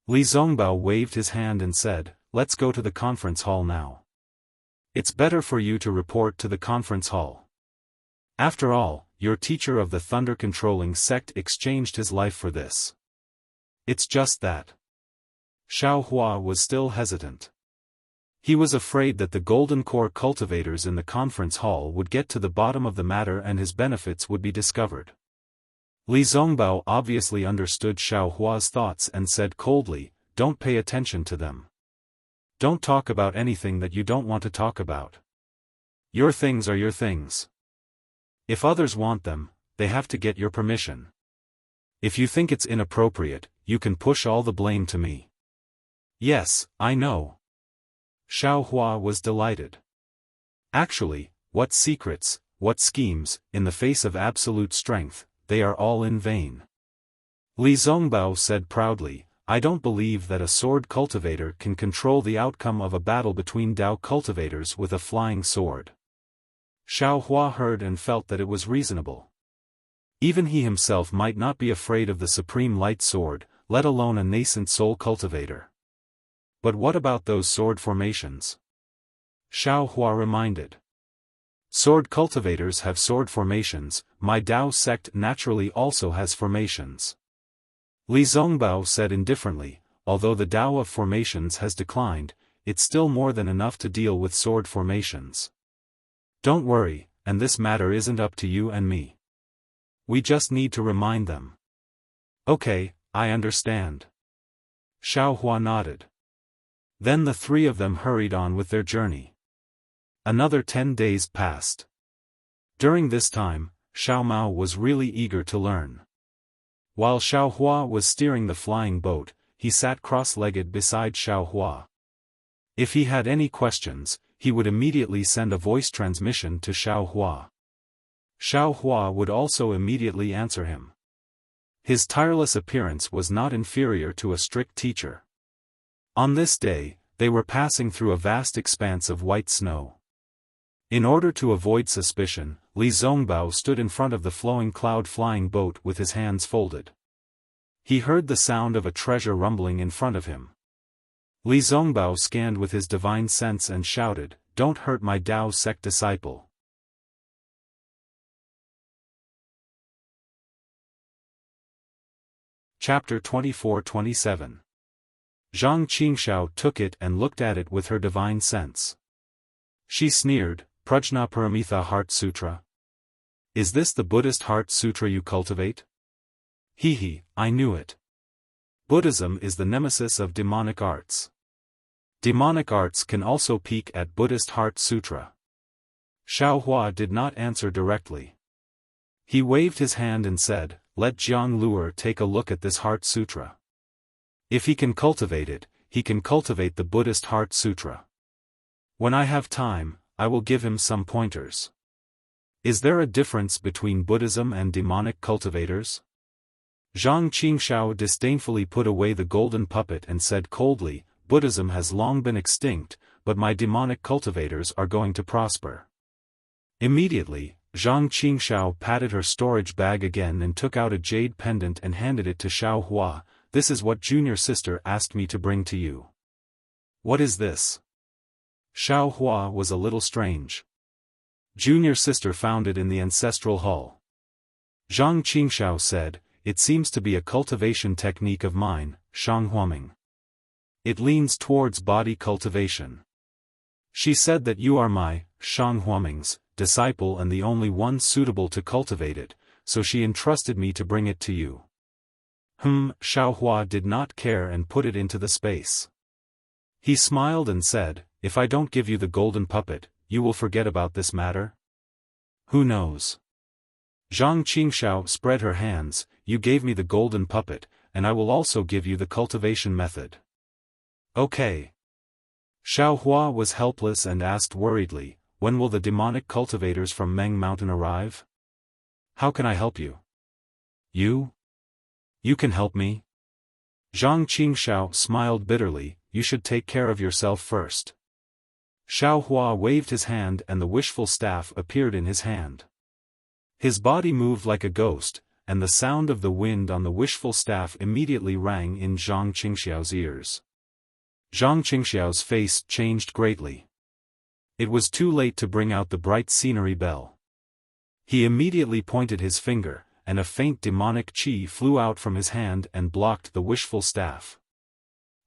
Speaker 1: Li Zongbao waved his hand and said, let's go to the conference hall now. It's better for you to report to the conference hall. After all, your teacher of the thunder-controlling sect exchanged his life for this. It's just that. Xiaohua was still hesitant. He was afraid that the Golden Core cultivators in the conference hall would get to the bottom of the matter and his benefits would be discovered. Li Zongbao obviously understood Xiao Hua's thoughts and said coldly, "Don't pay attention to them. Don't talk about anything that you don't want to talk about. Your things are your things. If others want them, they have to get your permission. If you think it's inappropriate, you can push all the blame to me." "Yes, I know." Xiao Hua was delighted. Actually, what secrets, what schemes, in the face of absolute strength, they are all in vain. Li Zongbao said proudly, "I don't believe that a sword cultivator can control the outcome of a battle between Dao cultivators with a flying sword." Xiao Hua heard and felt that it was reasonable. Even he himself might not be afraid of the supreme light sword, let alone a nascent soul cultivator. But what about those sword formations? Xiao Hua reminded. Sword cultivators have sword formations, my Dao sect naturally also has formations. Li Zongbao said indifferently, although the Dao of formations has declined, it's still more than enough to deal with sword formations. Don't worry, and this matter isn't up to you and me. We just need to remind them. Okay, I understand. Xiao Hua nodded. Then the three of them hurried on with their journey. Another 10 days passed. During this time, Xiao Mao was really eager to learn. While Xiao Hua was steering the flying boat, he sat cross-legged beside Xiao Hua. If he had any questions, he would immediately send a voice transmission to Xiao Hua. Xiao Hua would also immediately answer him. His tireless appearance was not inferior to a strict teacher. On this day, they were passing through a vast expanse of white snow. In order to avoid suspicion, Li Zongbao stood in front of the flowing cloud-flying boat with his hands folded. He heard the sound of a treasure rumbling in front of him. Li Zongbao scanned with his divine sense and shouted, "Don't hurt my Dao sect disciple." Chapter 24-27. Zhang Qingxiao took it and looked at it with her divine sense. She sneered, "Prajna Paramitha Heart Sutra? Is this the Buddhist Heart Sutra you cultivate?" He, I knew it. Buddhism is the nemesis of demonic arts. Demonic arts can also peek at Buddhist Heart Sutra. Xiao Hua did not answer directly. He waved his hand and said, "Let Jiang Luer take a look at this Heart Sutra. If he can cultivate it, he can cultivate the Buddhist Heart Sutra. When I have time, I will give him some pointers." Is there a difference between Buddhism and demonic cultivators? Zhang Qingxiao disdainfully put away the golden puppet and said coldly, "Buddhism has long been extinct, but my demonic cultivators are going to prosper." Immediately, Zhang Qingxiao patted her storage bag again and took out a jade pendant and handed it to Xiao Hua. "This is what junior sister asked me to bring to you." "What is this?" Xiao Hua was a little strange. Junior sister found it in the ancestral hall. Zhang Qingxiao said, "It seems to be a cultivation technique of mine, Shanghuaming. It leans towards body cultivation. She said that you are my, Shanghuaming's, disciple and the only one suitable to cultivate it, so she entrusted me to bring it to you." Xiao Hua did not care and put it into the space. He smiled and said, "If I don't give you the golden puppet, you will forget about this matter?" "Who knows?" Zhang Qingxiao spread her hands, "You gave me the golden puppet, and I will also give you the cultivation method." "Okay." Xiao Hua was helpless and asked worriedly, "When will the demonic cultivators from Meng Mountain arrive? How can I help you?" "You? You can help me?" Zhang Qingxiao smiled bitterly, "You should take care of yourself first." Xiao Hua waved his hand and the wishful staff appeared in his hand. His body moved like a ghost, and the sound of the wind on the wishful staff immediately rang in Zhang Qingxiao's ears. Zhang Qingxiao's face changed greatly. It was too late to bring out the bright scenery bell. He immediately pointed his finger, and a faint demonic qi flew out from his hand and blocked the wishful staff.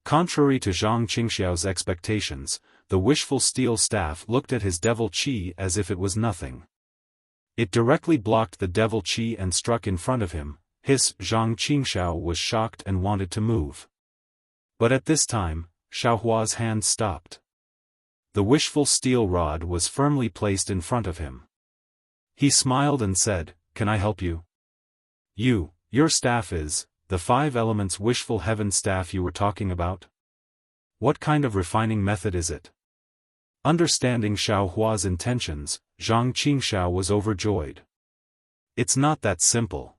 Speaker 1: Contrary to Zhang Qingxiao's expectations, the wishful steel staff looked at his devil chi as if it was nothing. It directly blocked the devil chi and struck in front of him. Zhang Qingxiao was shocked and wanted to move. But at this time, Xiaohua's hand stopped. The wishful steel rod was firmly placed in front of him. He smiled and said, "Can I help you?" Your staff is the 5 elements wishful heaven staff you were talking about? What kind of refining method is it?" Understanding Xiaohua's intentions, Zhang Qingxiao was overjoyed. "It's not that simple."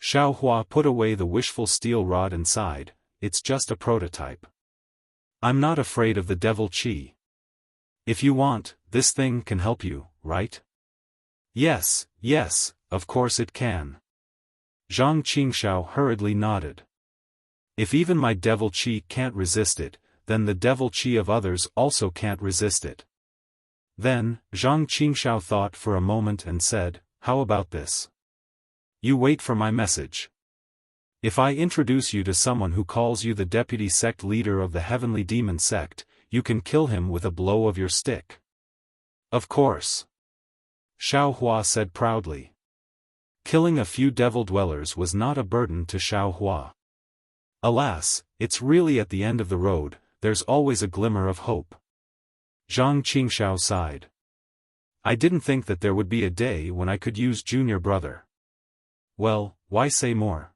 Speaker 1: Xiaohua put away the wishful steel rod and sighed, "It's just a prototype. I'm not afraid of the devil chi. If you want, this thing can help you, right?" Yes, of course it can." Zhang Qingxiao hurriedly nodded. "If even my devil chi can't resist it, then the devil chi of others also can't resist it." Then, Zhang Qingxiao thought for a moment and said, "How about this? You wait for my message. If I introduce you to someone who calls you the deputy sect leader of the heavenly demon sect, you can kill him with a blow of your stick." "Of course," Xiaohua said proudly. Killing a few devil dwellers was not a burden to Xiaohua. Alas, it's really at the end of the road, there's always a glimmer of hope. Zhang Qingxiao sighed. "I didn't think that there would be a day when I could use junior brother." "Well, why say more?"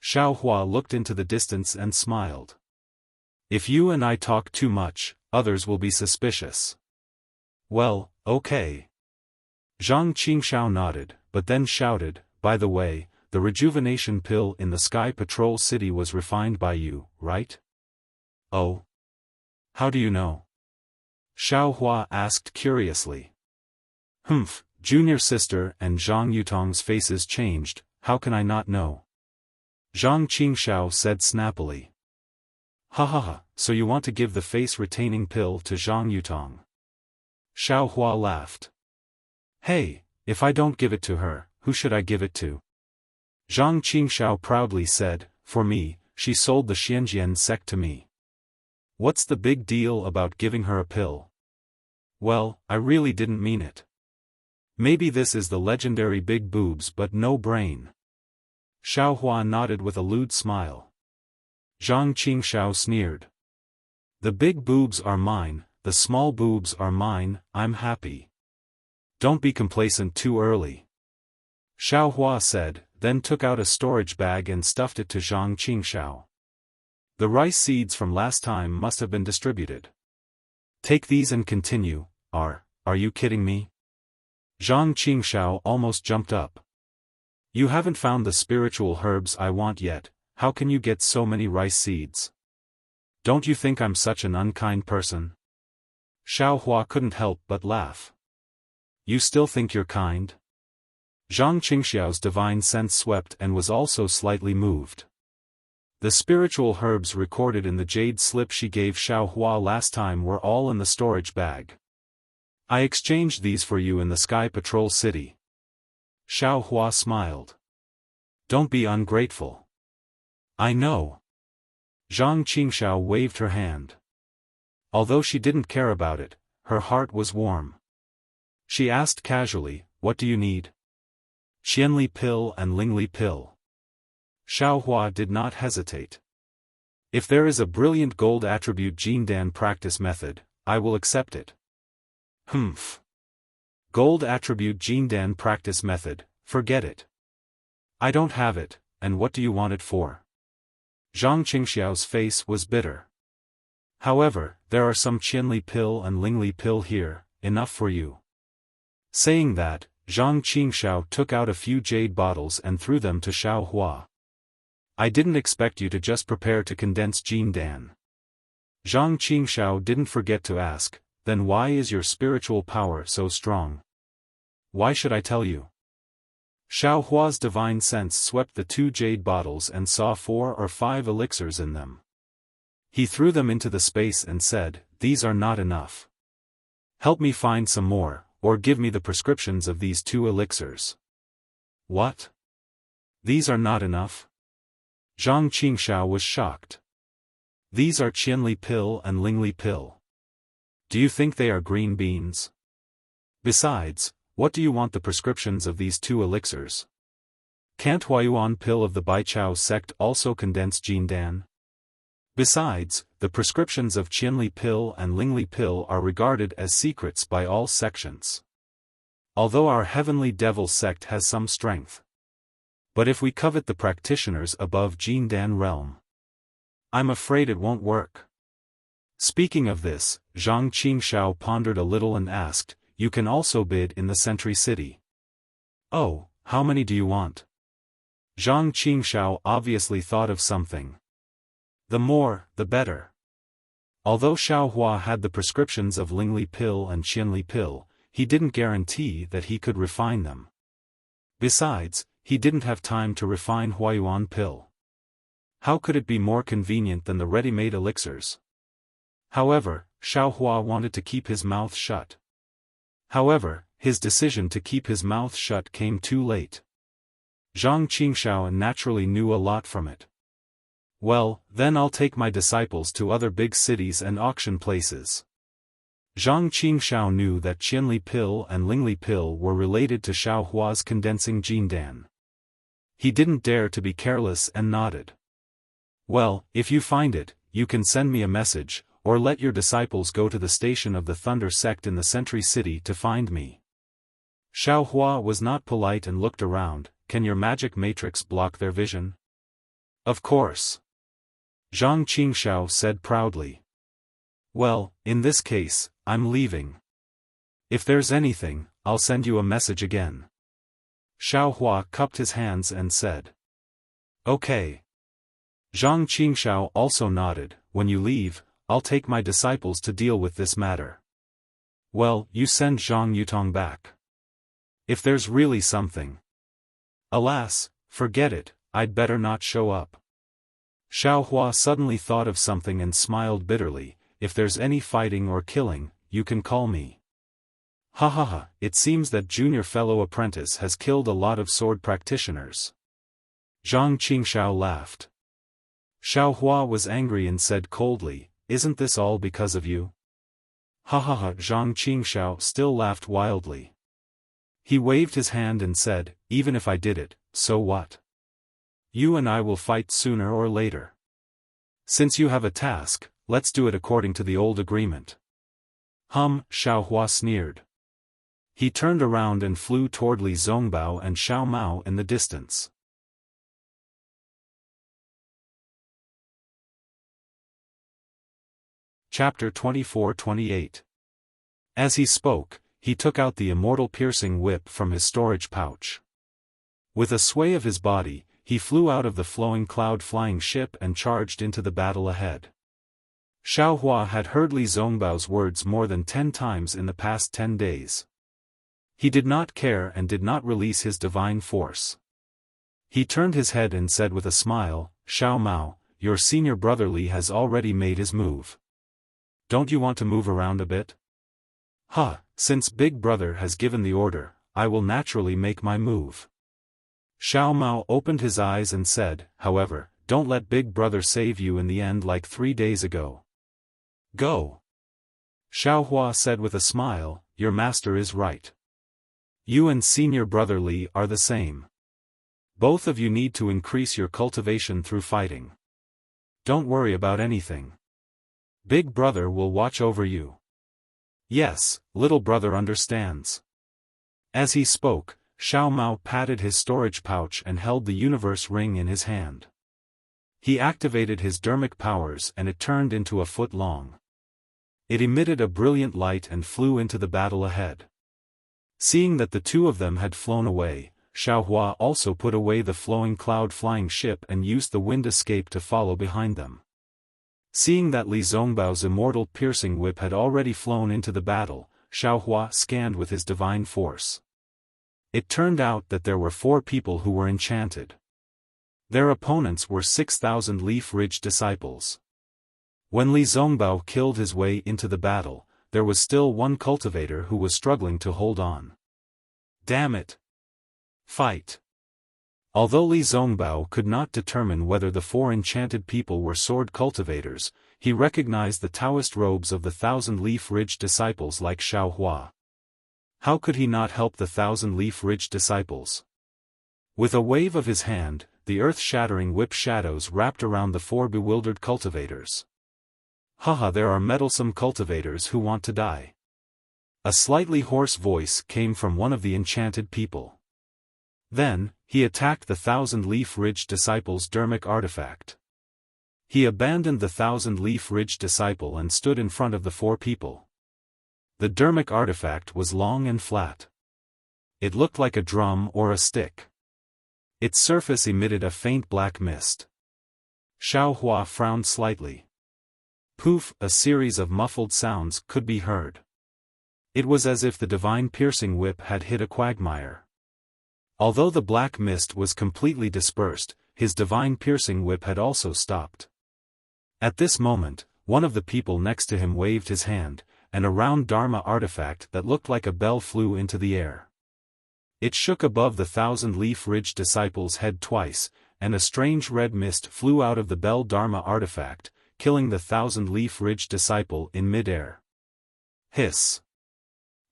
Speaker 1: Xiaohua looked into the distance and smiled. "If you and I talk too much, others will be suspicious." "Well, okay." Zhang Qingxiao nodded, but then shouted, "By the way, the rejuvenation pill in the Sky Patrol City was refined by you, right?" "Oh? How do you know?" Xiaohua asked curiously. Junior sister and Zhang Yutong's faces changed. "How can I not know?" Zhang Qingxiao said snappily. Ha, so you want to give the face-retaining pill to Zhang Yutong?" Xiaohua laughed. "Hey, if I don't give it to her, who should I give it to?" Zhang Qingxiao proudly said, "For me, she sold the Xianjian sect to me. What's the big deal about giving her a pill?" "Well, I really didn't mean it. Maybe this is the legendary big boobs but no brain." Xiaohua nodded with a lewd smile. Zhang Qingxiao sneered. "The big boobs are mine, the small boobs are mine, I'm happy. Don't be complacent too early." Xiaohua said, then took out a storage bag and stuffed it to Zhang Qingxiao. "The rice seeds from last time must have been distributed. Take these and continue." Are you kidding me?" Zhang Qingxiao almost jumped up. "You haven't found the spiritual herbs I want yet, how can you get so many rice seeds? Don't you think I'm such an unkind person?" Xiaohua couldn't help but laugh. "You still think you're kind?" Zhang Qingxiao's divine sense swept and was also slightly moved. The spiritual herbs recorded in the jade slip she gave Xiaohua last time were all in the storage bag. "I exchanged these for you in the Sky Patrol City." Xiaohua smiled. "Don't be ungrateful." "I know." Zhang Qingxiao waved her hand. Although she didn't care about it, her heart was warm. She asked casually, "What do you need?" "Qianli pill and Lingli pill." Xiaohua did not hesitate. "If there is a brilliant gold attribute Jindan practice method, I will accept it." Gold attribute Jindan practice method, forget it. "I don't have it, and what do you want it for?" Zhang Qingxiao's face was bitter. "However, there are some Qianli pill and Lingli pill here, enough for you." Saying that, Zhang Qingxiao took out a few jade bottles and threw them to Xiaohua. "I didn't expect you to just prepare to condense Jindan." Zhang Qingxiao didn't forget to ask, "Then why is your spiritual power so strong?" "Why should I tell you?" Xiaohua's divine sense swept the 2 jade bottles and saw 4 or 5 elixirs in them. He threw them into the space and said, "These are not enough. Help me find some more, or give me the prescriptions of these 2 elixirs." "What? These are not enough?" Zhang Qingxiao was shocked. "These are Qianli pill and Lingli pill. Do you think they are green beans? Besides, what do you want the prescriptions of these 2 elixirs? Can't Huayuan pill of the Baichao sect also condense Jindan? Besides, the prescriptions of Qianli pill and Lingli pill are regarded as secrets by all sections. Although our heavenly devil sect has some strength. But if we covet the practitioners above Jindan realm, I'm afraid it won't work. Speaking of this, Zhang Qingshao pondered a little and asked, you can also bid in the Sentry City. Oh, how many do you want? Zhang Qingshao obviously thought of something. The more, the better. Although Xiaohua had the prescriptions of Lingli pill and Qianli pill, he didn't guarantee that he could refine them. Besides, he didn't have time to refine Huayuan pill. How could it be more convenient than the ready-made elixirs? However, Xiaohua wanted to keep his mouth shut. However, his decision to keep his mouth shut came too late. Zhang Qingshao naturally knew a lot from it. Well, then I'll take my disciples to other big cities and auction places. Zhang Qingshao knew that Qianli pill and Lingli pill were related to Xiaohua's condensing Jindan. He didn't dare to be careless and nodded. Well, if you find it, you can send me a message, or let your disciples go to the station of the Thunder sect in the Sentry City to find me. Xiaohua was not polite and looked around. Can your magic matrix block their vision? Of course. Zhang Qingshao said proudly. Well, in this case, I'm leaving. If there's anything, I'll send you a message again. Xiaohua cupped his hands and said. Okay. Zhang Qingshao also nodded. When you leave, I'll take my disciples to deal with this matter. Well, you send Zhang Yutong back. If there's really something. Alas, forget it, I'd better not show up. Xiaohua suddenly thought of something and smiled bitterly. If there's any fighting or killing, you can call me. Ha ha ha, it seems that junior fellow apprentice has killed a lot of sword practitioners. Zhang Qingshao laughed. Xiaohua was angry and said coldly, isn't this all because of you? Ha ha ha, Zhang Qingshao still laughed wildly. He waved his hand and said, even if I did it, so what? You and I will fight sooner or later. Since you have a task, let's do it according to the old agreement. Xiaohua sneered. He turned around and flew toward Li Zongbao and Xiao Mao in the distance. Chapter 24-28. As he spoke, he took out the immortal piercing whip from his storage pouch. With a sway of his body, he flew out of the flowing cloud flying ship and charged into the battle ahead. Xiaohua had heard Li Zongbao's words more than 10 times in the past 10 days. He did not care and did not release his divine force. He turned his head and said with a smile, Xiao Mao, your senior brother Li has already made his move. Don't you want to move around a bit? Since Big Brother has given the order, I will naturally make my move. Xiao Mao opened his eyes and said, however, don't let Big Brother save you in the end like 3 days ago. Go. Xiaohua said with a smile, your master is right. You and senior brother Li are the same. Both of you need to increase your cultivation through fighting. Don't worry about anything. Big Brother will watch over you. Yes, little brother understands. As he spoke, Xiao Mao patted his storage pouch and held the universe ring in his hand. He activated his dermic powers and it turned into a foot long. It emitted a brilliant light and flew into the battle ahead. Seeing that the two of them had flown away, Xiaohua also put away the flowing cloud flying ship and used the wind escape to follow behind them. Seeing that Li Zongbao's immortal piercing whip had already flown into the battle, Xiaohua scanned with his divine force. It turned out that there were 4 people who were enchanted. Their opponents were 6,000 Leaf Ridge disciples. When Li Zongbao killed his way into the battle, there was still one cultivator who was struggling to hold on. Damn it! Fight! Although Li Zongbao could not determine whether the 4 enchanted people were sword cultivators, he recognized the Taoist robes of the Thousand-Leaf Ridge disciples like Xiaofan. How could he not help the Thousand-Leaf Ridge disciples? With a wave of his hand, the earth-shattering whip shadows wrapped around the four bewildered cultivators. Haha, there are meddlesome cultivators who want to die. A slightly hoarse voice came from one of the enchanted people. Then, he attacked the Thousand-Leaf Ridge disciple's dermic artifact. He abandoned the Thousand-Leaf Ridge disciple and stood in front of the four people. The dermic artifact was long and flat. It looked like a drum or a stick. Its surface emitted a faint black mist. Xiaofan frowned slightly. Poof, a series of muffled sounds could be heard. It was as if the divine piercing whip had hit a quagmire. Although the black mist was completely dispersed, his divine piercing whip had also stopped. At this moment, one of the people next to him waved his hand, and a round Dharma artifact that looked like a bell flew into the air. It shook above the Thousand-Leaf Ridge disciple's head twice, and a strange red mist flew out of the bell Dharma artifact, killing the Thousand-Leaf Ridge disciple in mid-air. Hiss.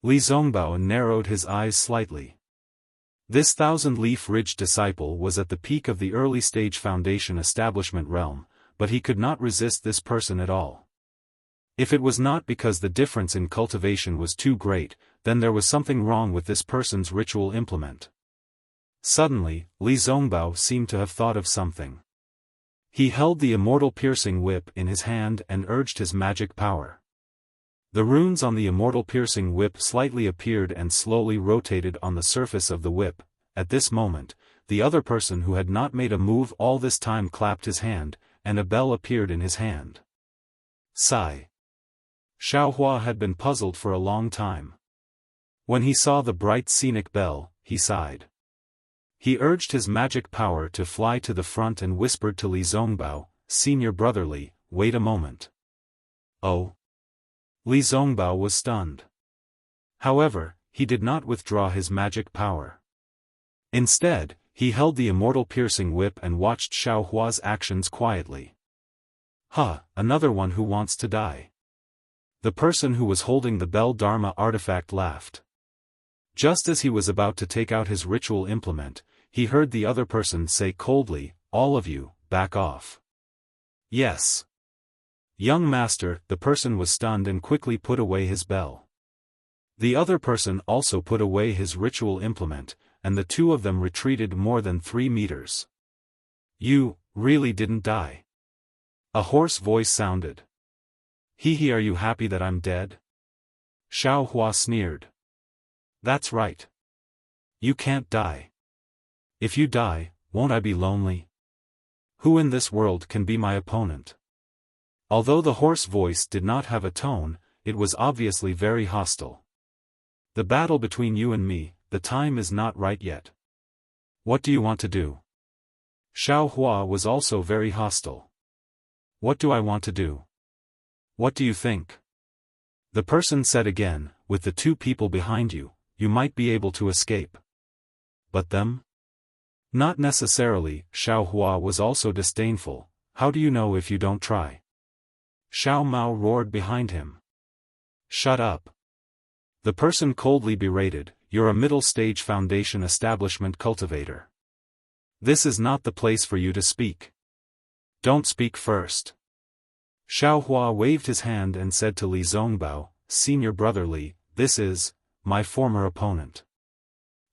Speaker 1: Li Zongbao narrowed his eyes slightly. This Thousand-Leaf Ridge disciple was at the peak of the early-stage Foundation establishment realm, but he could not resist this person at all. If it was not because the difference in cultivation was too great, then there was something wrong with this person's ritual implement. Suddenly, Li Zongbao seemed to have thought of something. He held the immortal piercing whip in his hand and urged his magic power. The runes on the immortal piercing whip slightly appeared and slowly rotated on the surface of the whip. At this moment, the other person who had not made a move all this time clapped his hand, and a bell appeared in his hand. Sigh. Xiaofan had been puzzled for a long time. When he saw the bright scenic bell, he sighed. He urged his magic power to fly to the front and whispered to Li Zongbao, "Senior brotherly, wait a moment." Oh. Li Zongbao was stunned. However, he did not withdraw his magic power. Instead, he held the immortal piercing whip and watched Xiaohua's actions quietly. Another one who wants to die. The person who was holding the Bell Dharma artifact laughed. Just as he was about to take out his ritual implement, he heard the other person say coldly, "All of you, back off." Yes. Young master, the person was stunned and quickly put away his bell. The other person also put away his ritual implement, and the two of them retreated more than 3 meters. "You, really didn't die?" A hoarse voice sounded. Are you happy that I'm dead?" Xiaohua sneered. "That's right. You can't die. If you die, won't I be lonely? Who in this world can be my opponent?" Although the hoarse voice did not have a tone, it was obviously very hostile. "The battle between you and me, the time is not right yet. What do you want to do?" Xiaohua was also very hostile. "What do I want to do? What do you think?" The person said again, "With the two people behind you, you might be able to escape. But them? Not necessarily." Xiaohua was also disdainful. "How do you know if you don't try?" Xiao Mao roared behind him. "Shut up." The person coldly berated, "You're a middle-stage Foundation establishment cultivator. This is not the place for you to speak. Don't speak first." Xiaohua waved his hand and said to Li Zongbao, "Senior brother Li, this is my former opponent.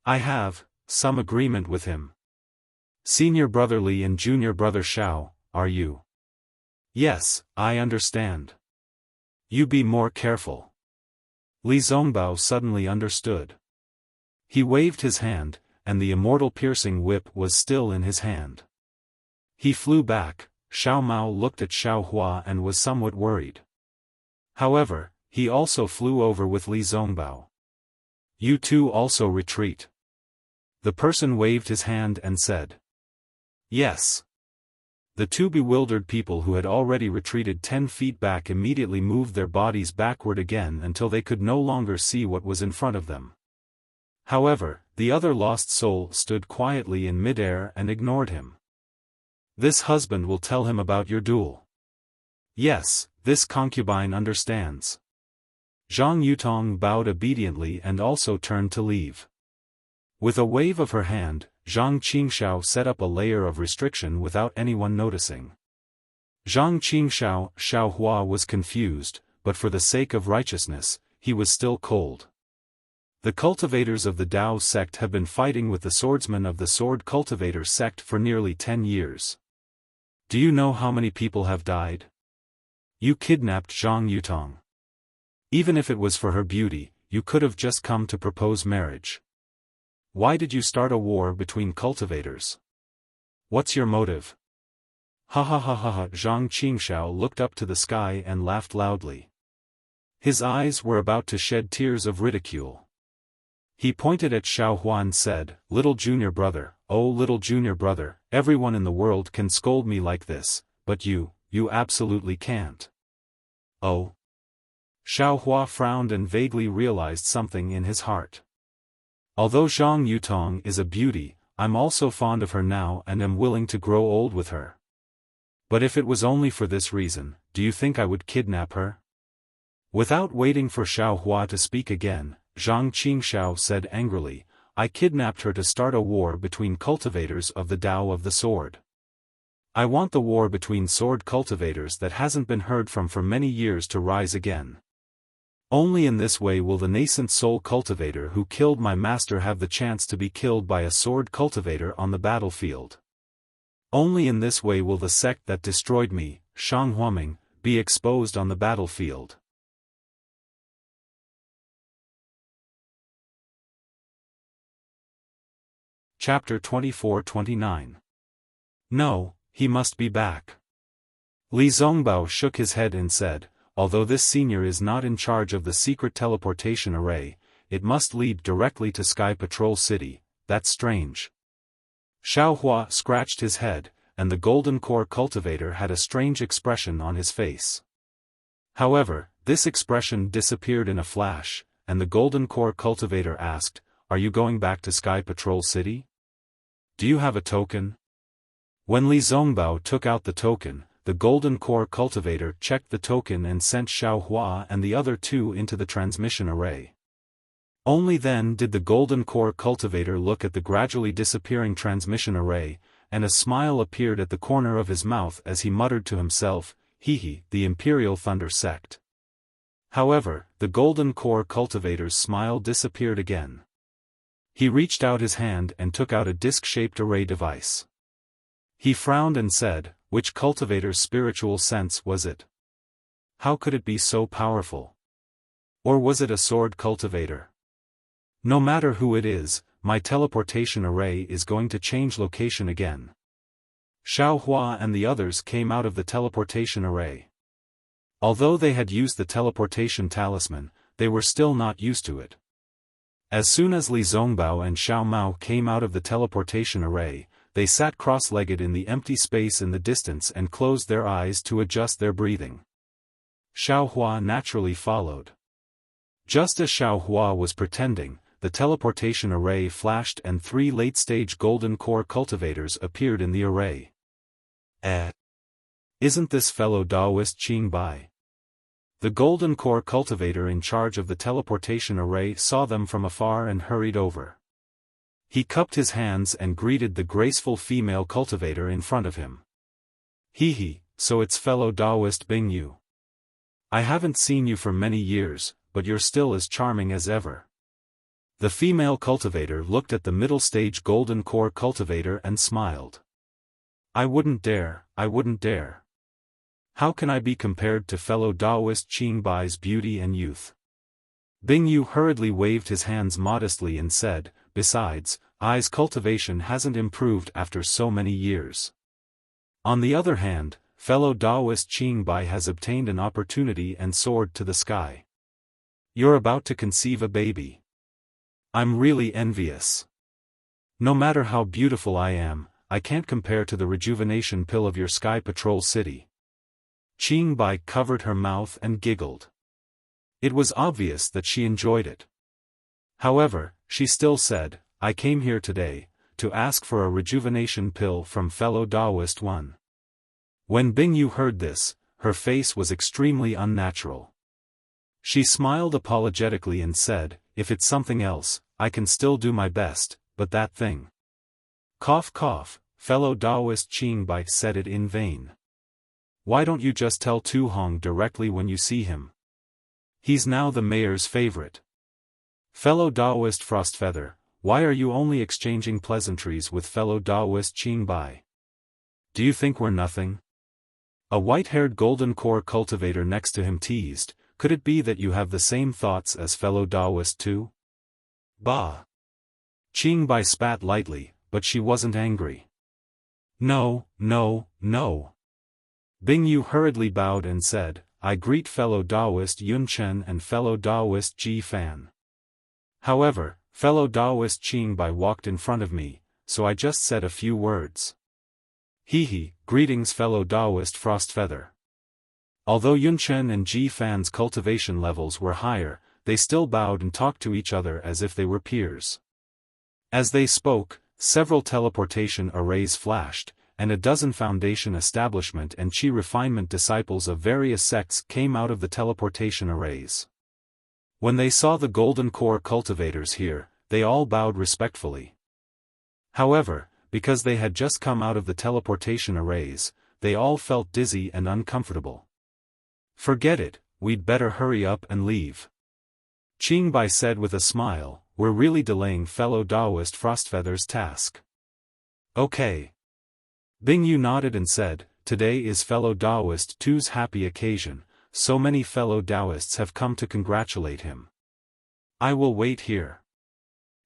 Speaker 1: I have some agreement with him." "Senior brother Li and junior brother Xiao, are you?" "Yes, I understand. You be more careful." Li Zongbao suddenly understood. He waved his hand, and the immortal piercing whip was still in his hand. He flew back. Xiao Mao looked at Xiaohua and was somewhat worried. However, he also flew over with Li Zongbao. "You two also retreat." The person waved his hand and said, "Yes." The two bewildered people who had already retreated 10 feet back immediately moved their bodies backward again until they could no longer see what was in front of them. However, the other lost soul stood quietly in midair and ignored him. "This husband will tell him about your duel. Yes, this concubine understands. Zhang Yutong bowed obediently and also turned to leave. With a wave of her hand, Zhang Qingxiao set up a layer of restriction without anyone noticing. Zhang Qingxiao, Xiaohua was confused, but for the sake of righteousness, he was still cold. The cultivators of the Dao sect have been fighting with the swordsmen of the Sword Cultivator sect for nearly 10 years. Do you know how many people have died? You kidnapped Zhang Yutong. Even if it was for her beauty, you could have just come to propose marriage. Why did you start a war between cultivators? What's your motive? Ha ha ha ha ha! Zhang Qingxiao looked up to the sky and laughed loudly. His eyes were about to shed tears of ridicule. He pointed at Xiaohuan and said, "Little junior brother, oh little junior brother, everyone in the world can scold me like this, but you absolutely can't." Oh. Xiaohua frowned and vaguely realized something in his heart. Although Zhang Yutong is a beauty, I'm also fond of her now and am willing to grow old with her. But if it was only for this reason, do you think I would kidnap her? Without waiting for Xiaohua to speak again, Zhang Qingxiao said angrily, "I kidnapped her to start a war between cultivators of the Tao of the Sword. I want the war between sword cultivators that hasn't been heard from for many years to rise again. Only in this way will the nascent soul cultivator who killed my master have the chance to be killed by a sword cultivator on the battlefield. Only in this way will the sect that destroyed me, Shang Huaming, be exposed on the battlefield." Chapter 24-29. No, he must be back. Li Zongbao shook his head and said, "Although this senior is not in charge of the secret teleportation array, it must lead directly to Sky Patrol City. That's strange." Xiaohua scratched his head, and the Golden Core Cultivator had a strange expression on his face. However, this expression disappeared in a flash, and the Golden Core Cultivator asked, "Are you going back to Sky Patrol City? Do you have a token?" When Li Zongbao took out the token, the Golden Core Cultivator checked the token and sent Xiaohua and the other two into the transmission array. Only then did the Golden Core Cultivator look at the gradually disappearing transmission array, and a smile appeared at the corner of his mouth as he muttered to himself, "Hee, the Imperial Thunder Sect." However, the Golden Core Cultivator's smile disappeared again. He reached out his hand and took out a disc-shaped array device. He frowned and said, "Which cultivator's spiritual sense was it? How could it be so powerful? Or was it a sword cultivator? No matter who it is, my teleportation array is going to change location again." Xiaohua and the others came out of the teleportation array. Although they had used the teleportation talisman, they were still not used to it. As soon as Li Zongbao and Xiao Mao came out of the teleportation array, they sat cross-legged in the empty space in the distance and closed their eyes to adjust their breathing. Xiaohua naturally followed. Just as Xiaohua was pretending, the teleportation array flashed and 3 late-stage Golden Core Cultivators appeared in the array. Isn't this fellow Daoist Qing Bai? The Golden Core Cultivator in charge of the teleportation array saw them from afar and hurried over. He cupped his hands and greeted the graceful female cultivator in front of him. "Hee, so it's fellow Daoist Bing Yu. I haven't seen you for many years, but you're still as charming as ever." The female cultivator looked at the middle-stage Golden Core Cultivator and smiled. I wouldn't dare. How can I be compared to fellow Daoist Qing Bai's beauty and youth?" Bing Yu hurriedly waved his hands modestly and said, "Besides, Ai's cultivation hasn't improved after so many years. On the other hand, fellow Daoist Qing Bai has obtained an opportunity and soared to the sky. You're about to conceive a baby. I'm really envious. No matter how beautiful I am, I can't compare to the rejuvenation pill of your Sky Patrol City." Qing Bai covered her mouth and giggled. It was obvious that she enjoyed it. However, she still said, "I came here today, to ask for a rejuvenation pill from fellow Daoist One." When Bing Yu heard this, her face was extremely unnatural. She smiled apologetically and said, "If it's something else, I can still do my best, but that thing." Cough cough, fellow Taoist Qingbai said it in vain. "Why don't you just tell Tu Hong directly when you see him? He's now the mayor's favorite." Fellow Taoist Frostfeather, why are you only exchanging pleasantries with fellow Taoist Qingbai? Do you think we're nothing? A white-haired golden core cultivator next to him teased, "Could it be that you have the same thoughts as fellow Taoist too?" Bah! Qingbai spat lightly, but she wasn't angry. "No, no, no." Bing Yu hurriedly bowed and said, "I greet fellow Taoist Yunchen and fellow Taoist Fan. However, fellow Taoist Qingbai walked in front of me, so I just said a few words." Hee, greetings fellow Taoist Frostfeather. Although Yunchen and Fan's cultivation levels were higher, they still bowed and talked to each other as if they were peers. As they spoke, several teleportation arrays flashed, and a dozen foundation establishment and Qi refinement disciples of various sects came out of the teleportation arrays. When they saw the golden core cultivators here, they all bowed respectfully. However, because they had just come out of the teleportation arrays, they all felt dizzy and uncomfortable. "Forget it, we'd better hurry up and leave," Qingbai said with a smile, "we're really delaying fellow Taoist Frostfeather's task." "Okay." Bing Yu nodded and said, "Today is fellow Taoist Tu's happy occasion, so many fellow Taoists have come to congratulate him. I will wait here.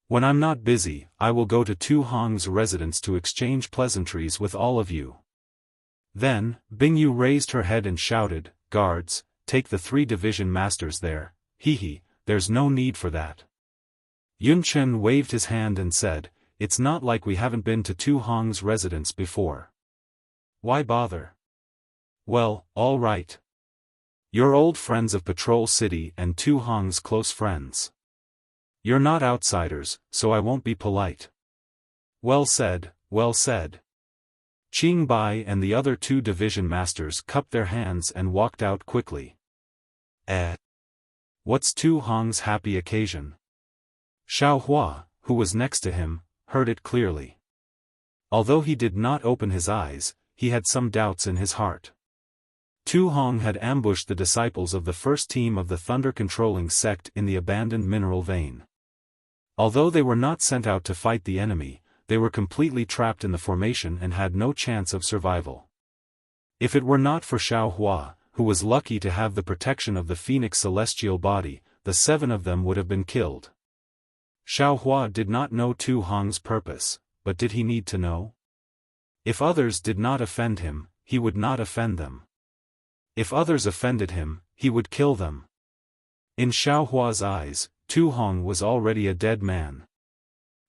Speaker 1: When I'm not busy, I will go to Tu Hong's residence to exchange pleasantries with all of you." Then, Bing Yu raised her head and shouted, "Guards, take the 3 division masters there." There's no need for that." Yunchen waved his hand and said, "It's not like we haven't been to Tu Hong's residence before. Why bother?" "Well, all right. You're old friends of Patrol City and Tu Hong's close friends. You're not outsiders, so I won't be polite." "Well said, well said." Qingbai and the other 2 division masters cupped their hands and walked out quickly. What's Tu Hong's happy occasion?" Xiaofan, who was next to him, heard it clearly. Although he did not open his eyes, he had some doubts in his heart. Tu Hong had ambushed the disciples of the first team of the thunder-controlling sect in the abandoned mineral vein. Although they were not sent out to fight the enemy, they were completely trapped in the formation and had no chance of survival. If it were not for Xiaofan, who was lucky to have the protection of the Phoenix celestial body, the 7 of them would have been killed. Xiaofan did not know Tu Hong's purpose, but did he need to know? If others did not offend him, he would not offend them. If others offended him, he would kill them. In Xiaohua's eyes, Tu Hong was already a dead man.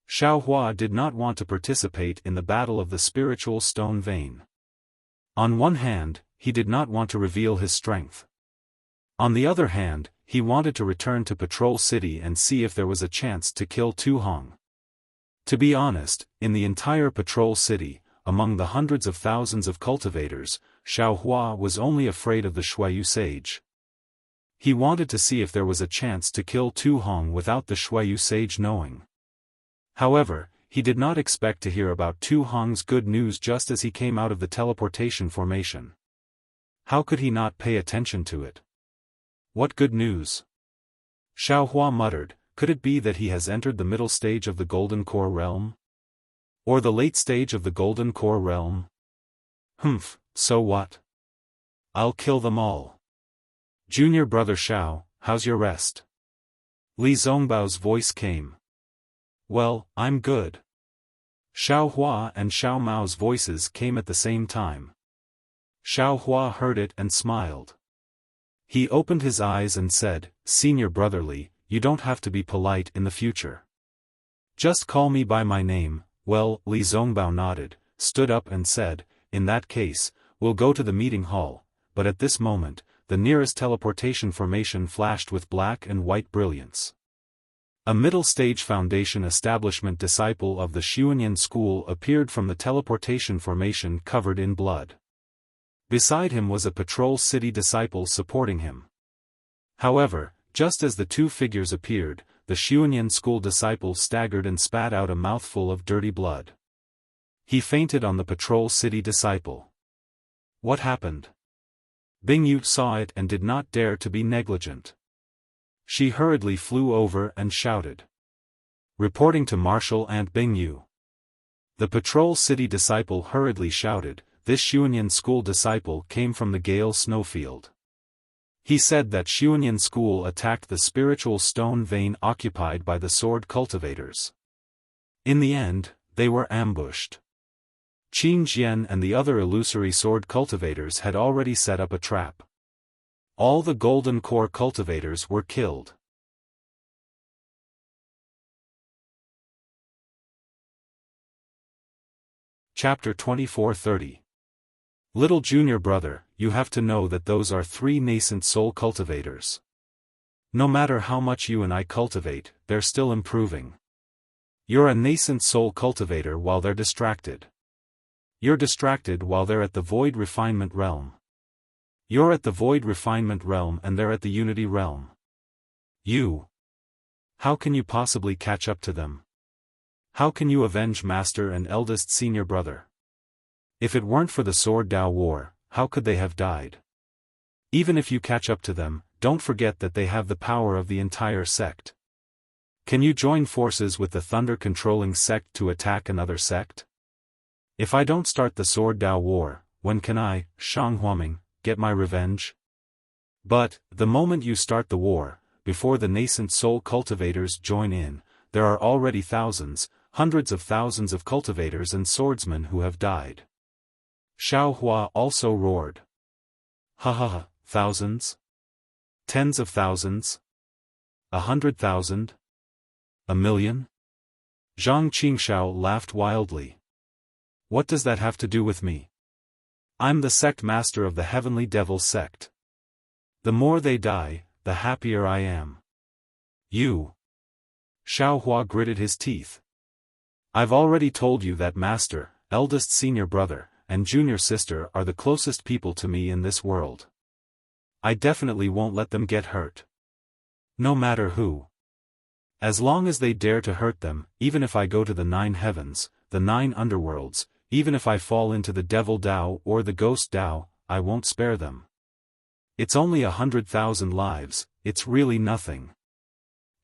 Speaker 1: Xiaofan did not want to participate in the battle of the spiritual stone vein. On one hand, he did not want to reveal his strength. On the other hand, he wanted to return to Patrol City and see if there was a chance to kill Tu Hong. To be honest, in the entire Patrol City, among the hundreds of thousands of cultivators, Xiaofan was only afraid of the Xueyu sage. He wanted to see if there was a chance to kill Tu Hong without the Xueyu sage knowing. However, he did not expect to hear about Tu Hong's good news just as he came out of the teleportation formation. How could he not pay attention to it? What good news? Xiaofan muttered, could it be that he has entered the middle stage of the Golden Core realm? Or the late stage of the Golden Core realm? Humph, so what? I'll kill them all. Junior brother Xiao, how's your rest? Li Zongbao's voice came. Well, I'm good. Xiaohua and Xiao Mao's voices came at the same time. Xiaohua heard it and smiled. He opened his eyes and said, Senior brotherly, you don't have to be polite in the future. Just call me by my name. Well, Li Zongbao nodded, stood up and said, in that case, we'll go to the meeting hall, but at this moment, the nearest teleportation formation flashed with black and white brilliance. A middle-stage foundation establishment disciple of the Xuanyan school appeared from the teleportation formation covered in blood. Beside him was a patrol city disciple supporting him. However, just as the two figures appeared, the Xuanyan school disciple staggered and spat out a mouthful of dirty blood. He fainted on the patrol city disciple. What happened? Bingyu saw it and did not dare to be negligent. She hurriedly flew over and shouted. Reporting to Marshal Aunt Bingyu. The patrol city disciple hurriedly shouted, this Xuanyan school disciple came from the Gale snowfield. He said that Xuanyan school attacked the spiritual stone vein occupied by the sword cultivators. In the end, they were ambushed. Qin Jian and the other illusory sword cultivators had already set up a trap. All the golden core cultivators were killed. Chapter 24-30. Little junior brother, you have to know that those are 3 nascent soul cultivators. No matter how much you and I cultivate, they're still improving. You're a nascent soul cultivator while they're distracted. You're distracted while they're at the void refinement realm. You're at the void refinement realm and they're at the unity realm. How can you possibly catch up to them? How can you avenge master and eldest senior brother? If it weren't for the Sword Dao War, how could they have died? Even if you catch up to them, don't forget that they have the power of the entire sect. Can you join forces with the thunder-controlling sect to attack another sect? If I don't start the Sword Dao War, when can I, Shang Huaming, get my revenge? But, the moment you start the war, before the nascent soul cultivators join in, there are already thousands, hundreds of thousands of cultivators and swordsmen who have died. Xiao Hua also roared. Ha ha ha, thousands? Tens of thousands? 100,000? A million? Zhang Qingxiao laughed wildly. What does that have to do with me? I'm the sect master of the Heavenly Devil sect. The more they die, the happier I am. You. Xiao Hua gritted his teeth. I've already told you that master, eldest senior brother, and junior sister are the closest people to me in this world. I definitely won't let them get hurt. No matter who. As long as they dare to hurt them, even if I go to the 9 heavens, the 9 underworlds, even if I fall into the devil Dao or the ghost Dao, I won't spare them. It's only 100,000 lives, it's really nothing.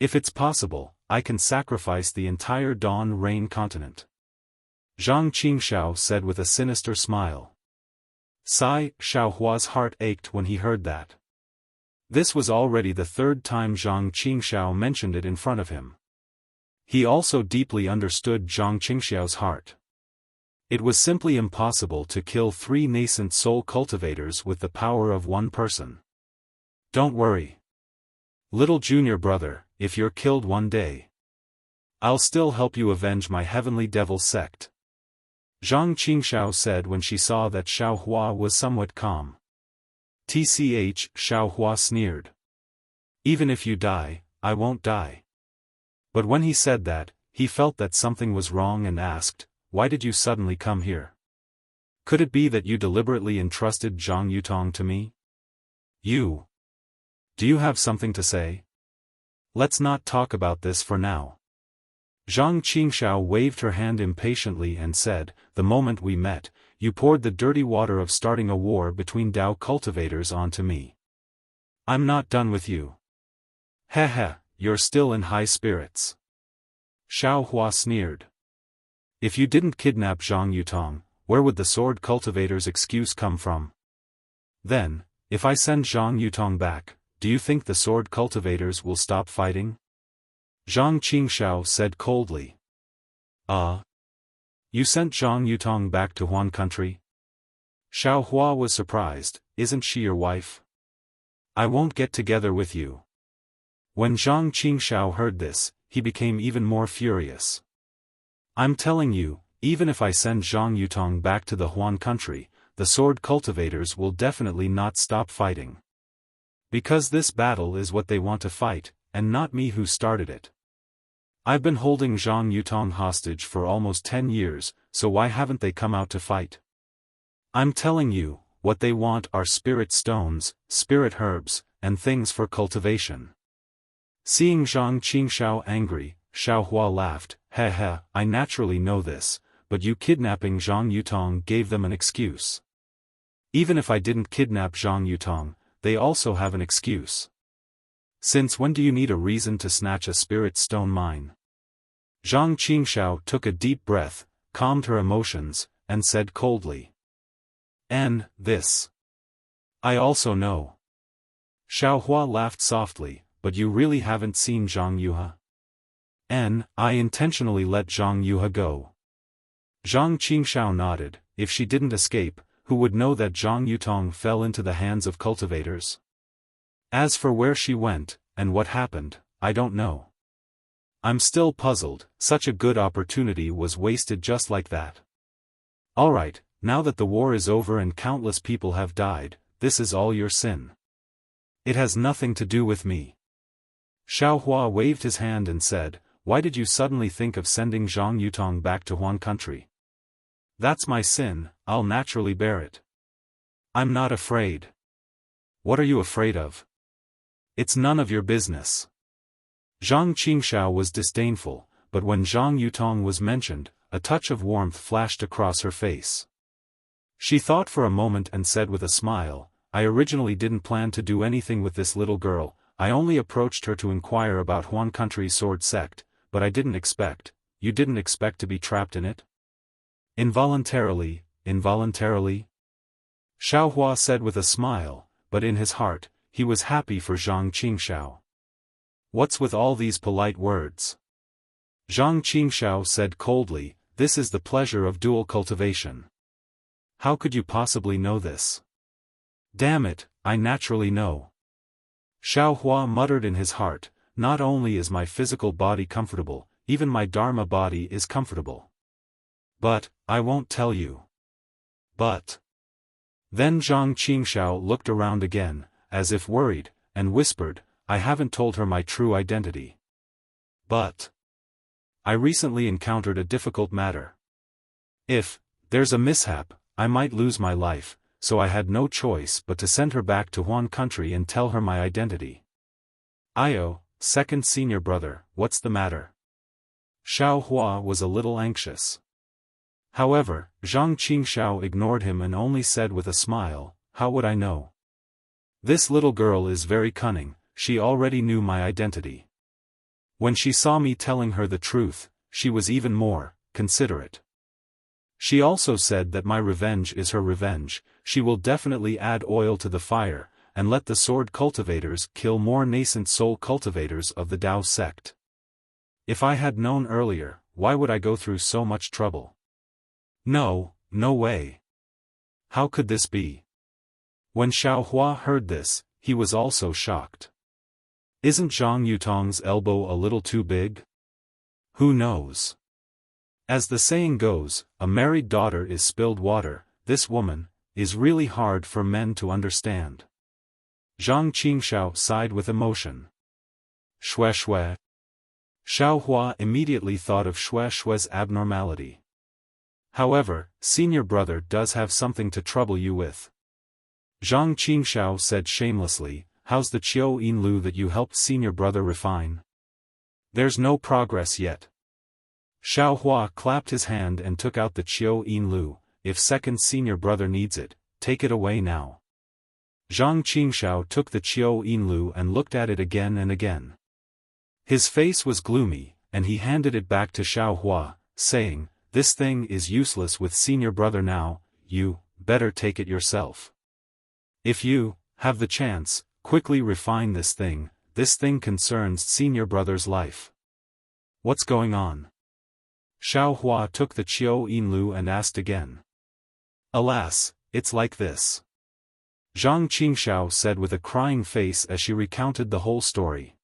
Speaker 1: If it's possible, I can sacrifice the entire Dawn Rain continent. Zhang Qingxiao said with a sinister smile. Sigh, Xiao Hua's heart ached when he heard that. This was already the 3rd time Zhang Qingxiao mentioned it in front of him. He also deeply understood Zhang Qingxiao's heart. It was simply impossible to kill 3 nascent soul cultivators with the power of one person. Don't worry. Little junior brother, if you're killed one day, I'll still help you avenge my Heavenly Devil sect. Zhang Qingxiao said when she saw that Xiao Hua was somewhat calm. Tch, Xiao Hua sneered. Even if you die, I won't die. But when he said that, he felt that something was wrong and asked, why did you suddenly come here? Could it be that you deliberately entrusted Zhang Yutong to me? Do you have something to say? Let's not talk about this for now. Zhang Qingxiao waved her hand impatiently and said, the moment we met, you poured the dirty water of starting a war between Dao cultivators onto me. I'm not done with you. Heh, you're still in high spirits. Xiao Hua sneered. If you didn't kidnap Zhang Yutong, where would the sword cultivator's excuse come from? Then, if I send Zhang Yutong back, do you think the sword cultivators will stop fighting? Zhang Qingxiao said coldly. You sent Zhang Yutong back to Huan country? Xiao Hua was surprised, isn't she your wife? I won't get together with you. When Zhang Qingxiao heard this, he became even more furious. I'm telling you, even if I send Zhang Yutong back to the Huan country, the sword cultivators will definitely not stop fighting. Because this battle is what they want to fight, and not me who started it. I've been holding Zhang Yutong hostage for almost 10 years, so why haven't they come out to fight? I'm telling you, what they want are spirit stones, spirit herbs, and things for cultivation. Seeing Zhang Qingxiao angry, Xiaohua laughed. Heh heh, I naturally know this, but you kidnapping Zhang Yutong gave them an excuse. Even if I didn't kidnap Zhang Yutong, they also have an excuse. Since when do you need a reason to snatch a spirit stone mine? Zhang Qingxiao took a deep breath, calmed her emotions, and said coldly. This. I also know. Xiaohua laughed softly, but you really haven't seen Zhang Yuhe? I intentionally let Zhang Yuhe go. Zhang Qingxiao nodded. If she didn't escape, who would know that Zhang Yutong fell into the hands of cultivators? As for where she went, and what happened, I don't know. I'm still puzzled. Such a good opportunity was wasted just like that. Alright, now that the war is over and countless people have died, this is all your sin. It has nothing to do with me. Xiaohua waved his hand and said, why did you suddenly think of sending Zhang Yutong back to Huan country? That's my sin, I'll naturally bear it. I'm not afraid. What are you afraid of? It's none of your business. Zhang Qingxiao was disdainful, but when Zhang Yutong was mentioned, a touch of warmth flashed across her face. She thought for a moment and said with a smile, I originally didn't plan to do anything with this little girl, I only approached her to inquire about Huan country's sword sect, but I didn't expect. You didn't expect to be trapped in it? Involuntarily? Xiaohua said with a smile, but in his heart, he was happy for Zhang Qingxiao. What's with all these polite words? Zhang Qingxiao said coldly, this is the pleasure of dual cultivation. How could you possibly know this? Damn it, I naturally know. Xiaohua muttered in his heart, not only is my physical body comfortable, even my dharma body is comfortable. But, I won't tell you. But. Then Zhang Qingxiao looked around again, as if worried, and whispered, I haven't told her my true identity. But. I recently encountered a difficult matter. If there's a mishap, I might lose my life, so I had no choice but to send her back to Huan country and tell her my identity. Io, second senior brother, what's the matter? Xiaohua was a little anxious. However, Zhang Qingxiao ignored him and only said with a smile, how would I know? This little girl is very cunning, she already knew my identity. When she saw me telling her the truth, she was even more considerate. She also said that my revenge is her revenge, she will definitely add oil to the fire, and let the sword cultivators kill more nascent soul cultivators of the Tao sect. If I had known earlier, why would I go through so much trouble? No way. How could this be? When Xiaohua heard this, he was also shocked. Isn't Zhang Yutong's elbow a little too big? Who knows? As the saying goes, a married daughter is spilled water. This woman is really hard for men to understand. Zhang Qingxiao sighed with emotion. Shue. Xiaohua immediately thought of Shue's abnormality. However, senior brother does have something to trouble you with. Zhang Qingxiao said shamelessly, how's the Qiu Yin Lu that you helped senior brother refine? There's no progress yet. Xiaohua clapped his hand and took out the Qiu Yin Lu, if second senior brother needs it, take it away now. Zhang Qingxiao took the Qiu Yin Lu and looked at it again and again. His face was gloomy, and he handed it back to Xiaohua, saying, this thing is useless with senior brother now, you better take it yourself. If you have the chance, quickly refine this thing concerns senior brother's life. What's going on? Xiaohua took the Qiu Yin Lu and asked again. Alas, it's like this. Zhang Qingxiao said with a crying face as she recounted the whole story.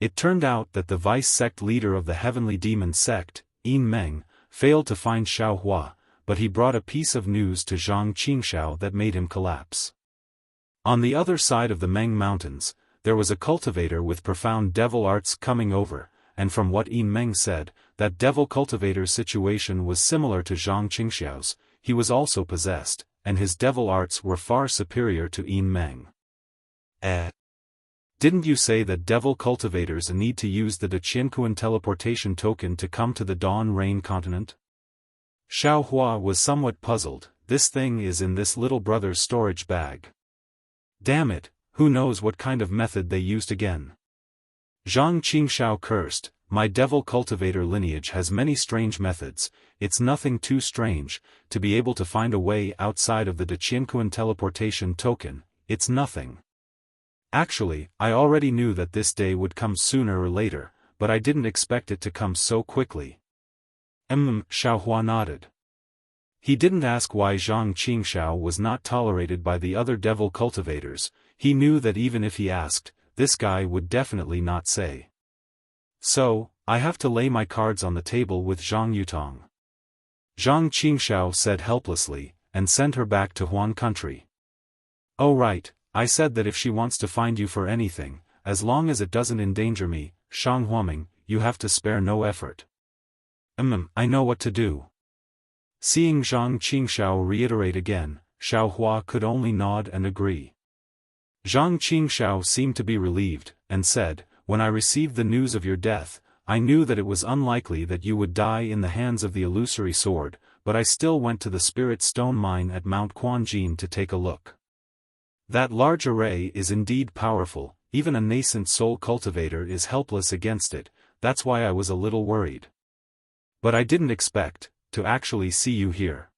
Speaker 1: It turned out that the vice sect leader of the heavenly demon sect, Yin Meng, failed to find Xiaohua, but he brought a piece of news to Zhang Qingxiao that made him collapse. On the other side of the Meng Mountains, there was a cultivator with profound devil arts coming over, and from what Yin Meng said, that devil cultivator's situation was similar to Zhang Qingxiao's. He was also possessed, and his devil arts were far superior to Yin Meng. Didn't you say that devil cultivators need to use the Daqianquan teleportation token to come to the Dawn Rain continent? Xiaohua was somewhat puzzled. This thing is in this little brother's storage bag. Damn it, who knows what kind of method they used again. Zhang Qingshao cursed, my devil cultivator lineage has many strange methods. It's nothing too strange, to be able to find a way outside of the Daqianquan teleportation token, it's nothing. Actually, I already knew that this day would come sooner or later, but I didn't expect it to come so quickly. Xiaohua nodded. He didn't ask why Zhang Qingshao was not tolerated by the other devil cultivators. He knew that even if he asked, this guy would definitely not say. So, I have to lay my cards on the table with Zhang Yutong. Zhang Qingshao said helplessly, and send her back to Huan country. Oh right, I said that if she wants to find you for anything, as long as it doesn't endanger me, Shang Huaming, you have to spare no effort. I know what to do. Seeing Zhang Qingshao reiterate again, Xiaohua could only nod and agree. Zhang Qingshao seemed to be relieved, and said, when I received the news of your death, I knew that it was unlikely that you would die in the hands of the illusory sword, but I still went to the Spirit Stone Mine at Mount Quanjin to take a look. That large array is indeed powerful, even a nascent soul cultivator is helpless against it, that's why I was a little worried. But I didn't expect to actually see you here.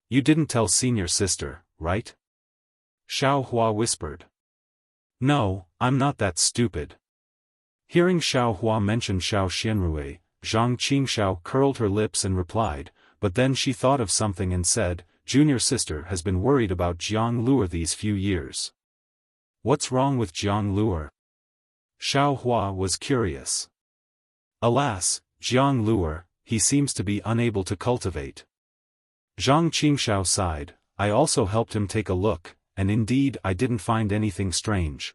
Speaker 1: You didn't tell senior sister, right? Xiaohua whispered. No, I'm not that stupid. Hearing Xiaohua mention Xiao Xianrui, Zhang Qingshao curled her lips and replied, but then she thought of something and said, Junior sister has been worried about Jiang Luer these few years. What's wrong with Jiang Luer? Xiaohua was curious. Alas, Jiang Luer, he seems to be unable to cultivate. Zhang Qingshao sighed, I also helped him take a look, and indeed I didn't find anything strange.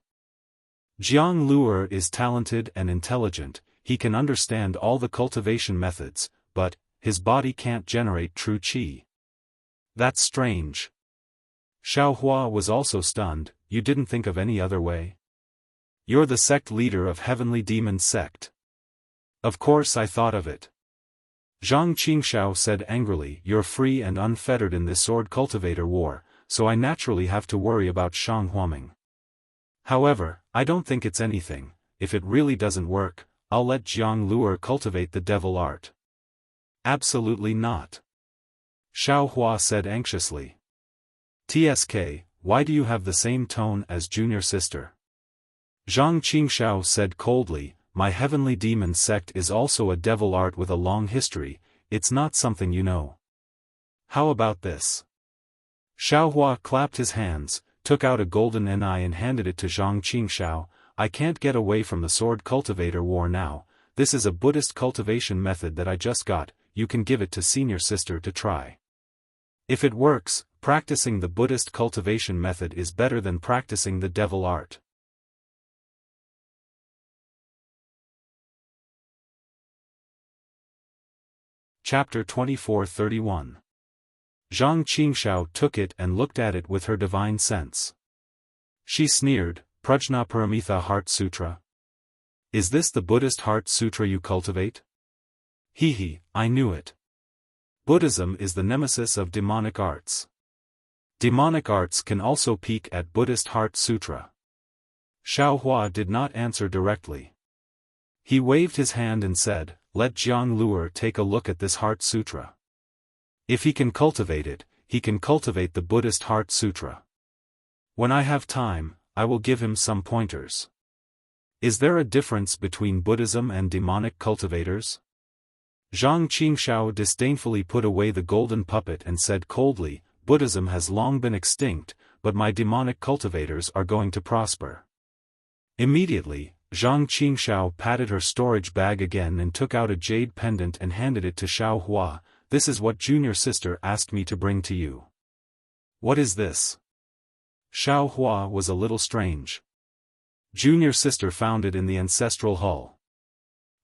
Speaker 1: Jiang Luer is talented and intelligent, he can understand all the cultivation methods, but his body can't generate true qi. That's strange. Xiaohua was also stunned, you didn't think of any other way? You're the sect leader of Heavenly Demon Sect. Of course I thought of it. Zhang Qingshao said angrily, you're free and unfettered in this sword cultivator war, so I naturally have to worry about Shang Huaming. However, I don't think it's anything. If it really doesn't work, I'll let Jiang Luer cultivate the devil art. Absolutely not. Xiaohua said anxiously. TSK, why do you have the same tone as junior sister? Zhang Qingshao said coldly, my heavenly demon sect is also a devil art with a long history, it's not something you know. How about this? Xiaohua clapped his hands, took out a golden ni and handed it to Zhang Qingshao, I can't get away from the sword cultivator war now, this is a Buddhist cultivation method that I just got, you can give it to senior sister to try. If it works, practicing the Buddhist cultivation method is better than practicing the devil art. Chapter 24:31. Zhang Qingshao took it and looked at it with her divine sense. She sneered, Prajnaparamita Heart Sutra. Is this the Buddhist Heart Sutra you cultivate? Hee, I knew it. Buddhism is the nemesis of demonic arts. Demonic arts can also peak at Buddhist Heart Sutra. Xiaohua did not answer directly. He waved his hand and said, let Jiang Luer take a look at this Heart Sutra. If he can cultivate it, he can cultivate the Buddhist Heart Sutra. When I have time, I will give him some pointers. Is there a difference between Buddhism and demonic cultivators? Zhang Qingshao disdainfully put away the golden puppet and said coldly, Buddhism has long been extinct, but my demonic cultivators are going to prosper. Immediately, Zhang Qingshao patted her storage bag again and took out a jade pendant and handed it to Xiaohua, this is what junior sister asked me to bring to you. What is this? Xiaohua was a little strange. Junior sister found it in the ancestral hall.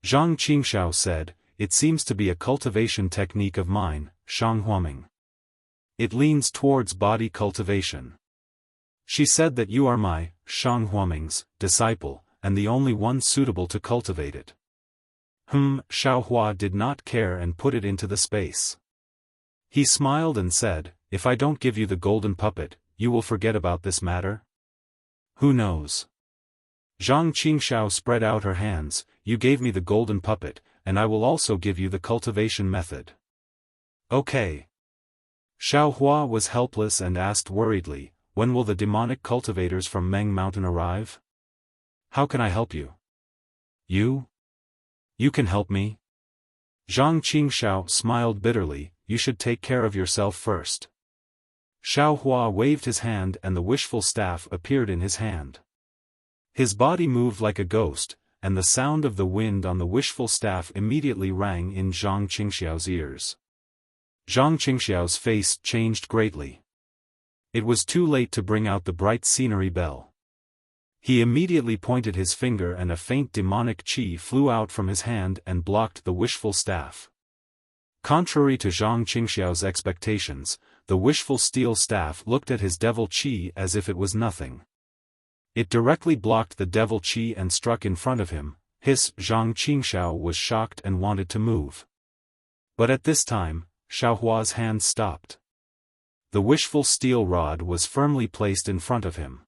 Speaker 1: Zhang Qingshao said, it seems to be a cultivation technique of mine, Shang Huaming. It leans towards body cultivation. She said that you are my, Shang Huaming's, disciple, and the only one suitable to cultivate it. Xiaohua did not care and put it into the space. He smiled and said, if I don't give you the golden puppet, you will forget about this matter? Who knows? Zhang Qingxiao spread out her hands, you gave me the golden puppet, and I will also give you the cultivation method. Okay. Xiaohua was helpless and asked worriedly, when will the demonic cultivators from Meng Mountain arrive? How can I help you? You? You can help me? Zhang Qingxiao smiled bitterly, you should take care of yourself first. Xiaohua waved his hand and the wishful staff appeared in his hand. His body moved like a ghost, and the sound of the wind on the wishful staff immediately rang in Zhang Qingxiao's ears. Zhang Qingxiao's face changed greatly. It was too late to bring out the bright scenery bell. He immediately pointed his finger and a faint demonic qi flew out from his hand and blocked the wishful staff. Contrary to Zhang Qingxiao's expectations, the wishful steel staff looked at his devil qi as if it was nothing. It directly blocked the devil qi and struck in front of him. Zhang Qingxiao was shocked and wanted to move. But at this time, Xiaohua's hand stopped. The wishful steel rod was firmly placed in front of him.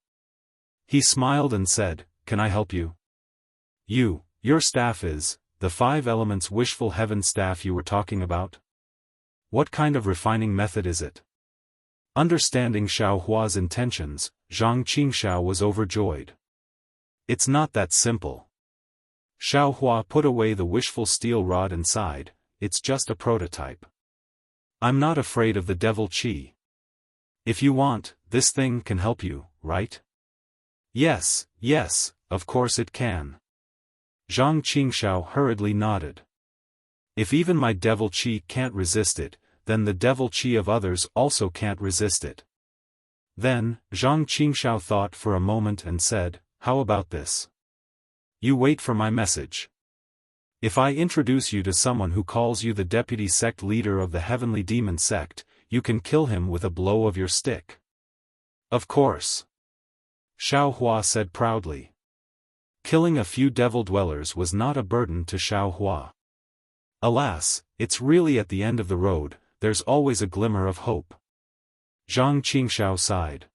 Speaker 1: He smiled and said, can I help you? Your staff is, the 5 elements wishful heaven staff you were talking about? What kind of refining method is it? Understanding Xiaohua's intentions, Zhang Qingxiao was overjoyed. It's not that simple. Xiaohua put away the wishful steel rod and sighed, it's just a prototype. I'm not afraid of the devil qi. If you want, this thing can help you, right? Yes, of course it can. Zhang Qingxiao hurriedly nodded. If even my devil qi can't resist it, then the devil qi of others also can't resist it. Then, Zhang Qingxiao thought for a moment and said, how about this? You wait for my message. If I introduce you to someone who calls you the deputy sect leader of the heavenly demon sect, you can kill him with a blow of your stick. Of course. Xiaohua said proudly. Killing a few devil dwellers was not a burden to Xiaohua. Alas, it's really at the end of the road, there's always a glimmer of hope. Zhang Qingxiao sighed.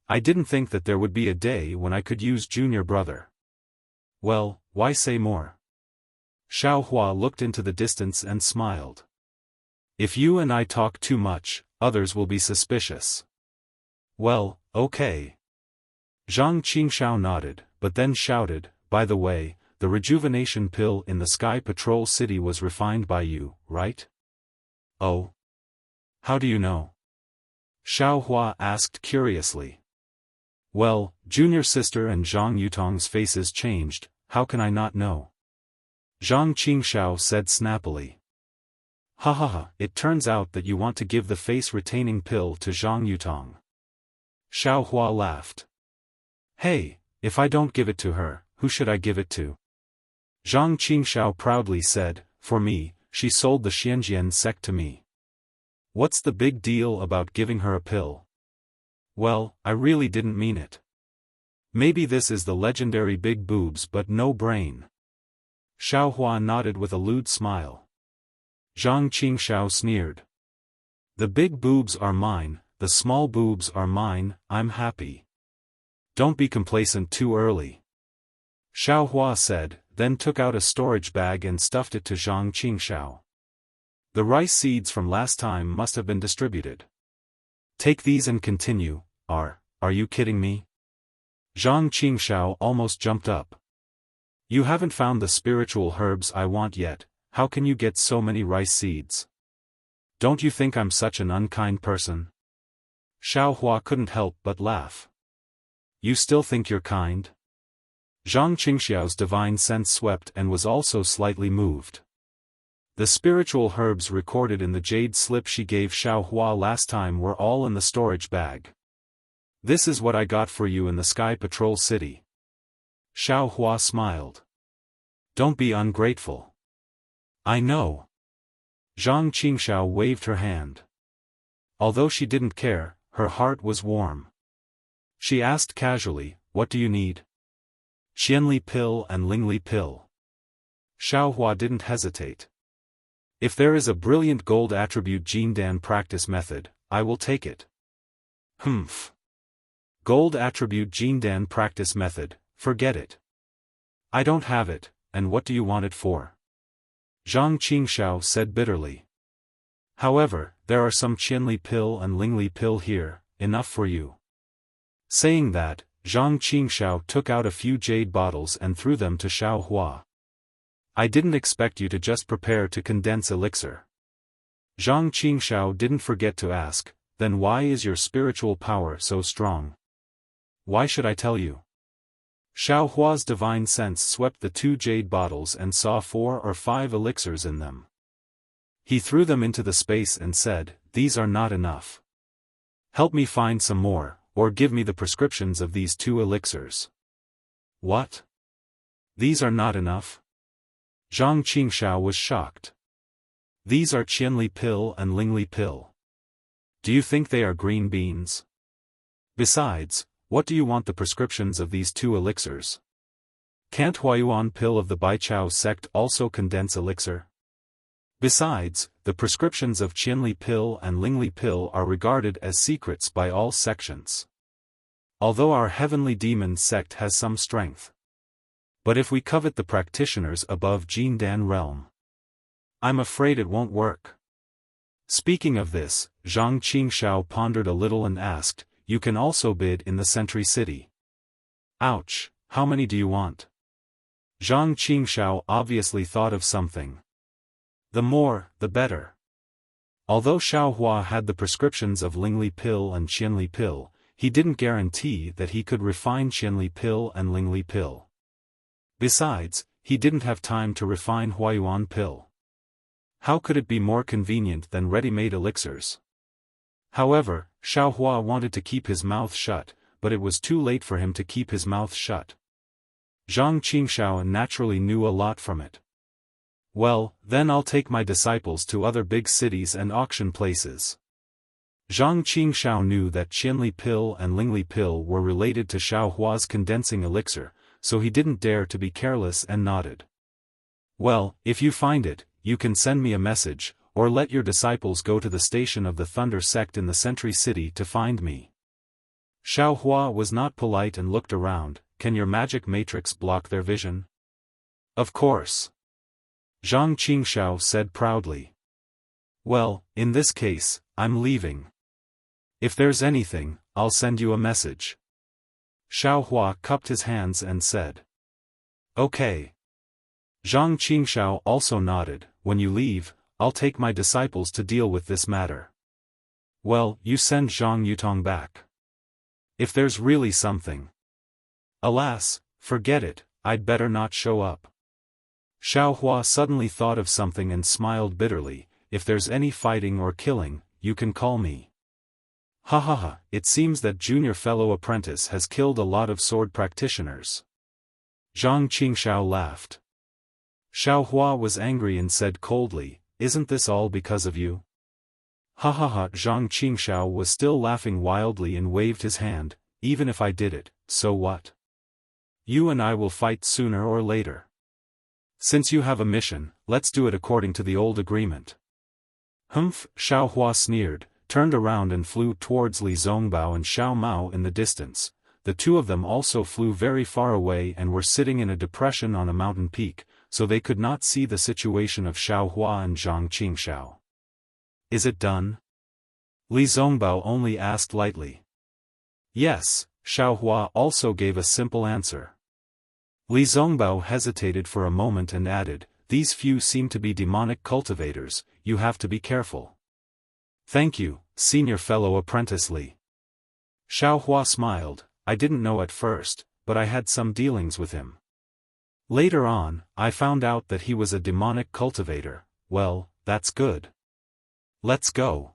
Speaker 1: I didn't think that there would be a day when I could use junior brother. Well, why say more? Xiaohua looked into the distance and smiled. If you and I talk too much, others will be suspicious. Well, okay. Zhang Qingxiao nodded, but then shouted, by the way, the rejuvenation pill in the Sky Patrol City was refined by you, right? Oh. How do you know? Xiaohua asked curiously. Well, junior sister and Zhang Yutong's faces changed, how can I not know? Zhang Qingxiao said snappily. Ha, it turns out that you want to give the face-retaining pill to Zhang Yutong. Xiaohua laughed. Hey, if I don't give it to her, who should I give it to? Zhang Qingxiao proudly said, for me, she sold the Xianjian sect to me. What's the big deal about giving her a pill? Well, I really didn't mean it. Maybe this is the legendary big boobs but no brain. Xiaohua nodded with a lewd smile. Zhang Qingxiao sneered. The big boobs are mine, the small boobs are mine, I'm happy. Don't be complacent too early. Xiaohua said, then took out a storage bag and stuffed it to Zhang Qingxiao. The rice seeds from last time must have been distributed. Take these and continue. Are you kidding me? Zhang Qingxiao almost jumped up. You haven't found the spiritual herbs I want yet, how can you get so many rice seeds? Don't you think I'm such an unkind person? Xiaohua couldn't help but laugh. You still think you're kind? Zhang Qingxiao's divine sense swept and was also slightly moved. The spiritual herbs recorded in the jade slip she gave Xiaohua last time were all in the storage bag. This is what I got for you in the Sky Patrol City. Xiaohua smiled. Don't be ungrateful. I know. Zhang Qingxiao waved her hand. Although she didn't care, her heart was warm. She asked casually, "What do you need?" "Qianli pill and Lingli pill." Xiaohua didn't hesitate. "If there is a brilliant gold attribute Jindan practice method, I will take it." "Humph. Gold attribute Jindan practice method, forget it. I don't have it, and what do you want it for?" Zhang Qingxiao said bitterly. "However, there are some Qianli pill and Lingli pill here, enough for you." Saying that, Zhang Qingxiao took out a few jade bottles and threw them to Xiaohua. "I didn't expect you to just prepare to condense elixir." Zhang Qingxiao didn't forget to ask, "Then why is your spiritual power so strong?" "Why should I tell you?" Xiaohua's divine sense swept the 2 jade bottles and saw 4 or 5 elixirs in them. He threw them into the space and said, "These are not enough. Help me find some more, or give me the prescriptions of these 2 elixirs." "What? These are not enough?" Zhang Qingxiao was shocked. "These are Qianli pill and Lingli pill. Do you think they are green beans? Besides, what do you want the prescriptions of these 2 elixirs? Can't Huayuan pill of the Baichao sect also condense elixir? Besides, the prescriptions of Qianli pill and Lingli pill are regarded as secrets by all sections. Although our heavenly demon sect has some strength. But if we covet the practitioners above Jindan realm, I'm afraid it won't work." Speaking of this, Zhang Qingxiao pondered a little and asked, "You can also bid in the Sentry City." "Ouch, how many do you want?" Zhang Qingxiao obviously thought of something. "The more, the better." Although Xiaohua had the prescriptions of Lingli pill and Qianli pill, he didn't guarantee that he could refine Qianli pill and Lingli pill. Besides, he didn't have time to refine Huayuan pill. How could it be more convenient than ready-made elixirs? However, Xiaohua wanted to keep his mouth shut, but it was too late for him to keep his mouth shut. Zhang Qingxiao naturally knew a lot from it. "Well, then I'll take my disciples to other big cities and auction places." Zhang Qingxiao knew that Qianli pill and Lingli pill were related to Xiaohua's condensing elixir, so he didn't dare to be careless and nodded. "Well, if you find it, you can send me a message, or let your disciples go to the station of the Thunder sect in the Sentry City to find me." Xiaohua was not polite and looked around. "Can your magic matrix block their vision?" "Of course." Zhang Qingxiao said proudly. "Well, in this case, I'm leaving. If there's anything, I'll send you a message." Xiaohua cupped his hands and said, "Okay." Zhang Qingxiao also nodded. "When you leave, I'll take my disciples to deal with this matter." "Well, you send Zhang Yutong back. If there's really something." "Alas, forget it, I'd better not show up." Xiaohua suddenly thought of something and smiled bitterly. "If there's any fighting or killing, you can call me." "Ha ha ha, it seems that junior fellow apprentice has killed a lot of sword practitioners." Zhang Qingxiao laughed. Xiaohua was angry and said coldly, "Isn't this all because of you?" "Ha ha ha." Zhang Qingxiao was still laughing wildly and waved his hand. "Even if I did it, so what? You and I will fight sooner or later. Since you have a mission, let's do it according to the old agreement." "Humph," Xiaohua sneered, turned around and flew towards Li Zongbao and Xiao Mao in the distance. The 2 of them also flew very far away and were sitting in a depression on a mountain peak, so they could not see the situation of Xiaohua and Zhang Qingxiao. "Is it done?" Li Zongbao only asked lightly. "Yes," Xiaohua also gave a simple answer. Li Zongbao hesitated for a moment and added, "These few seem to be demonic cultivators, you have to be careful." "Thank you, senior fellow apprentice Li." Xiaohua smiled. "I didn't know at first, but I had some dealings with him. Later on, I found out that he was a demonic cultivator. Well, that's good. Let's go."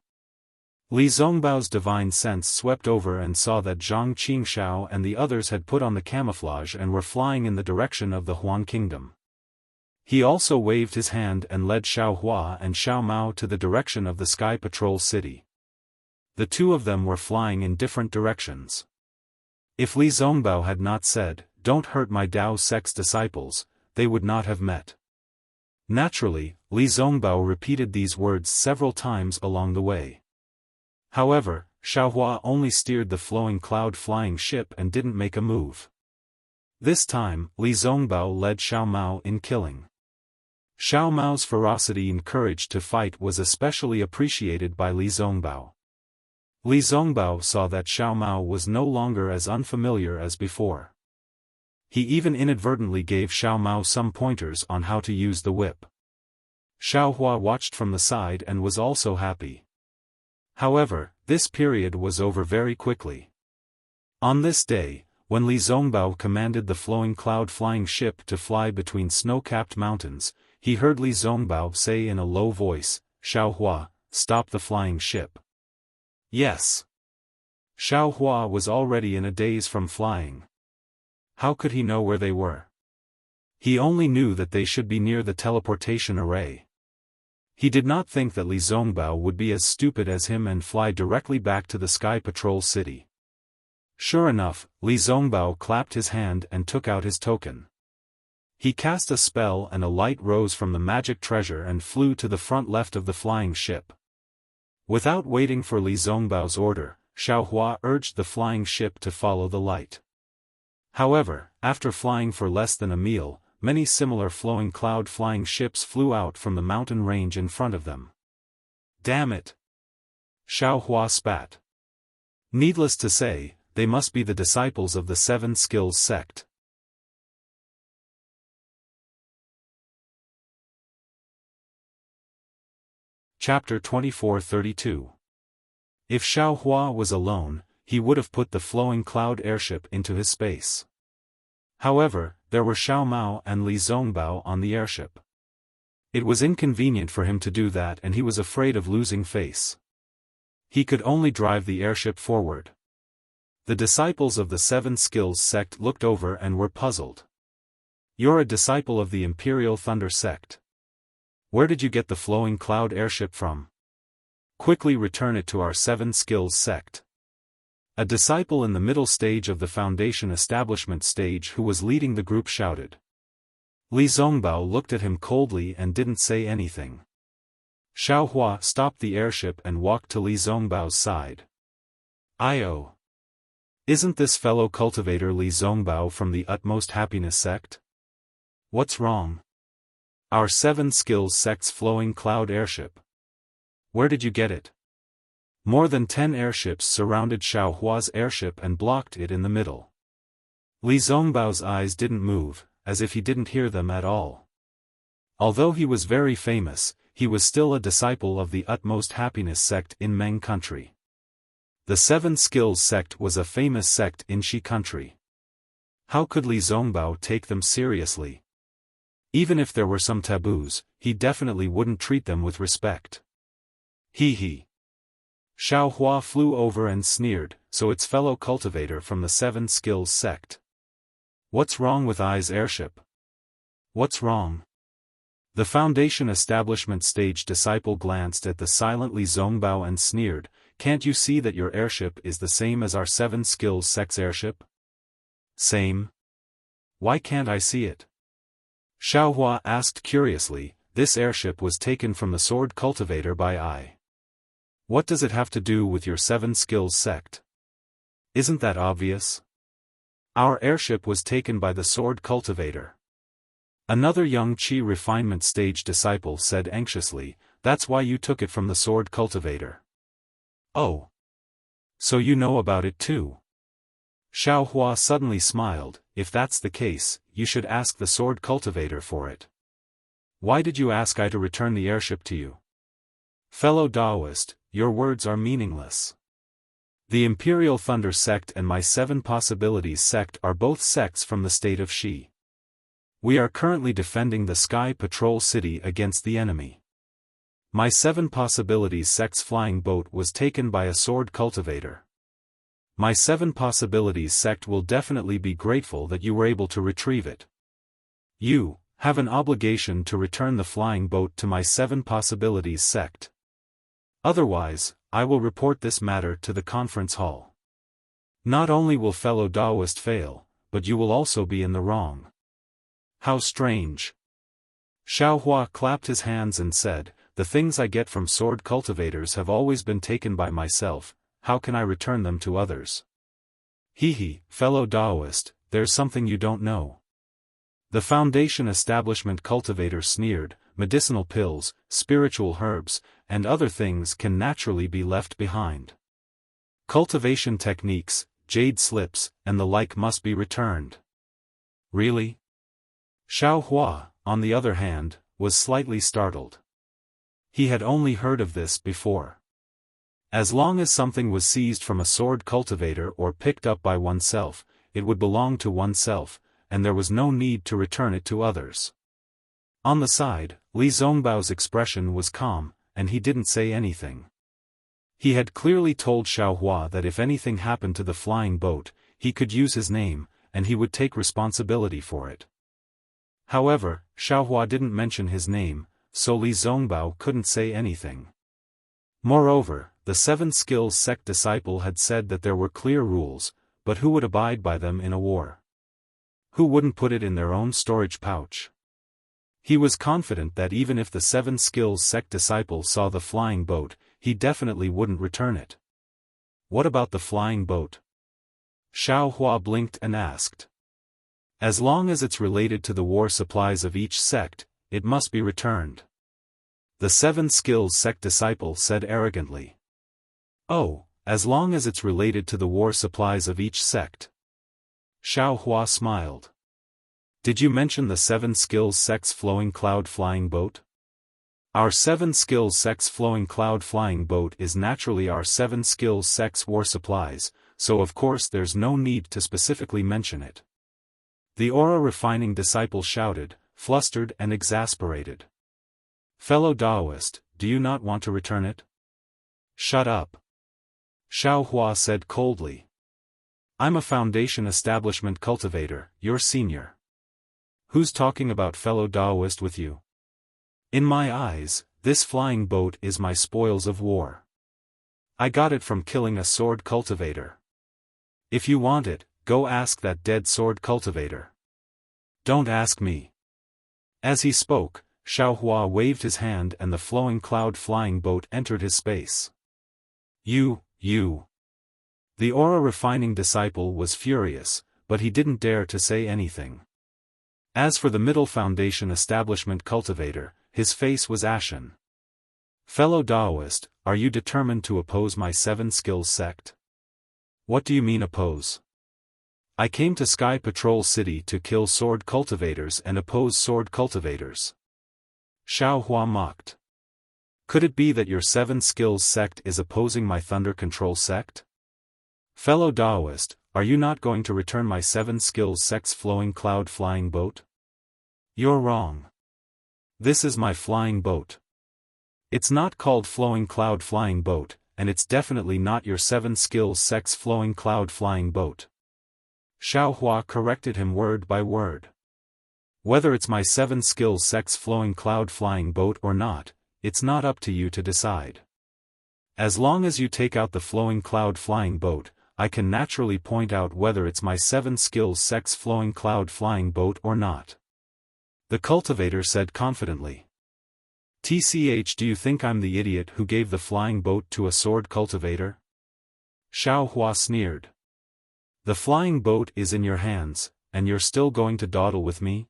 Speaker 1: Li Zongbao's divine sense swept over and saw that Zhang Qingxiao and the others had put on the camouflage and were flying in the direction of the Huan Kingdom. He also waved his hand and led Xiaohua and Xiao Mao to the direction of the Sky Patrol City. The two of them were flying in different directions. If Li Zongbao had not said, "Don't hurt my Dao sect's disciples," they would not have met. Naturally, Li Zongbao repeated these words several times along the way. However, Xiaohua only steered the flowing cloud flying ship and didn't make a move. This time, Li Zongbao led Xiao Mao in killing. Xiao Mao's ferocity and courage to fight was especially appreciated by Li Zongbao. Li Zongbao saw that Xiao Mao was no longer as unfamiliar as before. He even inadvertently gave Xiao Mao some pointers on how to use the whip. Xiaohua watched from the side and was also happy. However, this period was over very quickly. On this day, when Li Zongbao commanded the flowing cloud flying ship to fly between snow-capped mountains, he heard Li Zongbao say in a low voice, "Xiaohua, stop the flying ship." Yes. Xiaohua was already in a daze from flying. How could he know where they were? He only knew that they should be near the teleportation array. He did not think that Li Zongbao would be as stupid as him and fly directly back to the Sky Patrol City. Sure enough, Li Zongbao clapped his hand and took out his token. He cast a spell and a light rose from the magic treasure and flew to the front left of the flying ship. Without waiting for Li Zongbao's order, Xiaohua urged the flying ship to follow the light. However, after flying for less than a meal, many similar flowing cloud flying ships flew out from the mountain range in front of them. Damn it! Xiaohua spat. Needless to say, they must be the disciples of the Seven Skills sect. Chapter 2432. If Xiaohua was alone, he would have put the flowing cloud airship into his space. However, there were Xiao Mao and Li Zongbao on the airship. It was inconvenient for him to do that and he was afraid of losing face. He could only drive the airship forward. The disciples of the Seven Skills sect looked over and were puzzled. "You're a disciple of the Imperial Thunder sect. Where did you get the flowing cloud airship from? Quickly return it to our Seven Skills sect." A disciple in the middle stage of the Foundation establishment stage who was leading the group shouted. Li Zongbao looked at him coldly and didn't say anything. Xiaohua stopped the airship and walked to Li Zongbao's side. "Io. Isn't this fellow cultivator Li Zongbao from the Utmost Happiness sect? What's wrong? Our Seven Skills sect's flowing cloud airship. Where did you get it?" More than 10 airships surrounded Xiaohua's airship and blocked it in the middle. Li Zongbao's eyes didn't move, as if he didn't hear them at all. Although he was very famous, he was still a disciple of the Utmost Happiness sect in Meng country. The Seven Skills sect was a famous sect in Shi country. How could Li Zongbao take them seriously? Even if there were some taboos, he definitely wouldn't treat them with respect. He. Xiaohua flew over and sneered, "So it's fellow cultivator from the Seven Skills sect. What's wrong with I's airship? What's wrong?" The Foundation establishment stage disciple glanced at the silent Li Zongbao and sneered, "Can't you see that your airship is the same as our Seven Skills sect's airship?" "Same? Why can't I see it?" Xiaohua asked curiously. "This airship was taken from the Sword Cultivator by I. What does it have to do with your Seven Skills sect? Isn't that obvious? Our airship was taken by the Sword Cultivator." Another young Qi refinement stage disciple said anxiously, "That's why you took it from the Sword Cultivator." "Oh. So you know about it too?" Xiaohua suddenly smiled. "If that's the case, you should ask the Sword Cultivator for it. Why did you ask I to return the airship to you? Fellow Daoist, your words are meaningless. The Imperial Thunder sect and my Seven Possibilities sect are both sects from the state of Shi. We are currently defending the Sky Patrol City against the enemy. My Seven Possibilities sect's flying boat was taken by a Sword Cultivator. My Seven Possibilities sect will definitely be grateful that you were able to retrieve it. You have an obligation to return the flying boat to my Seven Possibilities sect. Otherwise, I will report this matter to the conference hall. Not only will fellow Daoist fail, but you will also be in the wrong. How strange. Xiaohua clapped his hands and said, the things I get from sword cultivators have always been taken by myself, how can I return them to others? Fellow Daoist, there's something you don't know. The Foundation establishment cultivator sneered, medicinal pills, spiritual herbs, and other things can naturally be left behind. Cultivation techniques, jade slips, and the like must be returned. Really? Xiaohua, on the other hand, was slightly startled. He had only heard of this before. As long as something was seized from a sword cultivator or picked up by oneself, it would belong to oneself, and there was no need to return it to others. On the side, Li Zongbao's expression was calm, and he didn't say anything. He had clearly told Xiaohua that if anything happened to the flying boat, he could use his name, and he would take responsibility for it. However, Xiaohua didn't mention his name, so Li Zongbao couldn't say anything. Moreover, the 7 Skills sect disciple had said that there were clear rules, but who would abide by them in a war? Who wouldn't put it in their own storage pouch? He was confident that even if the 7 Skills sect disciple saw the flying boat, he definitely wouldn't return it. What about the flying boat? Xiaohua blinked and asked. As long as it's related to the war supplies of each sect, it must be returned. The 7 Skills sect disciple said arrogantly. Oh, as long as it's related to the war supplies of each sect. Xiaohua smiled. Did you mention the 7 Skills sect's flowing cloud flying boat? Our 7 Skills sect's flowing cloud flying boat is naturally our 7 Skills sect's war supplies, so of course there's no need to specifically mention it. The aura refining disciple shouted, flustered and exasperated. Fellow Daoist, do you not want to return it? Shut up. Xiaohua said coldly. I'm a Foundation establishment cultivator, your senior. Who's talking about fellow Daoist with you? In my eyes, this flying boat is my spoils of war. I got it from killing a sword cultivator. If you want it, go ask that dead sword cultivator. Don't ask me. As he spoke, Xiaohua waved his hand and the flowing cloud flying boat entered his space. You. The aura refining disciple was furious, but he didn't dare to say anything. As for the middle Foundation establishment cultivator, his face was ashen. Fellow Daoist, are you determined to oppose my 7 Skills sect? What do you mean oppose? I came to Sky Patrol City to kill sword cultivators and oppose sword cultivators. Xiaohua mocked. Could it be that your 7 Skills sect is opposing my Thunder Control sect? Fellow Daoist, are you not going to return my 7 Skills sect's flowing cloud flying boat? You're wrong. This is my flying boat. It's not called flowing cloud flying boat, and it's definitely not your 7 Skills sect's flowing cloud flying boat. Xiaohua corrected him word by word. Whether it's my 7 Skills sect's flowing cloud flying boat or not, it's not up to you to decide. As long as you take out the flowing cloud flying boat, I can naturally point out whether it's my 7 Skills sect's flowing cloud flying boat or not. The cultivator said confidently. TCH, do you think I'm the idiot who gave the flying boat to a sword cultivator? Xiaohua sneered. The flying boat is in your hands, and you're still going to dawdle with me?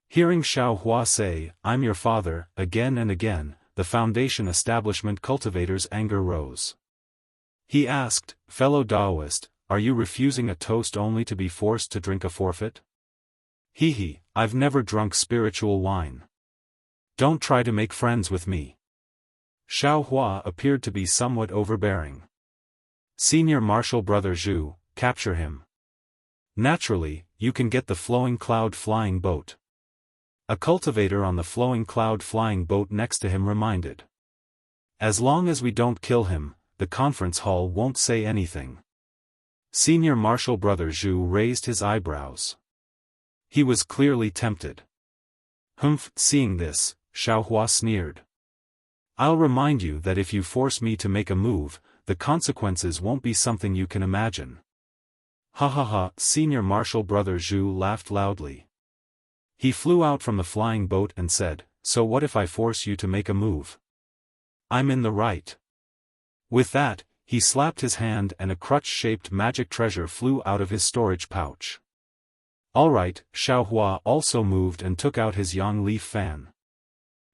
Speaker 1: Hearing Xiaohua say, I'm your father, again and again, the Foundation establishment cultivator's anger rose. He asked, fellow Daoist, are you refusing a toast only to be forced to drink a forfeit? I've never drunk spiritual wine. Don't try to make friends with me. Xiaohua appeared to be somewhat overbearing. Senior Marshal Brother Zhu, capture him. Naturally, you can get the flowing cloud flying boat. A cultivator on the flowing cloud flying boat next to him reminded. As long as we don't kill him, the conference hall won't say anything. Senior Marshal Brother Zhu raised his eyebrows. He was clearly tempted. Seeing this, Xiaohua sneered. I'll remind you that if you force me to make a move, the consequences won't be something you can imagine. Ha ha ha, Senior Marshal Brother Zhu laughed loudly. He flew out from the flying boat and said, "So what if I force you to make a move? I'm in the right." With that, he slapped his hand and a crutch-shaped magic treasure flew out of his storage pouch. Alright, Xiaohua also moved and took out his yang leaf fan.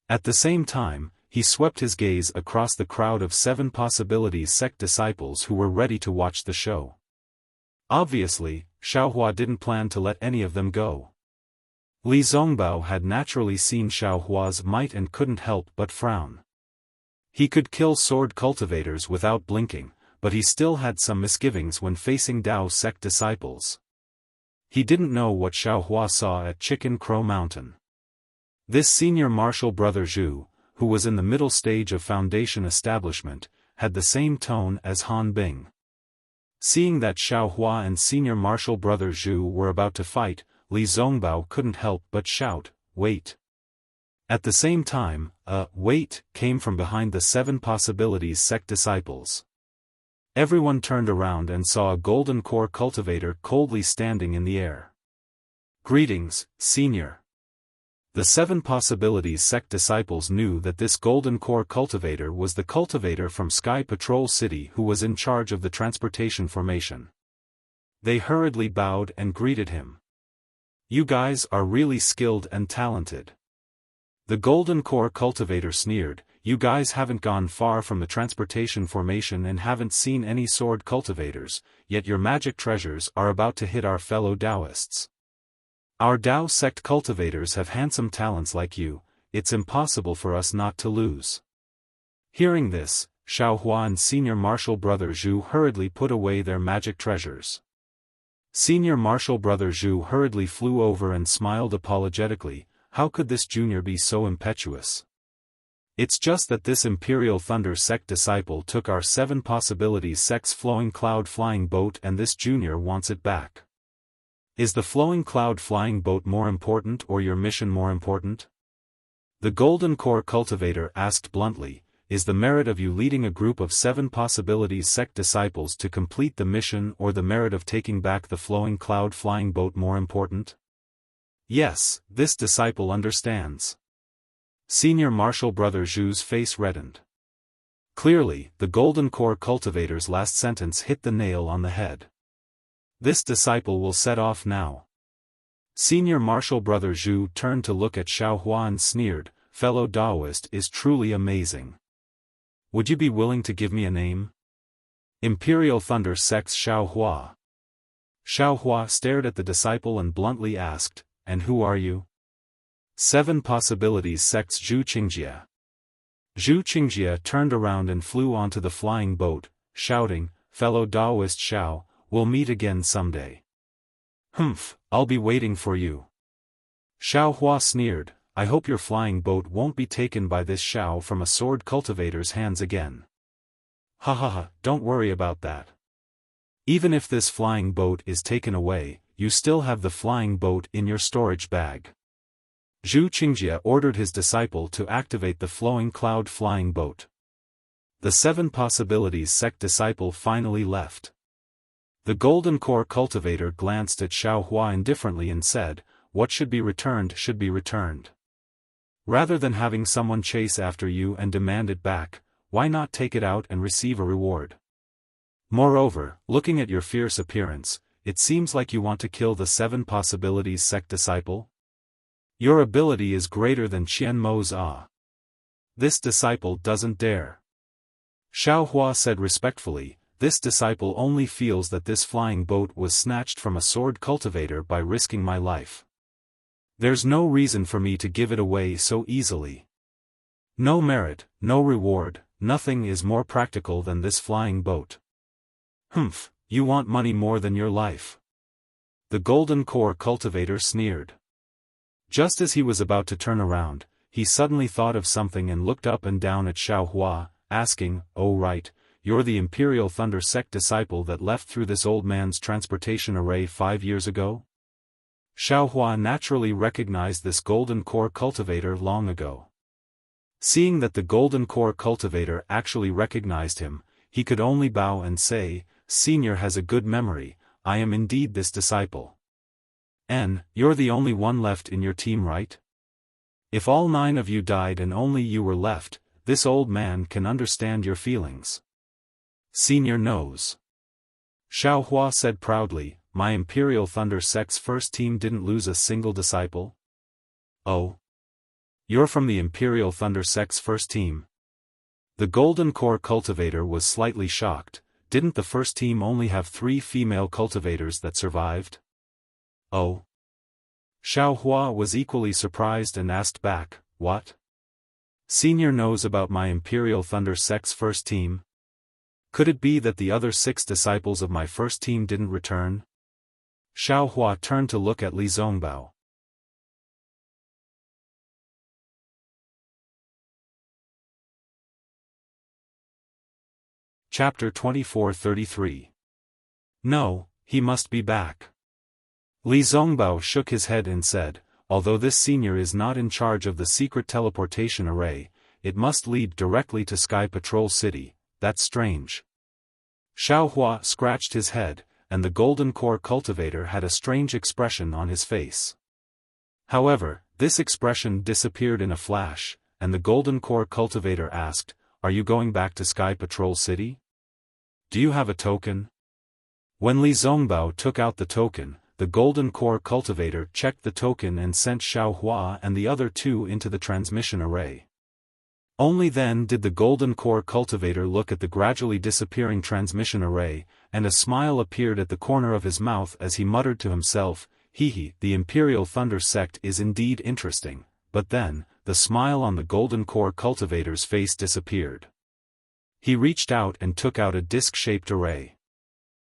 Speaker 1: At the same time, he swept his gaze across the crowd of 7 Possibilities sect disciples who were ready to watch the show. Obviously, Xiaohua didn't plan to let any of them go. Li Zongbao had naturally seen Xiaohua's might and couldn't help but frown. He could kill sword cultivators without blinking, but he still had some misgivings when facing Dao sect disciples. He didn't know what Xiaohua saw at Chicken Crow Mountain. This Senior Marshal Brother Zhu, who was in the middle stage of foundation establishment, had the same tone as Han Bing. Seeing that Xiaohua and Senior Marshal Brother Zhu were about to fight, Li Zongbao couldn't help but shout, "Wait!" At the same time, a "wait" came from behind the 7 Possibilities sect disciples. Everyone turned around and saw a golden core cultivator coldly standing in the air. "Greetings, Senior." The 7 Possibilities sect disciples knew that this golden core cultivator was the cultivator from Sky Patrol City who was in charge of the transportation formation. They hurriedly bowed and greeted him. "You guys are really skilled and talented." The golden core cultivator sneered, "You guys haven't gone far from the transportation formation and haven't seen any sword cultivators, yet your magic treasures are about to hit our fellow Taoists. Our Dao sect cultivators have handsome talents like you, it's impossible for us not to lose." Hearing this, Xiaohua and Senior Marshal Brother Zhu hurriedly put away their magic treasures. Senior Marshal Brother Zhu hurriedly flew over and smiled apologetically. How could this junior be so impetuous? It's just that this Imperial Thunder sect disciple took our 7 Possibilities sect's flowing cloud flying boat and this junior wants it back. Is the flowing cloud flying boat more important or your mission more important? The Golden Core Cultivator asked bluntly, "Is the merit of you leading a group of 7 Possibilities sect disciples to complete the mission or the merit of taking back the flowing cloud flying boat more important?" Yes, this disciple understands. Senior Marshal Brother Zhu's face reddened. Clearly, the Golden Core Cultivator's last sentence hit the nail on the head. This disciple will set off now. Senior Marshal Brother Zhu turned to look at Xiaohua and sneered, "Fellow Daoist is truly amazing. Would you be willing to give me a name?" Imperial Thunder sect's Xiaohua. Xiaohua stared at the disciple and bluntly asked, "And who are you?" 7 Possibilities sect's Zhu Qingjie. Zhu Qingjie turned around and flew onto the flying boat, shouting, "Fellow Daoist Xiao, we'll meet again someday." "Humph, I'll be waiting for you." Xiaohua sneered, "I hope your flying boat won't be taken by this Xiao from a sword cultivator's hands again." "Ha ha ha, don't worry about that. Even if this flying boat is taken away, you still have the flying boat in your storage bag." Zhu Qingjie ordered his disciple to activate the flowing cloud flying boat. The 7 Possibilities sect disciple finally left. The Golden Core Cultivator glanced at Xiaohua indifferently and said, "What should be returned should be returned. Rather than having someone chase after you and demand it back, why not take it out and receive a reward? Moreover, looking at your fierce appearance, it seems like you want to kill the 7 Possibilities sect disciple? Your ability is greater than Qian Mo's Ah. This disciple doesn't dare." Xiaohua said respectfully, "This disciple only feels that this flying boat was snatched from a sword cultivator by risking my life. There's no reason for me to give it away so easily. No merit, no reward, nothing is more practical than this flying boat." "Humph, you want money more than your life." The Golden Core Cultivator sneered. Just as he was about to turn around, he suddenly thought of something and looked up and down at Xiaohua, asking, "Oh right, you're the Imperial Thunder sect disciple that left through this old man's transportation array 5 years ago?" Xiaohua naturally recognized this Golden Core Cultivator long ago. Seeing that the golden core cultivator actually recognized him, he could only bow and say, "Senior has a good memory, I am indeed this disciple." You're the only one left in your team, right? If all 9 of you died and only you were left, this old man can understand your feelings. Senior knows. Xiaofan said proudly, "My Imperial Thunder Sect's first team didn't lose a single disciple." "Oh? You're from the Imperial Thunder Sect's first team?" The Golden Core Cultivator was slightly shocked. Didn't the first team only have 3 female cultivators that survived? "Oh?" Xiaofan was equally surprised and asked back, "What? Senior knows about my Imperial Thunder Sect's first team? Could it be that the other 6 disciples of my first team didn't return?" Xiaofan turned to look at Li Zongbao. Chapter 24:33. No, he must be back. Li Zongbao shook his head and said, "Although this senior is not in charge of the secret teleportation array, it must lead directly to Sky Patrol City. That's strange." Xiaofan scratched his head, and the Golden Core Cultivator had a strange expression on his face. However, this expression disappeared in a flash, and the Golden Core Cultivator asked, "Are you going back to Sky Patrol City? Do you have a token?" When Li Zongbao took out the token, the Golden Core Cultivator checked the token and sent Xiaofan and the other 2 into the transmission array. Only then did the Golden Core Cultivator look at the gradually disappearing transmission array, and a smile appeared at the corner of his mouth as he muttered to himself, "Hee, the Imperial Thunder Sect is indeed interesting," but then, the smile on the Golden Core Cultivator's face disappeared. He reached out and took out a disc-shaped array.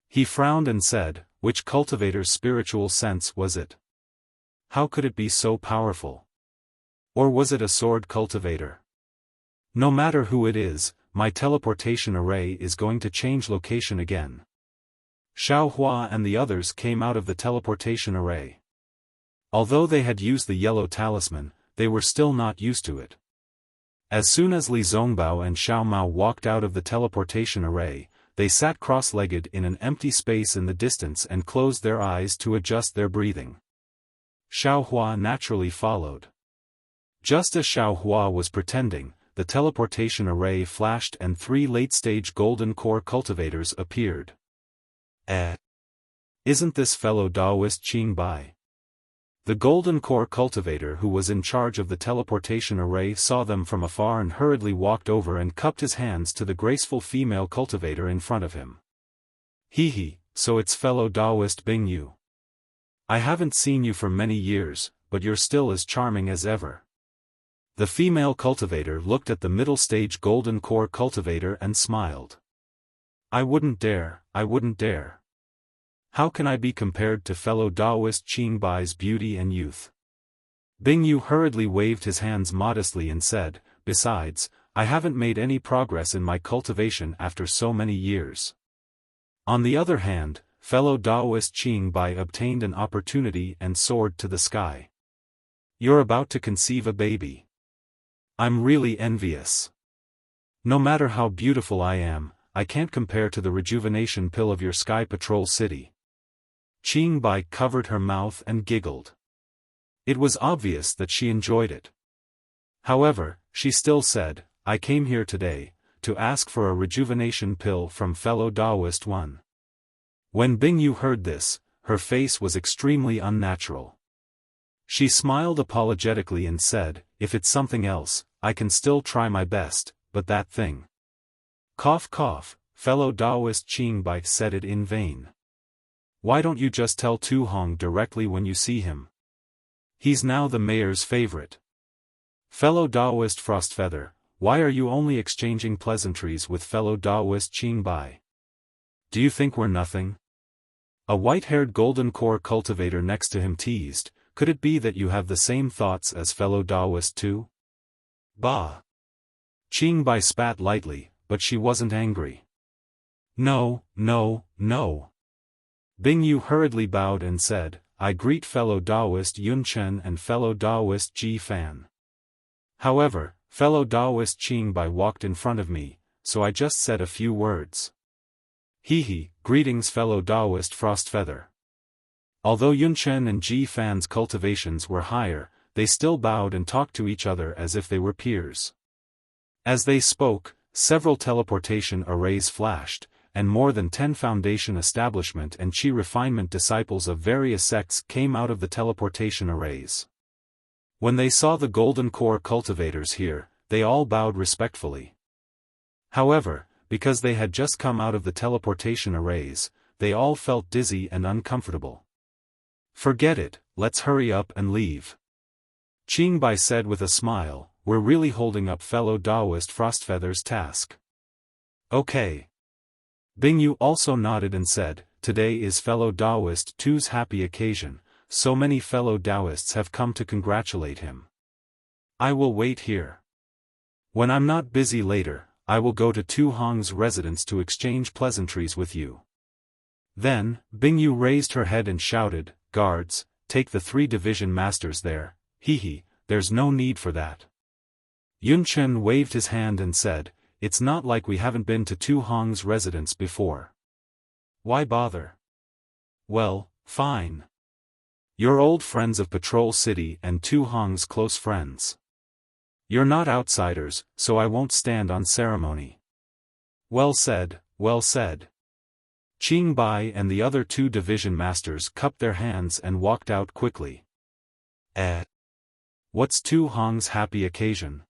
Speaker 1: He frowned and said, "Which cultivator's spiritual sense was it? How could it be so powerful? Or was it a sword cultivator? No matter who it is, my teleportation array is going to change location again." Xiaofan and the others came out of the teleportation array. Although they had used the yellow talisman, they were still not used to it. As soon as Li Zongbao and Xiao Mao walked out of the teleportation array, they sat cross-legged in an empty space in the distance and closed their eyes to adjust their breathing. Xiaofan naturally followed. Just as Xiaofan was pretending, the teleportation array flashed and 3 late-stage Golden Core Cultivators appeared. Isn't this fellow Daoist Qingbai? The Golden Core Cultivator who was in charge of the teleportation array saw them from afar and hurriedly walked over and cupped his hands to the graceful female cultivator in front of him. "Hee, so it's fellow Daoist Bingyu. I haven't seen you for many years, but you're still as charming as ever." The female cultivator looked at the middle-stage Golden Core Cultivator and smiled. I wouldn't dare. How can I be compared to fellow Daoist Qingbai's beauty and youth?" Bingyu hurriedly waved his hands modestly and said, "Besides, I haven't made any progress in my cultivation after so many years." On the other hand, fellow Daoist Qingbai obtained an opportunity and soared to the sky. "You're about to conceive a baby. I'm really envious. No matter how beautiful I am, I can't compare to the rejuvenation pill of your Sky Patrol City." Qingbai covered her mouth and giggled. It was obvious that she enjoyed it. However, she still said, "I came here today, to ask for a rejuvenation pill from fellow Daoist One." When Bingyu heard this, her face was extremely unnatural. She smiled apologetically and said, "If it's something else, I can still try my best, but that thing." Cough cough, fellow Daoist Qingbai said it in vain. "Why don't you just tell Tu Hong directly when you see him? He's now the mayor's favorite." Fellow Daoist Frostfeather, why are you only exchanging pleasantries with fellow Daoist Qingbai? Do you think we're nothing? A white-haired Golden Core Cultivator next to him teased, "Could it be that you have the same thoughts as fellow Daoist too?" Bah! Qingbai spat lightly, but she wasn't angry. No. Bingyu hurriedly bowed and said, "I greet fellow Daoist Yunchen and fellow Daoist Ji Fan." However, Fellow Taoist Qingbai walked in front of me, so I just said a few words. Hehe, greetings fellow Taoist Frostfeather. Although Yunchen and Ji Fan's cultivations were higher, they still bowed and talked to each other as if they were peers. As they spoke, several teleportation arrays flashed, and more than 10 foundation establishment and Qi refinement disciples of various sects came out of the teleportation arrays. When they saw the Golden Core cultivators here, they all bowed respectfully. However, because they had just come out of the teleportation arrays, they all felt dizzy and uncomfortable. Forget it, let's hurry up and leave. Qingbai said with a smile, we're really holding up fellow Taoist Frostfeather's task. Okay. Bingyu also nodded and said, today is fellow Taoist Tu's happy occasion, so many fellow Taoists have come to congratulate him. I will wait here. When I'm not busy later, I will go to Tu Hong's residence to exchange pleasantries with you. Then, Bingyu raised her head and shouted, guards, take the 3 division masters there. Hehe, there's no need for that. Yunchen waved his hand and said, it's not like we haven't been to Tu Hong's residence before. Why bother? Well, fine. You're old friends of Patrol City and Tu Hong's close friends. You're not outsiders, so I won't stand on ceremony. Well said, well said. Qingbai and the other 2 division masters cupped their hands and walked out quickly. What's Tu Hong's happy occasion?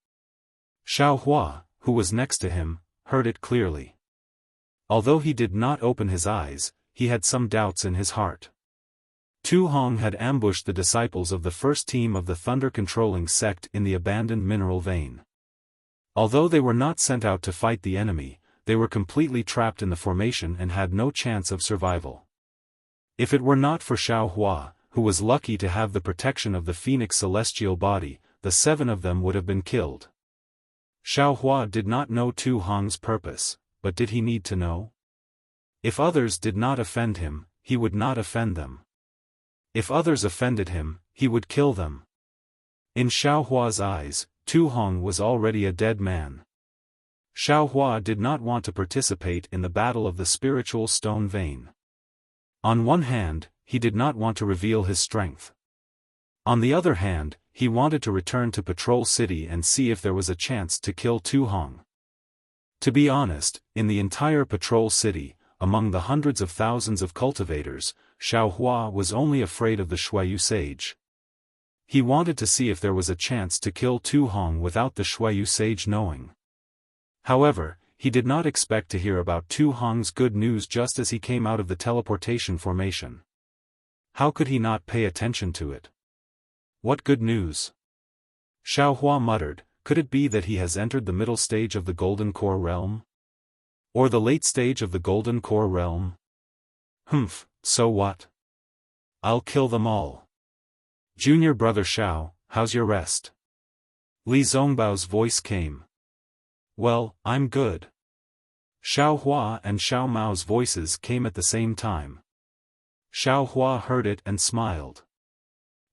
Speaker 1: Xiaofan, who was next to him, heard it clearly. Although he did not open his eyes, he had some doubts in his heart. Tu Hong had ambushed the disciples of the first team of the thunder-controlling sect in the abandoned mineral vein. Although they were not sent out to fight the enemy, they were completely trapped in the formation and had no chance of survival. If it were not for Xiaofan, who was lucky to have the protection of the Phoenix celestial body, the 7 of them would have been killed. Xiaofan did not know Tu Hong's purpose, but did he need to know? If others did not offend him, he would not offend them. If others offended him, he would kill them. In Xiaohua's eyes, Tu Hong was already a dead man. Xiaofan did not want to participate in the battle of the spiritual stone vein. On one hand, he did not want to reveal his strength. On the other hand, he wanted to return to Patrol City and see if there was a chance to kill Tu Hong. To be honest, in the entire Patrol City, among the hundreds of thousands of cultivators, Xiaofan was only afraid of the Xueyu sage. He wanted to see if there was a chance to kill Tu Hong without the Xueyu sage knowing. However, he did not expect to hear about Tu Hong's good news just as he came out of the teleportation formation. How could he not pay attention to it? What good news? Xiaofan muttered, could it be that he has entered the middle stage of the Golden Core realm? Or the late stage of the Golden Core realm? Humph, so what? I'll kill them all. Junior brother Xiao, how's your rest? Li Zongbao's voice came. Well, I'm good. Xiaohua and Xiao Mao's voices came at the same time. Xiaohua heard it and smiled.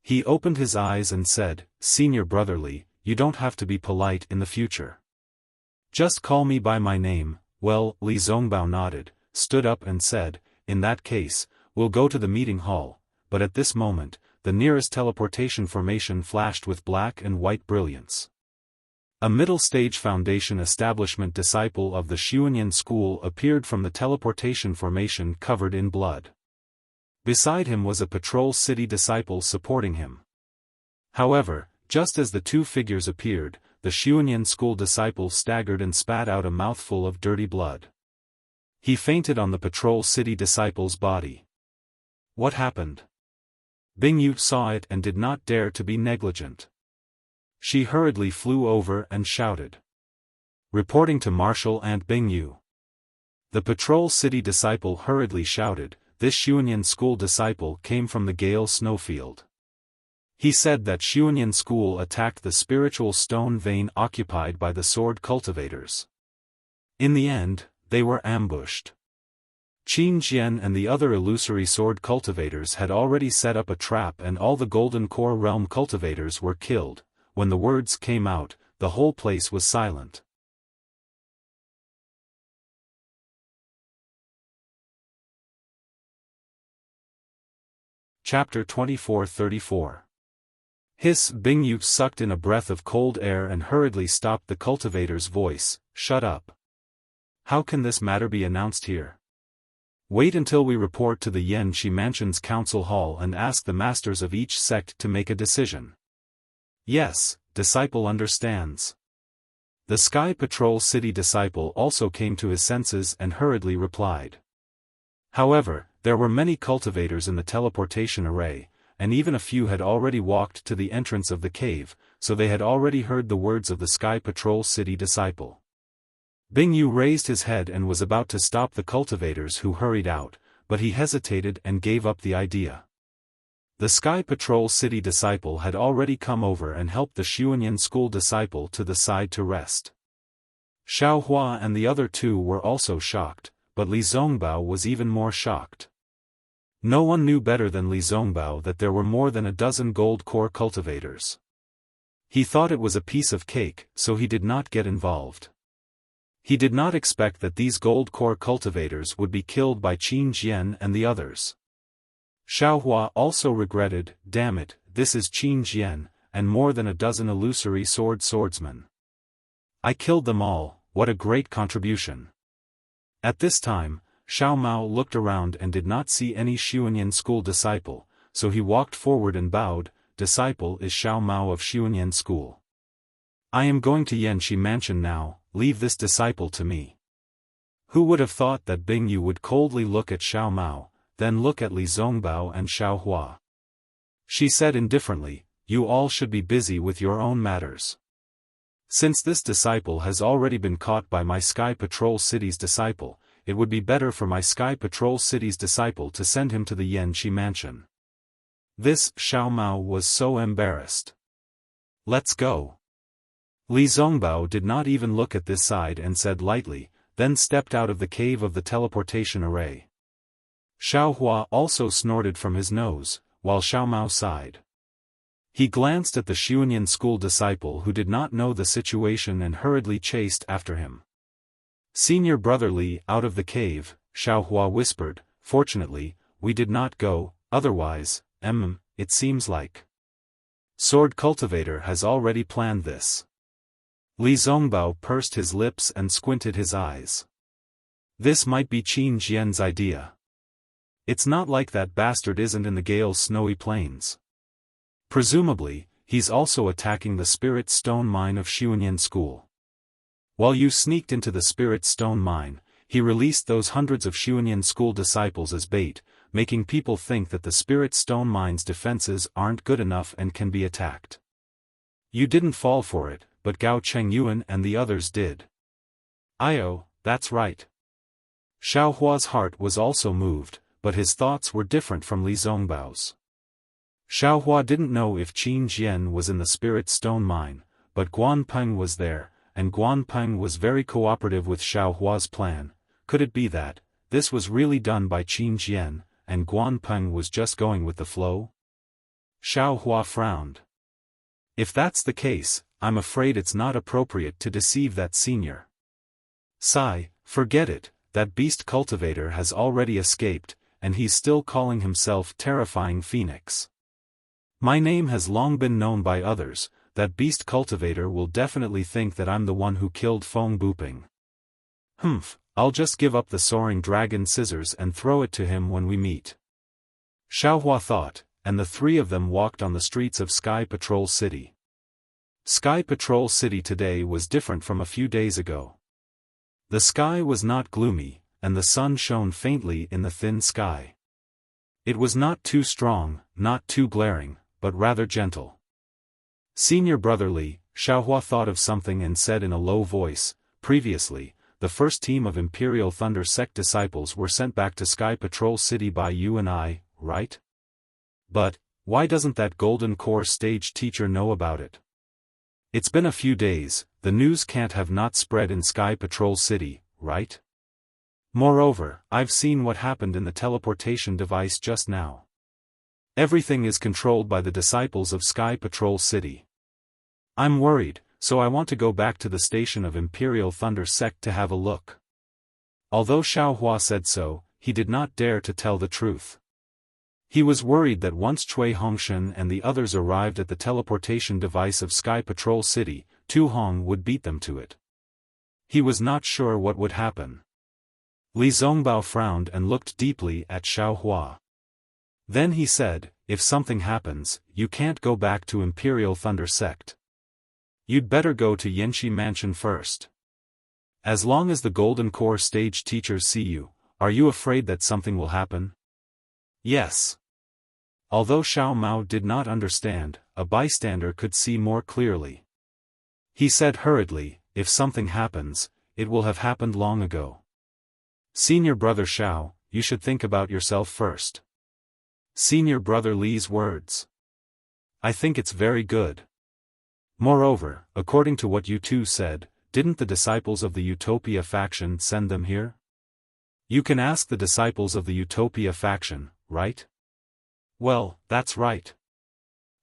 Speaker 1: He opened his eyes and said, Senior brother Li, you don't have to be polite in the future. Just call me by my name. Well, Li Zongbao nodded, stood up and said, in that case, we'll go to the meeting hall, but at this moment, the nearest teleportation formation flashed with black and white brilliance. A middle-stage foundation establishment disciple of the Xuanyan school appeared from the teleportation formation covered in blood. Beside him was a Patrol City disciple supporting him. However, just as the 2 figures appeared, the Xuanyan school disciple staggered and spat out a mouthful of dirty blood. He fainted on the Patrol City disciple's body. What happened? Bingyu saw it and did not dare to be negligent. She hurriedly flew over and shouted. Reporting to Marshal Aunt Bingyu. The Patrol City disciple hurriedly shouted, this Xuanyan school disciple came from the Gale snowfield. He said that Xuanyan school attacked the spiritual stone vein occupied by the sword cultivators. In the end, they were ambushed. Qin Jian and the other illusory sword cultivators had already set up a trap and all the Golden Core realm cultivators were killed. When the words came out, the whole place was silent. Chapter 24-34. Bingyu sucked in a breath of cold air and hurriedly stopped the cultivator's voice. "Shut up. How can this matter be announced here? Wait until we report to the Yanxi Mansion's council hall and ask the masters of each sect to make a decision." "Yes, disciple understands." The Sky Patrol City disciple also came to his senses and hurriedly replied. However, there were many cultivators in the teleportation array, and even a few had already walked to the entrance of the cave, so they had already heard the words of the Sky Patrol City disciple. Bingyu raised his head and was about to stop the cultivators who hurried out, but he hesitated and gave up the idea. The Sky Patrol City disciple had already come over and helped the Xuanyan school disciple to the side to rest. Xiaohua and the other two were also shocked, but Li Zongbao was even more shocked. No one knew better than Li Zongbao that there were more than a dozen gold core cultivators. He thought it was a piece of cake, so he did not get involved. He did not expect that these gold core cultivators would be killed by Qin Jian and the others. Xiaohua also regretted, "Damn it, this is Qin Jian, and more than a dozen illusory swordsmen. I killed them all, what a great contribution." At this time, Xiao Mao looked around and did not see any Xuanyan school disciple, so he walked forward and bowed. "Disciple is Xiao Mao of Xuanyan school. I am going to Yanxi Mansion now, leave this disciple to me." Who would have thought that Bingyu would coldly look at Xiao Mao, then look at Li Zongbao and Xiaohua? She said indifferently, "You all should be busy with your own matters. Since this disciple has already been caught by my Sky Patrol City's disciple, it would be better for my Sky Patrol City's disciple to send him to the Yanxi Mansion." This Xiao Mao was so embarrassed. "Let's go." Li Zongbao did not even look at this side and said lightly, then stepped out of the cave of the teleportation array. Xiaohua also snorted from his nose, while Xiao Mao sighed. He glanced at the Xuanyan school disciple who did not know the situation and hurriedly chased after him. "Senior brother Li out of the cave," Xiaohua whispered. "Fortunately, we did not go, otherwise, it seems like Sword Cultivator has already planned this." Li Zongbao pursed his lips and squinted his eyes. This might be Qin Jian's idea. It's not like that bastard isn't in the Gale's snowy plains. Presumably, he's also attacking the Spirit Stone Mine of Xuanyan School. While you sneaked into the Spirit Stone Mine, he released those hundreds of Xuanyan School disciples as bait, making people think that the Spirit Stone Mine's defenses aren't good enough and can be attacked. You didn't fall for it, but Gao Chengyuan and the others did. "Io, that's right." Xiaohua's heart was also moved, but his thoughts were different from Li Zongbao's. Xiaohua didn't know if Qin Jian was in the Spirit Stone Mine, but Guan Peng was there, and Guan Peng was very cooperative with Xiaohua's plan. Could it be that this was really done by Qin Jian, and Guan Peng was just going with the flow? Xiaohua frowned. "If that's the case, I'm afraid it's not appropriate to deceive that senior." "Sigh, forget it, that beast cultivator has already escaped, and he's still calling himself Terrifying Phoenix. My name has long been known by others, that beast cultivator will definitely think that I'm the one who killed Feng Buping. I'll just give up the soaring dragon scissors and throw it to him when we meet." Xiaohua thought, and the three of them walked on the streets of Sky Patrol City. Sky Patrol City today was different from a few days ago. The sky was not gloomy, and the sun shone faintly in the thin sky. It was not too strong, not too glaring, but rather gentle. "Senior brother Li," Xiaohua thought of something and said in a low voice, "Previously, the first team of Imperial Thunder Sect disciples were sent back to Sky Patrol City by you and I, right? But, why doesn't that Golden Core stage teacher know about it? It's been a few days, the news can't have not spread in Sky Patrol City, right? Moreover, I've seen what happened in the teleportation device just now. Everything is controlled by the disciples of Sky Patrol City. I'm worried, so I want to go back to the station of Imperial Thunder Sect to have a look. Although Xiaohua said so, he did not dare to tell the truth. He was worried that once Cui Hongshan and the others arrived at the teleportation device of Sky Patrol City, Tu Hong would beat them to it. He was not sure what would happen. Li Zongbao frowned and looked deeply at Xiaohua. Then he said, if something happens, you can't go back to Imperial Thunder Sect. You'd better go to Yanxi Mansion first. As long as the Golden Core stage teachers see you, are you afraid that something will happen? Yes. Although Xiao Mao did not understand, a bystander could see more clearly. He said hurriedly, if something happens, it will have happened long ago. Senior brother Xiao, you should think about yourself first. Senior brother Li's words. I think it's very good. Moreover, according to what you two said, didn't the disciples of the Utopia faction send them here? You can ask the disciples of the Utopia faction, right? Well, that's right.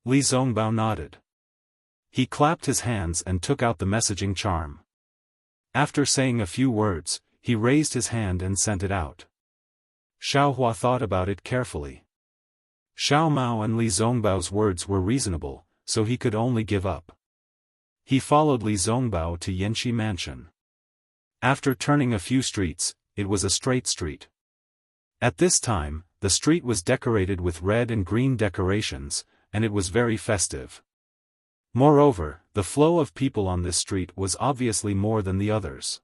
Speaker 1: Li Zongbao nodded. He clapped his hands and took out the messaging charm. After saying a few words, he raised his hand and sent it out. Xiaohua thought about it carefully. Xiao Mao and Li Zongbao's words were reasonable, so he could only give up. He followed Li Zongbao to Yanxi Mansion. After turning a few streets, it was a straight street. At this time, the street was decorated with red and green decorations, and it was very festive. Moreover, the flow of people on this street was obviously more than the others.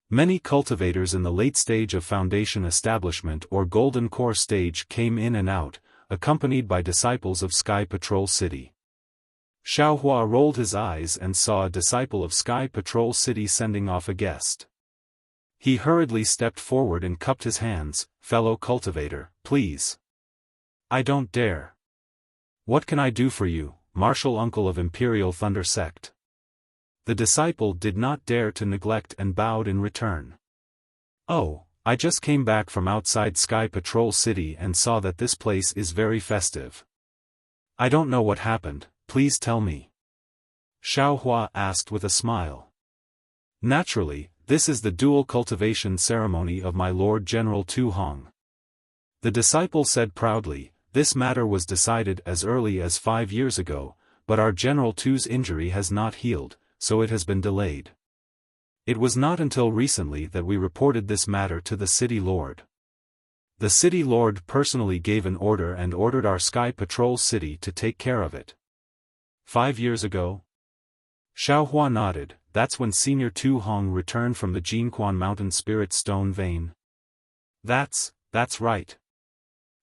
Speaker 1: Many cultivators in the late stage of foundation establishment or Golden Core stage came in and out, accompanied by disciples of Sky Patrol City. Xiaohua rolled his eyes and saw a disciple of Sky Patrol City sending off a guest. He hurriedly stepped forward and cupped his hands, fellow cultivator, please. I don't dare. What can I do for you, martial uncle of Imperial Thunder Sect? The disciple did not dare to neglect and bowed in return. Oh, I just came back from outside Sky Patrol City and saw that this place is very festive. I don't know what happened, please tell me. Xiaohua asked with a smile. Naturally, this is the dual cultivation ceremony of my Lord General Tu Hong. The disciple said proudly, this matter was decided as early as 5 years ago, but our General Tu's injury has not healed, so it has been delayed. It was not until recently that we reported this matter to the City Lord. The City Lord personally gave an order and ordered our Sky Patrol City to take care of it. 5 years ago? Xiaohua nodded, that's when Senior Tu Hong returned from the Jinquan Mountain Spirit Stone Vein. That's right.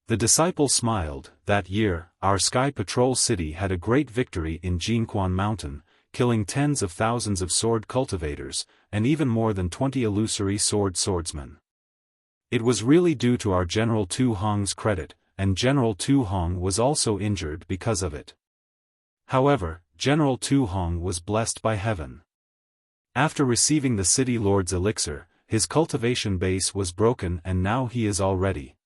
Speaker 1: The disciple smiled. That year, our Sky Patrol City had a great victory in Jinquan Mountain, killing tens of thousands of sword cultivators, and even more than 20 illusory swordsmen. It was really due to our General Tu Hong's credit, and General Tu Hong was also injured because of it. However, General Tu Hong was blessed by heaven. After receiving the City Lord's elixir, his cultivation base was broken and now he is all ready.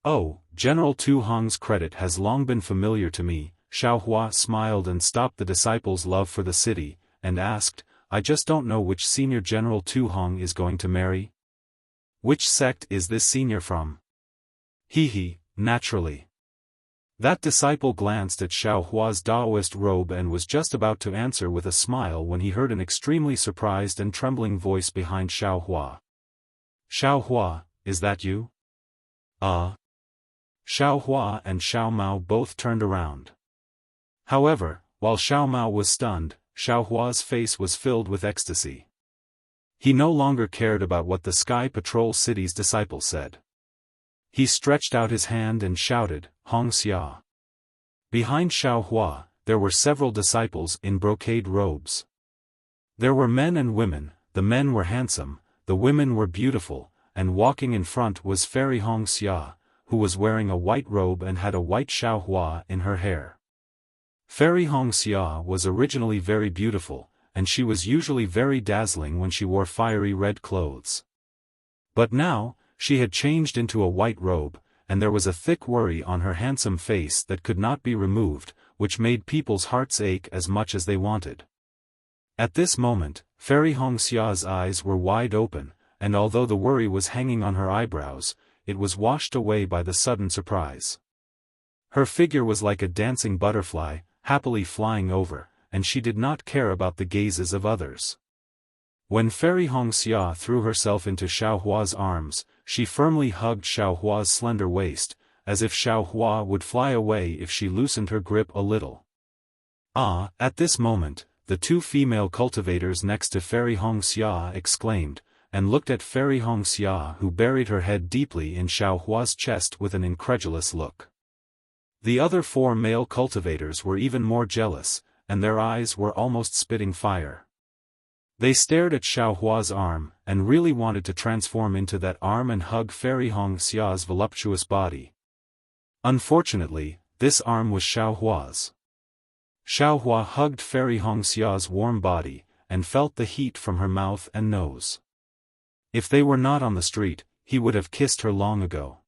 Speaker 1: Oh, General Tu Hong's credit has long been familiar to me. Xiaohua smiled and stopped the disciple's love for the city, and asked, I just don't know which senior General Tu Hong is going to marry. Which sect is this senior from? Naturally. That disciple glanced at Xiaohua's Daoist robe and was just about to answer with a smile when he heard an extremely surprised and trembling voice behind Xiaohua. Xiaohua, is that you? Xiaohua and Xiao Mao both turned around. However, while Xiao Mao was stunned, Xiaohua's face was filled with ecstasy. He no longer cared about what the Sky Patrol City's disciple said. He stretched out his hand and shouted, Hongxia. Behind Xiaohua, there were several disciples in brocade robes. There were men and women, the men were handsome, the women were beautiful, and walking in front was Fairy Hongxia, who was wearing a white robe and had a white Xiaohua in her hair. Fairy Hongxia was originally very beautiful, and she was usually very dazzling when she wore fiery red clothes. But now, she had changed into a white robe, and there was a thick worry on her handsome face that could not be removed, which made people's hearts ache as much as they wanted. At this moment, Fairy Hongxia's eyes were wide open, and although the worry was hanging on her eyebrows, it was washed away by the sudden surprise. Her figure was like a dancing butterfly, happily flying over, and she did not care about the gazes of others. When Fairy Hongxia threw herself into Xiaohua's arms, she firmly hugged Xiaohua's slender waist, as if Xiaohua would fly away if she loosened her grip a little. At this moment, the two female cultivators next to Fairy Hongxia exclaimed, and looked at Fairy Hongxia, who buried her head deeply in Xiaohua's chest with an incredulous look. The other four male cultivators were even more jealous, and their eyes were almost spitting fire. They stared at Xiaohua's arm, and really wanted to transform into that arm and hug Fairy Hongxia's voluptuous body. Unfortunately, this arm was Xiaohua's. Xiaohua hugged Fairy Hongxia's warm body, and felt the heat from her mouth and nose. If they were not on the street, he would have kissed her long ago.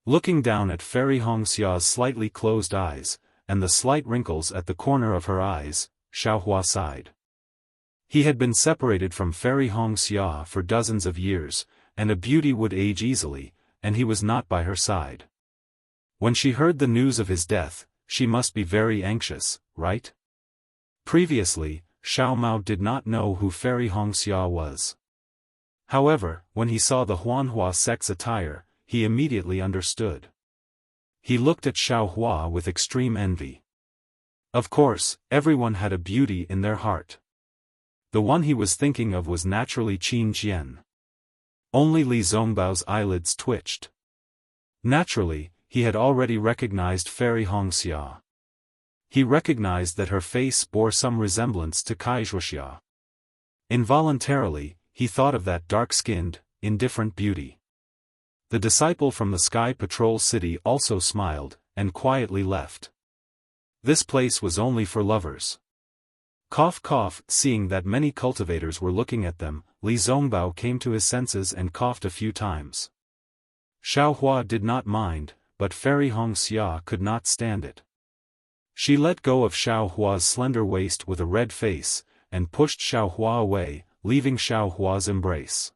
Speaker 1: Looking down at Fairy Hongxia's slightly closed eyes, and the slight wrinkles at the corner of her eyes, Xiaohua sighed. He had been separated from Fairy Hongxia for dozens of years, and a beauty would age easily, and he was not by her side. When she heard the news of his death, she must be very anxious, right? Previously, Xiao Mao did not know who Fairy Hongxia was. However, when he saw the Huanhua sect's attire, he immediately understood. He looked at Xiaohua with extreme envy. Of course, everyone had a beauty in their heart. The one he was thinking of was naturally Qin Jian. Only Li Zongbao's eyelids twitched. Naturally, he had already recognized Fairy Hongxia. He recognized that her face bore some resemblance to Wuxia. Involuntarily, he thought of that dark-skinned, indifferent beauty. The disciple from the Sky Patrol City also smiled, and quietly left. This place was only for lovers. Cough cough. Seeing that many cultivators were looking at them, Li Zongbao came to his senses and coughed a few times. Xiaohua did not mind, but Fairy Hongxia could not stand it. She let go of Xiaohua's slender waist with a red face, and pushed Xiaohua away, leaving Xiaohua's embrace.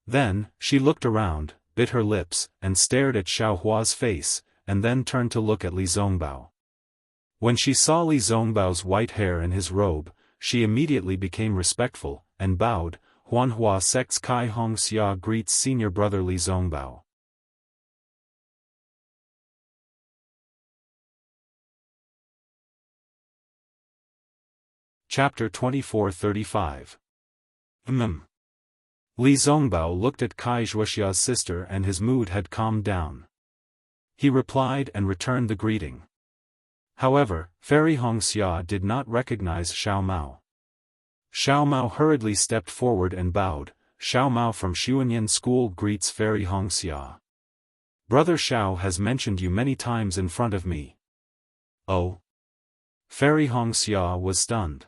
Speaker 1: Then, she looked around, bit her lips, and stared at Xiaohua's face, and then turned to look at Li Zongbao. When she saw Li Zongbao's white hair and his robe, she immediately became respectful, and bowed. Huanhua sect's Kai Hongxia greets senior brother Li Zongbao. Chapter 24:35. Li Zongbao looked at Kai Wuxia's sister and his mood had calmed down. He replied and returned the greeting. However, Fairy Hongxia did not recognize Xiao Mao. Xiao Mao hurriedly stepped forward and bowed. Xiao Mao from Xuanyan School greets Fairy Hongxia. Brother Xiao has mentioned you many times in front of me. Oh? Fairy Hongxia was stunned.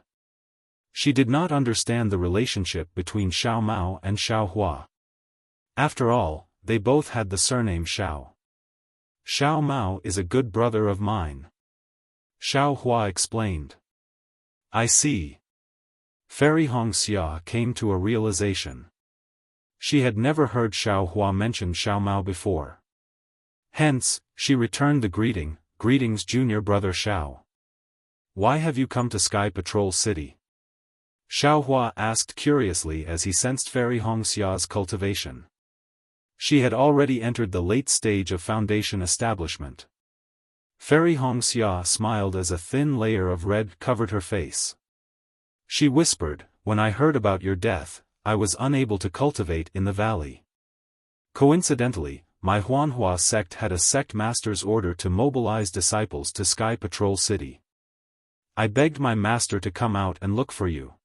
Speaker 1: She did not understand the relationship between Xiao Mao and Xiaohua. After all, they both had the surname Xiao. Xiao Mao is a good brother of mine. Xiaohua explained. I see. Fairy Hongxia came to a realization. She had never heard Xiaohua mention Xiao Mao before. Hence, she returned the greeting, greetings junior brother Xiao. Why have you come to Sky Patrol City? Xiaohua asked curiously as he sensed Fairy Hongxia's cultivation. She had already entered the late stage of foundation establishment. Fairy Hongxia smiled as a thin layer of red covered her face. She whispered, when I heard about your death, I was unable to cultivate in the valley. Coincidentally, my Huanhua sect had a sect master's order to mobilize disciples to Sky Patrol City. I begged my master to come out and look for you.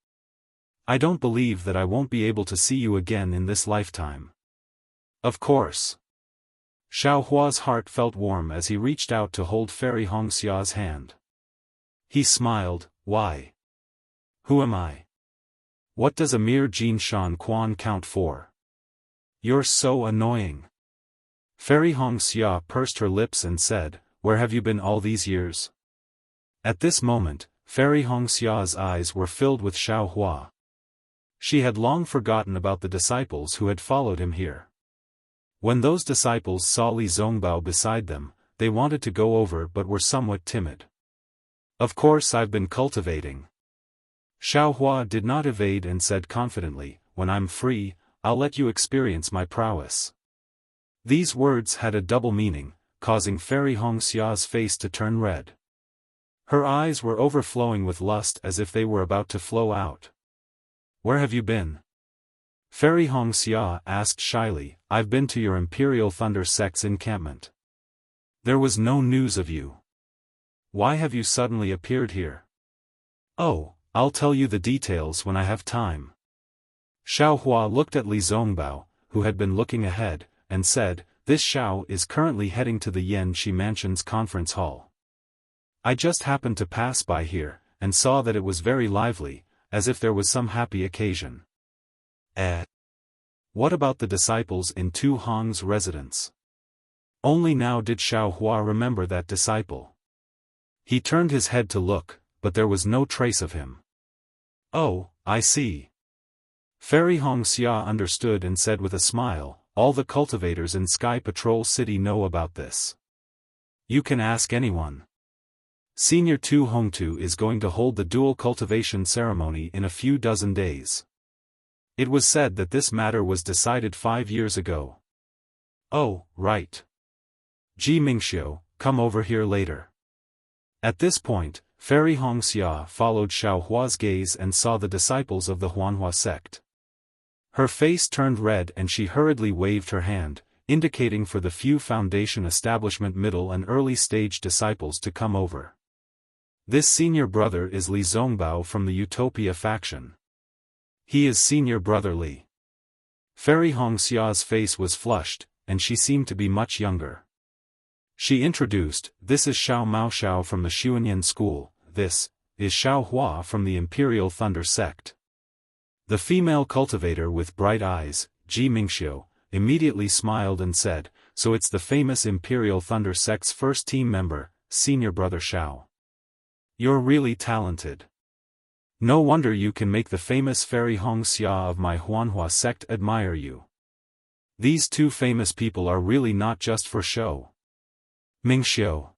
Speaker 1: I don't believe that I won't be able to see you again in this lifetime. Of course. Xiaohua's heart felt warm as he reached out to hold Fairy Hongxia's hand. He smiled, why? Who am I? What does a mere Jin Shan Quan count for? You're so annoying. Fairy Hongxia pursed her lips and said, where have you been all these years? At this moment, Fairy Hongxia's eyes were filled with Xiaohua. She had long forgotten about the disciples who had followed him here. When those disciples saw Li Zongbao beside them, they wanted to go over but were somewhat timid. "Of course I've been cultivating." Xiaohua did not evade and said confidently, "When I'm free, I'll let you experience my prowess." These words had a double meaning, causing Fairy Hongxia's face to turn red. Her eyes were overflowing with lust as if they were about to flow out. "Where have you been?" Fairy Hongxia asked shyly. "I've been to your Imperial Thunder Sect's encampment. There was no news of you. Why have you suddenly appeared here?" "Oh, I'll tell you the details when I have time." Xiaohua looked at Li Zongbao, who had been looking ahead, and said, "This Xiao is currently heading to the Yanxi Mansion's conference hall. I just happened to pass by here, and saw that it was very lively, as if there was some happy occasion." What about the disciples in Tu Hong's residence? Only now did Xiaohua remember that disciple. He turned his head to look, but there was no trace of him. "Oh, I see." Fairy Hongxia understood and said with a smile, "All the cultivators in Sky Patrol City know about this. You can ask anyone. Senior Tu Hongtu is going to hold the dual cultivation ceremony in a few dozen days. It was said that this matter was decided 5 years ago." "Oh, right. Ji Mingxiu, come over here later." At this point, Fairy Hongxia followed Xiaohua's gaze and saw the disciples of the Huanhua sect. Her face turned red and she hurriedly waved her hand, indicating for the few Foundation Establishment middle and early stage disciples to come over. "This senior brother is Li Zongbao from the Utopia faction. He is senior brother Li." Fairy Hongxia's face was flushed, and she seemed to be much younger. She introduced, "This is Xiao Maoxiao from the Xuanyan school, this is Xiaohua from the Imperial Thunder Sect." The female cultivator with bright eyes, Ji Mingxiu, immediately smiled and said, "So it's the famous Imperial Thunder Sect's first team member, senior brother Xiao. You're really talented. No wonder you can make the famous Fairy Hongxia of my Huanhua sect admire you. These two famous people are really not just for show." "Mingxiu."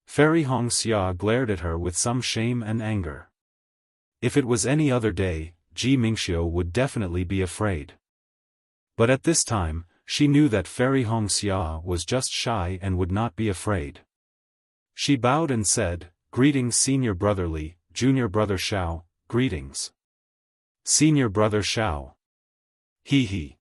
Speaker 1: Fairy Hongxia glared at her with some shame and anger. If it was any other day, Ji Mingxiu would definitely be afraid. But at this time, she knew that Fairy Hongxia was just shy and would not be afraid. She bowed and said, "Greetings senior brother Li, junior brother Xiao, greetings. Senior brother Xiao." He.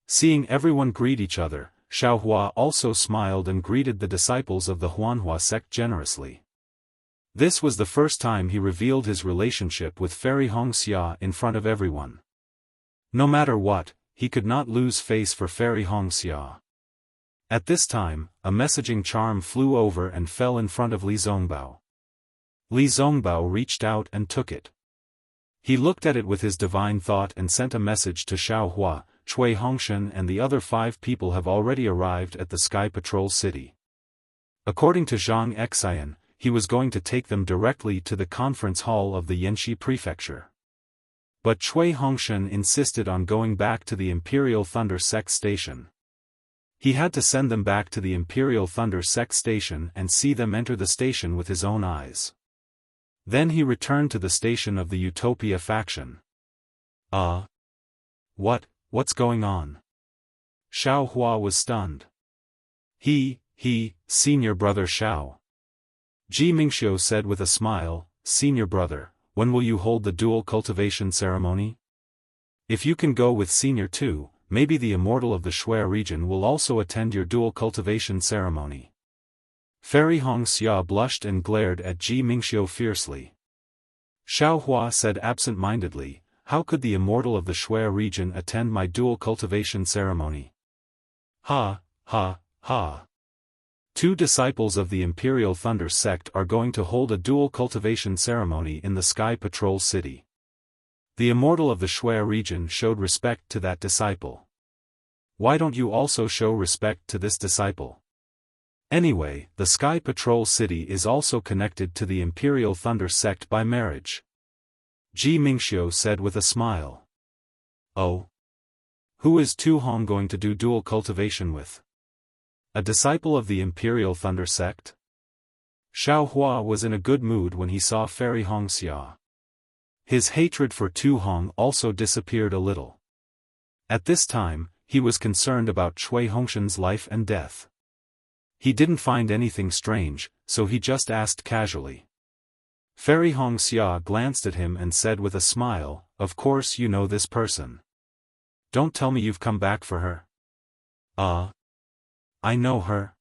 Speaker 1: Seeing everyone greet each other, Xiaohua also smiled and greeted the disciples of the Huanhua sect generously. This was the first time he revealed his relationship with Fairy Hongxia in front of everyone. No matter what, he could not lose face for Fairy Hongxia. At this time, a messaging charm flew over and fell in front of Li Zongbao. Li Zongbao reached out and took it. He looked at it with his divine thought and sent a message to Xiaohua. "Cui Hongshan and the other 5 people have already arrived at the Sky Patrol City." According to Zhang Xian, he was going to take them directly to the conference hall of the Yanxi Prefecture. But Cui Hongshan insisted on going back to the Imperial Thunder Sect Station. He had to send them back to the Imperial Thunder Sect Station and see them enter the station with his own eyes. Then he returned to the station of the Utopia faction. What's going on?" Xiaohua was stunned. Senior brother Xiao." Ji Mingxiu said with a smile, "Senior brother, when will you hold the dual cultivation ceremony? If you can go with Senior too, maybe the immortal of the Shui region will also attend your dual cultivation ceremony." Fairy Hongxia blushed and glared at Ji Mingxiu fiercely. Xiaohua said absent-mindedly, "How could the immortal of the Shui region attend my dual cultivation ceremony?" Ha. 2 disciples of the Imperial Thunder Sect are going to hold a dual cultivation ceremony in the Sky Patrol City. The immortal of the Shui region showed respect to that disciple. Why don't you also show respect to this disciple? Anyway, the Sky Patrol City is also connected to the Imperial Thunder sect by marriage. Ji Mingxiu said with a smile. Oh? Who is Tu Hong going to do dual cultivation with? A disciple of the Imperial Thunder sect? Xiao Hua was in a good mood when he saw Fairy Hongxia. His hatred for Tu Hong also disappeared a little. At this time, he was concerned about Cui Hongshan's life and death. He didn't find anything strange, so he just asked casually. Fairy Hongxia glanced at him and said with a smile, "Of course you know this person. Don't tell me you've come back for her." I know her.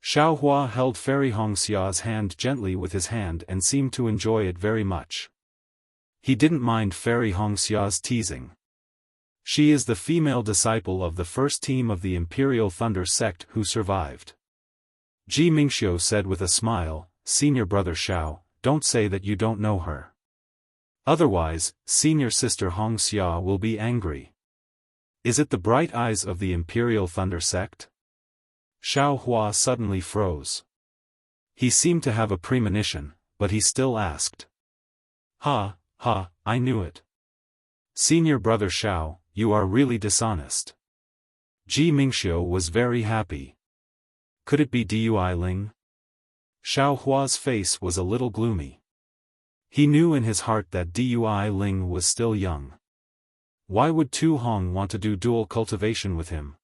Speaker 1: Xiao Hua held Fairy Hongxia's hand gently with his hand and seemed to enjoy it very much. He didn't mind Fairy Hongxia's teasing. She is the female disciple of the first team of the Imperial Thunder sect who survived. Ji Mingxiu said with a smile, "Senior brother Xiao, don't say that you don't know her. Otherwise, senior sister Hongxia will be angry." Is it the bright eyes of the Imperial Thunder sect? Xiao Hua suddenly froze. He seemed to have a premonition, but he still asked. Ha, I knew it. Senior brother Xiao, you are really dishonest. Ji Mingxiu was very happy. Could it be Dui Ling? Xiao Hua's face was a little gloomy. He knew in his heart that Dui Ling was still young. Why would Tu Hong want to do dual cultivation with him?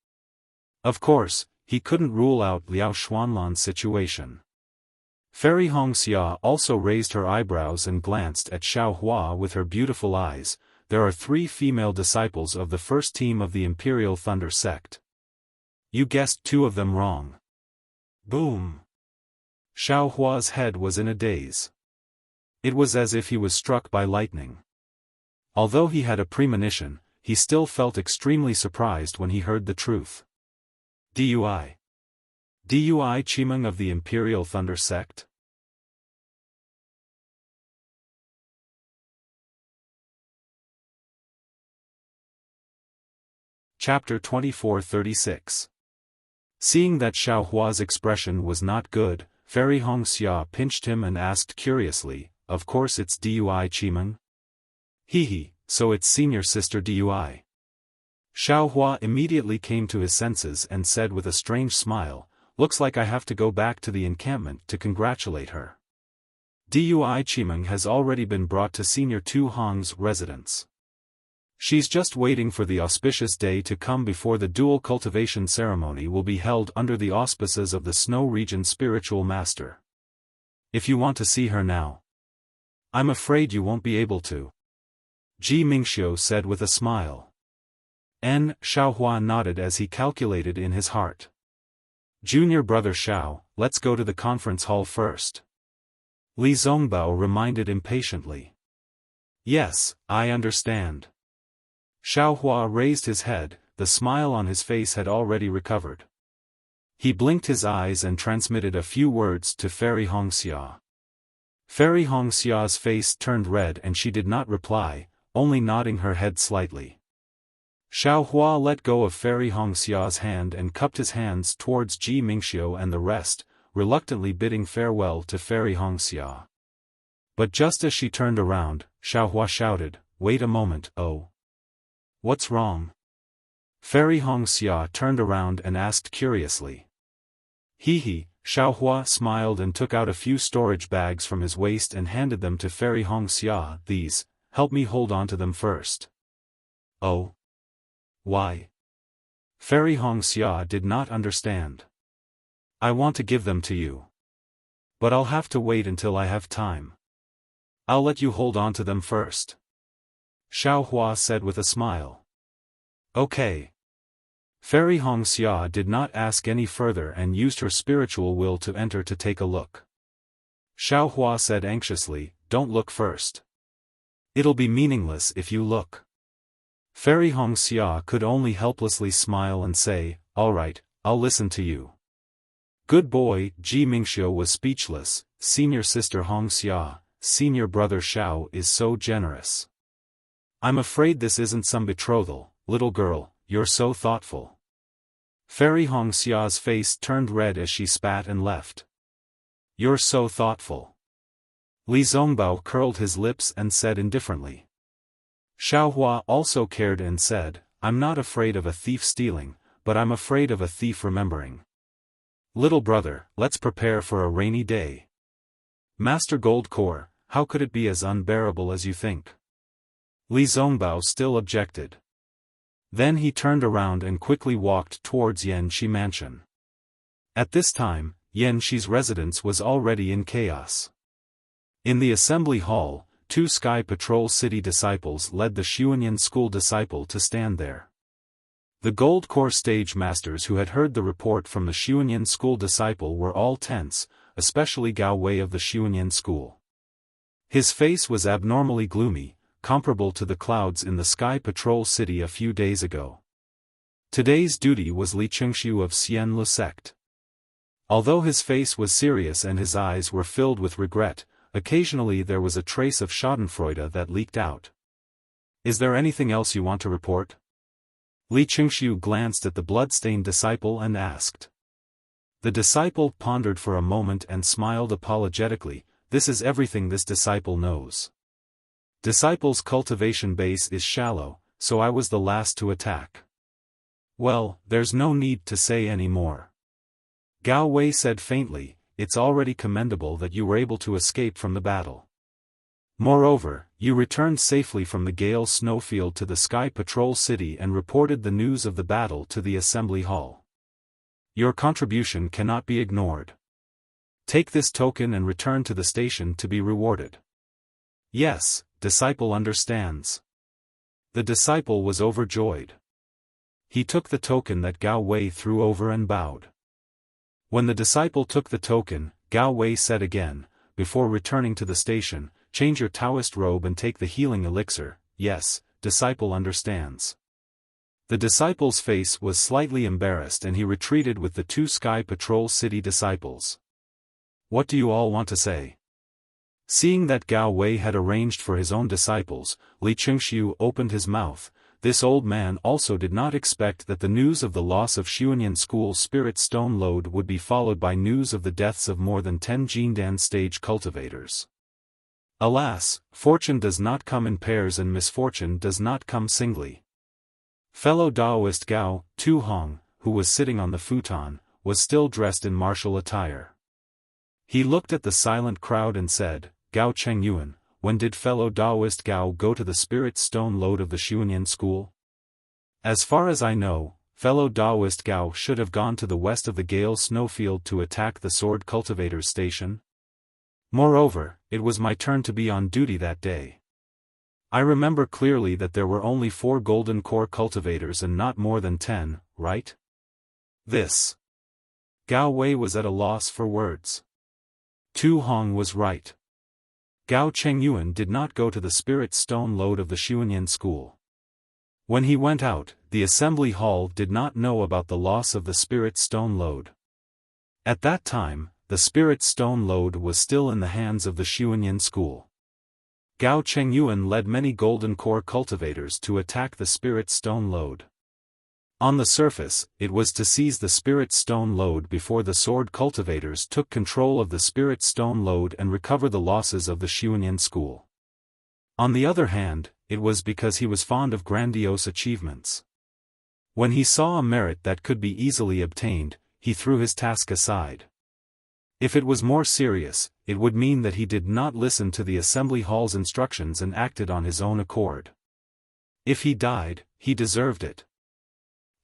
Speaker 1: Of course, he couldn't rule out Liao Xuanlan's situation. Fairy Hongxia also raised her eyebrows and glanced at Xiao Hua with her beautiful eyes. There are 3 female disciples of the first team of the Imperial Thunder sect. You guessed 2 of them wrong. Boom! Xiao Hua's head was in a daze. It was as if he was struck by lightning. Although he had a premonition, he still felt extremely surprised when he heard the truth. Dui Chimeng of the Imperial Thunder sect? Chapter 2436. Seeing that Xiao Hua's expression was not good, Fairy Hongxia pinched him and asked curiously, "Of course it's Dui Chimeng?" Hee, so it's senior sister Dui. Xiao Hua immediately came to his senses and said with a strange smile, "Looks like I have to go back to the encampment to congratulate her. Dui Chimeng has already been brought to Senior Tu Hong's residence. She's just waiting for the auspicious day to come before the dual cultivation ceremony will be held under the auspices of the Snow Region Spiritual Master. If you want to see her now, I'm afraid you won't be able to." Ji Mingxiu said with a smile. Xiao Hua nodded as he calculated in his heart. "Junior brother Xiao, let's go to the conference hall first." Li Zongbao reminded impatiently. "Yes, I understand." Xiao Hua raised his head, the smile on his face had already recovered. He blinked his eyes and transmitted a few words to Fairy Hongxia. Fairy Hongxia's face turned red and she did not reply, only nodding her head slightly. Xiao Hua let go of Fairy Hongxia's hand and cupped his hands towards Ji Mingxiu and the rest, reluctantly bidding farewell to Fairy Hongxia. But just as she turned around, Xiao Hua shouted, "Wait a moment, oh. What's wrong?" Fairy Hongxia turned around and asked curiously. Hee, Xiao Hua smiled and took out a few storage bags from his waist and handed them to Fairy Hongxia. "These, help me hold on to them first." "Oh? Why?" Fairy Hongxia did not understand. "I want to give them to you. But I'll have to wait until I have time. I'll let you hold on to them first." Xiao Hua said with a smile. "Okay." Fairy Hongxia did not ask any further and used her spiritual will to enter to take a look. Xiao Hua said anxiously, "Don't look first. It'll be meaningless if you look." Fairy Hongxia could only helplessly smile and say, "All right, I'll listen to you." Good boy. Ji Mingxiu was speechless. Senior sister Hongxia, senior brother Xiao is so generous. "I'm afraid this isn't some betrothal, little girl, you're so thoughtful." Fairy Hongxia's face turned red as she spat and left. You're so thoughtful. Li Zongbao curled his lips and said indifferently. Xiaohua also cared and said, I'm not afraid of a thief stealing, but I'm afraid of a thief remembering. Little brother, let's prepare for a rainy day. Master Goldcore, how could it be as unbearable as you think? Li Zongbao still objected. Then he turned around and quickly walked towards Yanxi Mansion. At this time, Yanxi's residence was already in chaos. In the assembly hall, 2 Sky Patrol City disciples led the Xuanyan School disciple to stand there. The Gold Core stage masters who had heard the report from the Xuanyan School disciple were all tense, especially Gao Wei of the Xuanyan School. His face was abnormally gloomy, comparable to the clouds in the Sky Patrol City a few days ago. Today's duty was Li Chengxiu of Xian Le sect. Although his face was serious and his eyes were filled with regret, occasionally there was a trace of schadenfreude that leaked out. Is there anything else you want to report? Li Chengxiu glanced at the blood-stained disciple and asked. The disciple pondered for a moment and smiled apologetically. This is everything this disciple knows. Disciple's cultivation base is shallow, so I was the last to attack. Well, there's no need to say any more. Gao Wei said faintly, it's already commendable that you were able to escape from the battle. Moreover, you returned safely from the Gale snowfield to the Sky Patrol City and reported the news of the battle to the assembly hall. Your contribution cannot be ignored. Take this token and return to the station to be rewarded. Yes, disciple understands. The disciple was overjoyed. He took the token that Gao Wei threw over and bowed. When the disciple took the token, Gao Wei said again, before returning to the station, change your Taoist robe and take the healing elixir. Yes, disciple understands. The disciple's face was slightly embarrassed and he retreated with the 2 Sky Patrol City disciples. What do you all want to say? Seeing that Gao Wei had arranged for his own disciples, Li Chengxiu opened his mouth. This old man also did not expect that the news of the loss of Xuanyan School's spirit stone lode would be followed by news of the deaths of more than 10 Jindan stage cultivators. Alas, fortune does not come in pairs and misfortune does not come singly. Fellow Daoist Gao, Tu Hong, who was sitting on the futon, was still dressed in martial attire. He looked at the silent crowd and said, Gao Chengyuan, when did fellow Daoist Gao go to the spirit stone lode of the Xuanyan School? As far as I know, fellow Daoist Gao should have gone to the west of the Gale snowfield to attack the sword cultivator's station. Moreover, it was my turn to be on duty that day. I remember clearly that there were only 4 golden core cultivators and not more than 10, right? This. Gao Wei was at a loss for words. Tu Hong was right. Gao Chengyuan did not go to the spirit stone lode of the Xuanyan School. When he went out, the assembly hall did not know about the loss of the spirit stone lode. At that time, the spirit stone lode was still in the hands of the Xuanyan School. Gao Chengyuan led many golden core cultivators to attack the spirit stone lode. On the surface, it was to seize the spirit stone lode before the sword cultivators took control of the spirit stone lode and recover the losses of the Xuanyan School. On the other hand, it was because he was fond of grandiose achievements. When he saw a merit that could be easily obtained, he threw his task aside. If it was more serious, it would mean that he did not listen to the assembly hall's instructions and acted on his own accord. If he died, he deserved it.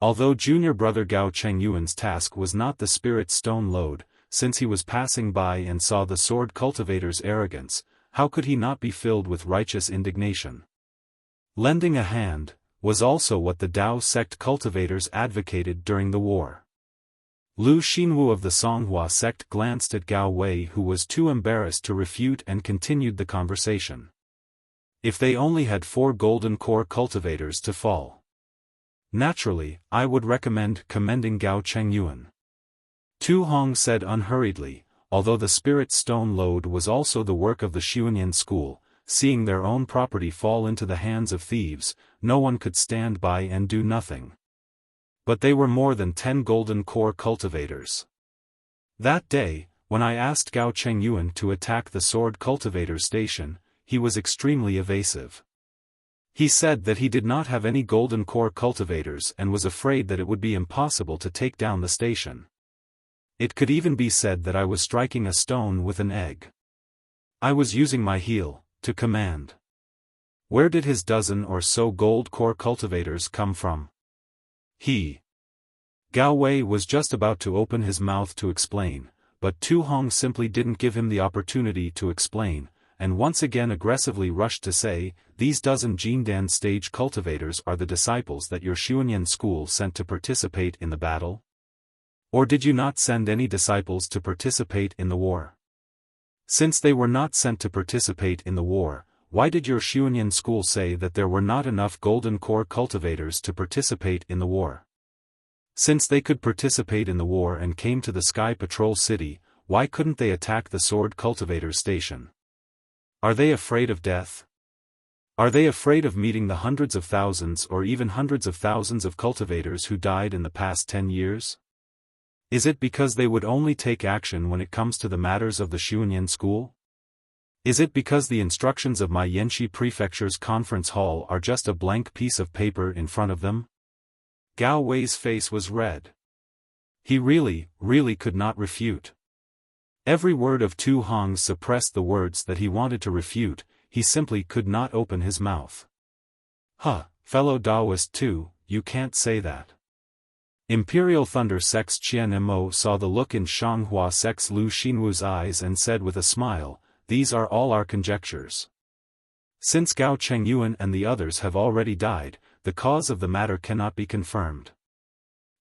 Speaker 1: Although junior brother Gao Chengyuan's task was not the spirit stone lode, since he was passing by and saw the sword cultivator's arrogance, how could he not be filled with righteous indignation? Lending a hand was also what the Dao sect cultivators advocated during the war. Lu Xinwu of the Songhua sect glanced at Gao Wei, who was too embarrassed to refute, and continued the conversation. If they only had 4 golden core cultivators to fall. Naturally, I would recommend commending Gao Chengyuan. Tu Hong said unhurriedly, although the spirit stone lode was also the work of the Xuanyan School, seeing their own property fall into the hands of thieves, no one could stand by and do nothing. But they were more than 10 golden core cultivators. That day, when I asked Gao Chengyuan to attack the sword cultivator station, he was extremely evasive. He said that he did not have any golden core cultivators and was afraid that it would be impossible to take down the station. It could even be said that I was striking a stone with an egg. I was using my heel, to command. Where did his dozen or so gold core cultivators come from? Gao Wei was just about to open his mouth to explain, but Tu Hong simply didn't give him the opportunity to explain, and once again aggressively rushed to say, "These dozen Jindan stage cultivators are the disciples that your Xuanyan school sent to participate in the battle? Or did you not send any disciples to participate in the war? Since they were not sent to participate in the war, why did your Xuanyan school say that there were not enough golden core cultivators to participate in the war? Since they could participate in the war and came to the Sky Patrol City, why couldn't they attack the sword cultivator station? Are they afraid of death? Are they afraid of meeting the hundreds of thousands or even hundreds of thousands of cultivators who died in the past 10 years? Is it because they would only take action when it comes to the matters of the Xuanyan school? Is it because the instructions of my Yanxi Prefecture's conference hall are just a blank piece of paper in front of them?" Gao Wei's face was red. He really could not refute. Every word of Tu Hong's suppressed the words that he wanted to refute, he simply could not open his mouth. Fellow Taoist too, you can't say that. Imperial Thunder Sect's Qian Mo saw the look in Shanghua Sect's Lu Xinwu's eyes and said with a smile, "These are all our conjectures. Since Gao Chengyuan and the others have already died, the cause of the matter cannot be confirmed.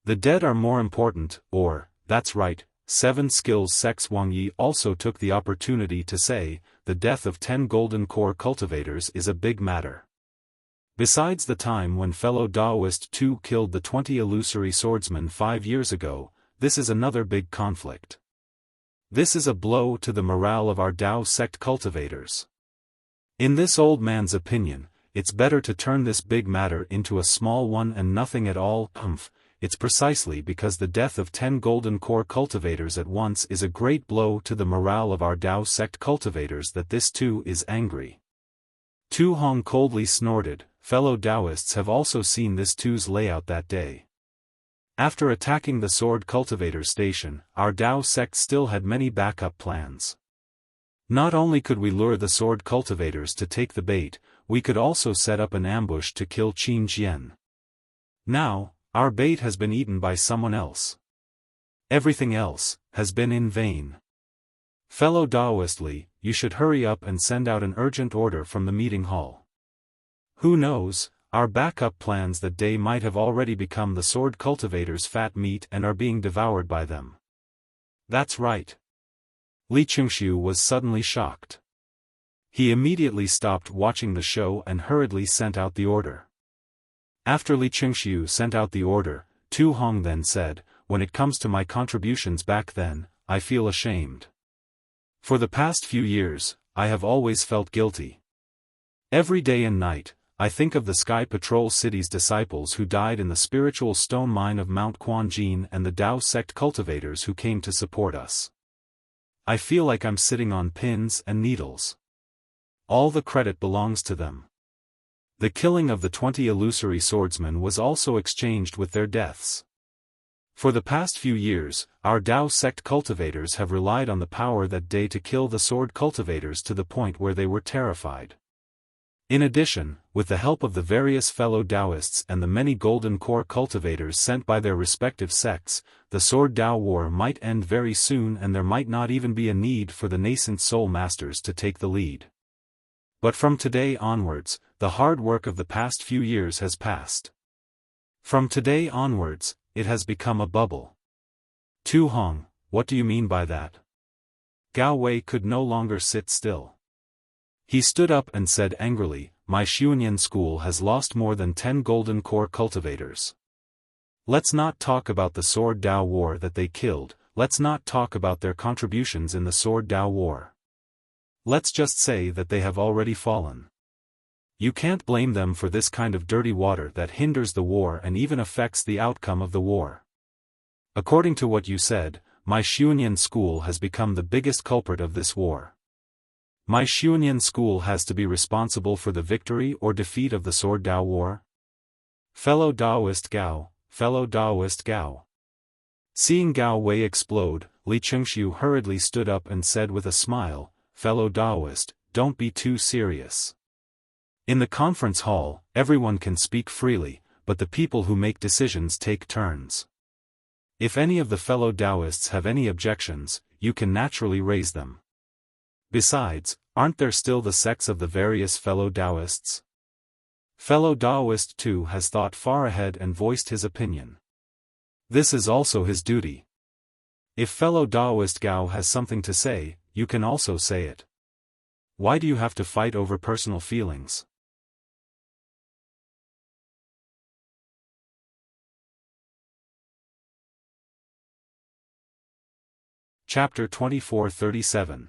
Speaker 1: The dead are more important, or, that's right." 7 Skills Sect's Wang Yi also took the opportunity to say, "The death of 10 golden core cultivators is a big matter. Besides the time when fellow Daoist 2 killed the 20 illusory swordsmen 5 years ago, this is another big conflict. This is a blow to the morale of our Dao sect cultivators. In this old man's opinion, it's better to turn this big matter into a small one and nothing at all. It's precisely because the death of 10 golden core cultivators at once is a great blow to the morale of our Dao sect cultivators that this too is angry." Tu Hong coldly snorted. Fellow Taoists have also seen this two's layout that day. After attacking the sword cultivator station, our Dao sect still had many backup plans. Not only could we lure the sword cultivators to take the bait, we could also set up an ambush to kill Qin Jian. Now, our bait has been eaten by someone else. Everything else has been in vain. Fellow Daoistly, you should hurry up and send out an urgent order from the meeting hall. Who knows, our backup plans that day might have already become the sword cultivators' fat meat and are being devoured by them. That's right. Li Chengxiu was suddenly shocked. He immediately stopped watching the show and hurriedly sent out the order. After Li Chengxiu sent out the order, Tu Hong then said, "When it comes to my contributions back then, I feel ashamed. For the past few years, I have always felt guilty. Every day and night, I think of the Sky Patrol City's disciples who died in the spiritual stone mine of Mount Quanjin and the Dao sect cultivators who came to support us. I feel like I'm sitting on pins and needles. All the credit belongs to them. The killing of the 20 illusory swordsmen was also exchanged with their deaths. For the past few years, our Dao sect cultivators have relied on the power that day to kill the sword cultivators to the point where they were terrified. In addition, with the help of the various fellow Daoists and the many golden core cultivators sent by their respective sects, the sword Dao war might end very soon and there might not even be a need for the nascent soul masters to take the lead. But from today onwards, the hard work of the past few years has passed. From today onwards, it has become a bubble." Tu Hong, what do you mean by that? Gao Wei could no longer sit still. He stood up and said angrily, "My Xuanyan school has lost more than 10 golden core cultivators. Let's not talk about the sword Dao war that they killed, let's not talk about their contributions in the sword Dao war. Let's just say that they have already fallen. You can't blame them for this kind of dirty water that hinders the war and even affects the outcome of the war. According to what you said, my Xiunian school has become the biggest culprit of this war. My Xiunian school has to be responsible for the victory or defeat of the Sword Dao War? Fellow Daoist Gao, fellow Daoist Gao. Seeing Gao Wei explode, Li Chengxiu hurriedly stood up and said with a smile, fellow Daoist, don't be too serious. In the conference hall, everyone can speak freely, but the people who make decisions take turns. If any of the fellow Taoists have any objections, you can naturally raise them. Besides, aren't there still the sects of the various fellow Taoists? Fellow Taoist too has thought far ahead and voiced his opinion. This is also his duty. If fellow Taoist Gao has something to say, you can also say it. Why do you have to fight over personal feelings? Chapter 24:37.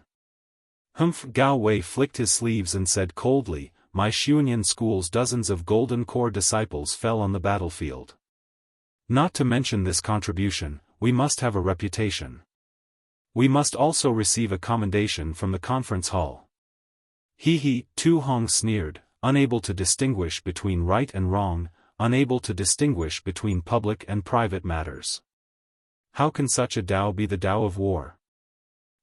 Speaker 1: Humph. Gao Wei flicked his sleeves and said coldly, my Xiunian school's dozens of golden core disciples fell on the battlefield. Not to mention this contribution, we must have a reputation. We must also receive a commendation from the conference hall. He, Tu Hong sneered, unable to distinguish between right and wrong, unable to distinguish between public and private matters. How can such a Tao be the Tao of war?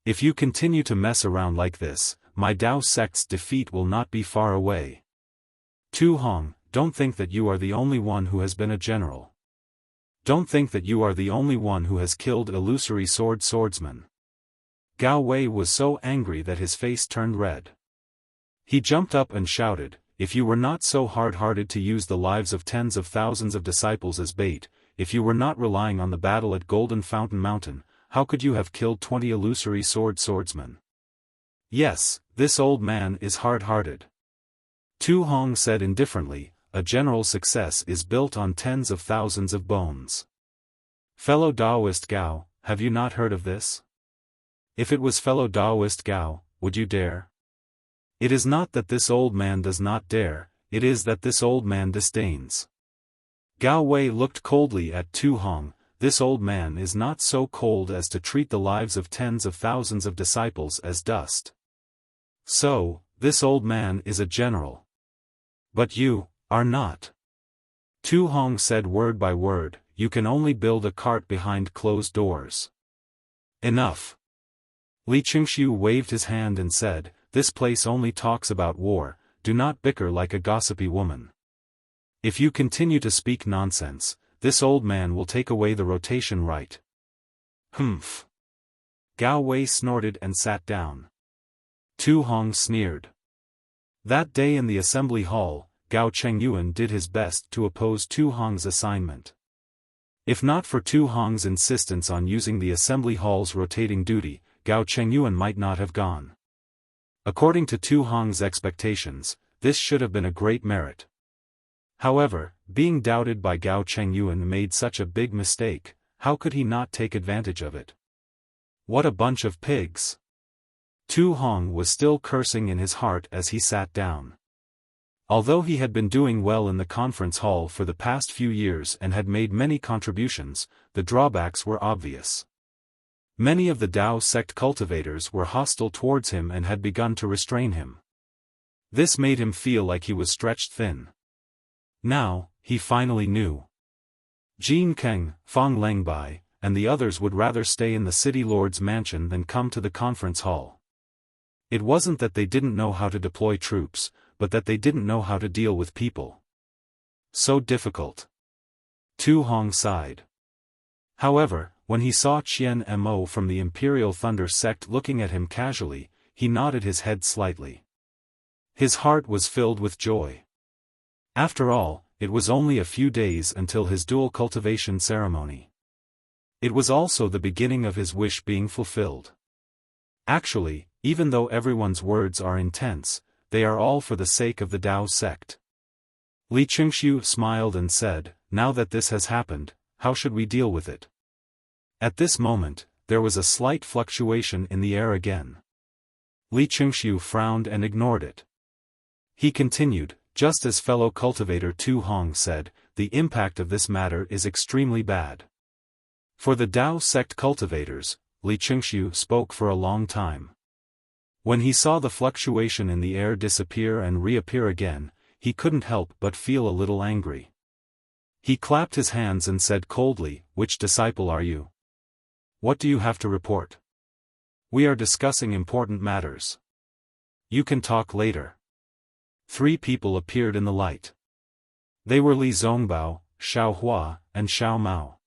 Speaker 1: If you continue to mess around like this, my Tao sect's defeat will not be far away. Tu Hong, don't think that you are the only one who has been a general. Don't think that you are the only one who has killed illusory swordsmen. Gao Wei was so angry that his face turned red. He jumped up and shouted, if you were not so hard-hearted to use the lives of tens of thousands of disciples as bait, if you were not relying on the battle at Golden Fountain Mountain, how could you have killed 20 illusory swordsmen? Yes, this old man is hard-hearted. Tu Hong said indifferently, a general's success is built on tens of thousands of bones. Fellow Taoist Gao, have you not heard of this? If it was fellow Taoist Gao, would you dare? It is not that this old man does not dare, it is that this old man disdains. Gao Wei looked coldly at Tu Hong. This old man is not so cold as to treat the lives of tens of thousands of disciples as dust. So, this old man is a general. But you are not. Tu Hong said word by word, you can only build a cart behind closed doors. Enough. Li Chengxiu waved his hand and said, this place only talks about war, do not bicker like a gossipy woman. If you continue to speak nonsense, this old man will take away the rotation right. Humph. Gao Wei snorted and sat down. Tu Hong sneered. That day in the assembly hall, Gao Chengyuan did his best to oppose Tu Hong's assignment. If not for Tu Hong's insistence on using the assembly hall's rotating duty, Gao Chengyuan might not have gone. According to Tu Hong's expectations, this should have been a great merit. However, being doubted by Gao Chengyuan made such a big mistake, how could he not take advantage of it? What a bunch of pigs! Tu Hong was still cursing in his heart as he sat down. Although he had been doing well in the conference hall for the past few years and had made many contributions, the drawbacks were obvious. Many of the Tao sect cultivators were hostile towards him and had begun to restrain him. This made him feel like he was stretched thin. Now, he finally knew. Jin Keng, Fang Lengbai, and the others would rather stay in the city lord's mansion than come to the conference hall. It wasn't that they didn't know how to deploy troops, but that they didn't know how to deal with people. So difficult. Tu Hong sighed. However, when he saw Qian Mo from the Imperial Thunder sect looking at him casually, he nodded his head slightly. His heart was filled with joy. After all, it was only a few days until his dual cultivation ceremony. It was also the beginning of his wish being fulfilled. Actually, even though everyone's words are intense, they are all for the sake of the Tao sect. Li Chengxiu smiled and said, now that this has happened, how should we deal with it? At this moment, there was a slight fluctuation in the air again. Li Chengxiu frowned and ignored it. He continued, just as fellow cultivator Tu Hong said, the impact of this matter is extremely bad. For the Dao sect cultivators, Li Chengxiu spoke for a long time. When he saw the fluctuation in the air disappear and reappear again, he couldn't help but feel a little angry. He clapped his hands and said coldly, "Which disciple are you? What do you have to report? We are discussing important matters. You can talk later." 3 people appeared in the light. They were Li Zongbao, Xiaohua, and Xiao Mao.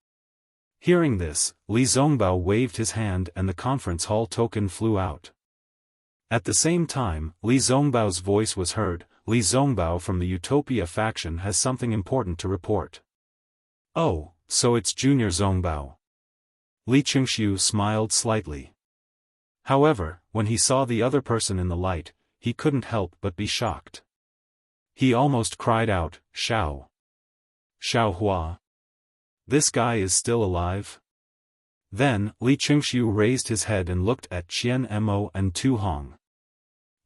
Speaker 1: Hearing this, Li Zongbao waved his hand and the conference hall token flew out. At the same time, Li Zongbao's voice was heard. "Li Zongbao from the Utopia faction has something important to report." "Oh, so it's Junior Zongbao." Li Chengxiu smiled slightly. However, when he saw the other person in the light, he couldn't help but be shocked. He almost cried out, "Xiao Hua. This guy is still alive?" Then, Li Chengxiu raised his head and looked at Qian Mo and Tu Hong.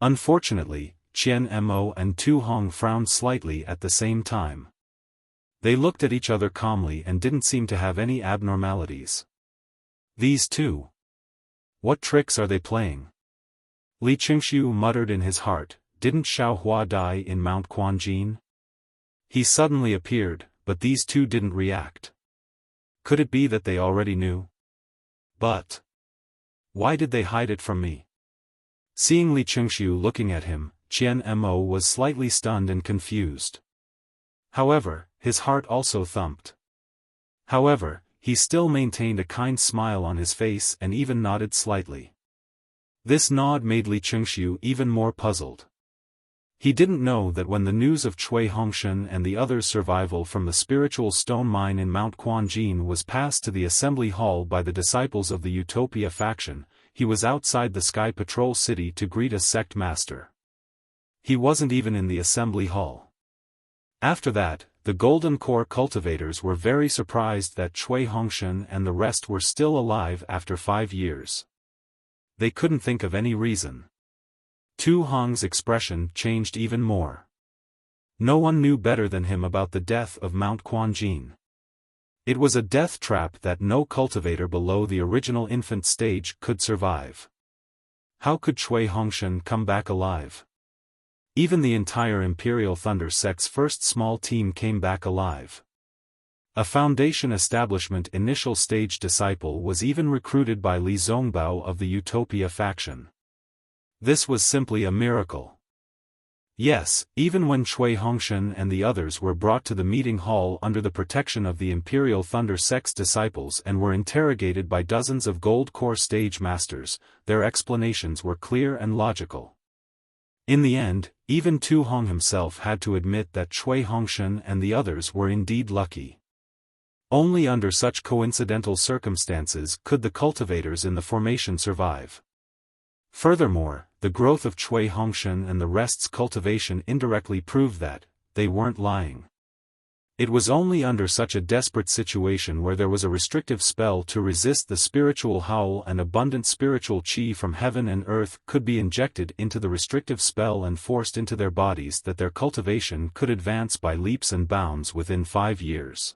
Speaker 1: Unfortunately, Qian Mo and Tu Hong frowned slightly at the same time. They looked at each other calmly and didn't seem to have any abnormalities. These two. What tricks are they playing? Li Chengxiu muttered in his heart, didn't Xiaohua die in Mount Quanjin? He suddenly appeared, but these two didn't react. Could it be that they already knew? But why did they hide it from me? Seeing Li Chengxiu looking at him, Qian Mo was slightly stunned and confused. However, his heart also thumped. However, he still maintained a kind smile on his face and even nodded slightly. This nod made Li Chengxiu even more puzzled. He didn't know that when the news of Cui Hongshan and the others' survival from the spiritual stone mine in Mount Quanjin was passed to the assembly hall by the disciples of the Utopia faction, he was outside the Sky Patrol City to greet a sect master. He wasn't even in the assembly hall. After that, the Golden Core cultivators were very surprised that Cui Hongshan and the rest were still alive after 5 years. They couldn't think of any reason. Tu Hong's expression changed even more. No one knew better than him about the death of Mount Quanjin. It was a death trap that no cultivator below the original infant stage could survive. How could Cui Hongshan come back alive? Even the entire Imperial Thunder sect's first small team came back alive. A Foundation establishment initial stage disciple was even recruited by Li Zongbao of the Utopia faction. This was simply a miracle. Yes, even when Cui Hongshan and the others were brought to the meeting hall under the protection of the Imperial Thunder sect's disciples and were interrogated by dozens of Gold Core stage masters, their explanations were clear and logical. In the end, even Tu Hong himself had to admit that Cui Hongshan and the others were indeed lucky. Only under such coincidental circumstances could the cultivators in the formation survive. Furthermore, the growth of Cui Hongshan and the rest's cultivation indirectly proved that they weren't lying. It was only under such a desperate situation where there was a restrictive spell to resist the spiritual howl and abundant spiritual chi from heaven and earth could be injected into the restrictive spell and forced into their bodies that their cultivation could advance by leaps and bounds within 5 years.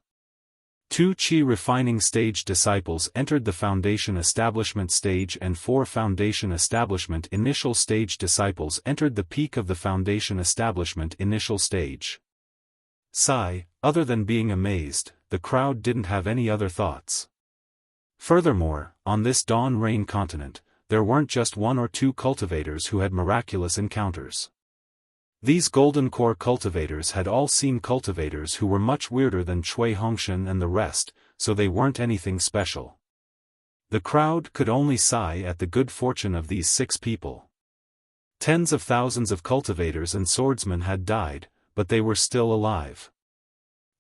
Speaker 1: 2 Chi refining stage disciples entered the Foundation establishment stage and 4 Foundation establishment initial stage disciples entered the peak of the Foundation establishment initial stage. Sigh, other than being amazed, the crowd didn't have any other thoughts. Furthermore, on this Dawn Rain continent, there weren't just 1 or 2 cultivators who had miraculous encounters. These Golden Core cultivators had all seen cultivators who were much weirder than Cui Hongshan and the rest, so they weren't anything special. The crowd could only sigh at the good fortune of these 6 people. Tens of thousands of cultivators and swordsmen had died, but they were still alive.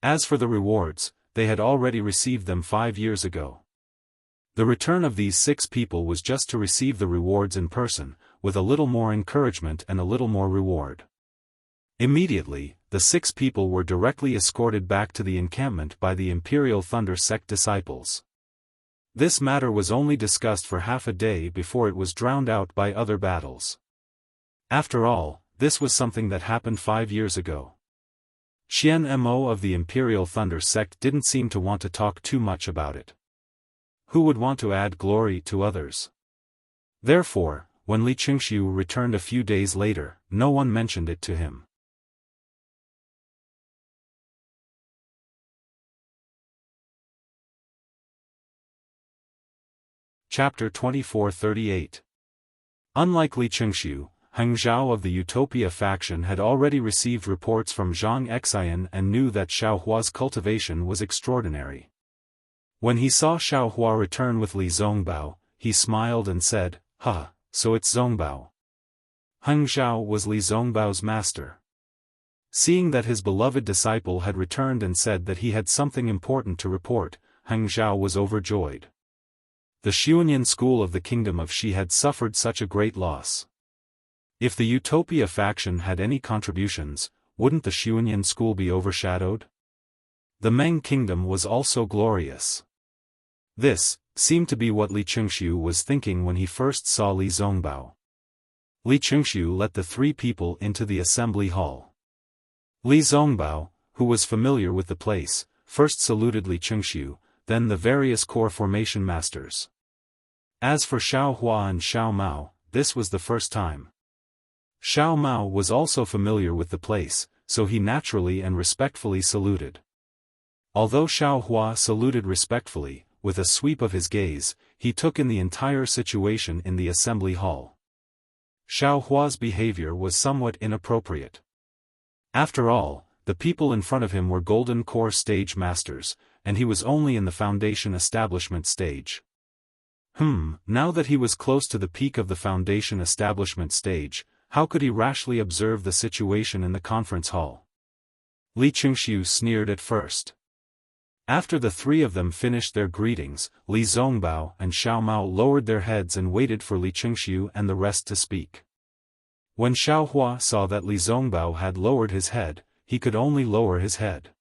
Speaker 1: As for the rewards, they had already received them 5 years ago. The return of these 6 people was just to receive the rewards in person, with a little more encouragement and a little more reward. Immediately, the 6 people were directly escorted back to the encampment by the Imperial Thunder sect disciples. This matter was only discussed for half a day before it was drowned out by other battles. After all, this was something that happened 5 years ago. Qian Mo of the Imperial Thunder sect didn't seem to want to talk too much about it. Who would want to add glory to others? Therefore, when Li Qingxiu returned a few days later, no one mentioned it to him. Chapter 2438. Unlike Li Qingxiu, Heng Zhao of the Utopia faction had already received reports from Zhang Xian and knew that Xiaohua's cultivation was extraordinary. When he saw Xiaohua return with Li Zongbao, he smiled and said, "Ha, so it's Zongbao." Heng Zhao was Li Zongbao's master. Seeing that his beloved disciple had returned and said that he had something important to report, Heng Zhao was overjoyed. The Xuanyan school of the kingdom of Xi had suffered such a great loss. If the Utopia faction had any contributions, wouldn't the Xuanyan school be overshadowed? The Meng kingdom was also glorious. This seemed to be what Li Qingxiu was thinking when he first saw Li Zongbao. Li Qingxiu let the 3 people into the assembly hall. Li Zongbao, who was familiar with the place, first saluted Li Qingxiu, then the various core formation masters. As for Xiaohua and Xiao Mao, this was the first time. Xiao Mao was also familiar with the place, so he naturally and respectfully saluted. Although Xiaohua saluted respectfully, with a sweep of his gaze, he took in the entire situation in the assembly hall. Xiaohua's behavior was somewhat inappropriate. After all, the people in front of him were Golden Core stage masters, and he was only in the foundation establishment stage. Now that he was close to the peak of the foundation establishment stage, how could he rashly observe the situation in the conference hall? Li Qingxiu sneered at first. After the 3 of them finished their greetings, Li Zongbao and Xiao Mao lowered their heads and waited for Li Qingxiu and the rest to speak. When Xiaohua saw that Li Zongbao had lowered his head, he could only lower his head.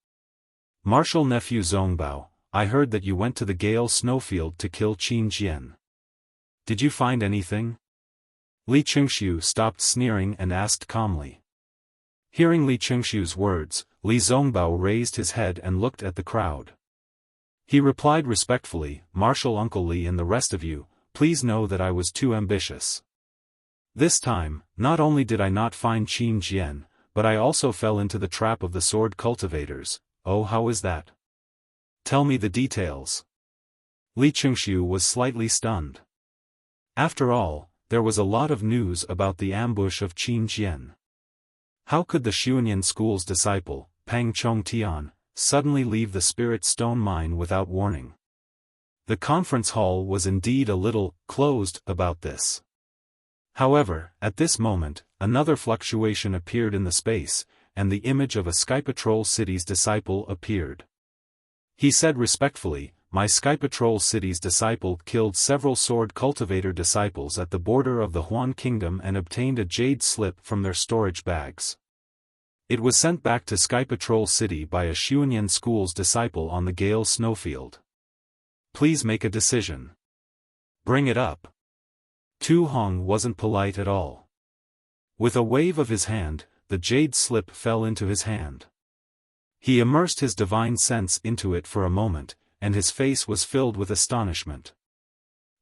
Speaker 1: "Martial nephew Zongbao, I heard that you went to the Gale snowfield to kill Qin Jian. Did you find anything?" Li Qingxiu stopped sneering and asked calmly. Hearing Li Qingxiu's words, Li Zongbao raised his head and looked at the crowd. He replied respectfully, "Martial Uncle Li and the rest of you, please know that I was too ambitious. This time, not only did I not find Qin Jian, but I also fell into the trap of the sword cultivators." "Oh, how is that? Tell me the details." Li Qingxiu was slightly stunned. After all, there was a lot of news about the ambush of Qin Jian. How could the Xuanyan school's disciple, Pang Chongtian, suddenly leave the Spirit Stone mine without warning? The conference hall was indeed a little closed about this. However, at this moment, another fluctuation appeared in the space, and the image of a Sky Patrol City's disciple appeared. He said respectfully, "My Sky Patrol City's disciple killed several sword cultivator disciples at the border of the Huan Kingdom and obtained a jade slip from their storage bags. It was sent back to Sky Patrol City by a Xuanyan school's disciple on the Gale snowfield. Please make a decision. Bring it up." Tu Hong wasn't polite at all. With a wave of his hand, the jade slip fell into his hand. He immersed his divine sense into it for a moment, and his face was filled with astonishment.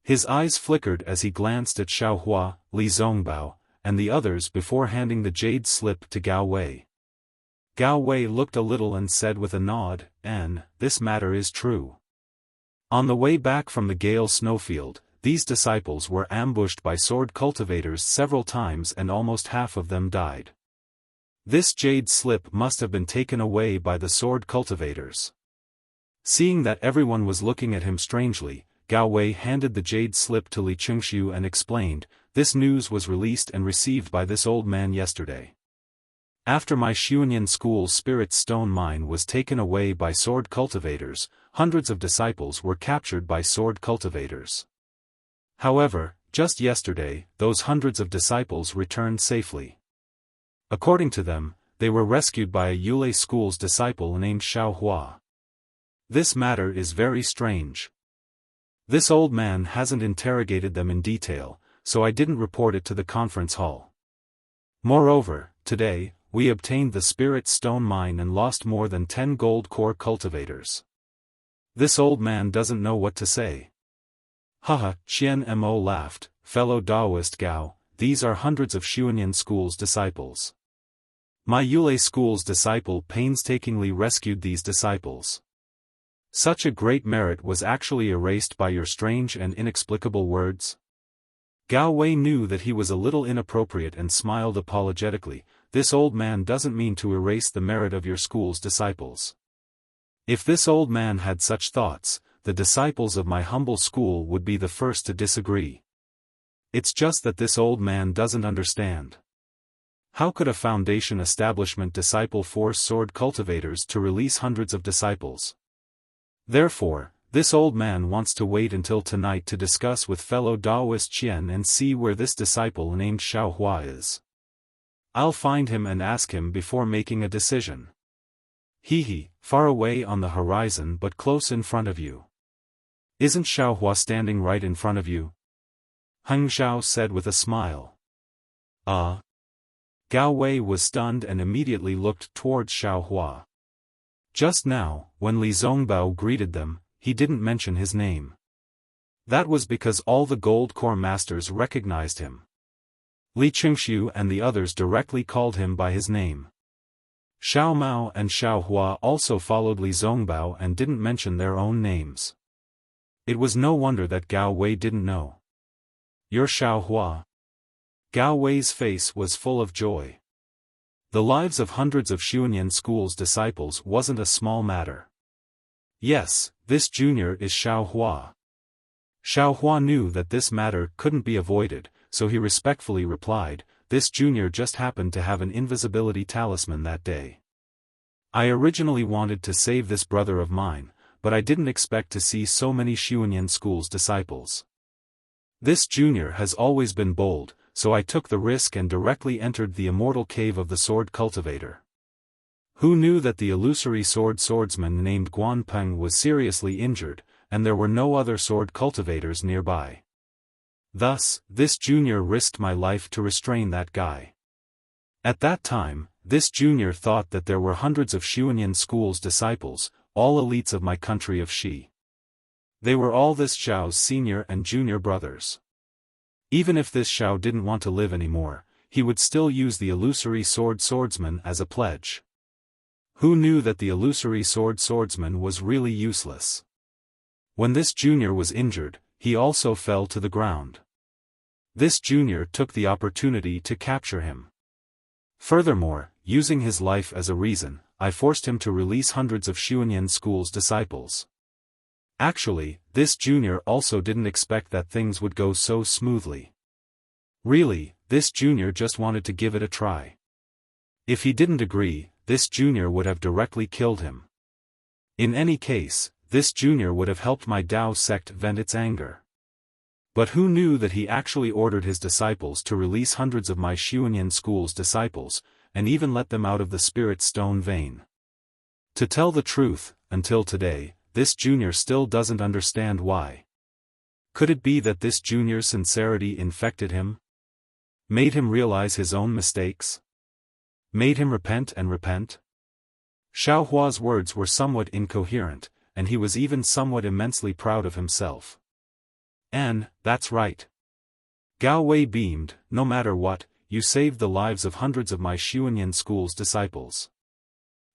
Speaker 1: His eyes flickered as he glanced at Xiaohua, Li Zongbao, and the others before handing the jade slip to Gao Wei. Gao Wei looked a little and said with a nod, "This matter is true." On the way back from the Gale snowfield, these disciples were ambushed by sword cultivators several times and almost half of them died. This jade slip must have been taken away by the sword cultivators. Seeing that everyone was looking at him strangely, Gao Wei handed the jade slip to Li Qingxiu and explained, "This news was released and received by this old man yesterday. After my Xuanyan school's Spirit Stone mine was taken away by sword cultivators, hundreds of disciples were captured by sword cultivators. However, just yesterday, those hundreds of disciples returned safely. According to them, they were rescued by a Yulei school's disciple named Xiaohua. This matter is very strange. This old man hasn't interrogated them in detail, so I didn't report it to the conference hall. Moreover, today, we obtained the spirit stone mine and lost more than 10 gold core cultivators. This old man doesn't know what to say. Haha, Qian Mo laughed, fellow Taoist Gao, these are hundreds of Xuanyan school's disciples. My Yulei school's disciple painstakingly rescued these disciples. Such a great merit was actually erased by your strange and inexplicable words? Gao Wei knew that he was a little inappropriate and smiled apologetically. This old man doesn't mean to erase the merit of your school's disciples. If this old man had such thoughts, the disciples of my humble school would be the first to disagree. It's just that this old man doesn't understand. How could a foundation establishment disciple force sword cultivators to release hundreds of disciples? Therefore, this old man wants to wait until tonight to discuss with fellow Taoist Qian and see where this disciple named Xiaohua is. I'll find him and ask him before making a decision. He, far away on the horizon but close in front of you. Isn't Xiaohua standing right in front of you? Heng Xiao said with a smile. Gao Wei was stunned and immediately looked towards Xiaohua. Just now, when Li Zongbao greeted them, he didn't mention his name. That was because all the gold core masters recognized him. Li Qingxiu and the others directly called him by his name. Xiao Mao and Xiaohua also followed Li Zongbao and didn't mention their own names. It was no wonder that Gao Wei didn't know. You're Xiaohua. Gao Wei's face was full of joy. The lives of hundreds of Xuanyan school's disciples wasn't a small matter. Yes, this junior is Xiaohua. Xiaohua knew that this matter couldn't be avoided, so he respectfully replied, this junior just happened to have an invisibility talisman that day. I originally wanted to save this brother of mine, but I didn't expect to see so many Xuanyan school's disciples. This junior has always been bold, so I took the risk and directly entered the immortal cave of the sword cultivator. Who knew that the illusory swordsman named Guan Peng was seriously injured, and there were no other sword cultivators nearby. Thus, this junior risked my life to restrain that guy. At that time, this junior thought that there were hundreds of Xuanyan school's disciples, all elites of my country of Xi. They were all this Xiao's senior and junior brothers. Even if this Xiao didn't want to live anymore, he would still use the illusory swordsman as a pledge. Who knew that the illusory swordsman was really useless? When this junior was injured, he also fell to the ground. This junior took the opportunity to capture him. Furthermore, using his life as a reason, I forced him to release hundreds of Xuanyan school's disciples. Actually, this junior also didn't expect that things would go so smoothly. Really, this junior just wanted to give it a try. If he didn't agree, this junior would have directly killed him. In any case, this junior would have helped my Dao sect vent its anger. But who knew that he actually ordered his disciples to release hundreds of my Xuanyan school's disciples, and even let them out of the spirit stone vein? To tell the truth, until today, this junior still doesn't understand why. Could it be that this junior's sincerity infected him? Made him realize his own mistakes? Made him repent and repent? Xiaohua's words were somewhat incoherent, and he was even somewhat immensely proud of himself. And, that's right. Gao Wei beamed, no matter what, you saved the lives of hundreds of my Xuanyan school's disciples.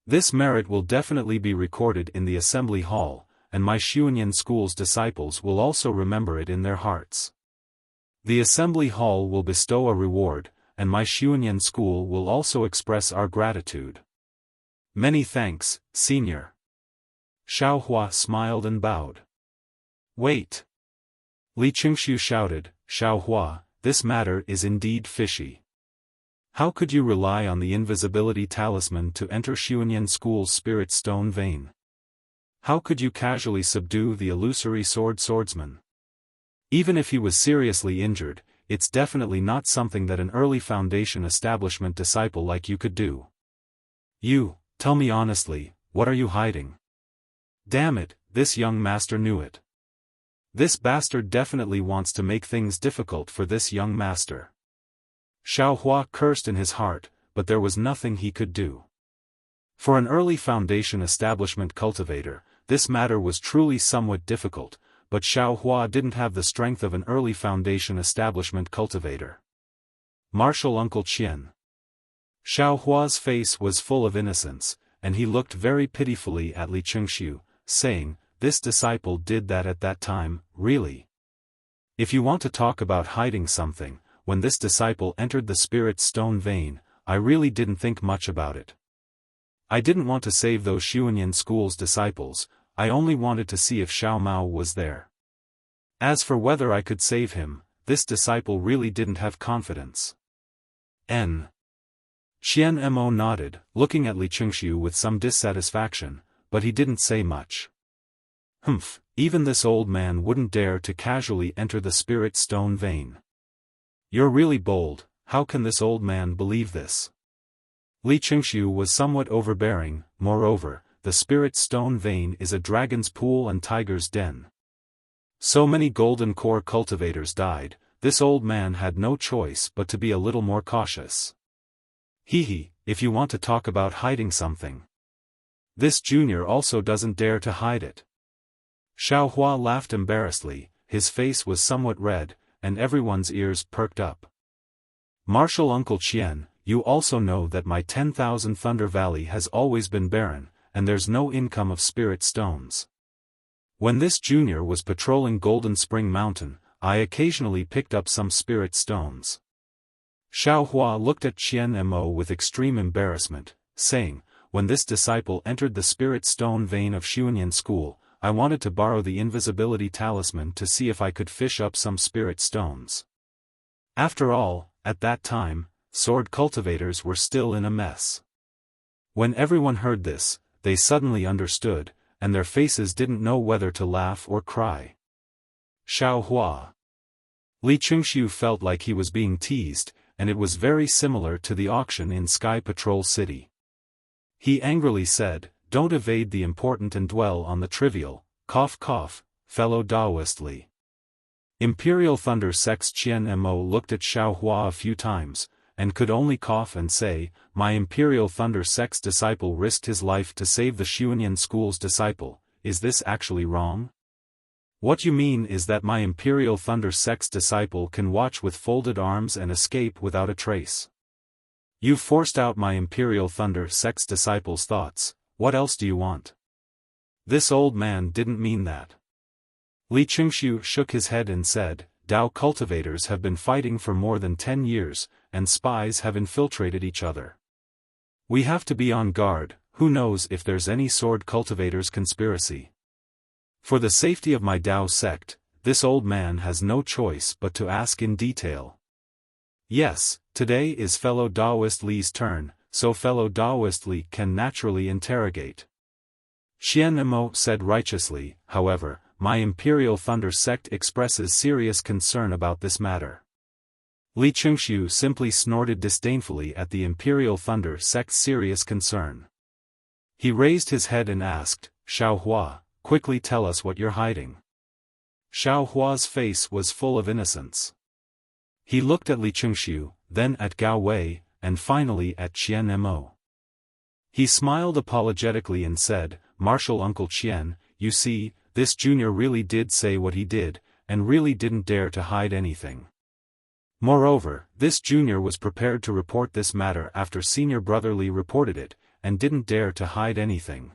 Speaker 1: This merit will definitely be recorded in the assembly hall, and my Xuanyan school's disciples will also remember it in their hearts. The assembly hall will bestow a reward, and my Xuanyan school will also express our gratitude. Many thanks, senior. Xiaohua smiled and bowed. Wait. Li Qingxiu shouted, Xiaohua, this matter is indeed fishy. How could you rely on the invisibility talisman to enter Xuanyan school's spirit stone vein? How could you casually subdue the illusory swordsman? Even if he was seriously injured, it's definitely not something that an early foundation establishment disciple like you could do. You, tell me honestly, what are you hiding? Damn it, this young master knew it. This bastard definitely wants to make things difficult for this young master. Xiaohua cursed in his heart, but there was nothing he could do. For an early foundation establishment cultivator, this matter was truly somewhat difficult, but Xiaohua didn't have the strength of an early foundation establishment cultivator. Martial Uncle Qian. Xiaohua's face was full of innocence, and he looked very pitifully at Li Chengxiu, saying, "This disciple did that at that time, really? If you want to talk about hiding something, when this disciple entered the spirit stone vein, I really didn't think much about it. I didn't want to save those Xuanyan school's disciples, I only wanted to see if Xiao Mao was there. As for whether I could save him, this disciple really didn't have confidence." Qian Mo nodded, looking at Li Chengxiu with some dissatisfaction, but he didn't say much. "Humph, even this old man wouldn't dare to casually enter the spirit stone vein. You're really bold, how can this old man believe this?" Li Chengxiu was somewhat overbearing. Moreover, the spirit stone vein is a dragon's pool and tiger's den. So many golden core cultivators died, this old man had no choice but to be a little more cautious. If you want to talk about hiding something. This junior also doesn't dare to hide it." Xiaohua laughed embarrassedly, his face was somewhat red, and everyone's ears perked up. "Martial Uncle Qian, you also know that my 10,000 Thunder Valley has always been barren, and there's no income of spirit stones. When this junior was patrolling Golden Spring Mountain, I occasionally picked up some spirit stones." Xiaohua looked at Qian Mo with extreme embarrassment, saying, "When this disciple entered the spirit stone vein of Xuanyan school, I wanted to borrow the invisibility talisman to see if I could fish up some spirit stones. After all, at that time, sword cultivators were still in a mess." When everyone heard this, they suddenly understood, and their faces didn't know whether to laugh or cry. Xiaohua. Li Chengxiu felt like he was being teased, and it was very similar to the auction in Sky Patrol City. He angrily said, "Don't evade the important and dwell on the trivial, cough cough, fellow Taoist Li." Imperial Thunder Sect's Qian Mo looked at Xiaohua a few times, and could only cough and say, "My Imperial Thunder Sect's disciple risked his life to save the Xuanyan school's disciple, is this actually wrong? What you mean is that my Imperial Thunder Sect's disciple can watch with folded arms and escape without a trace. You've forced out my Imperial Thunder Sect's disciple's thoughts, what else do you want?" This old man didn't mean that. Li Chengxiu shook his head and said, "Dao cultivators have been fighting for more than 10 years, and spies have infiltrated each other. We have to be on guard, who knows if there's any sword cultivators conspiracy. For the safety of my Dao sect, this old man has no choice but to ask in detail." Yes, today is fellow Taoist Li's turn, so fellow Taoist Li can naturally interrogate. Qian Mo said righteously, "However, my Imperial Thunder sect expresses serious concern about this matter." Li Chengxiu simply snorted disdainfully at the Imperial Thunder sect's serious concern. He raised his head and asked, "Xiaohua, quickly tell us what you're hiding." Xiaohua's face was full of innocence. He looked at Li Chengxiu, then at Gao Wei, and finally at Qian Mo. He smiled apologetically and said, "Martial Uncle Qian, you see, this junior really did say what he did, and really didn't dare to hide anything. Moreover, this junior was prepared to report this matter after senior brother Li reported it, and didn't dare to hide anything.